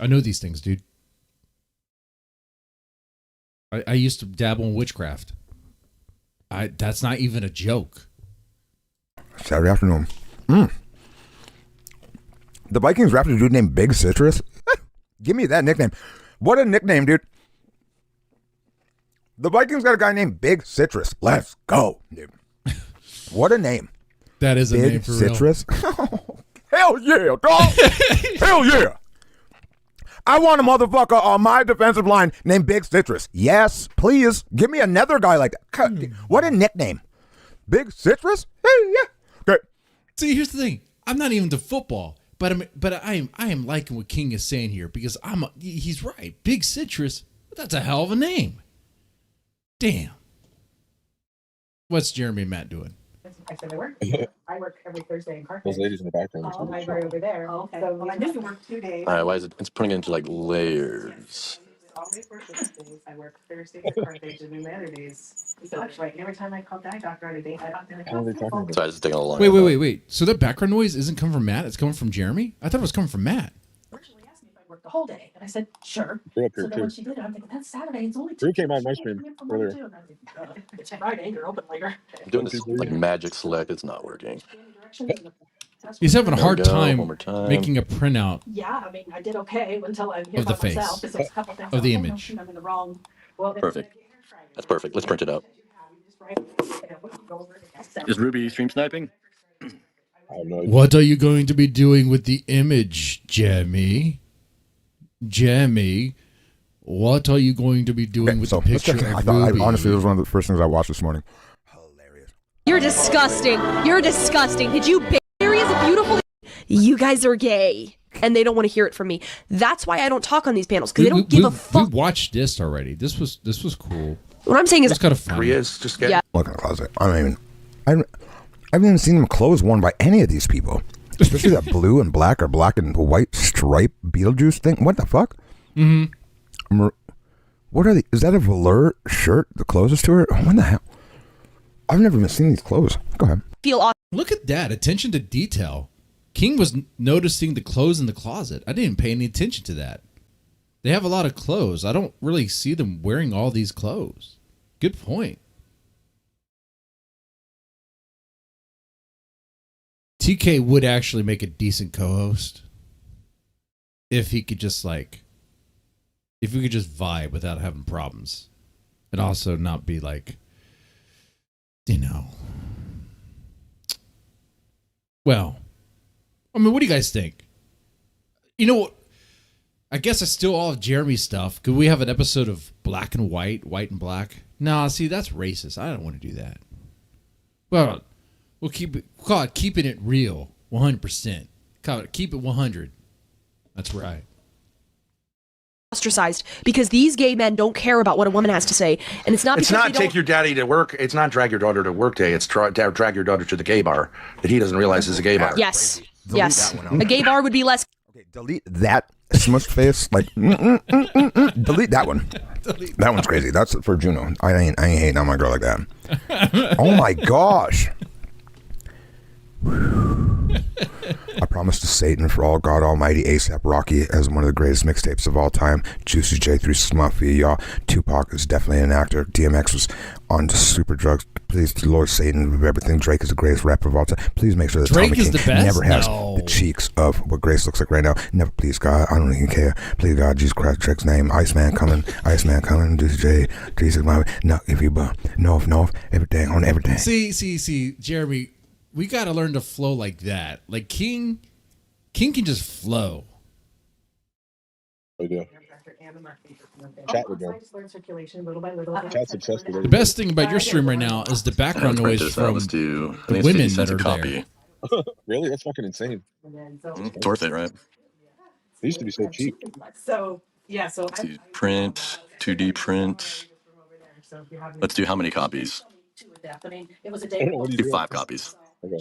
I know these things, dude. I used to dabble in witchcraft. That's not even a joke. Saturday afternoon. The Vikings drafted a dude named Big Citrus. Give me that nickname. What a nickname, dude. The Vikings got a guy named Big Citrus. Let's go, dude. What a name. That is a Big name for Citrus. real. Hell yeah, dog. Hell yeah. I want a motherfucker on my defensive line named Big Citrus. Yes, please. Give me another guy like that. What a nickname. Big Citrus? Hey, yeah. Okay. See, here's the thing. I'm not even to football, but I am liking what King is saying here because he's right. Big Citrus, that's a hell of a name. Damn. What's Jeremy and Matt doing? I said I work. I work every Thursday in Carthage. Those ladies in the background. Oh, I'm right over there. Oh, okay. So well, I used to work 2 days. All right, why is it? It's putting it into like layers. Always work Thursdays. I work Thursdays at Carthage and then other days. So that's right. Every time I call that doctor on a day, I don't think Sorry, this is taking a little longer. Wait. So that background noise isn't coming from Matt? It's coming from Jeremy? I thought it was coming from Matt. Virtually asked me if I worked the whole day, and I said sure. They're up here So then when too. she did it, I'm thinking that's Saturday. It's only Drew came on my stream earlier. It's Friday. You're open later. I'm doing this like magic select. It's not working. He's having a There we hard go, time one more time. making a printout Yeah, I mean, I did okay until I hit Of the by face. myself. 'Cause there's a couple things of the I was like, oh, image. shoot, I'm in the wrong. Well, Perfect. That's perfect. Let's print it out. Is Ruby stream sniping? I have no idea. What are you going to be doing with the image, Jeremy? Jeremy, what are you going to be doing with the let's picture check it. of I Ruby? honestly, it was one of the first things I watched this morning. You're disgusting. You're disgusting. Did you bury is beautiful? You guys are gay. And they don't want to hear it from me. That's why I don't talk on these panels, because they don't give a fuck. We watched this already. This was cool. What I'm saying is, it's kind of fun. Just get- Yeah. Look in the closet. I haven't even seen them clothes worn by any of these people. Especially that blue and black or black and white stripe Beetlejuice thing. What the fuck? Mm-hmm. What are they? Is that a velour shirt? The closest to her? What the hell? I've never even seen these clothes. Go ahead. Look at that. Attention to detail. King was noticing the clothes in the closet. I didn't pay any attention to that. They have a lot of clothes. I don't really see them wearing all these clothes. Good point. TK would actually make a decent co-host if he could just if we could just vibe without having problems, and also not be like, well, I mean, what do you guys think? You know what? I guess I steal all of Jeremy's stuff. Could we have an episode of black and white, white and black? Nah, see, that's racist. I don't want to do that. Well, we'll call it keeping it real, 100%. Keep it 100. That's right. Ostracized because these gay men don't care about what a woman has to say, and it's not. It's because not they take don't- your daddy to work. It's not drag your daughter to work day. It's drag your daughter to the gay bar that he doesn't realize is a gay bar. Yes, Delete yes. that one out. A gay bar would be less. Okay, delete that smushed face. Delete that one. That one's crazy. That's for Juno. I ain't hating on my girl like that. Oh my gosh. I promise to Satan for all God Almighty, ASAP Rocky as one of the greatest mixtapes of all time. Juicy J, 3 Mafia, y'all. Tupac is definitely an actor. DMX was on super drugs. Please, Lord Satan, everything. Drake is the greatest rapper of all time. Please make sure that Drake Tommy is King the best? never has No. the cheeks of what Grace looks like right now. Never, please, God. I don't even care. Please, God, Jesus Christ, Drake's name. Iceman coming. Juicy J, Jesus, my. No, if you, no, everything, on everything. See, Jeremy, we got to learn to flow like that. Like King can just flow. I do. Chat with her. Chat's obsessed with The everything. best thing about your stream right now is the background noise from the women that are there. Really? That's fucking insane. It's worth it, right? They used to be so cheap. So yeah, so Let's see, print, 2D print. Let's do how many copies? it was a I day. don't know what he's Do doing. 5 copies. Okay.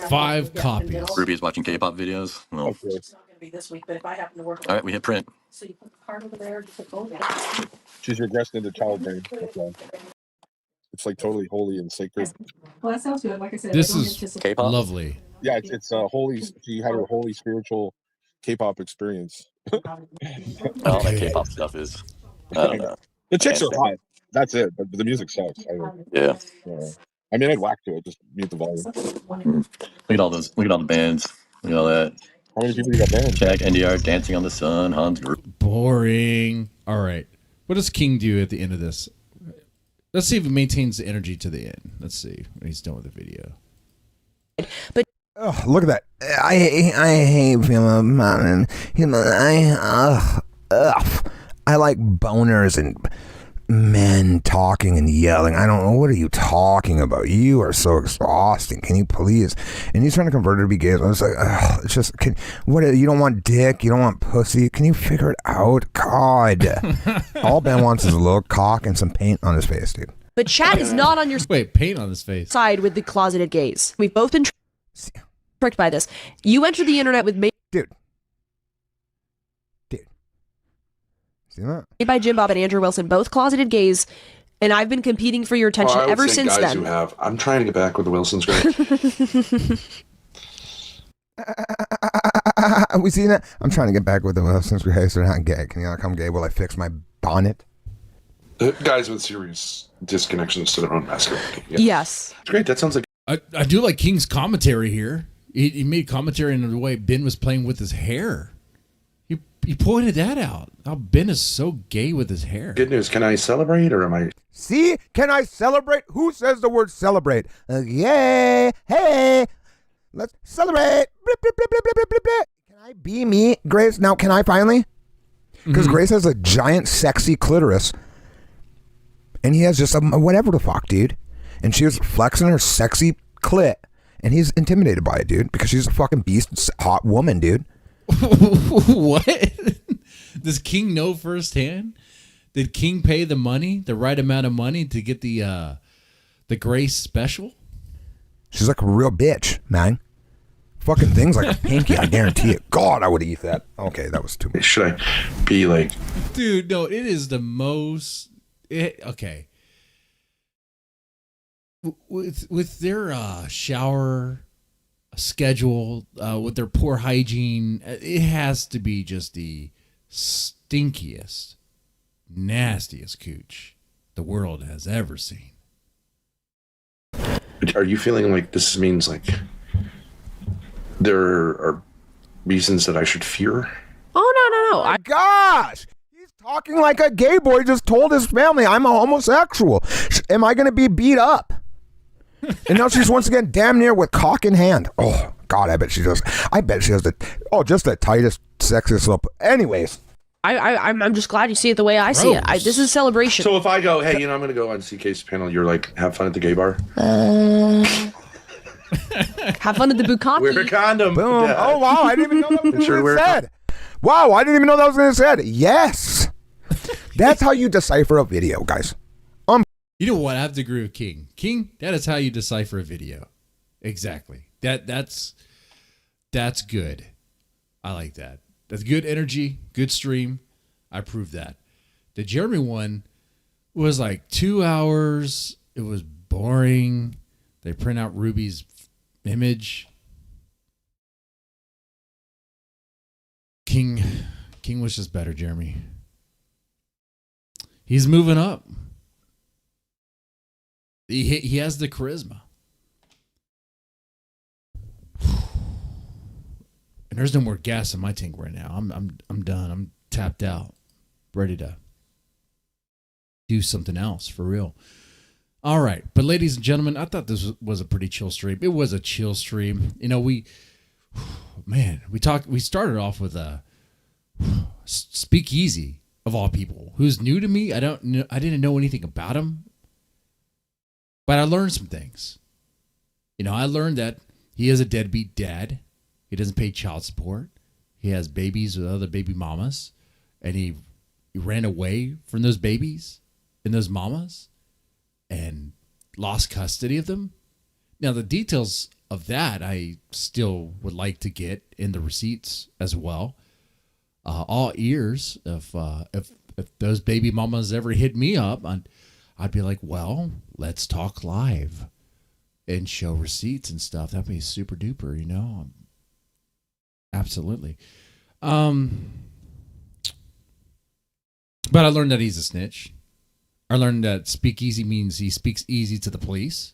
5 copies. Ruby's watching K-pop videos. Well, Okay. It's not gonna be this week, but if I happen to work. all right, we hit print. So you put the card over there, you put both. She's regressed into child brain. That's why. It's like totally holy and sacred. Well, that sounds good. Like I said, This I don't is anticipate- K-pop? lovely. Yeah, it's holy. She had her holy spiritual K-pop experience. All that K-pop stuff is. I don't know. The chicks are Yeah. hot. That's it. But the music sucks. Yeah. I mean, I'd whack to it. Just mute the volume. Look at all those. Look at all the bands. Look at all that. How many people you got banned? Jack, NDR, Dancing on the Sun, Hans Gruber. Boring. All right. What does King do at the end of this? Let's see if he maintains the energy to the end. Let's see when he's done with the video. But oh, look at that. I hate feeling mountain. I like boners and men talking and yelling. I don't know. What are you talking about? You are so exhausting. Can you please? And he's trying to convert her to be gay. I was like, it's just, you don't want dick. You don't want pussy. Can you figure it out? God. All Ben wants is a little cock and some paint on his face, dude. But Chad is not on your paint on his face side with the closeted gays. We've both been tricked by this. You enter the internet with dude. See that? Made by Jim Bob and Andrew Wilson, both closeted gays, and I've been competing for your attention ever since guys then. Who have. I'm trying to get back with the Wilsons. Great. We seen that? I'm trying to get back with the Wilsons. Hey, so they're not gay. Can you not come gay while I fix my bonnet? Guys with serious disconnections to their own masculinity. Yeah. Yes. It's great. That sounds like. I do like King's commentary here. He made commentary in the way Ben was playing with his hair. He pointed that out. How Ben is so gay with his hair. Good news. Can I celebrate or am I? See? Can I celebrate? Who says the word celebrate? Yay! Hey! Let's celebrate! Blip, blip, blip, blip, blip, blip, blip. Can I be me, Grace? Now, can I finally? Because Grace has a giant, sexy clitoris. And he has just a whatever the fuck, dude. And she was flexing her sexy clit. And he's intimidated by it, dude. Because she's a fucking beast, hot woman, dude. What? Does King know firsthand? Did King pay the money, the right amount of money to get the Grace special? She's like a real bitch, man. Fucking things like a pinky, I guarantee it. God, I would eat that. Okay, that was too much. Should I be like... Dude, no, it is the most... okay. With their shower schedule, with their poor hygiene, it has to be just the stinkiest, nastiest cooch the world has ever seen. Are you feeling like this means like there are reasons that I should fear? Oh, no. Gosh! He's talking like a gay boy just told his family, I'm a homosexual. Am I going to be beat up? And now she's once again damn near with cock in hand. Oh, God, I bet she does. Just the tightest, sexiest lip. Anyways. I'm just glad you see it the way I see it. This is a celebration. So if I go, hey, I'm going to go on CK's panel, you're like, have fun at the gay bar? Have fun at the Bukkake. Wear a condom. Boom. Yeah. Oh, wow. I didn't even know that was Sure, what it said. Wow, I didn't even know that was going to said. Yes. That's how you decipher a video, guys. You know what? I have to agree with King. King, that is how you decipher a video. Exactly. That's good. I like that. That's good energy, good stream. I approve that. The Jeremy one was like 2 hours. It was boring. They print out Ruby's image. King was just better, Jeremy. He's moving up. He has the charisma. And there's no more gas in my tank right now. I'm done. I'm tapped out. Ready to do something else for real. All right. But ladies and gentlemen, I thought this was a pretty chill stream. It was a chill stream. You know, we started off with Speakeazy of all people, who's new to me. I didn't know anything about him, but I learned some things. I learned that he is a deadbeat dad. He doesn't pay child support. He has babies with other baby mamas, and he ran away from those babies and those mamas and lost custody of them. Now, the details of that I still would like to get in the receipts as well. All ears. If those baby mamas ever hit me up, I'd be like, well, let's talk live and show receipts and stuff. That'd be super duper, Absolutely. But I learned that he's a snitch. I learned that speakeasy means he speaks easy to the police,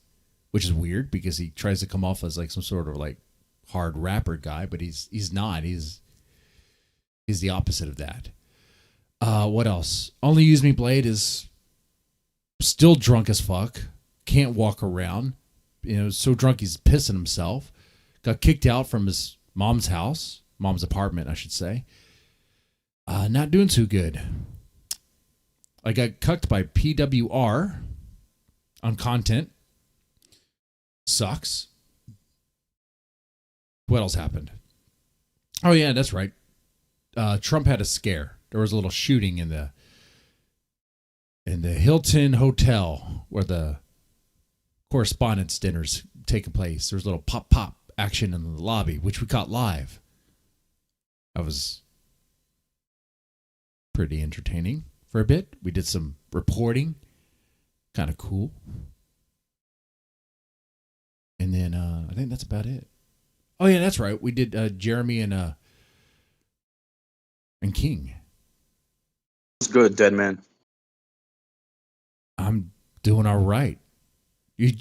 which is weird because he tries to come off as like some sort of like hard rapper guy, but he's not. He's the opposite of that. What else? Only Use Me Blade is still drunk as fuck. Can't walk around. So drunk he's pissing himself. Got kicked out from his mom's apartment, I should say. Not doing too good. I got cucked by PWR on content. Sucks. What else happened? Oh yeah, that's right. Trump had a scare. There was a little shooting in the Hilton Hotel where the correspondence dinner's taking place. There was a little pop action in the lobby, which we caught live. That was pretty entertaining for a bit. We did some reporting. Kind of cool. And then I think that's about it. Oh yeah, that's right. We did Jeremy and King. It's good, dead man. I'm doing all right. You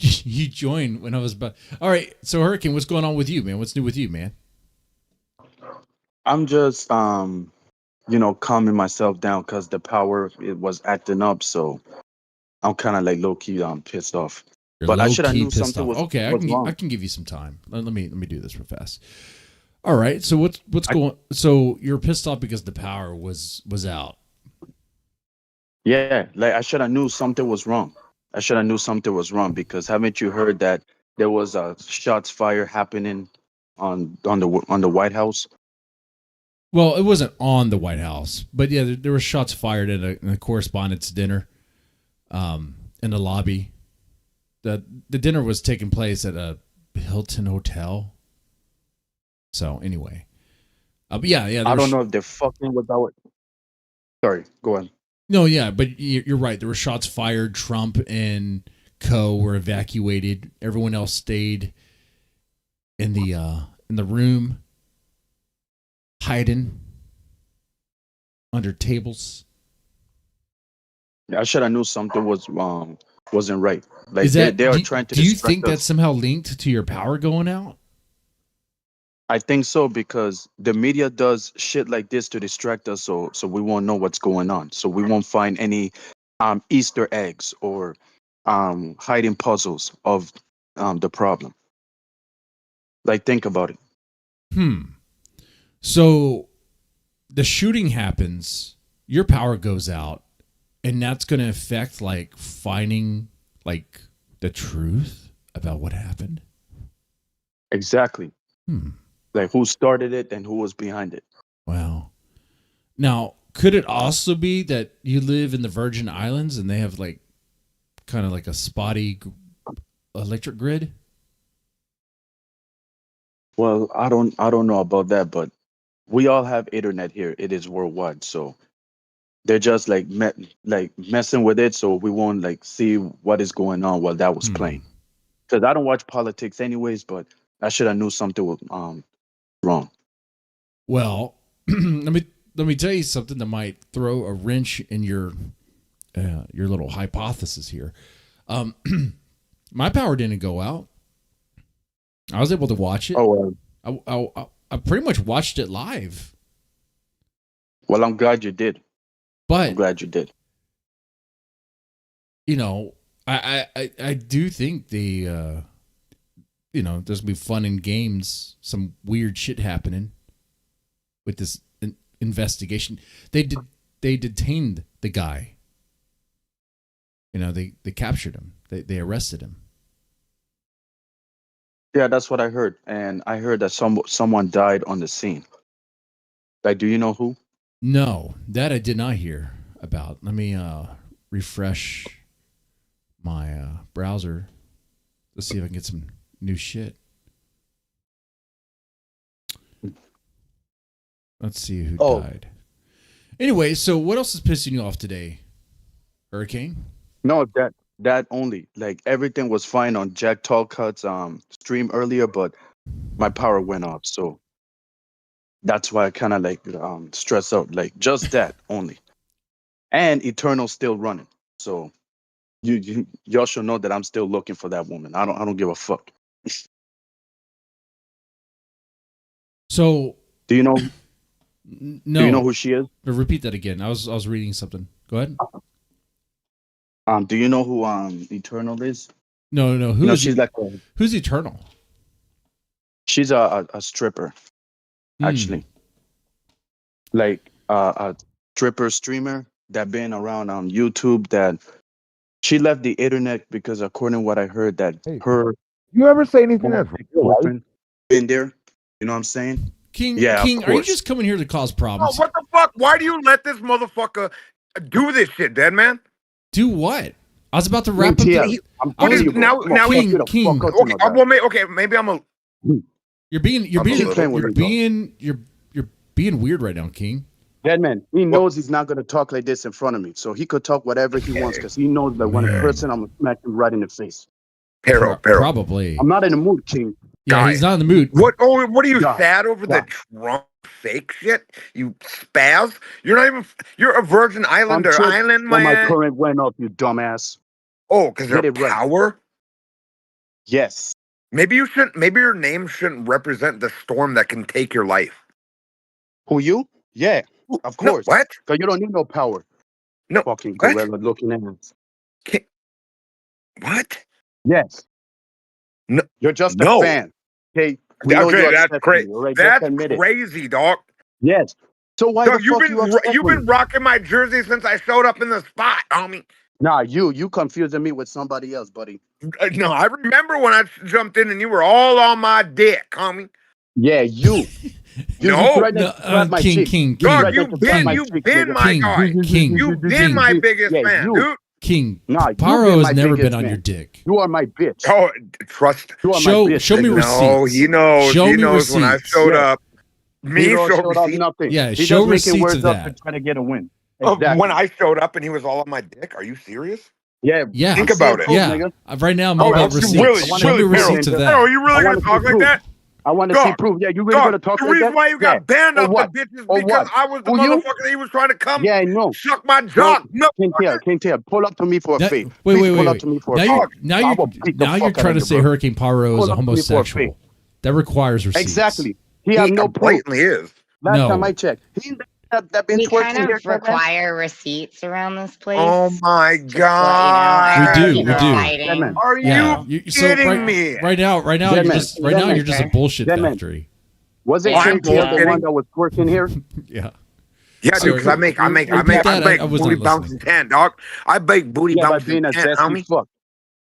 joined when I was about. All right, so Hurricane, what's going on with you, man? What's new with you, man? I'm just calming myself down because the power it was acting up, so I'm kind of like low key pissed off. But I should have knew something was okay. wrong. I can give you some time. Let me do this real fast. All right. So what's going? So you're pissed off because the power was out. Yeah, like I should have knew something was wrong. I should have knew something was wrong because haven't you heard that there was a shots fired happening on the White House? Well, it wasn't on the White House, but yeah, there were shots fired at a correspondence dinner, in the lobby. The dinner was taking place at a Hilton Hotel. So anyway, yeah. I don't know if they're fucking with our. Sorry, go on. No, yeah, but you're right. There were shots fired. Trump and co were evacuated. Everyone else stayed in the room, hiding under tables. I should have knew something was wrong. Wasn't right. Like Is that, they are trying to. Do you think us. that's somehow linked to your power going out? I think so because the media does shit like this to distract us, so we won't know what's going on. So we won't find any Easter eggs or hiding puzzles of the problem. Like think about it. So the shooting happens, your power goes out, and that's going to affect like finding like the truth about what happened. Exactly. Like who started it and who was behind it. Wow. Now, could it also be that you live in the Virgin Islands and they have like kind of like a spotty electric grid? Well, I don't know about that, but we all have internet here. It is worldwide, so they're just like messing with it, so we won't like see what is going on while that was playing. Because I don't watch politics anyways, but I should have knew something was wrong. Well, let me tell you something that might throw a wrench in your little hypothesis here. My power didn't go out. I was able to watch it. Oh, I pretty much watched it live. Well, I'm glad you did. But I'm glad you did. I do think there's gonna be fun and games, some weird shit happening with this investigation. They detained the guy. You know, they captured him. They arrested him. Yeah, that's what I heard, and I heard that someone died on the scene. Like, do you know who? No, that I did not hear about. Let me refresh my browser. Let's see if I can get some new shit. Let's see who died. Anyway, so what else is pissing you off today, Hurricane? No, that only. Like, everything was fine on Jack Talcut's stream earlier, but my power went off, so that's why I kind of like stress out. Like, just that only. And Eternal's still running, so y'all should know that I'm still looking for that woman. I don't give a fuck. So, do you know? No. Do you know who she is? Repeat that again. I was reading something. Go ahead. Do you know who Eternal is? No. She's like who's Eternal? She's a stripper, actually. Like a stripper streamer that been around on YouTube. That she left the internet because, according to what I heard, that her You ever say anything that's boyfriend been there. You know what I'm saying? King, yeah, King, are you just coming here to cause problems? Oh, what the fuck? Why do you let this motherfucker do this shit, dead man? Do what? I was about to wrap up. Now, King. Okay, maybe I'm a. You're being weird right now, King. Dead man, he knows he's not gonna talk like this in front of me, so he could talk whatever he wants because he knows that when a person, I'm gonna smack him right in the face. Probably. I'm not in the mood, King. Yeah, he's not in the mood. What are you sad over the Trump fake shit? You spaz? You're not even. You're a Virgin Islander. Island, my man. current went up, you dumbass. Oh, because you're power. Yes. Maybe you shouldn't. Maybe your name shouldn't represent the storm that can take your life. Who you? Yeah, of course. No, what? Because you don't need no power. No. Fucking gorilla looking ass. What? Yes. No. You're just a fan. Okay. That's crazy. Right? That's crazy, dog. Yes. So why Dog, the fuck you've been rocking my jersey since I showed up in the spot, homie. Nah, you confusing me with somebody else, buddy. No, I remember when I jumped in and you were all on my dick, homie. Yeah, you. King. Dog, you've been my guy. King. You've been my biggest fan, dude. King. Nah, Paro has never been on your dick. You are my bitch. Oh, trust. You are my bitch. Show me receipts. No, he knows. He knows when I showed up. Me showed up nothing. Yeah, he show making receipts words of up that. to try to get a win. Exactly. When I showed up and he was all on my dick. Are you serious? Yeah. Yeah. Think about it. Yeah. Right now, I'm all about receipts. Show me receipts of that. Are you really going to talk like that? I want to see proof. Yeah, you really going to talk like that? The reason why you got banned off the bitches because I was the motherfucker that he was trying to come suck my jock. No. Can't tell. Pull up to me for a fee. Wait. Pull up to me for a fee. Now you're trying to say Hurricane Paro is a homosexual. That requires receipts. Exactly. He has no proof. Blatantly is. Last time I checked. We kind of require receipts around this place. Oh my god! We do. Are you kidding me? Right now, you're just a bullshit factory. Was it the one that was working here? Yeah. Yeah, dude. Because I make booty bouncing 10, dog. I bake booty bouncing 10, homie. Fuck.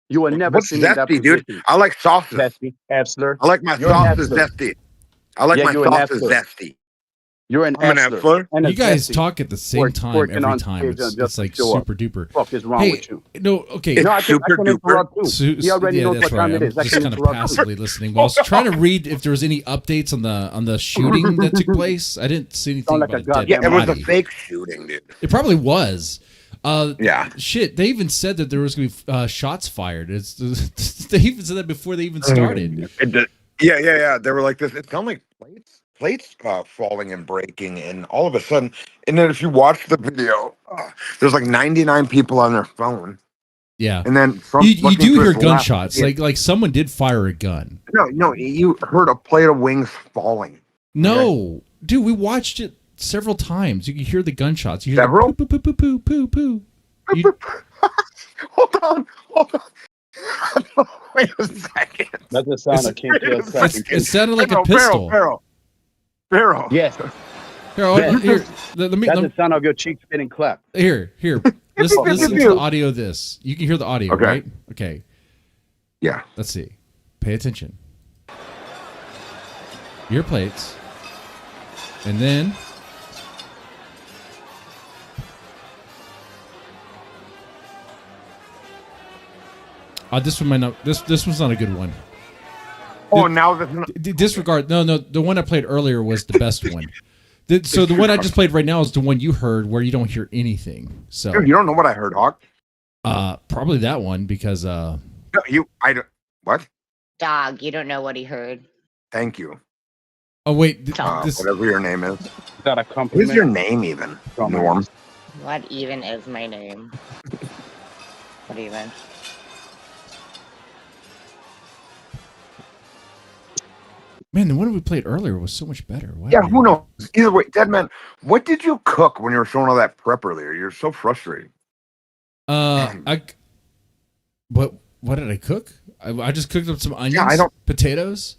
You will never see me in that dude. I like sauces. Zesty, Epsler. I like my sauces zesty. I like my sauces zesty. You're an Epsler. You guys talk at the same time every time. It's like super duper. What is wrong with you? No, okay. No, I can interrupt too. He already knows what time it is. I'm just kind of passively listening. Well, I was trying to read if there was any updates on the shooting that took place. I didn't see anything about a dead body. Yeah, it was a fake shooting, dude. It probably was. Yeah. Shit, they even said that there was going to be shots fired. They even said that before they even started. Yeah. They were like this. It sounded like plates falling and breaking, and all of a sudden, and then if you watch the video, there's like 99 people on their phone. Yeah, and then you do hear gunshots, like someone did fire a gun. No, you heard a plate of wings falling. No, dude, we watched it several times. You can hear the gunshots. You hear several? Poo, poo, poo, poo, poo, poo. Hold on. Wait a second. That's the sound of King. It sounded like a pistol. Pharaoh. Yes. Here, let me. That's the sound of your cheeks getting clapped. Here. Listen to the audio of this. You can hear the audio, Okay. right? Okay. Yeah. Let's see. Pay attention. Your plates. And then this one might not. This one's not a good one. Oh, now this. Disregard. No. The one I played earlier was the best one. So the one I just played right now is the one you heard, where you don't hear anything. So Dude, you don't know what I heard, Hawk. Probably that one because No, I don't. What? Dog, you don't know what he heard. Thank you. Oh wait, whatever your name is. Got a What compliment. is your name even? Norm. What even is my name? What even? Man, the one we played earlier was so much better. Why Yeah, who knows? Either way, Deadman, what did you cook when you were showing all that prep earlier? You're so frustrated. What did I cook? I just cooked up some onions, I don't. potatoes,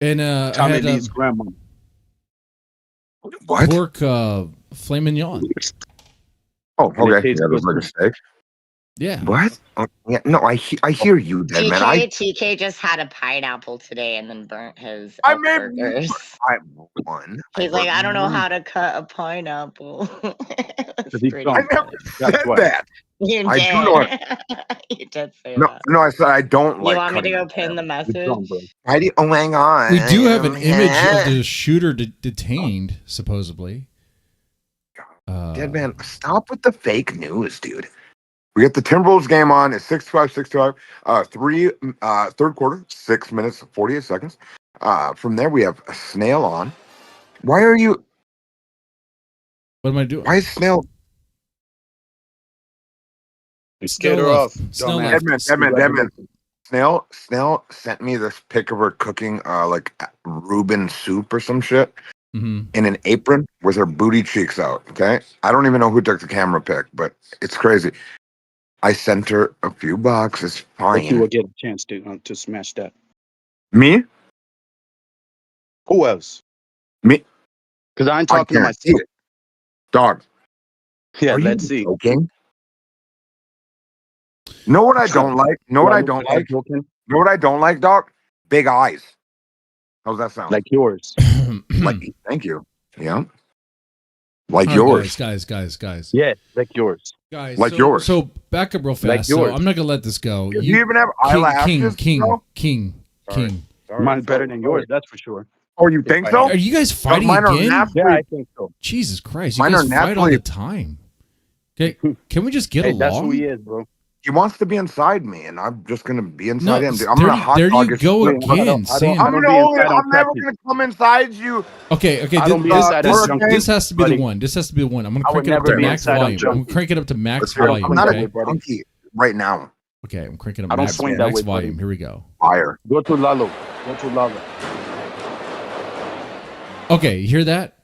and I Tommy had Lee's grandma. What? pork filet mignon. Oh, And it okay. tastes Yeah, those good, like a steak. Yeah. What? Oh, yeah, no, I hear you, Deadman. TK just had a pineapple today and then burnt his I elk made burgers. I won. He's like, I don't know how to cut a pineapple. I never said why. that. You I did. do know You did say No, that. no, I said I don't like. You want me to cutting go pin the message? Oh my god. We do have an image of the shooter detained, supposedly. Deadman, stop with the fake news, dude. We got the Timberwolves game on. It's 6-5, 6-5. Third quarter, 6 minutes, 48 seconds. From there, we have a Snail on. Why are you? What am I doing? Why is Snail? You scared her off. Deadman. Snail sent me this pic of her cooking like Reuben soup or some shit in an apron with her booty cheeks out. Okay, I don't even know who took the camera pic, but it's crazy. I sent her a few bucks. It's fine. But you will get a chance to smash that. Me? Who else? Me? Because I ain't talking to guarantee myself. it. Dog. Yeah, Are let's you see. joking? Know what I don't like? Know what I don't like? Know what I don't like, dog? Big eyes. How's that sound? Like yours. Like, thank you. Yeah. Like All right, yours. guys. Yeah, like yours. Guys, Like so, yours. So back up real fast. Like So yours. I'm not gonna let this go. Do you even have eyelashes? King. Sorry, Mine's better than yours, that's for sure. Oh, you think so? Are you guys fighting mine are again? naturally- Yeah, I think so. Jesus Christ, you Mine guys are fight all naturally- the time. Okay, can we just get Hey, along? that's who he is, bro. He wants to be inside me, and I'm just gonna be No, inside him. Dude. I'm there, gonna hot there dog you his go shit. again. Saying, I'm don't gonna be only, inside on I'm never practice. gonna come inside you. Okay. I don't be This, inside this, on this has to be buddy. the one. This has to be the one. I'm gonna I would crank it up never to be max inside on volume. I'm junkie. gonna crank it up to max I'm volume. not Okay. a junkie right now. Okay, I'm cranking up I don't max, swing that max way, volume. buddy. Here we go. Fire. Go to Lalo. Go to Lalo. Okay, you hear that?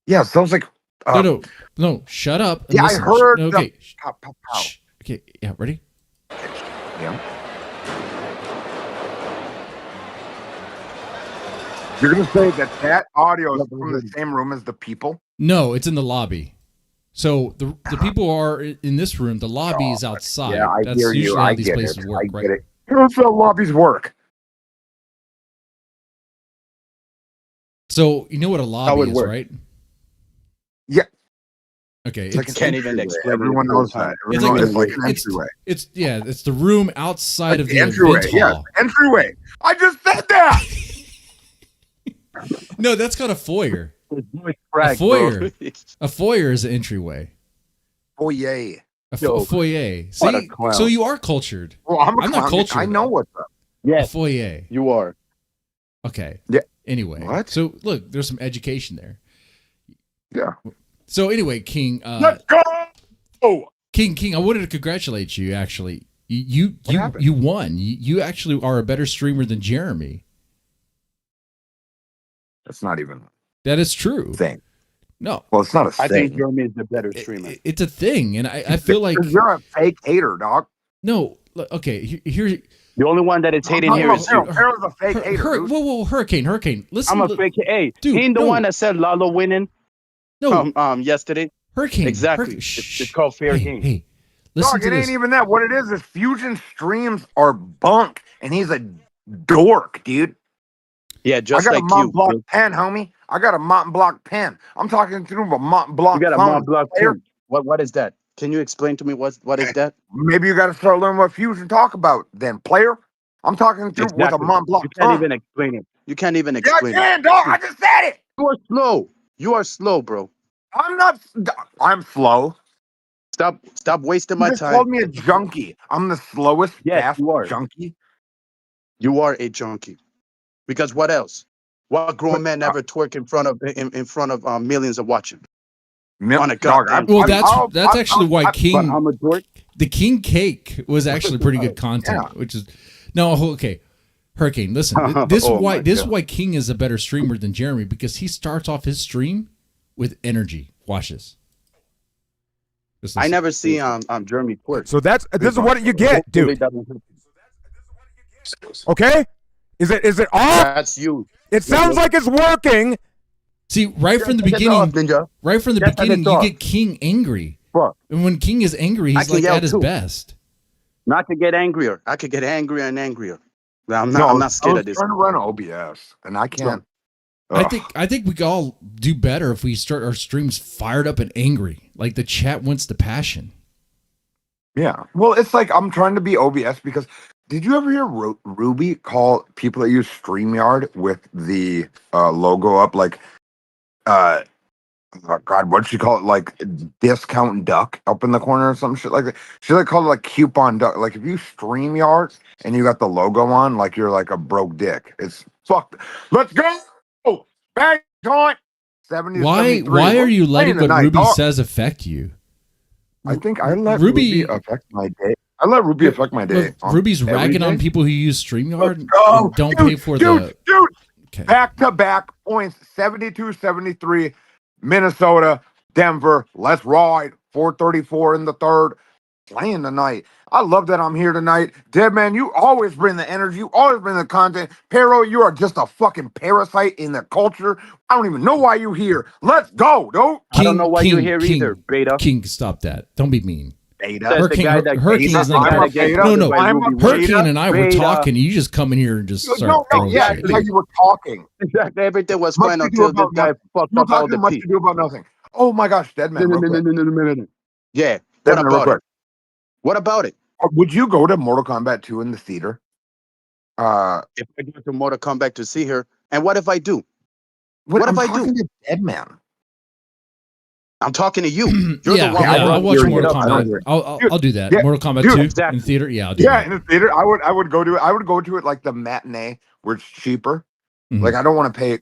Yeah, it sounds like. No. Shut up. and Yeah, listen. I heard. No, okay. Pow, pow, pow. Shh. Okay. Yeah. Ready? Yeah. You're gonna say that audio is from the same room as the people? No, it's in the lobby. So the people are in this room. The lobby is outside. Yeah, I That's hear usually you. how I these get places it. work, I right? get it. Here's how lobbies work. So you know what a lobby is, works. right? Yeah. Okay. It's like it's- an can't even entryway. explain it Everyone the whole knows that. time. It's Everyone like, knows it's like an it's, entryway. it's the room outside of the entryway. event Yes, hall. entryway. I just said that. No, that's called a foyer. Voice A crack, foyer. bro. A foyer is an entryway. Oh yay. A Yo, foyer. what a See, clown. so you are cultured. Well, I'm not clown. cultured. I know what's up. A Yes, foyer. you are. Okay. Yeah. Anyway. What? So look, there's some education there. Yeah. So anyway, King. Let's go. Oh. King, I wanted to congratulate you. Actually, you happened? you won. You actually are a better streamer than Jeremy. That's not even That is true. a thing. No, Well, it's not a I thing. think Jeremy is the better streamer. it's a thing, and I feel like you're a fake hater, dog. no. Look, okay, here. The only one that is hating here is you. Harold's a fake hater. Whoa, Hurricane. Listen, I'm a fake. Hey, dude, he ain't the one that said Lalo winning. No, yesterday. Hurricane. Exactly. It's called fair game. Hey, listen Dog, to it this. ain't even that. What it is Fusion streams are bunk, and he's a dork, dude. Yeah, just I got like a Mont Blanc you. pen, homie. I got a Mont Blanc pen. I'm talking to him about Mont Blanc. You got a phone. Mont Blanc pen. What is that? Can you explain to me what is that? Maybe you got to start learning what Fusion talk about then, player. I'm talking to with a Mont Blanc. You can't even explain it. You can't even explain it. Yeah, I can, dog. I just said it. You are slow. You are slow, bro. I'm not. I'm slow. Stop wasting my You just time. called me a junkie. I'm the slowest fast junkie. You are a junkie. Because what else? What grown man ever twerk in front of millions of watching? On a goddamn. Well, that's actually why King. I'm a dork. The King Cake was actually pretty good content, which is okay. Hurricane, listen. This why King is a better streamer than Jeremy, because he starts off his stream with energy. Watch this. I never see Jeremy twerk. So this is what you get, dude. Okay? Is it off? That's you. It sounds like it's working. See, right from the beginning, you get King angry. And when King is angry, he's like at his best. Not to get angrier. I could get angrier and angrier. I'm not scared of this. I'm trying to run OBS, and I can't. I think we could all do better if we start our streams fired up and angry. Like the chat wants the passion. Yeah. Well, it's like I'm trying to be OBS because did you ever hear Ruby call people that use StreamYard with the logo up like oh God, what'd she call it? Like discount duck up in the corner or some shit like that. She called it like coupon duck. Like if you StreamYard and you got the logo on, like you're like a broke dick. It's fucked. Let's go. Oh, back on 70. Why are you letting what Ruby says affect you? I think I let Ruby affect my day. I let Ruby affect my day. Ruby's ragging on people who use StreamYard and don't pay for Dude, back-to-back points, 72-73, Minnesota, Denver. Let's ride. 4:34 in the third. Playing tonight. I love that I'm here tonight. Dead man, you always bring the energy. You always bring the content. Pero, you are just a fucking parasite in the culture. I don't even know why you're here. Let's go, dude. I don't know why you're here either, Beta. King, stop that. Don't be mean. Beta. Hurricane is not no. Hurricane and I were talking. You just come in here and just start throwing shit. Like you were talking. Exactly. Everything was fine until this guy fucked up all the much to do about nothing. Oh my gosh, dead man. Yeah. What about it? Would you go to Mortal Kombat 2 in the theater? If I go to Mortal Kombat to see her, and what if I do? What if I do? Dead man. I'm talking to you. You're the one. I'll watch Mortal Kombat. I'll do that. Mortal Kombat 2 in the theater. Yeah, I'll do that. In the theater. I would go to it like the matinee where it's cheaper. Mm-hmm. Like I don't want to pay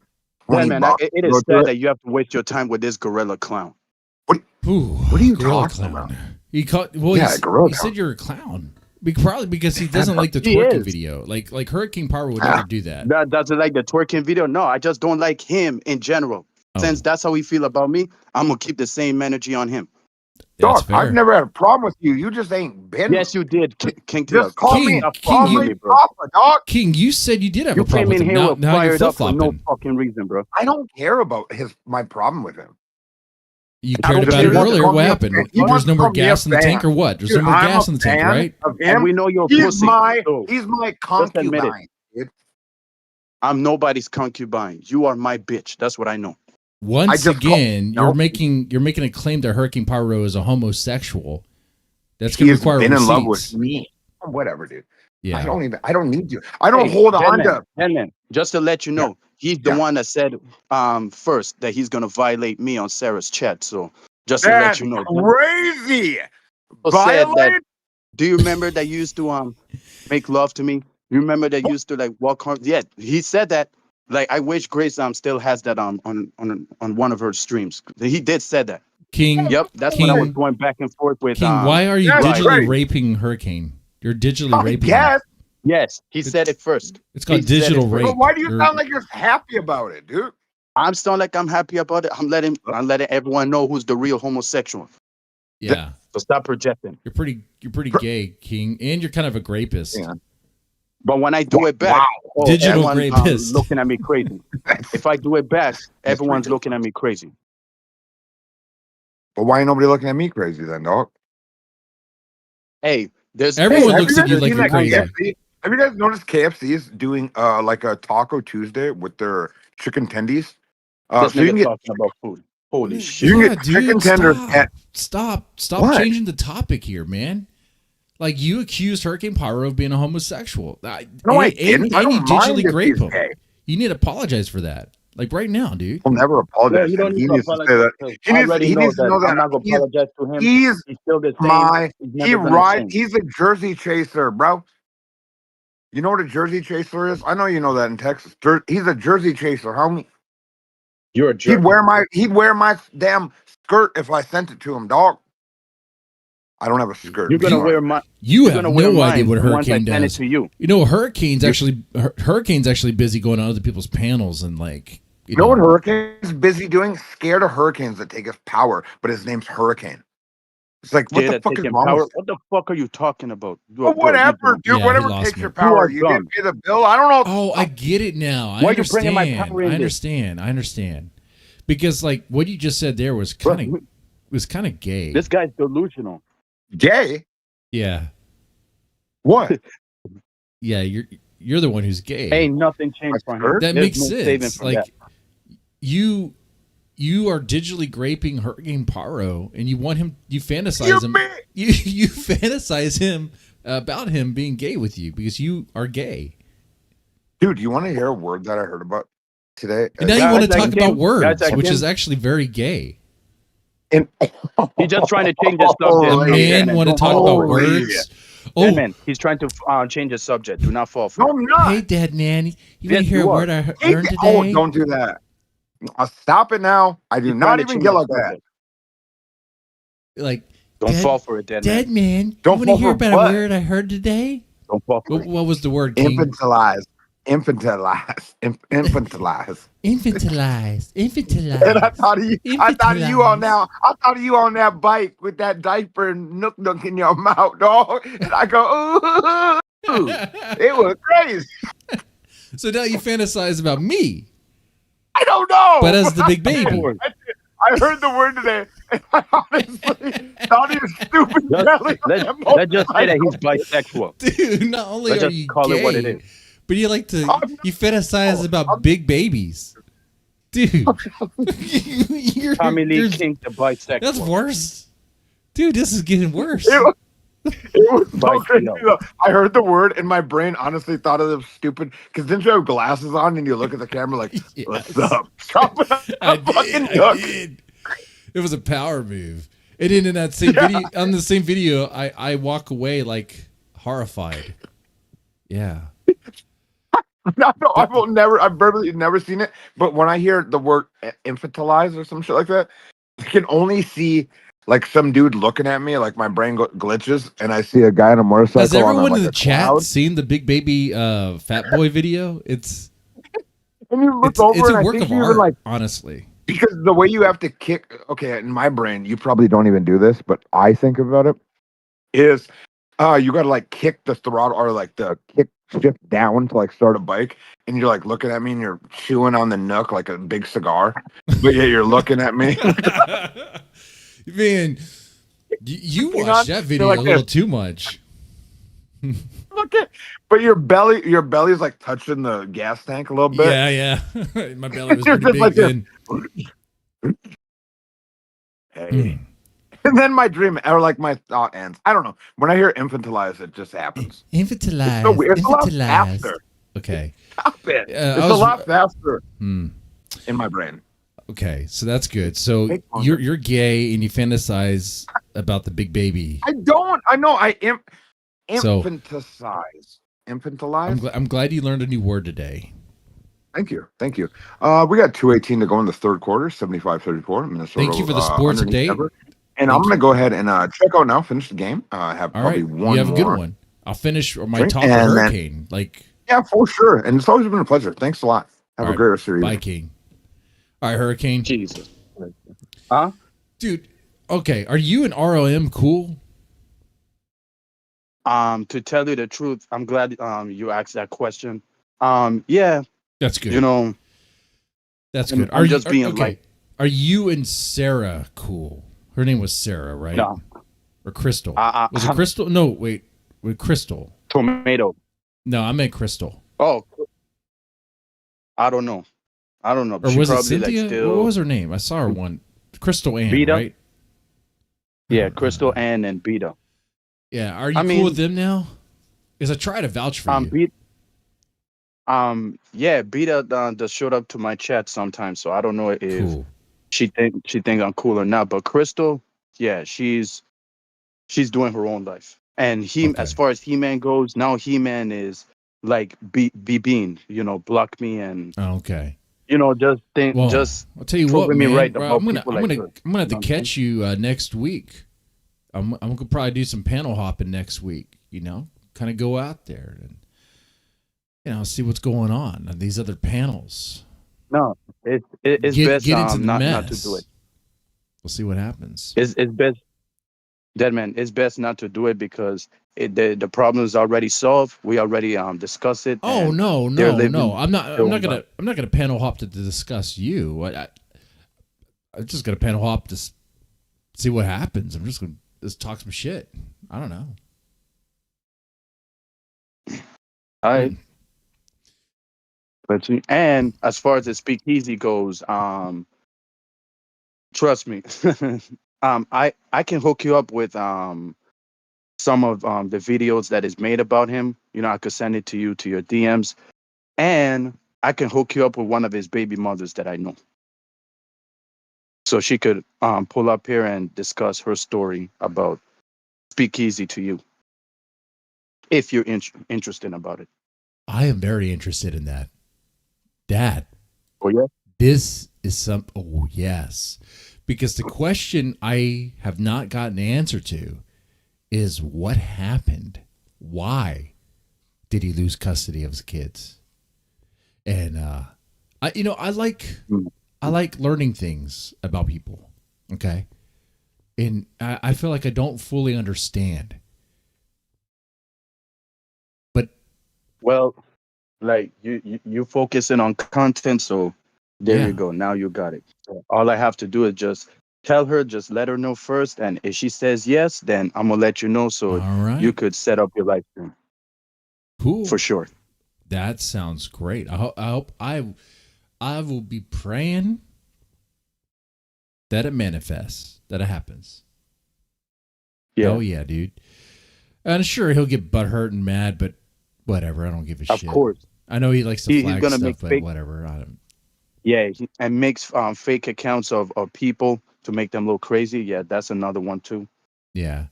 $20. It is sad that you have to waste your time with this gorilla clown. What are you talking about? He said you're a clown. Probably because he doesn't like the twerking video. Like Hurricane Power would never do that. That doesn't like the twerking video. No, I just don't like him in general. Since that's how he feel about me, I'm gonna keep the same energy on him. Dog, I've never had a problem with you. You just ain't been. Yes, you did, King. Just call me a dog. King, you said you did have you a problem with him. Now you're fired up for flip-flopping. no fucking reason, bro. I don't care about my problem with him. You cared about it earlier. What happened? There's no more gas in the tank or what? There's no more gas in the tank, right? And we know you're he's pussy. He's my concubine. I'm nobody's concubine. You are my bitch. That's what I know. Once again, you're making a claim that Hurricane Pyro is a homosexual. That's going to require been receipts. in love with me. Whatever, dude. Yeah. I don't need you. I don't hold on to. Just to let you know, he's the one that said first that he's going to violate me on Sarah's chat. So just to let you know. Crazy. Violate? Do you remember that you used to make love to me? You remember that you used to like walk home? Yeah, he said that. Like, I wish Grace still has that on one of her streams. He did say that. King. Yep, that's when I was going back and forth with. King, why are you digitally raping Hurricane? You're digitally raping. Yes, he said it first. It's called digital rape. But why do you sound like you're happy about it, dude? I'm sounding like I'm happy about it. I'm letting everyone know who's the real homosexual. Yeah. So stop projecting. You're pretty gay, King, and you're kind of a grapist. Yeah. But when I do it back, Digital everyone's rapist. looking at me crazy. If I do it back, everyone's looking at me crazy. But why ain't nobody looking at me crazy then, dog? Hey, there's Everyone have looks you at you guys like seen you're that crazy. KFC? Have you guys noticed KFC is doing like a Taco Tuesday with their chicken tendies? this So you nigga can get talking about food. Holy you shit. can Yeah, get dude, chicken tenders at stop What? changing the topic here, man. Like, you accused Hurricane Pyro of being a homosexual. No, I didn't. I And you don't mind digitally if grape he's him. gay. You need to apologize for that. Like, right now, dude. I'll never Yeah, apologize. you to don't him. need He to needs to say apologize that. because He I needs. already He know needs to that know I'm that not gonna he's apologize to him. he's He's still the same. my. He's He never gonna change. He's a Jersey chaser, bro. You know what a Jersey chaser is? I know you know that in Texas. He's a Jersey chaser, homie. You're a jerk. He'd wear my damn skirt if I sent it to him, dog. I don't have a skirt. You're gonna Sorry. wear my. You You're have gonna wear no idea mine what once I Hurricane send it does. to you. You know, Hurricane's actually busy going on other people's panels and like. You know what Hurricane's busy doing? Scared of hurricanes that take his power, but his name's Hurricane. It's like, what Scared the of fuck is taking wrong power. with What the fuck are you talking about? Well, whatever, dude. Yeah, he whatever lost takes me. your You are power. You didn't dumb. pay the bill. I don't know. Oh, I get it now. Why are you bringing my power in I this? understand. Because like what you just said there was kind of gay. This guy's delusional. Gay? Yeah. What? Yeah, you're the one who's gay. Ain't nothing changed for him. That There's makes no saving sense. from Like that. you are digitally graping Hurricane Pyro, and you want him. You fantasize him. You fantasize him about him being gay with you because you are gay. Dude, you want to hear a word that I heard about today? And now you want to talk about words, which is actually very gay. And He's just trying to change the subject. A man want to talk about words. Oh man, he's trying to change the subject. Do not fall for No, I'm not. Hey, Dad, Nanny, you want Yes, to hear you a are. word I Hey, learned oh, today? don't do that. Stop it now. I do He's not trying to even change get the like that. subject. Like, Don't fall for it, Dead Dead man. Don't you want to fall hear for about what? a word I heard today? Don't fall for it. What was the word, King? Infantilize. Infantilize. Infantilize. Infantilize. Infantilize. And I thought of you on now. I thought of you on that bike with that diaper and nook in your mouth, dog. And I go, ooh, it was crazy. So now you fantasize about me, I don't know. but as the big baby. I heard the word today, and I honestly thought he was stupid. Let's just say that he's bisexual. Dude, not only Let's are just you call gay, it what it is. but you like to you fantasize about big babies. Dude. Tommy Lee King the bisexual. That's worse. Dude, this is getting worse. It was so crazy though. I heard the word and my brain honestly thought of it stupid because didn't you have glasses on and you look at the camera like, what's up? I did. It was a power move. And then in that same video, on the same video, I walk away like horrified. Yeah. No, I will never. I've barely never seen it. But when I hear the word infantilize or some shit like that, I can only see like some dude looking at me, like my brain glitches, and I see a guy on a motorcycle. Has everyone on in the a chat cloud. seen the Big Baby Fat Boy video? It's And you look it's over and a I work think of you even art, like honestly. because the way you have to kick. Okay, in my brain, you probably don't even do this, but I think about it is you got to like kick the throttle or like the kick shift down to like start a bike, and you're like looking at me and you're chewing on the nook like a big cigar, but yeah, you're looking at me. Man, you Hang watched on, that video like a little this. too much. Look at, but your belly's like touching the gas tank a little bit. Yeah. My belly was You're pretty just big like then. Hey. And then my dream or like my thought ends. I don't know. When I hear infantilize, it just happens. Infantilize. It's so weird. It's a lot Infantilize. faster. Okay. Stop it. I It's a was- lot faster Hmm. in my brain. Okay, so that's good. So Take longer. you're gay and you fantasize about the big baby. I don't. I know. I am So- infantilize. Infantilize. I'm glad you learned a new word today. Thank you. Thank you. We got 2:18 to go in the third quarter. 75-34. Minnesota. Thank you for the sports underneath update. Denver. And I'm going to go ahead and check out now. Finish the game. Have All probably right, one you have a good more. one. I'll finish my Drink, talk of and then- Hurricane. Like, Yeah, for sure. And it's always been a pleasure. Thanks a lot. Have all a great right, rest of your bye, evening. King. All right, Hurricane. Jesus. Huh? Dude, okay, are you and ROM cool? To tell you the truth, I'm glad you asked that question. Yeah, That's good. you know, That's I'm, good. I'm just being Okay. Are you and Sarah cool? Her name was Sarah, right? No. Or Crystal? Was it I'm Crystal? No, wait. With Crystal. tomato. No, I meant Crystal. Oh, I don't know. I don't know. Or She was it probably like Cynthia? What still was her name? I saw her one. Crystal Ann, Beta. right? Yeah, Crystal Ann and Beta. Yeah. Are you I cool mean, with them now? Because I try to vouch for you. Beta. Yeah, Beta does showed up to my chat sometimes, so I don't know if Cool. she think I'm cool or not. But Crystal, yeah, she's doing her own life. And as far as He-Man goes, now He-Man is like be being, block me and Okay. just Well, I'll tell you what, proving me man. right Well, about people like her. I'm gonna have to catch you next week. I'm gonna probably do some panel hopping next week. Kind of go out there and see what's going on these other panels. No, it's best get into the not mess. to do it. We'll see what happens. It's best, dead man. It's best not to do it because the problem is already solved. We already discussed it. Oh and no. I'm not life. gonna panel hop to discuss you. I'm just gonna panel hop to see what happens. I'm just gonna talk some shit. I don't know. All right. And as far as the speakeasy goes, trust me, I can hook you up with some of the videos that is made about him. I could send it to you to your DMs, and I can hook you up with one of his baby mothers that I know, so she could pull up here and discuss her story about Speakeasy to you, if you're interested about it. I am very interested in that. Dad. Oh yeah. This is some. Oh yes, because the question I have not gotten an answer to is what happened. Why did he lose custody of his kids? And I like learning things about people. Okay, and I feel like I don't fully understand. But well, like you focusing on content, so there you go. Now you got it. So all I have to do is just tell her, just let her know first, and if she says yes, then I'm gonna let you know so you could set up your life stream. Cool. For sure. That sounds great. I hope I will be praying that it manifests, that it happens. Yeah. Oh yeah, dude. And sure, he'll get butthurt and mad, but whatever. I don't give a shit. Of course. I know he likes to flag he's gonna stuff, make but fake, whatever. I don't. Yeah, and makes fake accounts of people to make them look crazy. Yeah, that's another one too. Yeah.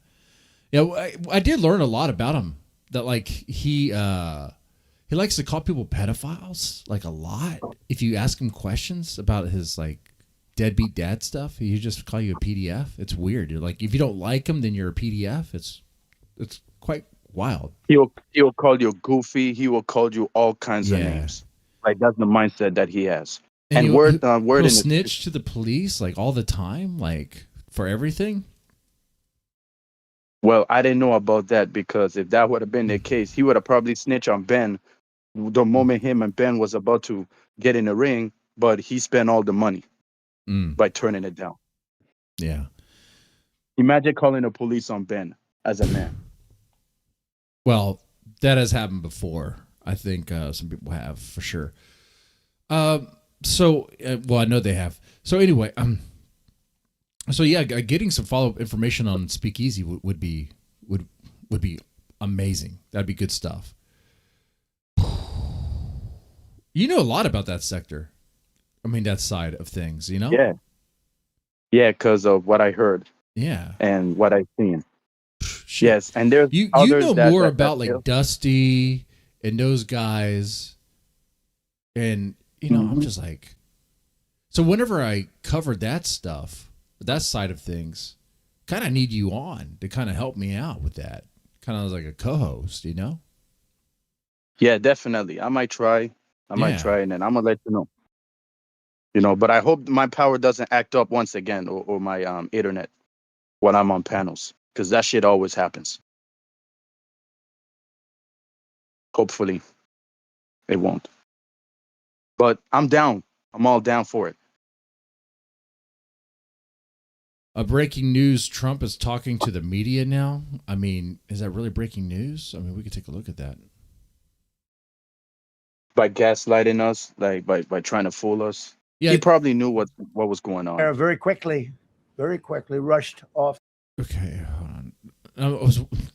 Yeah, I did learn a lot about him. That like he likes to call people pedophiles, like a lot. If you ask him questions about his like deadbeat dad stuff, he just call you a PDF. It's weird. You're like, if you don't like him, then you're a PDF. It's quite wild. He'll call you goofy. He will call you all kinds of names. Like that's the mindset that he has. And word he'll in snitch to the police like all the time, like for everything. Well, I didn't know about that because if that would have been the case, he would have probably snitched on Ben the moment him and Ben was about to get in the ring, but he spent all the money by turning it down. Yeah. Imagine calling the police on Ben as a man. Well, that has happened before. I think some people have for sure. So, I know they have. So anyway, so yeah, getting some follow-up information on Speakeazy would be amazing. That'd be good stuff. You know a lot about that sector. I mean, that side of things, you know? Yeah. Yeah, because of what I heard. Yeah. And what I've seen. Yes, and there's you others know more that about like Dusty and those guys, and I'm just like, so whenever I covered that stuff, that side of things, kind of need you on to kind of help me out with that, kind of like a co-host, Yeah, definitely. I might try. Might try, and then I'm gonna let you know. But I hope my power doesn't act up once again, or my internet when I'm on panels, because that shit always happens. hopefully it won't. But I'm down. I'm all down for it. Breaking news, Trump is talking to the media now. I mean, is that really breaking news? I mean, we could take a look at that. By gaslighting us, like by trying to fool us. Yeah. He probably knew what was going on. Very quickly rushed off. Okay, hold on.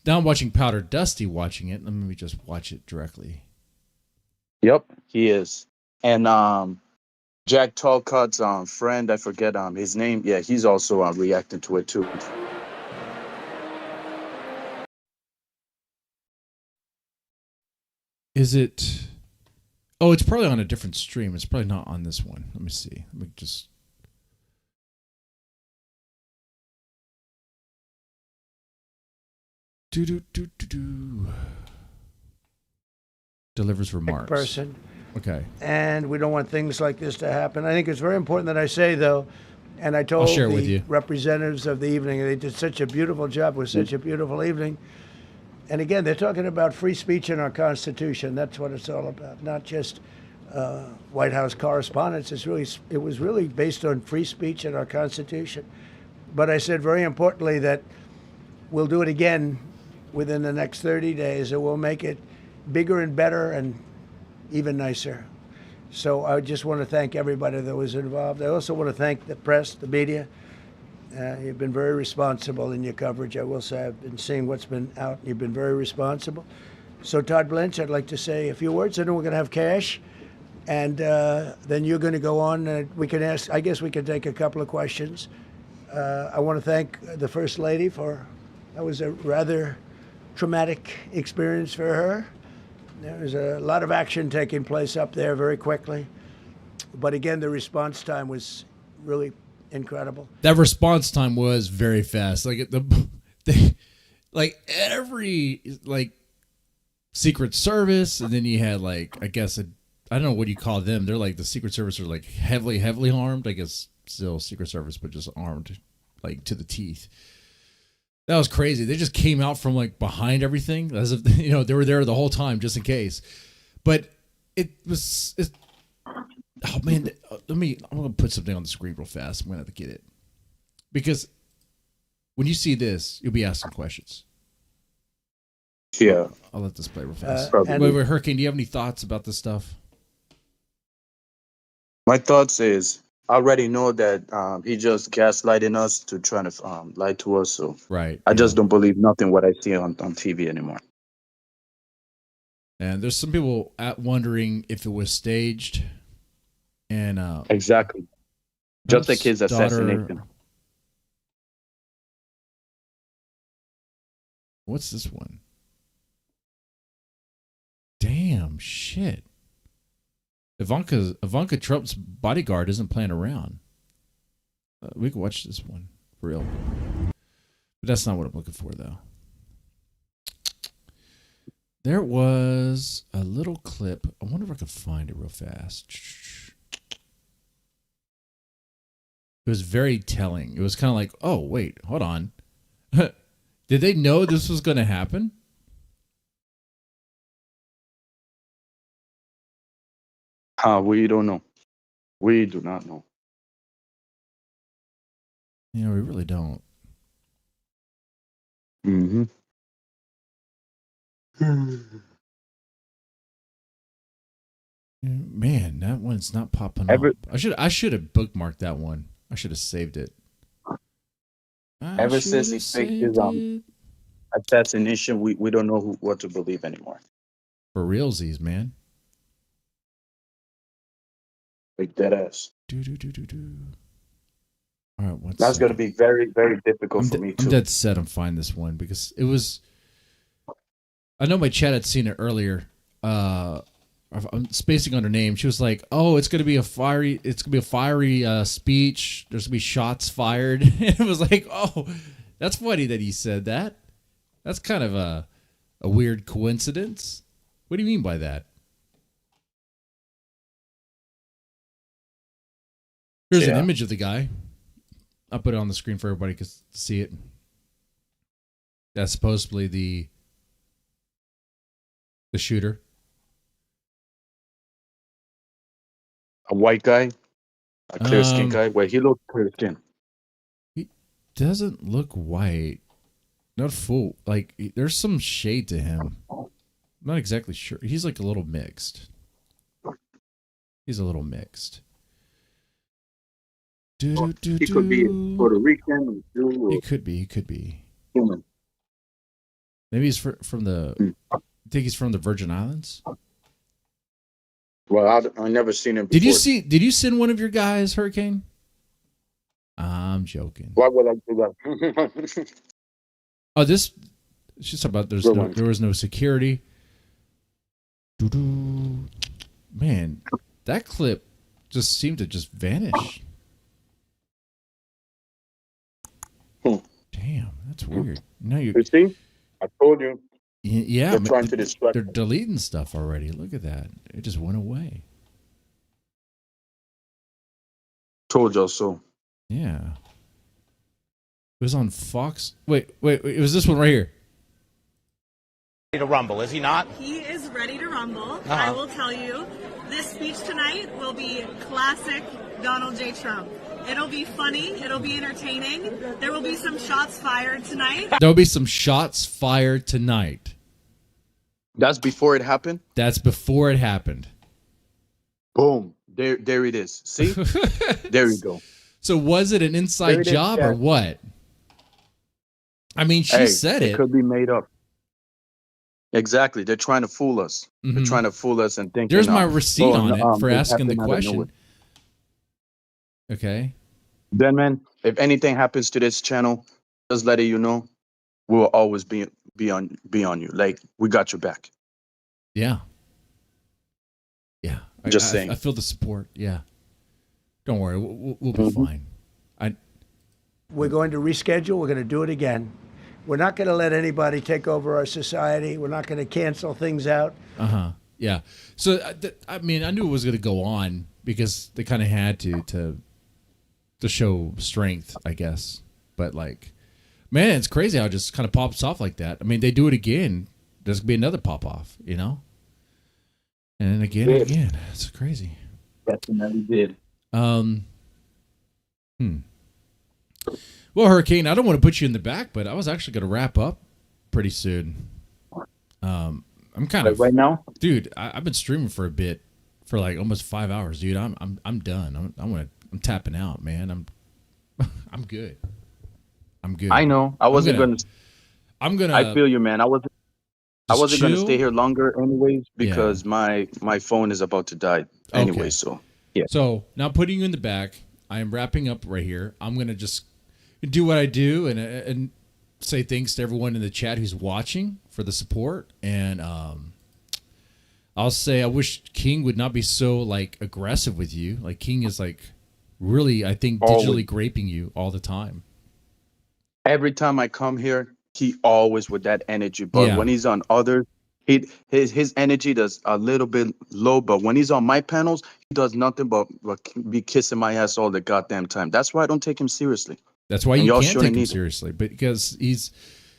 Now I'm watching Powder Dusty watching it. Let me just watch it directly. Yep, he is. And Jack Talcott's friend, I forget his name. Yeah, he's also reacting to it too. Is it? Oh, it's probably on a different stream. It's probably not on this one. Let me see. Let me just. Delivers remarks. Person. Okay. And we don't want things like this to happen. I think it's very important that I say, though, and I told share it with the you. representatives of the evening, they did such a beautiful job with such a beautiful evening. And again, they're talking about free speech in our Constitution. That's what it's all about, not just White House correspondence. It was really based on free speech in our Constitution. But I said very importantly that we'll do it again within the next 30 days, and we'll make it bigger and better and even nicer. So I just want to thank everybody that was involved. I also want to thank the press, the media. You've been very responsible in your coverage. I will say I've been seeing what's been out. You've been very responsible. So Todd Blanche, I'd like to say a few words, and then we're going to have cash. And then you're going to go on. We can ask, I guess we can take a couple of questions. I want to thank the First Lady that was a rather traumatic experience for her. There was a lot of action taking place up there very quickly. But again, the response time was really incredible. That response time was very fast. Like every Secret Service, and then you had I guess I don't know what you call them. They're like the Secret Service are heavily armed. I guess still Secret Service, but just armed to the teeth. That was crazy. They just came out from behind everything as if they were there the whole time just in case. But oh man, I'm gonna put something on the screen real fast. I'm gonna have to get it because when you see this, you'll be asking questions. Yeah, I'll let this play real fast. Wait, Hurricane, do you have any thoughts about this stuff? My thoughts is I already know that he just gaslighting us to try to lie to us. So right, I just don't believe nothing what I see on TV anymore. And there's some people wondering if it was staged. And exactly, just like his assassination. What's this one? Damn shit. Ivanka Trump's bodyguard isn't playing around. We can watch this one for real. But that's not what I'm looking for, though. There was a little clip. I wonder if I could find it real fast. It was very telling. It was kind of like, oh, wait, hold on. Did they know this was going to happen? We don't know. We do not know. Yeah, we really don't. Mm-hmm. Man, that one's not popping up. I should have bookmarked that one. I should have saved it. Ever since he faked his assassination, we don't know what to believe anymore. For realsies, man. Like dead ass. All right, that's going to be very, very difficult for me too. I'm dead set on finding this one because it was. I know my chat had seen it earlier. I'm spacing on her name. She was like, "Oh, it's gonna be a fiery speech. There's gonna be shots fired." And it was like, "Oh, that's funny that he said that. That's kind of a weird coincidence." What do you mean by that? Here's an image of the guy. I'll put it on the screen for everybody to see it. That's supposedly the shooter. a white guy, a clear skin guy. Where he looks clear skin. He doesn't look white. Not full. Like there's some shade to him. I'm not exactly sure. He's like a little mixed. He's a little mixed. He could be Puerto Rican. He could be. He could be. Human. Maybe he's from the. I think he's from the Virgin Islands. Well, I never seen him before. Did you send one of your guys, Hurricane? I'm joking. Why would I do that? Oh, this. It's just about there was no security. Doo-doo. Man, that clip just seemed to just vanish. Damn, that's weird. No, you see? I told you. Yeah, they're trying to distract. They're deleting stuff already. Look at that. It just went away. Told y'all so. Yeah. It was on Fox. Wait. It was this one right here. Ready to rumble, is he not? He is ready to rumble. I will tell you, this speech tonight will be classic Donald J. Trump. It'll be funny. It'll be entertaining. There will be some shots fired tonight. There'll be some shots fired tonight. That's before it happened? That's before it happened. Boom. There it is. See? There you go. So was it an inside job or what? I mean, she said it. It could be made up. Exactly. They're trying to fool us. Mm-hmm. They're trying to fool us and think. There's my receipt on it for asking the question. Okay. Then, man, if anything happens to this channel, just letting you know, we will always be on you. Like, we got your back. Yeah. Yeah. Just saying. I feel the support. Yeah. Don't worry. We'll be fine. We're going to reschedule. We're going to do it again. We're not going to let anybody take over our society. We're not going to cancel things out. Yeah. So, I mean, I knew it was going to go on because they kind of had to show strength, I guess. But like, man, it's crazy how it just kind of pops off like that. I mean, they do it again. There's going to be another pop off, you know? And then again and again. It's crazy. Definitely did. Well, Hurricane, I don't want to put you in the back, but I was actually going to wrap up pretty soon. I'm kind of right now, dude. I've been streaming for a bit, for like almost 5 hours, dude. I'm done. I'm tapping out, man. I'm good. I'm good. I know. I wasn't gonna. I feel you, man. I wasn't gonna stay here longer, anyways, because my phone is about to die anyway. Okay. So yeah. So now putting you in the back, I am wrapping up right here. I'm gonna just do what I do and say thanks to everyone in the chat who's watching for the support, and I'll say I wish King would not be so like aggressive with you. Like King is like really, I think, digitally graping you all the time. Every time I come here, he always with that energy. But when he's on others, his energy does a little bit low. But when he's on my panels, he does nothing but be kissing my ass all the goddamn time. That's why I don't take him seriously. That's why you can't take him seriously. But because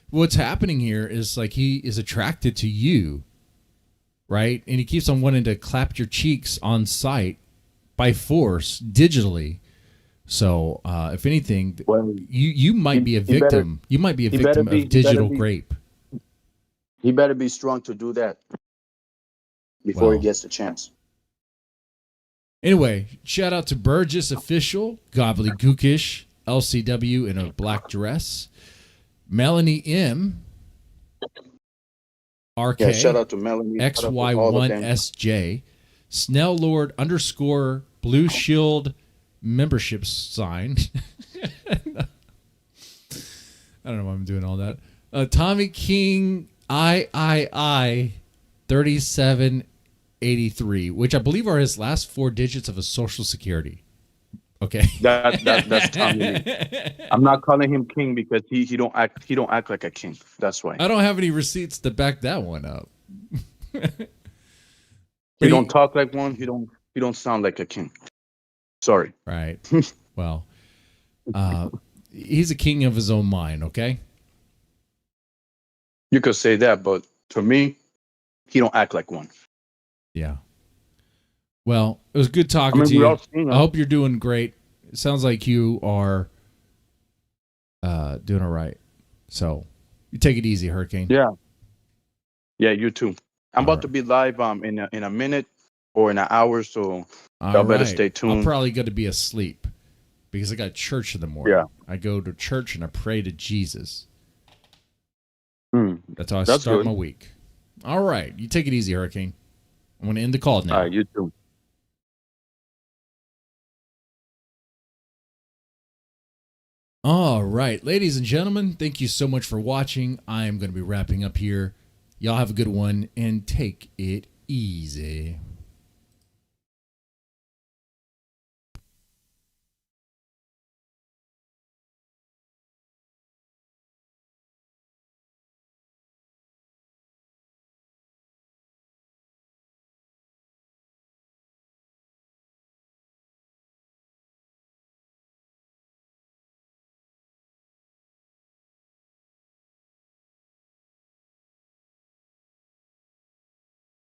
what's happening here is like he is attracted to you, right? And he keeps on wanting to clap your cheeks on sight by force digitally. So if anything, you might be a victim. You might be a victim of digital grape. He better be strong to do that before he gets the chance. Anyway, shout out to Burgess Official, Gobbledygookish, LCW in a black dress, Melanie M, RK, shout out to Melanie, XY1SJ, Snell Lord _ Blue Shield membership sign. I don't know why I'm doing all that. Tommy King III 3783, which I believe are his last 4 digits of his social security. Okay, that's Tommy. I'm not calling him King because he don't act like a king. That's why. I don't have any receipts to back that one up. He don't talk like one. He don't sound like a king. Sorry. Right. Well, he's a king of his own mind. Okay. You could say that, but to me, he don't act like one. Yeah. Well, it was good talking to we're all you. seeing I hope you're doing great. It sounds like you are doing all right. So you take it easy, Hurricane. Yeah. Yeah, you too. I'm All about to be live in a minute or in an hour, so All y'all better right. stay tuned. I'm probably going to be asleep because I got church in the morning. Yeah. I go to church and I pray to Jesus. That's how I That's start good. my week. All right. You take it easy, Hurricane. I'm going to end the call now. All right, you too. All right, ladies and gentlemen, thank you so much for watching. I am going to be wrapping up here. Y'all have a good one and take it easy.